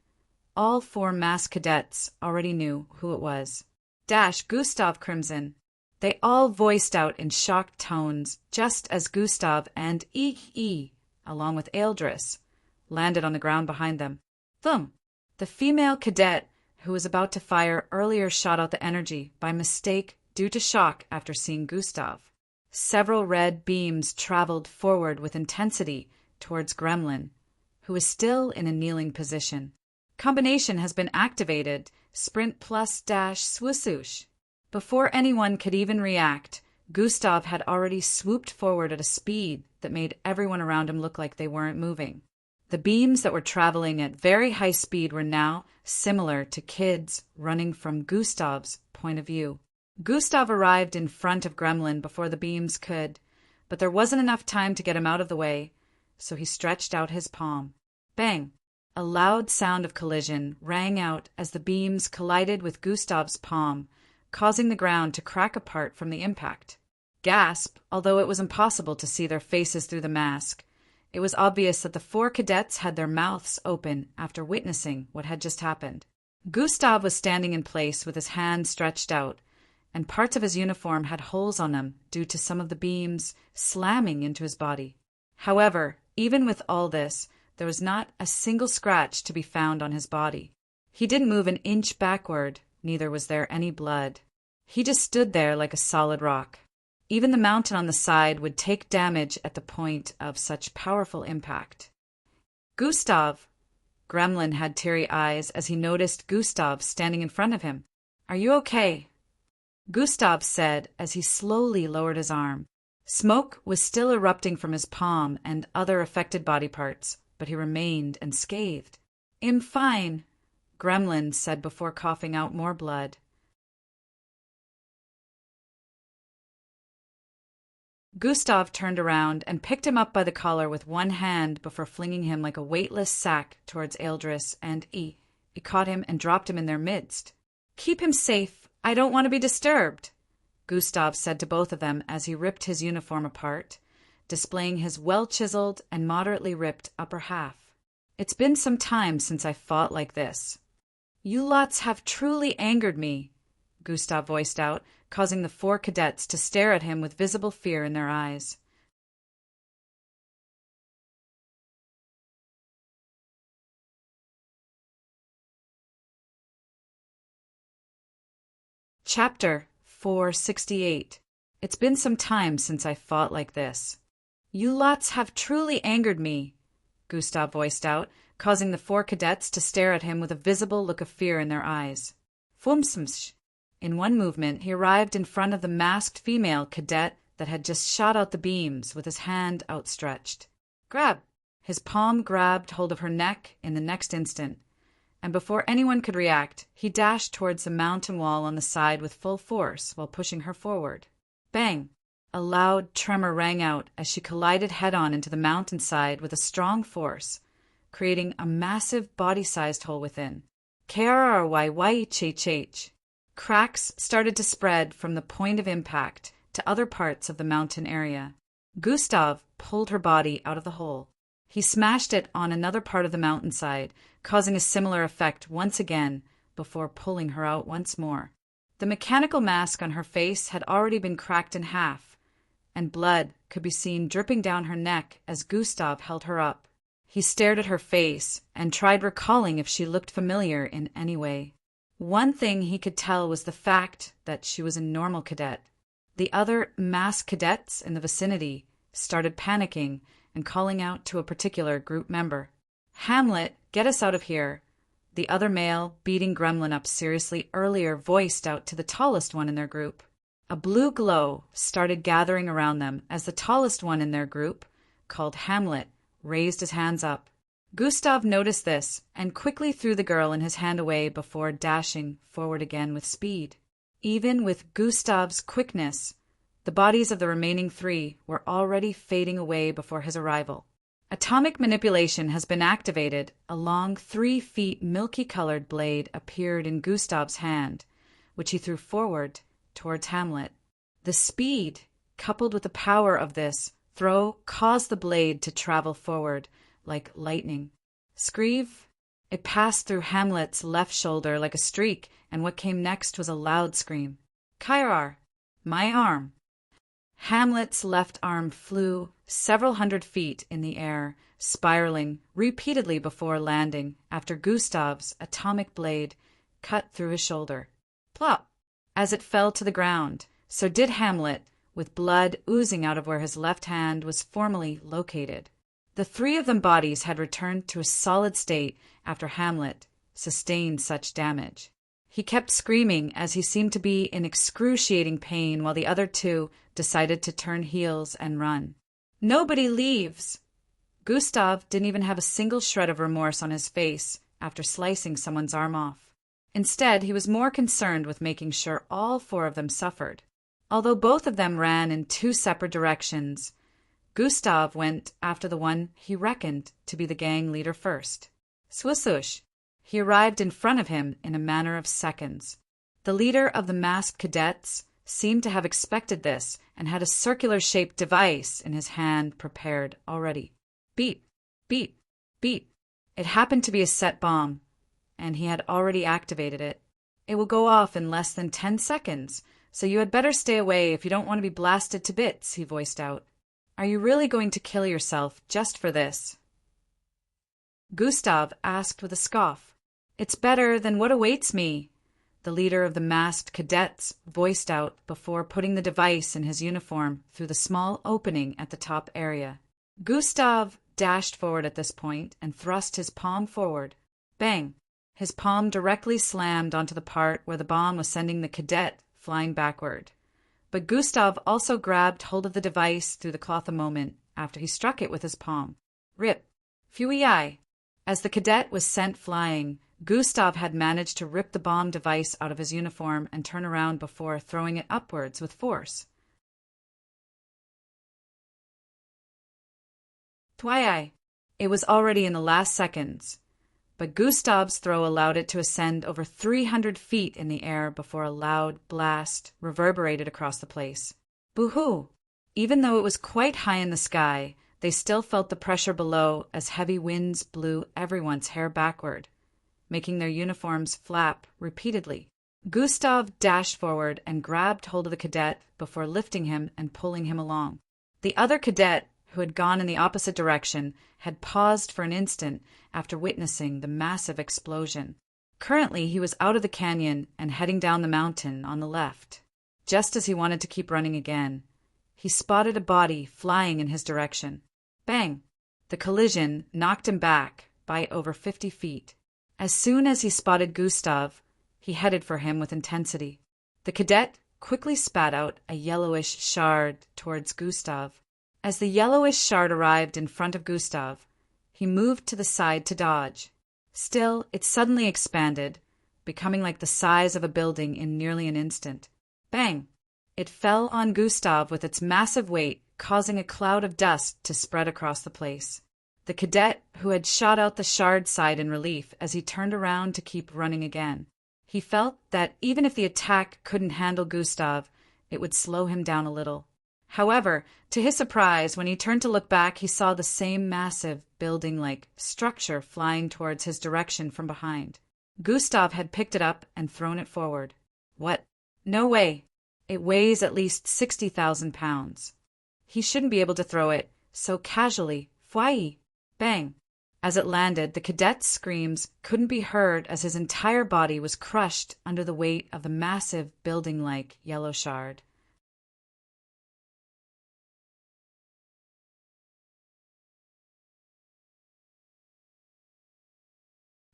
all four masked cadets already knew who it was. Gustav Crimson. They all voiced out in shocked tones, just as Gustav and E, along with Eldris, landed on the ground behind them. Thump! The female cadet who was about to fire earlier shot out the energy by mistake due to shock after seeing Gustav. Several red beams traveled forward with intensity towards Gremlin, who is still in a kneeling position. Combination has been activated. Sprint plus dash swoosh. Before anyone could even react, Gustav had already swooped forward at a speed that made everyone around him look like they weren't moving. The beams that were traveling at very high speed were now similar to kids running from Gustav's point of view. Gustav arrived in front of Gremlin before the beams could, but there wasn't enough time to get him out of the way, so he stretched out his palm. Bang! A loud sound of collision rang out as the beams collided with Gustav's palm, causing the ground to crack apart from the impact. Gasp! Although it was impossible to see their faces through the mask, it was obvious that the four cadets had their mouths open after witnessing what had just happened. Gustav was standing in place with his hand stretched out, and parts of his uniform had holes on them due to some of the beams slamming into his body. However, even with all this, there was not a single scratch to be found on his body. He didn't move an inch backward, neither was there any blood. He just stood there like a solid rock. Even the mountain on the side would take damage at the point of such powerful impact. Gustav! Gremlin had teary eyes as he noticed Gustav standing in front of him. "Are you okay?" Gustav said as he slowly lowered his arm. Smoke was still erupting from his palm and other affected body parts, but he remained unscathed. "I'm fine," Gremlin said before coughing out more blood. Gustav turned around and picked him up by the collar with one hand before flinging him like a weightless sack towards Eldris and E. He caught him and dropped him in their midst. "Keep him safe. I don't want to be disturbed," Gustav said to both of them as he ripped his uniform apart, displaying his well-chiseled and moderately ripped upper half. "It's been some time since I fought like this." "You lots have truly angered me," Gustav voiced out, causing the four cadets to stare at him with visible fear in their eyes. Chapter 468. It's been some time since I fought like this. "You lots have truly angered me," Gustav voiced out, causing the four cadets to stare at him with a visible look of fear in their eyes. Fumsmsh. In one movement, he arrived in front of the masked female cadet that had just shot out the beams with his hand outstretched. Grab! His palm grabbed hold of her neck in the next instant, and before anyone could react, he dashed towards the mountain wall on the side with full force while pushing her forward. Bang! A loud tremor rang out as she collided head-on into the mountainside with a strong force, creating a massive body-sized hole within. Krryychh. Cracks started to spread from the point of impact to other parts of the mountain area. Gustav pulled her body out of the hole. He smashed it on another part of the mountainside, causing a similar effect once again before pulling her out once more. The mechanical mask on her face had already been cracked in half, and blood could be seen dripping down her neck as Gustav held her up. He stared at her face and tried recalling if she looked familiar in any way. One thing he could tell was the fact that she was a normal cadet. The other masked cadets in the vicinity started panicking and calling out to a particular group member. Hamlet, get us out of here. The other male, beating Gremlin up seriously earlier, voiced out to the tallest one in their group. A blue glow started gathering around them as the tallest one in their group, called Hamlet, raised his hands up. Gustav noticed this and quickly threw the girl and his hand away before dashing forward again with speed. Even with Gustav's quickness, the bodies of the remaining three were already fading away before his arrival. Atomic manipulation has been activated. A long 3 feet milky-colored blade appeared in Gustav's hand, which he threw forward towards Hamlet. The speed, coupled with the power of this throw, caused the blade to travel forward like lightning. Screeve! It passed through Hamlet's left shoulder like a streak, and what came next was a loud scream. Kyrar! My arm! Hamlet's left arm flew several hundred feet in the air, spiraling repeatedly before landing after Gustav's atomic blade cut through his shoulder. Plop! As it fell to the ground, so did Hamlet, with blood oozing out of where his left hand was formerly located. The three of them bodies had returned to a solid state after Hamlet sustained such damage. He kept screaming as he seemed to be in excruciating pain while the other two decided to turn heels and run. Nobody leaves! Gustav didn't even have a single shred of remorse on his face after slicing someone's arm off. Instead, he was more concerned with making sure all 4 of them suffered. Although both of them ran in 2 separate directions, Gustav went after the one he reckoned to be the gang leader first. Swusush! He arrived in front of him in a matter of seconds. The leader of the masked cadets seemed to have expected this and had a circular-shaped device in his hand prepared already. Beep, beep, beep. It happened to be a set bomb, and he had already activated it. It will go off in less than 10 seconds, so you had better stay away if you don't want to be blasted to bits, he voiced out. Are you really going to kill yourself just for this? Gustav asked with a scoff. It's better than what awaits me, the leader of the masked cadets voiced out before putting the device in his uniform through the small opening at the top area. Gustav dashed forward at this point and thrust his palm forward. Bang! His palm directly slammed onto the part where the bomb was sending the cadet flying backward. But Gustav also grabbed hold of the device through the cloth a moment after he struck it with his palm. Rip! Phew-ee-eye! As the cadet was sent flying, Gustav had managed to rip the bomb device out of his uniform and turn around before throwing it upwards with force. Twi-eye! It was already in the last seconds, but Gustav's throw allowed it to ascend over 300 feet in the air before a loud blast reverberated across the place. Boo-hoo! Even though it was quite high in the sky, they still felt the pressure below as heavy winds blew everyone's hair backward, making their uniforms flap repeatedly. Gustav dashed forward and grabbed hold of the cadet before lifting him and pulling him along. The other cadet, who had gone in the opposite direction, had paused for an instant after witnessing the massive explosion. Currently, he was out of the canyon and heading down the mountain on the left. Just as he wanted to keep running again, he spotted a body flying in his direction. Bang! The collision knocked him back by over 50 feet. As soon as he spotted Gustav, He headed for him with intensity. The cadet quickly spat out a yellowish shard towards Gustav. As the yellowish shard arrived in front of Gustav, he moved to the side to dodge. Still, it suddenly expanded, becoming like the size of a building in nearly an instant. Bang! It fell on Gustav with its massive weight, causing a cloud of dust to spread across the place. The cadet, who had shot out the shard, sighed in relief as he turned around to keep running again. He felt that even if the attack couldn't handle Gustav, it would slow him down a little. However, to his surprise, when he turned to look back, he saw the same massive, building-like structure flying towards his direction from behind. Gustav had picked it up and thrown it forward. What? No way! It weighs at least 60,000 pounds. He shouldn't be able to throw it so casually. Fwai! Bang! As it landed, the cadet's screams couldn't be heard as his entire body was crushed under the weight of the massive, building-like yellow shard.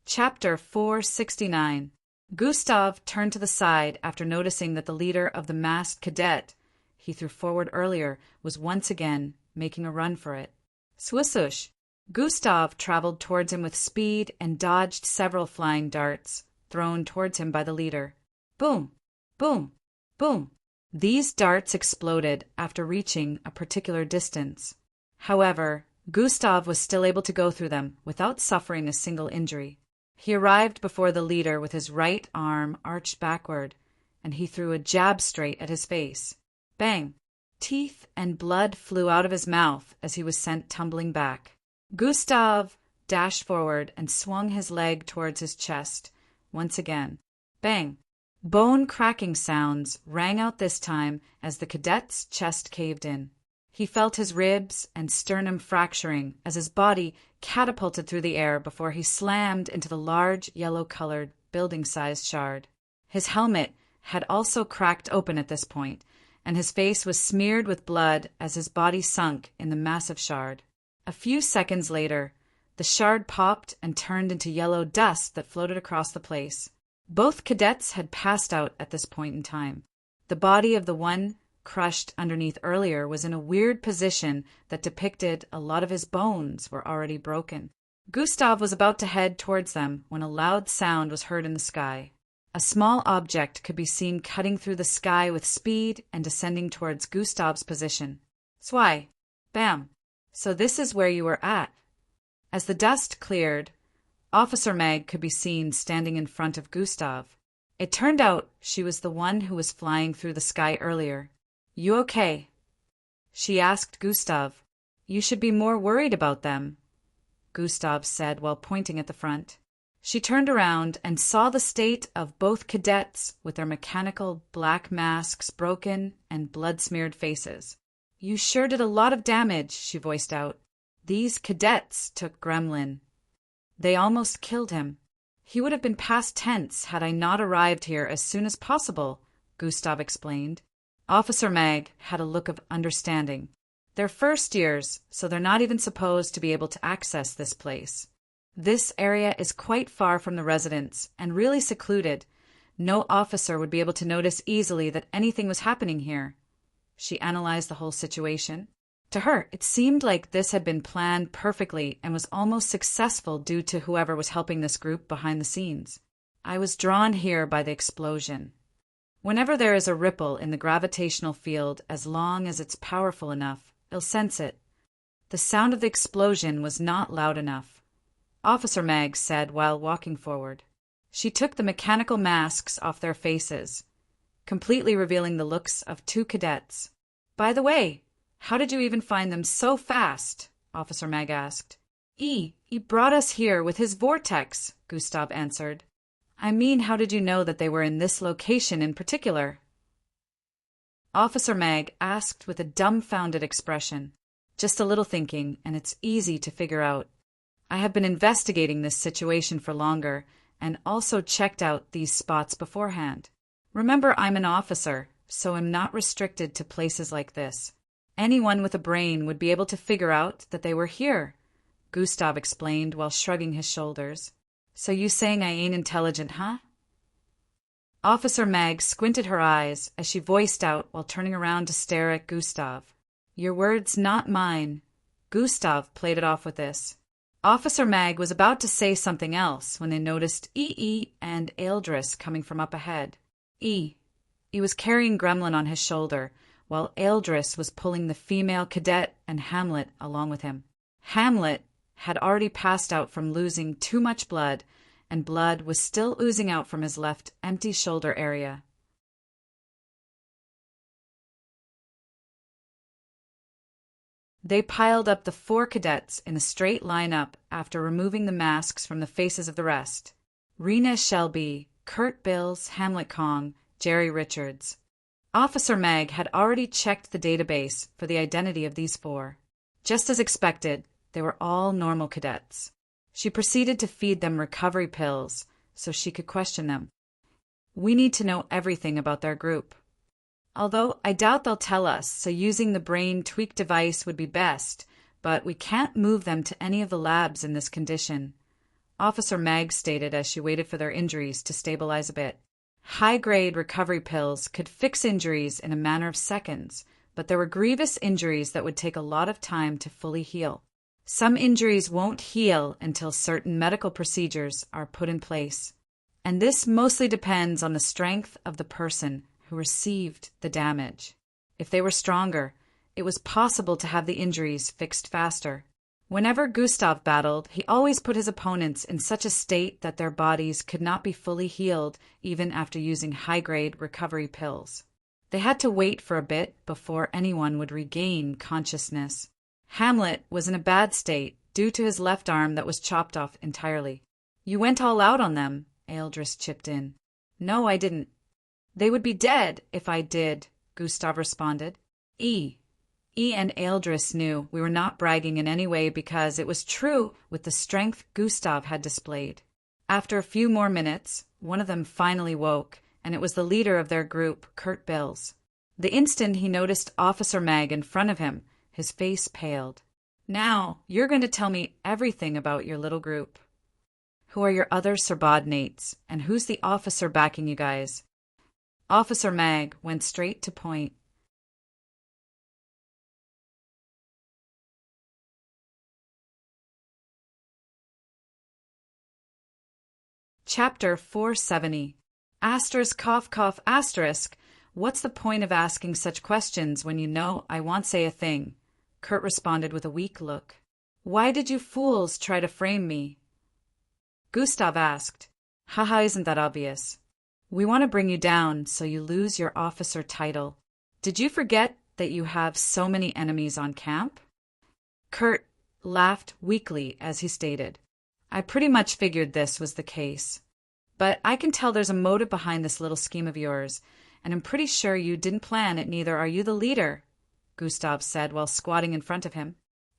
Chapter 469. Gustav turned to the side after noticing that the leader of the masked cadet he threw forward earlier was once again making a run for it. Swoosh! Gustav traveled towards him with speed and dodged several flying darts thrown towards him by the leader. Boom! Boom! Boom! These darts exploded after reaching a particular distance. However, Gustav was still able to go through them without suffering a single injury. He arrived before the leader with his right arm arched backward, and he threw a jab straight at his face. Bang! Teeth and blood flew out of his mouth as he was sent tumbling back. Gustav dashed forward and swung his leg towards his chest. Once again. Bang! Bone-cracking sounds rang out this time as the cadet's chest caved in. He felt his ribs and sternum fracturing as his body catapulted through the air before he slammed into the large yellow-colored building-sized shard. His helmet had also cracked open at this point, and his face was smeared with blood as his body sunk in the massive shard. A few seconds later, the shard popped and turned into yellow dust that floated across the place. Both cadets had passed out at this point in time. The body of the one crushed underneath earlier was in a weird position that depicted a lot of his bones were already broken. Gustav was about to head towards them when a loud sound was heard in the sky. A small object could be seen cutting through the sky with speed and descending towards Gustav's position. Swai! Bam! So this is where you were at. As the dust cleared, Officer Meg could be seen standing in front of Gustav. It turned out she was the one who was flying through the sky earlier. You okay? She asked Gustav. You should be more worried about them, Gustav said while pointing at the front. She turned around and saw the state of both cadets with their mechanical black masks broken and blood-smeared faces. You sure did a lot of damage, she voiced out. These cadets took Gremlin. They almost killed him. He would have been past tense had I not arrived here as soon as possible, Gustav explained. Officer Mag had a look of understanding. They're first years, so they're not even supposed to be able to access this place. This area is quite far from the residence and really secluded. No officer would be able to notice easily that anything was happening here. She analyzed the whole situation. To her, it seemed like this had been planned perfectly and was almost successful due to whoever was helping this group behind the scenes. I was drawn here by the explosion. Whenever there is a ripple in the gravitational field, as long as it's powerful enough, it'll sense it. The sound of the explosion was not loud enough, Officer Mag said while walking forward. She took the mechanical masks off their faces, completely revealing the looks of two cadets. By the way, how did you even find them so fast? Officer Mag asked. He brought us here with his vortex, Gustav answered. I mean, how did you know that they were in this location in particular? Officer Mag asked with a dumbfounded expression. Just a little thinking, and it's easy to figure out. I have been investigating this situation for longer, and also checked out these spots beforehand. Remember, I'm an officer, so I'm not restricted to places like this. Anyone with a brain would be able to figure out that they were here, Gustav explained while shrugging his shoulders. So you saying I ain't intelligent, huh? Officer Mag squinted her eyes as she voiced out while turning around to stare at Gustav. Your words, not mine. Gustav played it off with this. Officer Mag was about to say something else when they noticed E and Eldris coming from up ahead. He was carrying Gremlin on his shoulder, while Eldris was pulling the female cadet and Hamlet along with him. Hamlet had already passed out from losing too much blood, and blood was still oozing out from his left empty shoulder area. They piled up the 4 cadets in a straight line-up after removing the masks from the faces of the rest. Rena Shelby, Kurt Bills, Hamlet Kong, Jerry Richards. Officer Mag had already checked the database for the identity of these 4. Just as expected, they were all normal cadets. She proceeded to feed them recovery pills so she could question them. We need to know everything about their group. Although I doubt they'll tell us, so using the brain tweak device would be best, but we can't move them to any of the labs in this condition, Officer Mag stated as she waited for their injuries to stabilize a bit. High-grade recovery pills could fix injuries in a matter of seconds, but there were grievous injuries that would take a lot of time to fully heal. Some injuries won't heal until certain medical procedures are put in place, and this mostly depends on the strength of the person who received the damage. If they were stronger, it was possible to have the injuries fixed faster. Whenever Gustav battled, he always put his opponents in such a state that their bodies could not be fully healed even after using high-grade recovery pills. They had to wait for a bit before anyone would regain consciousness. Hamlet was in a bad state due to his left arm that was chopped off entirely. You went all out on them, Eldris chipped in. No, I didn't. They would be dead if I did, Gustav responded. E and Eldris knew we were not bragging in any way because it was true with the strength Gustav had displayed. After a few more minutes, one of them finally woke, and it was the leader of their group, Kurt Bills. The instant he noticed Officer Mag in front of him, his face paled. Now, you're going to tell me everything about your little group. Who are your other subordinates, and who's the officer backing you guys? Officer Mag went straight to point. Chapter 470. Asterisk cough cough asterisk. What's the point of asking such questions when you know I won't say a thing? Kurt responded with a weak look. Why did you fools try to frame me? Gustav asked. Haha, isn't that obvious? We want to bring you down so you lose your officer title. Did you forget that you have so many enemies on camp? Kurt laughed weakly as he stated. I pretty much figured this was the case. But I can tell there's a motive behind this little scheme of yours, and I'm pretty sure you didn't plan it, neither are you the leader, Gustav said while squatting in front of him.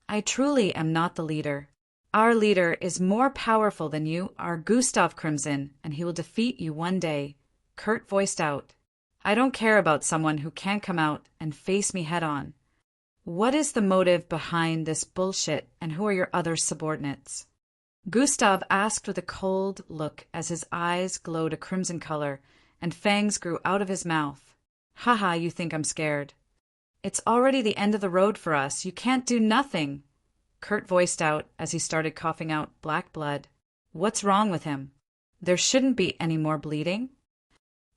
I truly am not the leader. Our leader is more powerful than you are, Gustav Crimson, and he will defeat you one day. Kurt voiced out. I don't care about someone who can't come out and face me head on. What is the motive behind this bullshit, and who are your other subordinates? Gustav asked with a cold look as his eyes glowed a crimson color and fangs grew out of his mouth. Haha, you think I'm scared. It's already the end of the road for us. You can't do nothing. Kurt voiced out as he started coughing out black blood. What's wrong with him? There shouldn't be any more bleeding.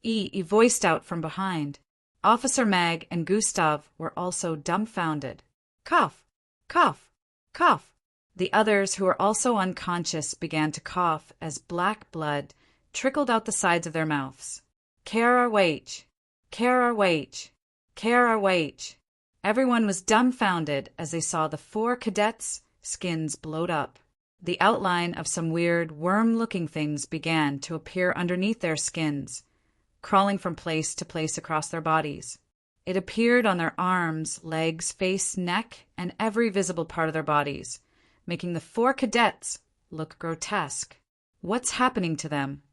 He voiced out from behind. Officer Mag and Gustav were also dumbfounded. Cough, cough, cough. The others, who were also unconscious, began to cough as black blood trickled out the sides of their mouths. KRRH, KRRH, KRRH. Everyone was dumbfounded as they saw the 4 cadets' skins blowed up. The outline of some weird, worm-looking things began to appear underneath their skins, crawling from place to place across their bodies. It appeared on their arms, legs, face, neck, and every visible part of their bodies, making the 4 cadets look grotesque. What's happening to them?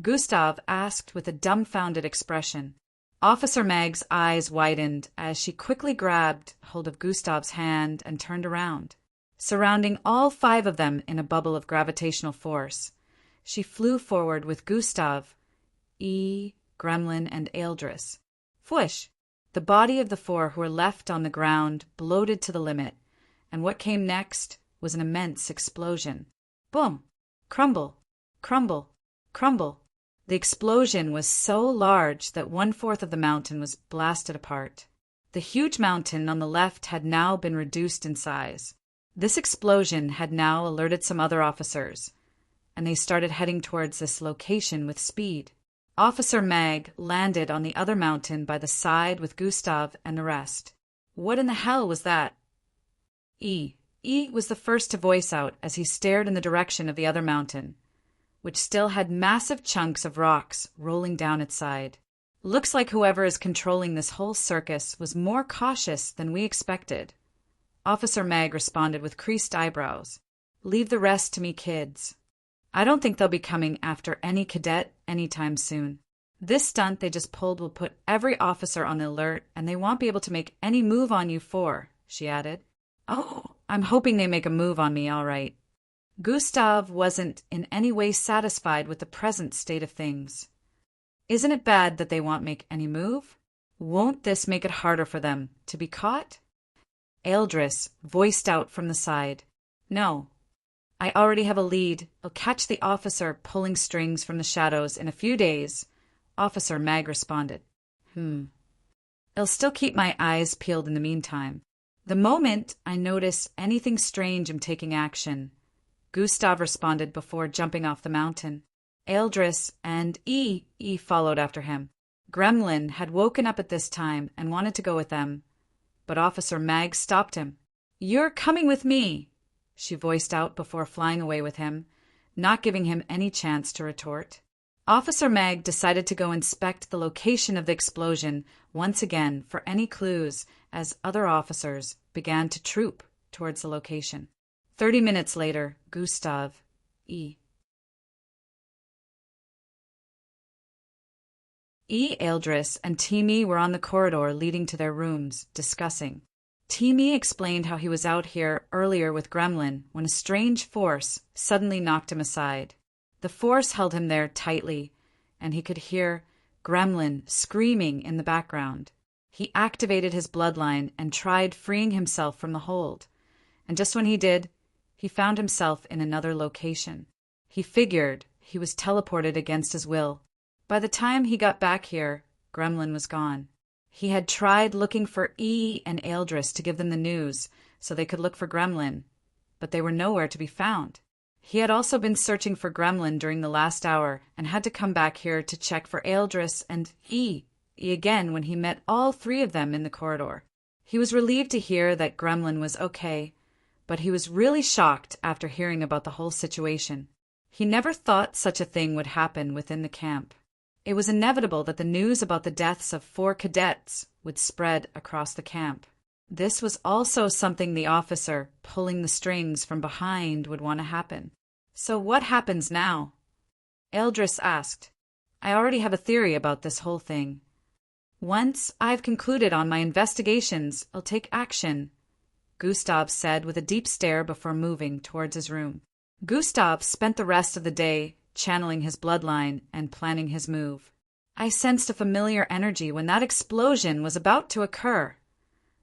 Gustav asked with a dumbfounded expression. Officer Mag's eyes widened as she quickly grabbed hold of Gustav's hand and turned around. Surrounding all 5 of them in a bubble of gravitational force, she flew forward with Gustav E, Gremlin, and Eldris. Fwish! The body of the four who were left on the ground bloated to the limit, and what came next was an immense explosion. Boom! Crumble! Crumble! Crumble! The explosion was so large that 1/4 of the mountain was blasted apart. The huge mountain on the left had now been reduced in size. This explosion had now alerted some other officers, and they started heading towards this location with speed. Officer Mag landed on the other mountain by the side with Gustav and the rest. What in the hell was that? E was the first to voice out as he stared in the direction of the other mountain, which still had massive chunks of rocks rolling down its side. Looks like whoever is controlling this whole circus was more cautious than we expected. Officer Mag responded with creased eyebrows. Leave the rest to me, kids. I don't think they'll be coming after any cadet anytime soon. This stunt they just pulled will put every officer on alert, and they won't be able to make any move on you four, she added. Oh, I'm hoping they make a move on me, all right. Gustav wasn't in any way satisfied with the present state of things. Isn't it bad that they won't make any move? Won't this make it harder for them to be caught? Eldris voiced out from the side. No. I already have a lead. I'll catch the officer pulling strings from the shadows in a few days, Officer Mag responded. I'll still keep my eyes peeled in the meantime. The moment I notice anything strange, I'm taking action, Gustav responded before jumping off the mountain. Eldris and E followed after him. Gremlin had woken up at this time and wanted to go with them, but Officer Mag stopped him. You're coming with me, she voiced out before flying away with him, not giving him any chance to retort. Officer Mag decided to go inspect the location of the explosion once again for any clues as other officers began to troop towards the location. 30 minutes later, Gustav, Eldris, and Timmy were on the corridor leading to their rooms, discussing. Timmy explained how he was out here earlier with Gremlin when a strange force suddenly knocked him aside. The force held him there tightly, and he could hear Gremlin screaming in the background. He activated his bloodline and tried freeing himself from the hold, and just when he did, he found himself in another location. He figured he was teleported against his will. By the time he got back here, Gremlin was gone. He had tried looking for E and Eldris to give them the news so they could look for Gremlin, but they were nowhere to be found. He had also been searching for Gremlin during the last hour and had to come back here to check for Eldris and E again when he met all three of them in the corridor. He was relieved to hear that Gremlin was okay, but he was really shocked after hearing about the whole situation. He never thought such a thing would happen within the camp. It was inevitable that the news about the deaths of 4 cadets would spread across the camp. This was also something the officer pulling the strings from behind would want to happen. So what happens now? Eldris asked. I already have a theory about this whole thing. Once I've concluded on my investigations, I'll take action, Gustav said with a deep stare before moving towards his room. Gustav spent the rest of the day channeling his bloodline and planning his move. I sensed a familiar energy when that explosion was about to occur.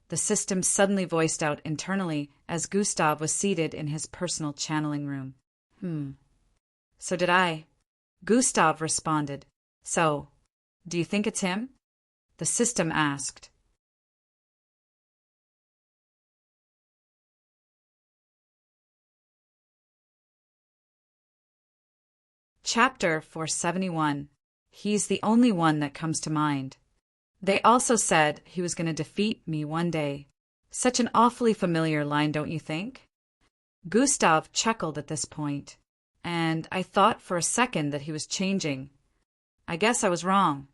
The system suddenly voiced out internally as Gustav was seated in his personal channeling room. So did I. Gustav responded. So, do you think it's him? The system asked. Chapter 471. He's the only one that comes to mind. They also said he was going to defeat me one day. Such an awfully familiar line, don't you think? Gustav chuckled at this point, and I thought for a second that he was changing. I guess I was wrong.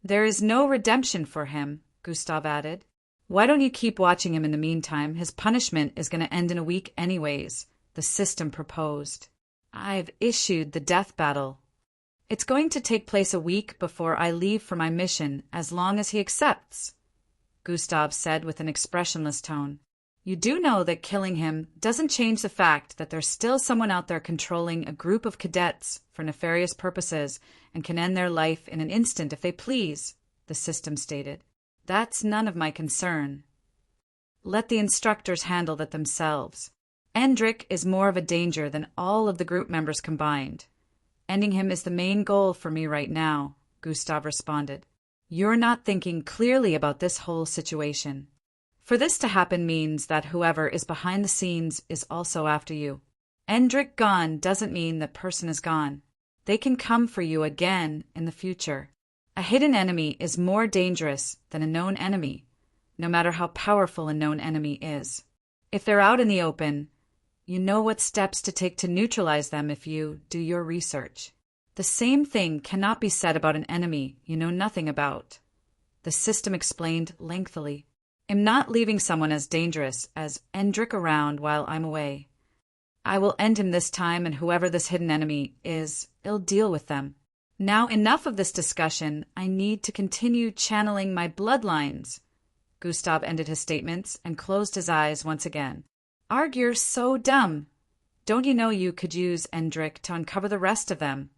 There is no redemption for him, Gustav added. Why don't you keep watching him in the meantime? His punishment is going to end in a week anyways, the system proposed. I've issued the death battle. It's going to take place a week before I leave for my mission, as long as he accepts, Gustav said with an expressionless tone. You do know that killing him doesn't change the fact that there's still someone out there controlling a group of cadets for nefarious purposes and can end their life in an instant if they please, the system stated. That's none of my concern. Let the instructors handle that themselves. Endrick is more of a danger than all of the group members combined. Ending him is the main goal for me right now, Gustav responded. You're not thinking clearly about this whole situation. For this to happen means that whoever is behind the scenes is also after you. Endrick gone doesn't mean that person is gone. They can come for you again in the future. A hidden enemy is more dangerous than a known enemy, no matter how powerful a known enemy is. If they're out in the open, you know what steps to take to neutralize them if you do your research. The same thing cannot be said about an enemy you know nothing about. The system explained lengthily. I'm not leaving someone as dangerous as Endrick around while I'm away. I will end him this time, and whoever this hidden enemy is, I'll deal with them. Now enough of this discussion. I need to continue channeling my bloodlines. Gustav ended his statements and closed his eyes once again. Arg, you're so dumb. Don't you know you could use Endrick to uncover the rest of them?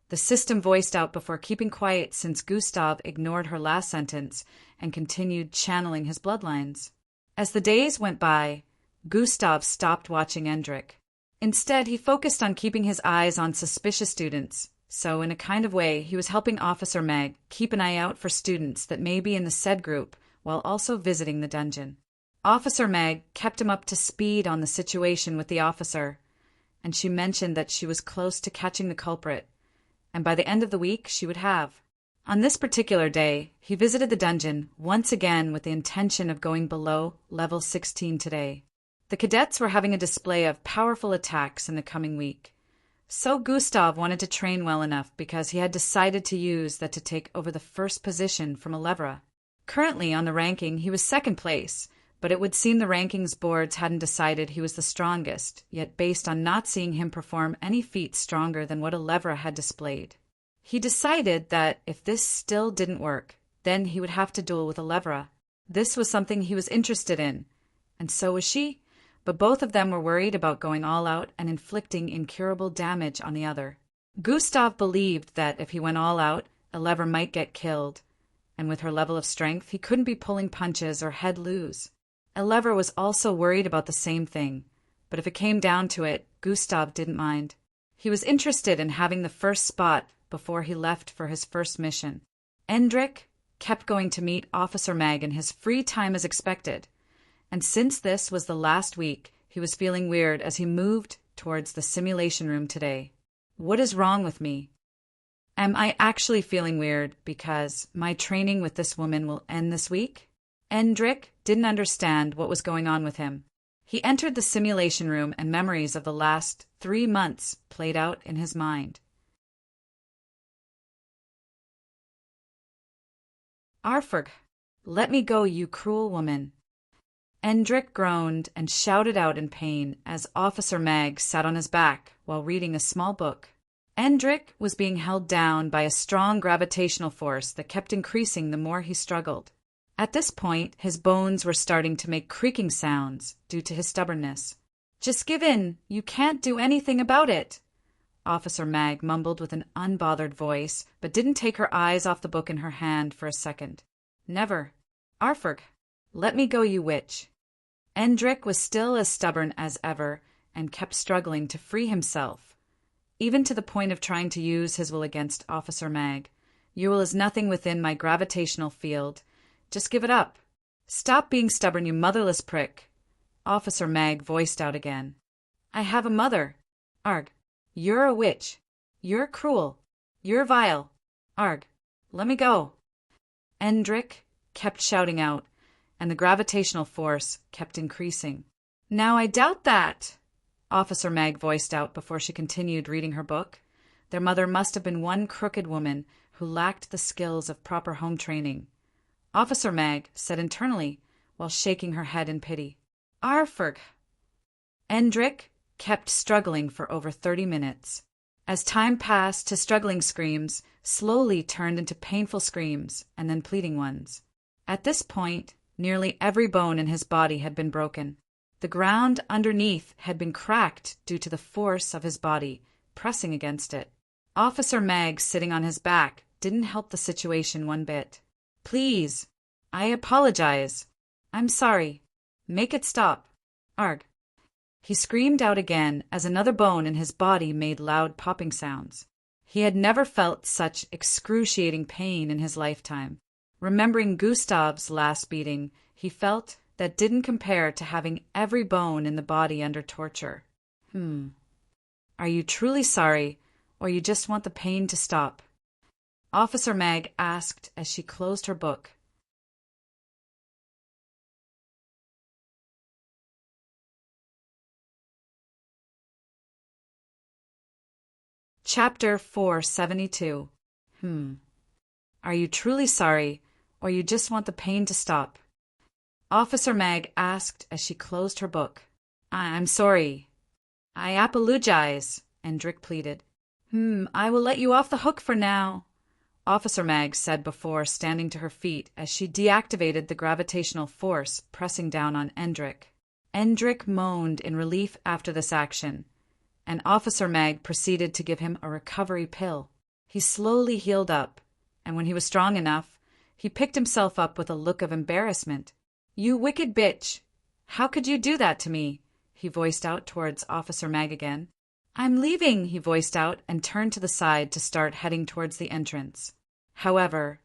The system voiced out before keeping quiet since Gustav ignored her last sentence and continued channeling his bloodlines. As the days went by, Gustav stopped watching Endrick. Instead, he focused on keeping his eyes on suspicious students, so in a kind of way he was helping Officer Meg keep an eye out for students that may be in the said group while also visiting the dungeon. Officer Meg kept him up to speed on the situation with the officer, and she mentioned that she was close to catching the culprit, and by the end of the week she would have. On this particular day, he visited the dungeon once again with the intention of going below level 16 today. The cadets were having a display of powerful attacks in the coming week. So Gustav wanted to train well enough because he had decided to use that to take over the first position from Alevra. Currently on the ranking, he was second place, but it would seem the rankings boards hadn't decided he was the strongest, yet based on not seeing him perform any feats stronger than what Alevra had displayed. He decided that if this still didn't work, then he would have to duel with Alevra. This was something he was interested in, and so was she, but both of them were worried about going all out and inflicting incurable damage on the other. Gustav believed that if he went all out, Alevra might get killed, and with her level of strength, he couldn't be pulling punches or head lose. Alevra was also worried about the same thing, but if it came down to it, Gustav didn't mind. He was interested in having the first spot before he left for his first mission. Endrick kept going to meet Officer Mag in his free time as expected, and since this was the last week, he was feeling weird as he moved towards the simulation room today. What is wrong with me? Am I actually feeling weird because my training with this woman will end this week? Endrick didn't understand what was going on with him. He entered the simulation room and memories of the last 3 months played out in his mind. Arfurg, let me go, you cruel woman. Endrick groaned and shouted out in pain as Officer Mag sat on his back while reading a small book. Endrick was being held down by a strong gravitational force that kept increasing the more he struggled. At this point, his bones were starting to make creaking sounds due to his stubbornness. Just give in. You can't do anything about it. Officer Mag mumbled with an unbothered voice, but didn't take her eyes off the book in her hand for a second. Never. Arfurg, let me go, you witch. Endrick was still as stubborn as ever and kept struggling to free himself, even to the point of trying to use his will against Officer Mag. Your will is nothing within my gravitational field. Just give it up. Stop being stubborn, you motherless prick. Officer Mag voiced out again. I have a mother. Arg. You're a witch. You're cruel. You're vile. Arg. Let me go. Endrick kept shouting out, and the gravitational force kept increasing. Now I doubt that, Officer Mag voiced out before she continued reading her book. Their mother must have been one crooked woman who lacked the skills of proper home training. Officer Mag said internally while shaking her head in pity. Arfurg. Endrick kept struggling for over 30 minutes. As time passed, his struggling screams slowly turned into painful screams and then pleading ones. At this point, nearly every bone in his body had been broken. The ground underneath had been cracked due to the force of his body pressing against it. Officer Mag, sitting on his back, didn't help the situation one bit. "Please. I apologize. I'm sorry. Make it stop. Arg." He screamed out again as another bone in his body made loud popping sounds. He had never felt such excruciating pain in his lifetime. Remembering Gustav's last beating, he felt that didn't compare to having every bone in the body under torture. Are you truly sorry, or you just want the pain to stop?" Officer Mag asked as she closed her book. Chapter 472. Are you truly sorry, or you just want the pain to stop? Officer Mag asked as she closed her book. I'm sorry. I apologize, Endrick pleaded. I will let you off the hook for now, Officer Mag said before standing to her feet as she deactivated the gravitational force pressing down on Endrick. Endrick moaned in relief after this action, and Officer Mag proceeded to give him a recovery pill. He slowly healed up, and when he was strong enough, he picked himself up with a look of embarrassment. "You wicked bitch! How could you do that to me?" he voiced out towards Officer Mag again. "I'm leaving," he voiced out and turned to the side to start heading towards the entrance. However,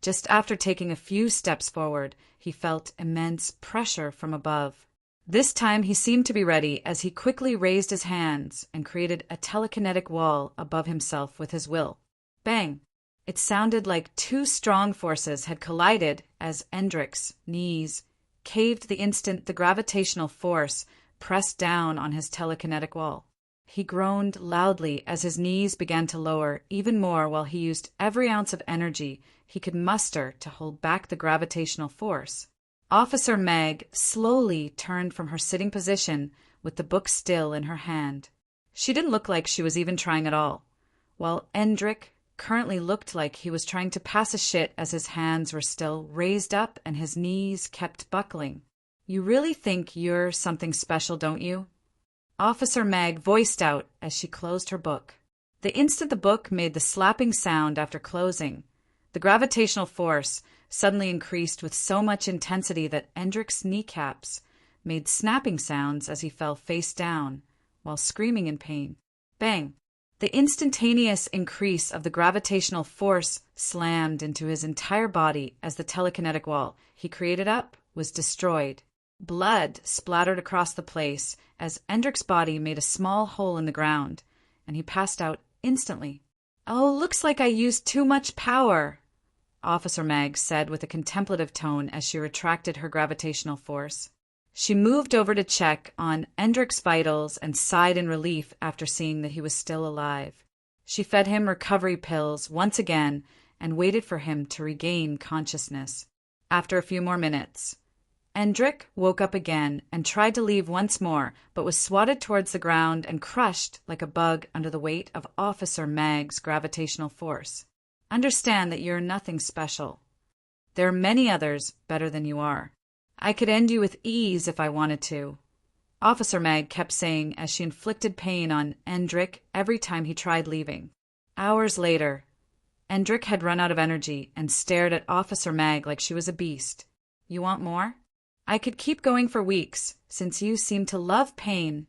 just after taking a few steps forward, he felt immense pressure from above. This time he seemed to be ready as he quickly raised his hands and created a telekinetic wall above himself with his will. Bang! It sounded like two strong forces had collided as Endrick's knees caved the instant the gravitational force pressed down on his telekinetic wall. He groaned loudly as his knees began to lower even more while he used every ounce of energy he could muster to hold back the gravitational force. Officer Meg slowly turned from her sitting position with the book still in her hand. She didn't look like she was even trying at all, while Endrick currently looked like he was trying to pass a shit as his hands were still raised up and his knees kept buckling. "You really think you're something special, don't you?" Officer Mag voiced out as she closed her book. The instant the book made the slapping sound after closing, the gravitational force suddenly increased with so much intensity that Endrick's kneecaps made snapping sounds as he fell face down, while screaming in pain. Bang! The instantaneous increase of the gravitational force slammed into his entire body as the telekinetic wall he created up was destroyed. Blood splattered across the place as Endrick's body made a small hole in the ground, and he passed out instantly. "Oh, looks like I used too much power," Officer Mag said with a contemplative tone as she retracted her gravitational force. She moved over to check on Endrick's vitals and sighed in relief after seeing that he was still alive. She fed him recovery pills once again and waited for him to regain consciousness. After a few more minutes, Endrick woke up again and tried to leave once more, but was swatted towards the ground and crushed like a bug under the weight of Officer Mag's gravitational force. "Understand that you're nothing special. There are many others better than you are. I could end you with ease if I wanted to," Officer Mag kept saying as she inflicted pain on Endrick every time he tried leaving. Hours later, Endrick had run out of energy and stared at Officer Mag like she was a beast. "You want more? I could keep going for weeks, since you seem to love pain,"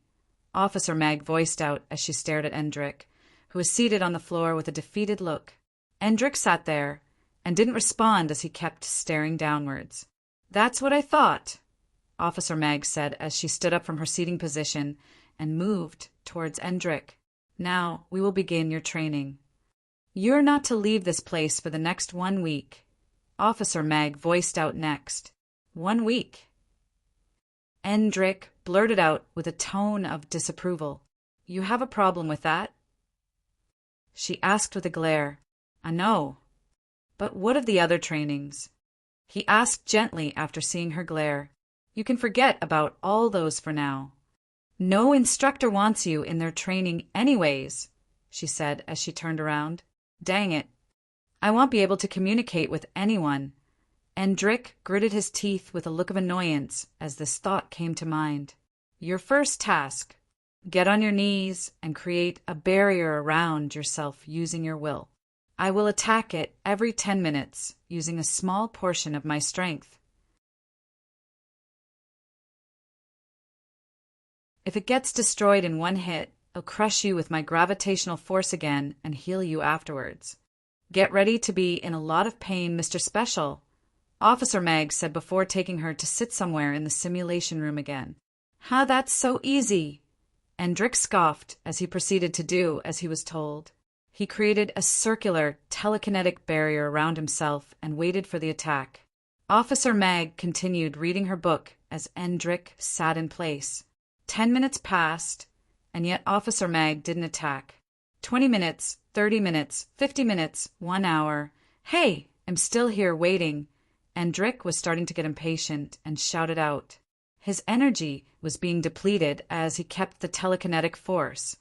Officer Mag voiced out as she stared at Endrick, who was seated on the floor with a defeated look. Endrick sat there and didn't respond as he kept staring downwards. "That's what I thought," Officer Mag said as she stood up from her seating position and moved towards Endrick. "Now we will begin your training. You're not to leave this place for the next 1 week," Officer Mag voiced out next. 1 week. Endrick blurted out with a tone of disapproval. "You have a problem with that?" She asked with a glare. "No. But what of the other trainings?" He asked gently after seeing her glare. "You can forget about all those for now. No instructor wants you in their training anyways," she said as she turned around. "Dang it. I won't be able to communicate with anyone." Endrick gritted his teeth with a look of annoyance as this thought came to mind. Your first task: get on your knees and create a barrier around yourself using your will. I will attack it every 10 minutes using a small portion of my strength. If it gets destroyed in one hit, I'll crush you with my gravitational force again and heal you afterwards. Get ready to be in a lot of pain, Mr. Special, Officer Meg said before taking her to sit somewhere in the simulation room again. How, that's so easy. Endrick scoffed as he proceeded to do as he was told. He created a circular, telekinetic barrier around himself and waited for the attack. Officer Meg continued reading her book as Endrick sat in place. 10 minutes passed, and yet Officer Meg didn't attack. 20 minutes, 30 minutes, 50 minutes, 1 hour. Hey, I'm still here waiting. Endrick was starting to get impatient and shouted out. His energy was being depleted as he kept the telekinetic force,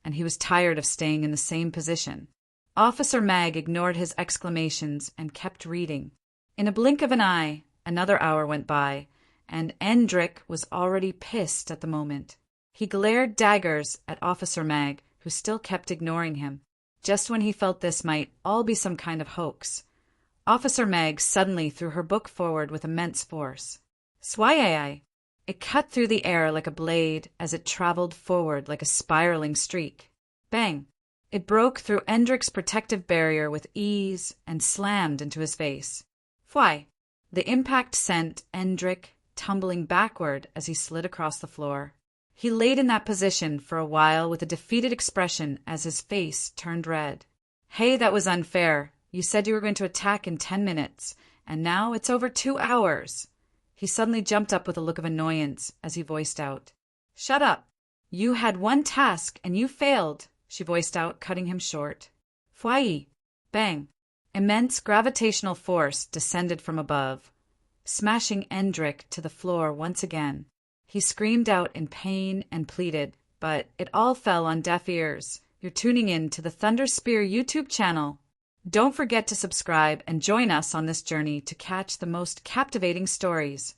and he was tired of staying in the same position. Officer Mag ignored his exclamations and kept reading. In a blink of an eye, another hour went by, and Endrick was already pissed at the moment. He glared daggers at Officer Mag, who still kept ignoring him. Just when he felt this might all be some kind of hoax, Officer Meg suddenly threw her book forward with immense force. Swayai! It cut through the air like a blade as it traveled forward like a spiraling streak. Bang! It broke through Endrick's protective barrier with ease and slammed into his face. Fwy! The impact sent Endrick tumbling backward as he slid across the floor. He laid in that position for a while with a defeated expression as his face turned red. Hey, that was unfair. You said you were going to attack in 10 minutes, and now it's over 2 hours. He suddenly jumped up with a look of annoyance as he voiced out. Shut up. You had one task and you failed, she voiced out, cutting him short. Fwy! Bang! Immense gravitational force descended from above, smashing Endrick to the floor once again. He screamed out in pain and pleaded, but it all fell on deaf ears. You're tuning in to the Thunder Spear YouTube channel. Don't forget to subscribe and join us on this journey to catch the most captivating stories.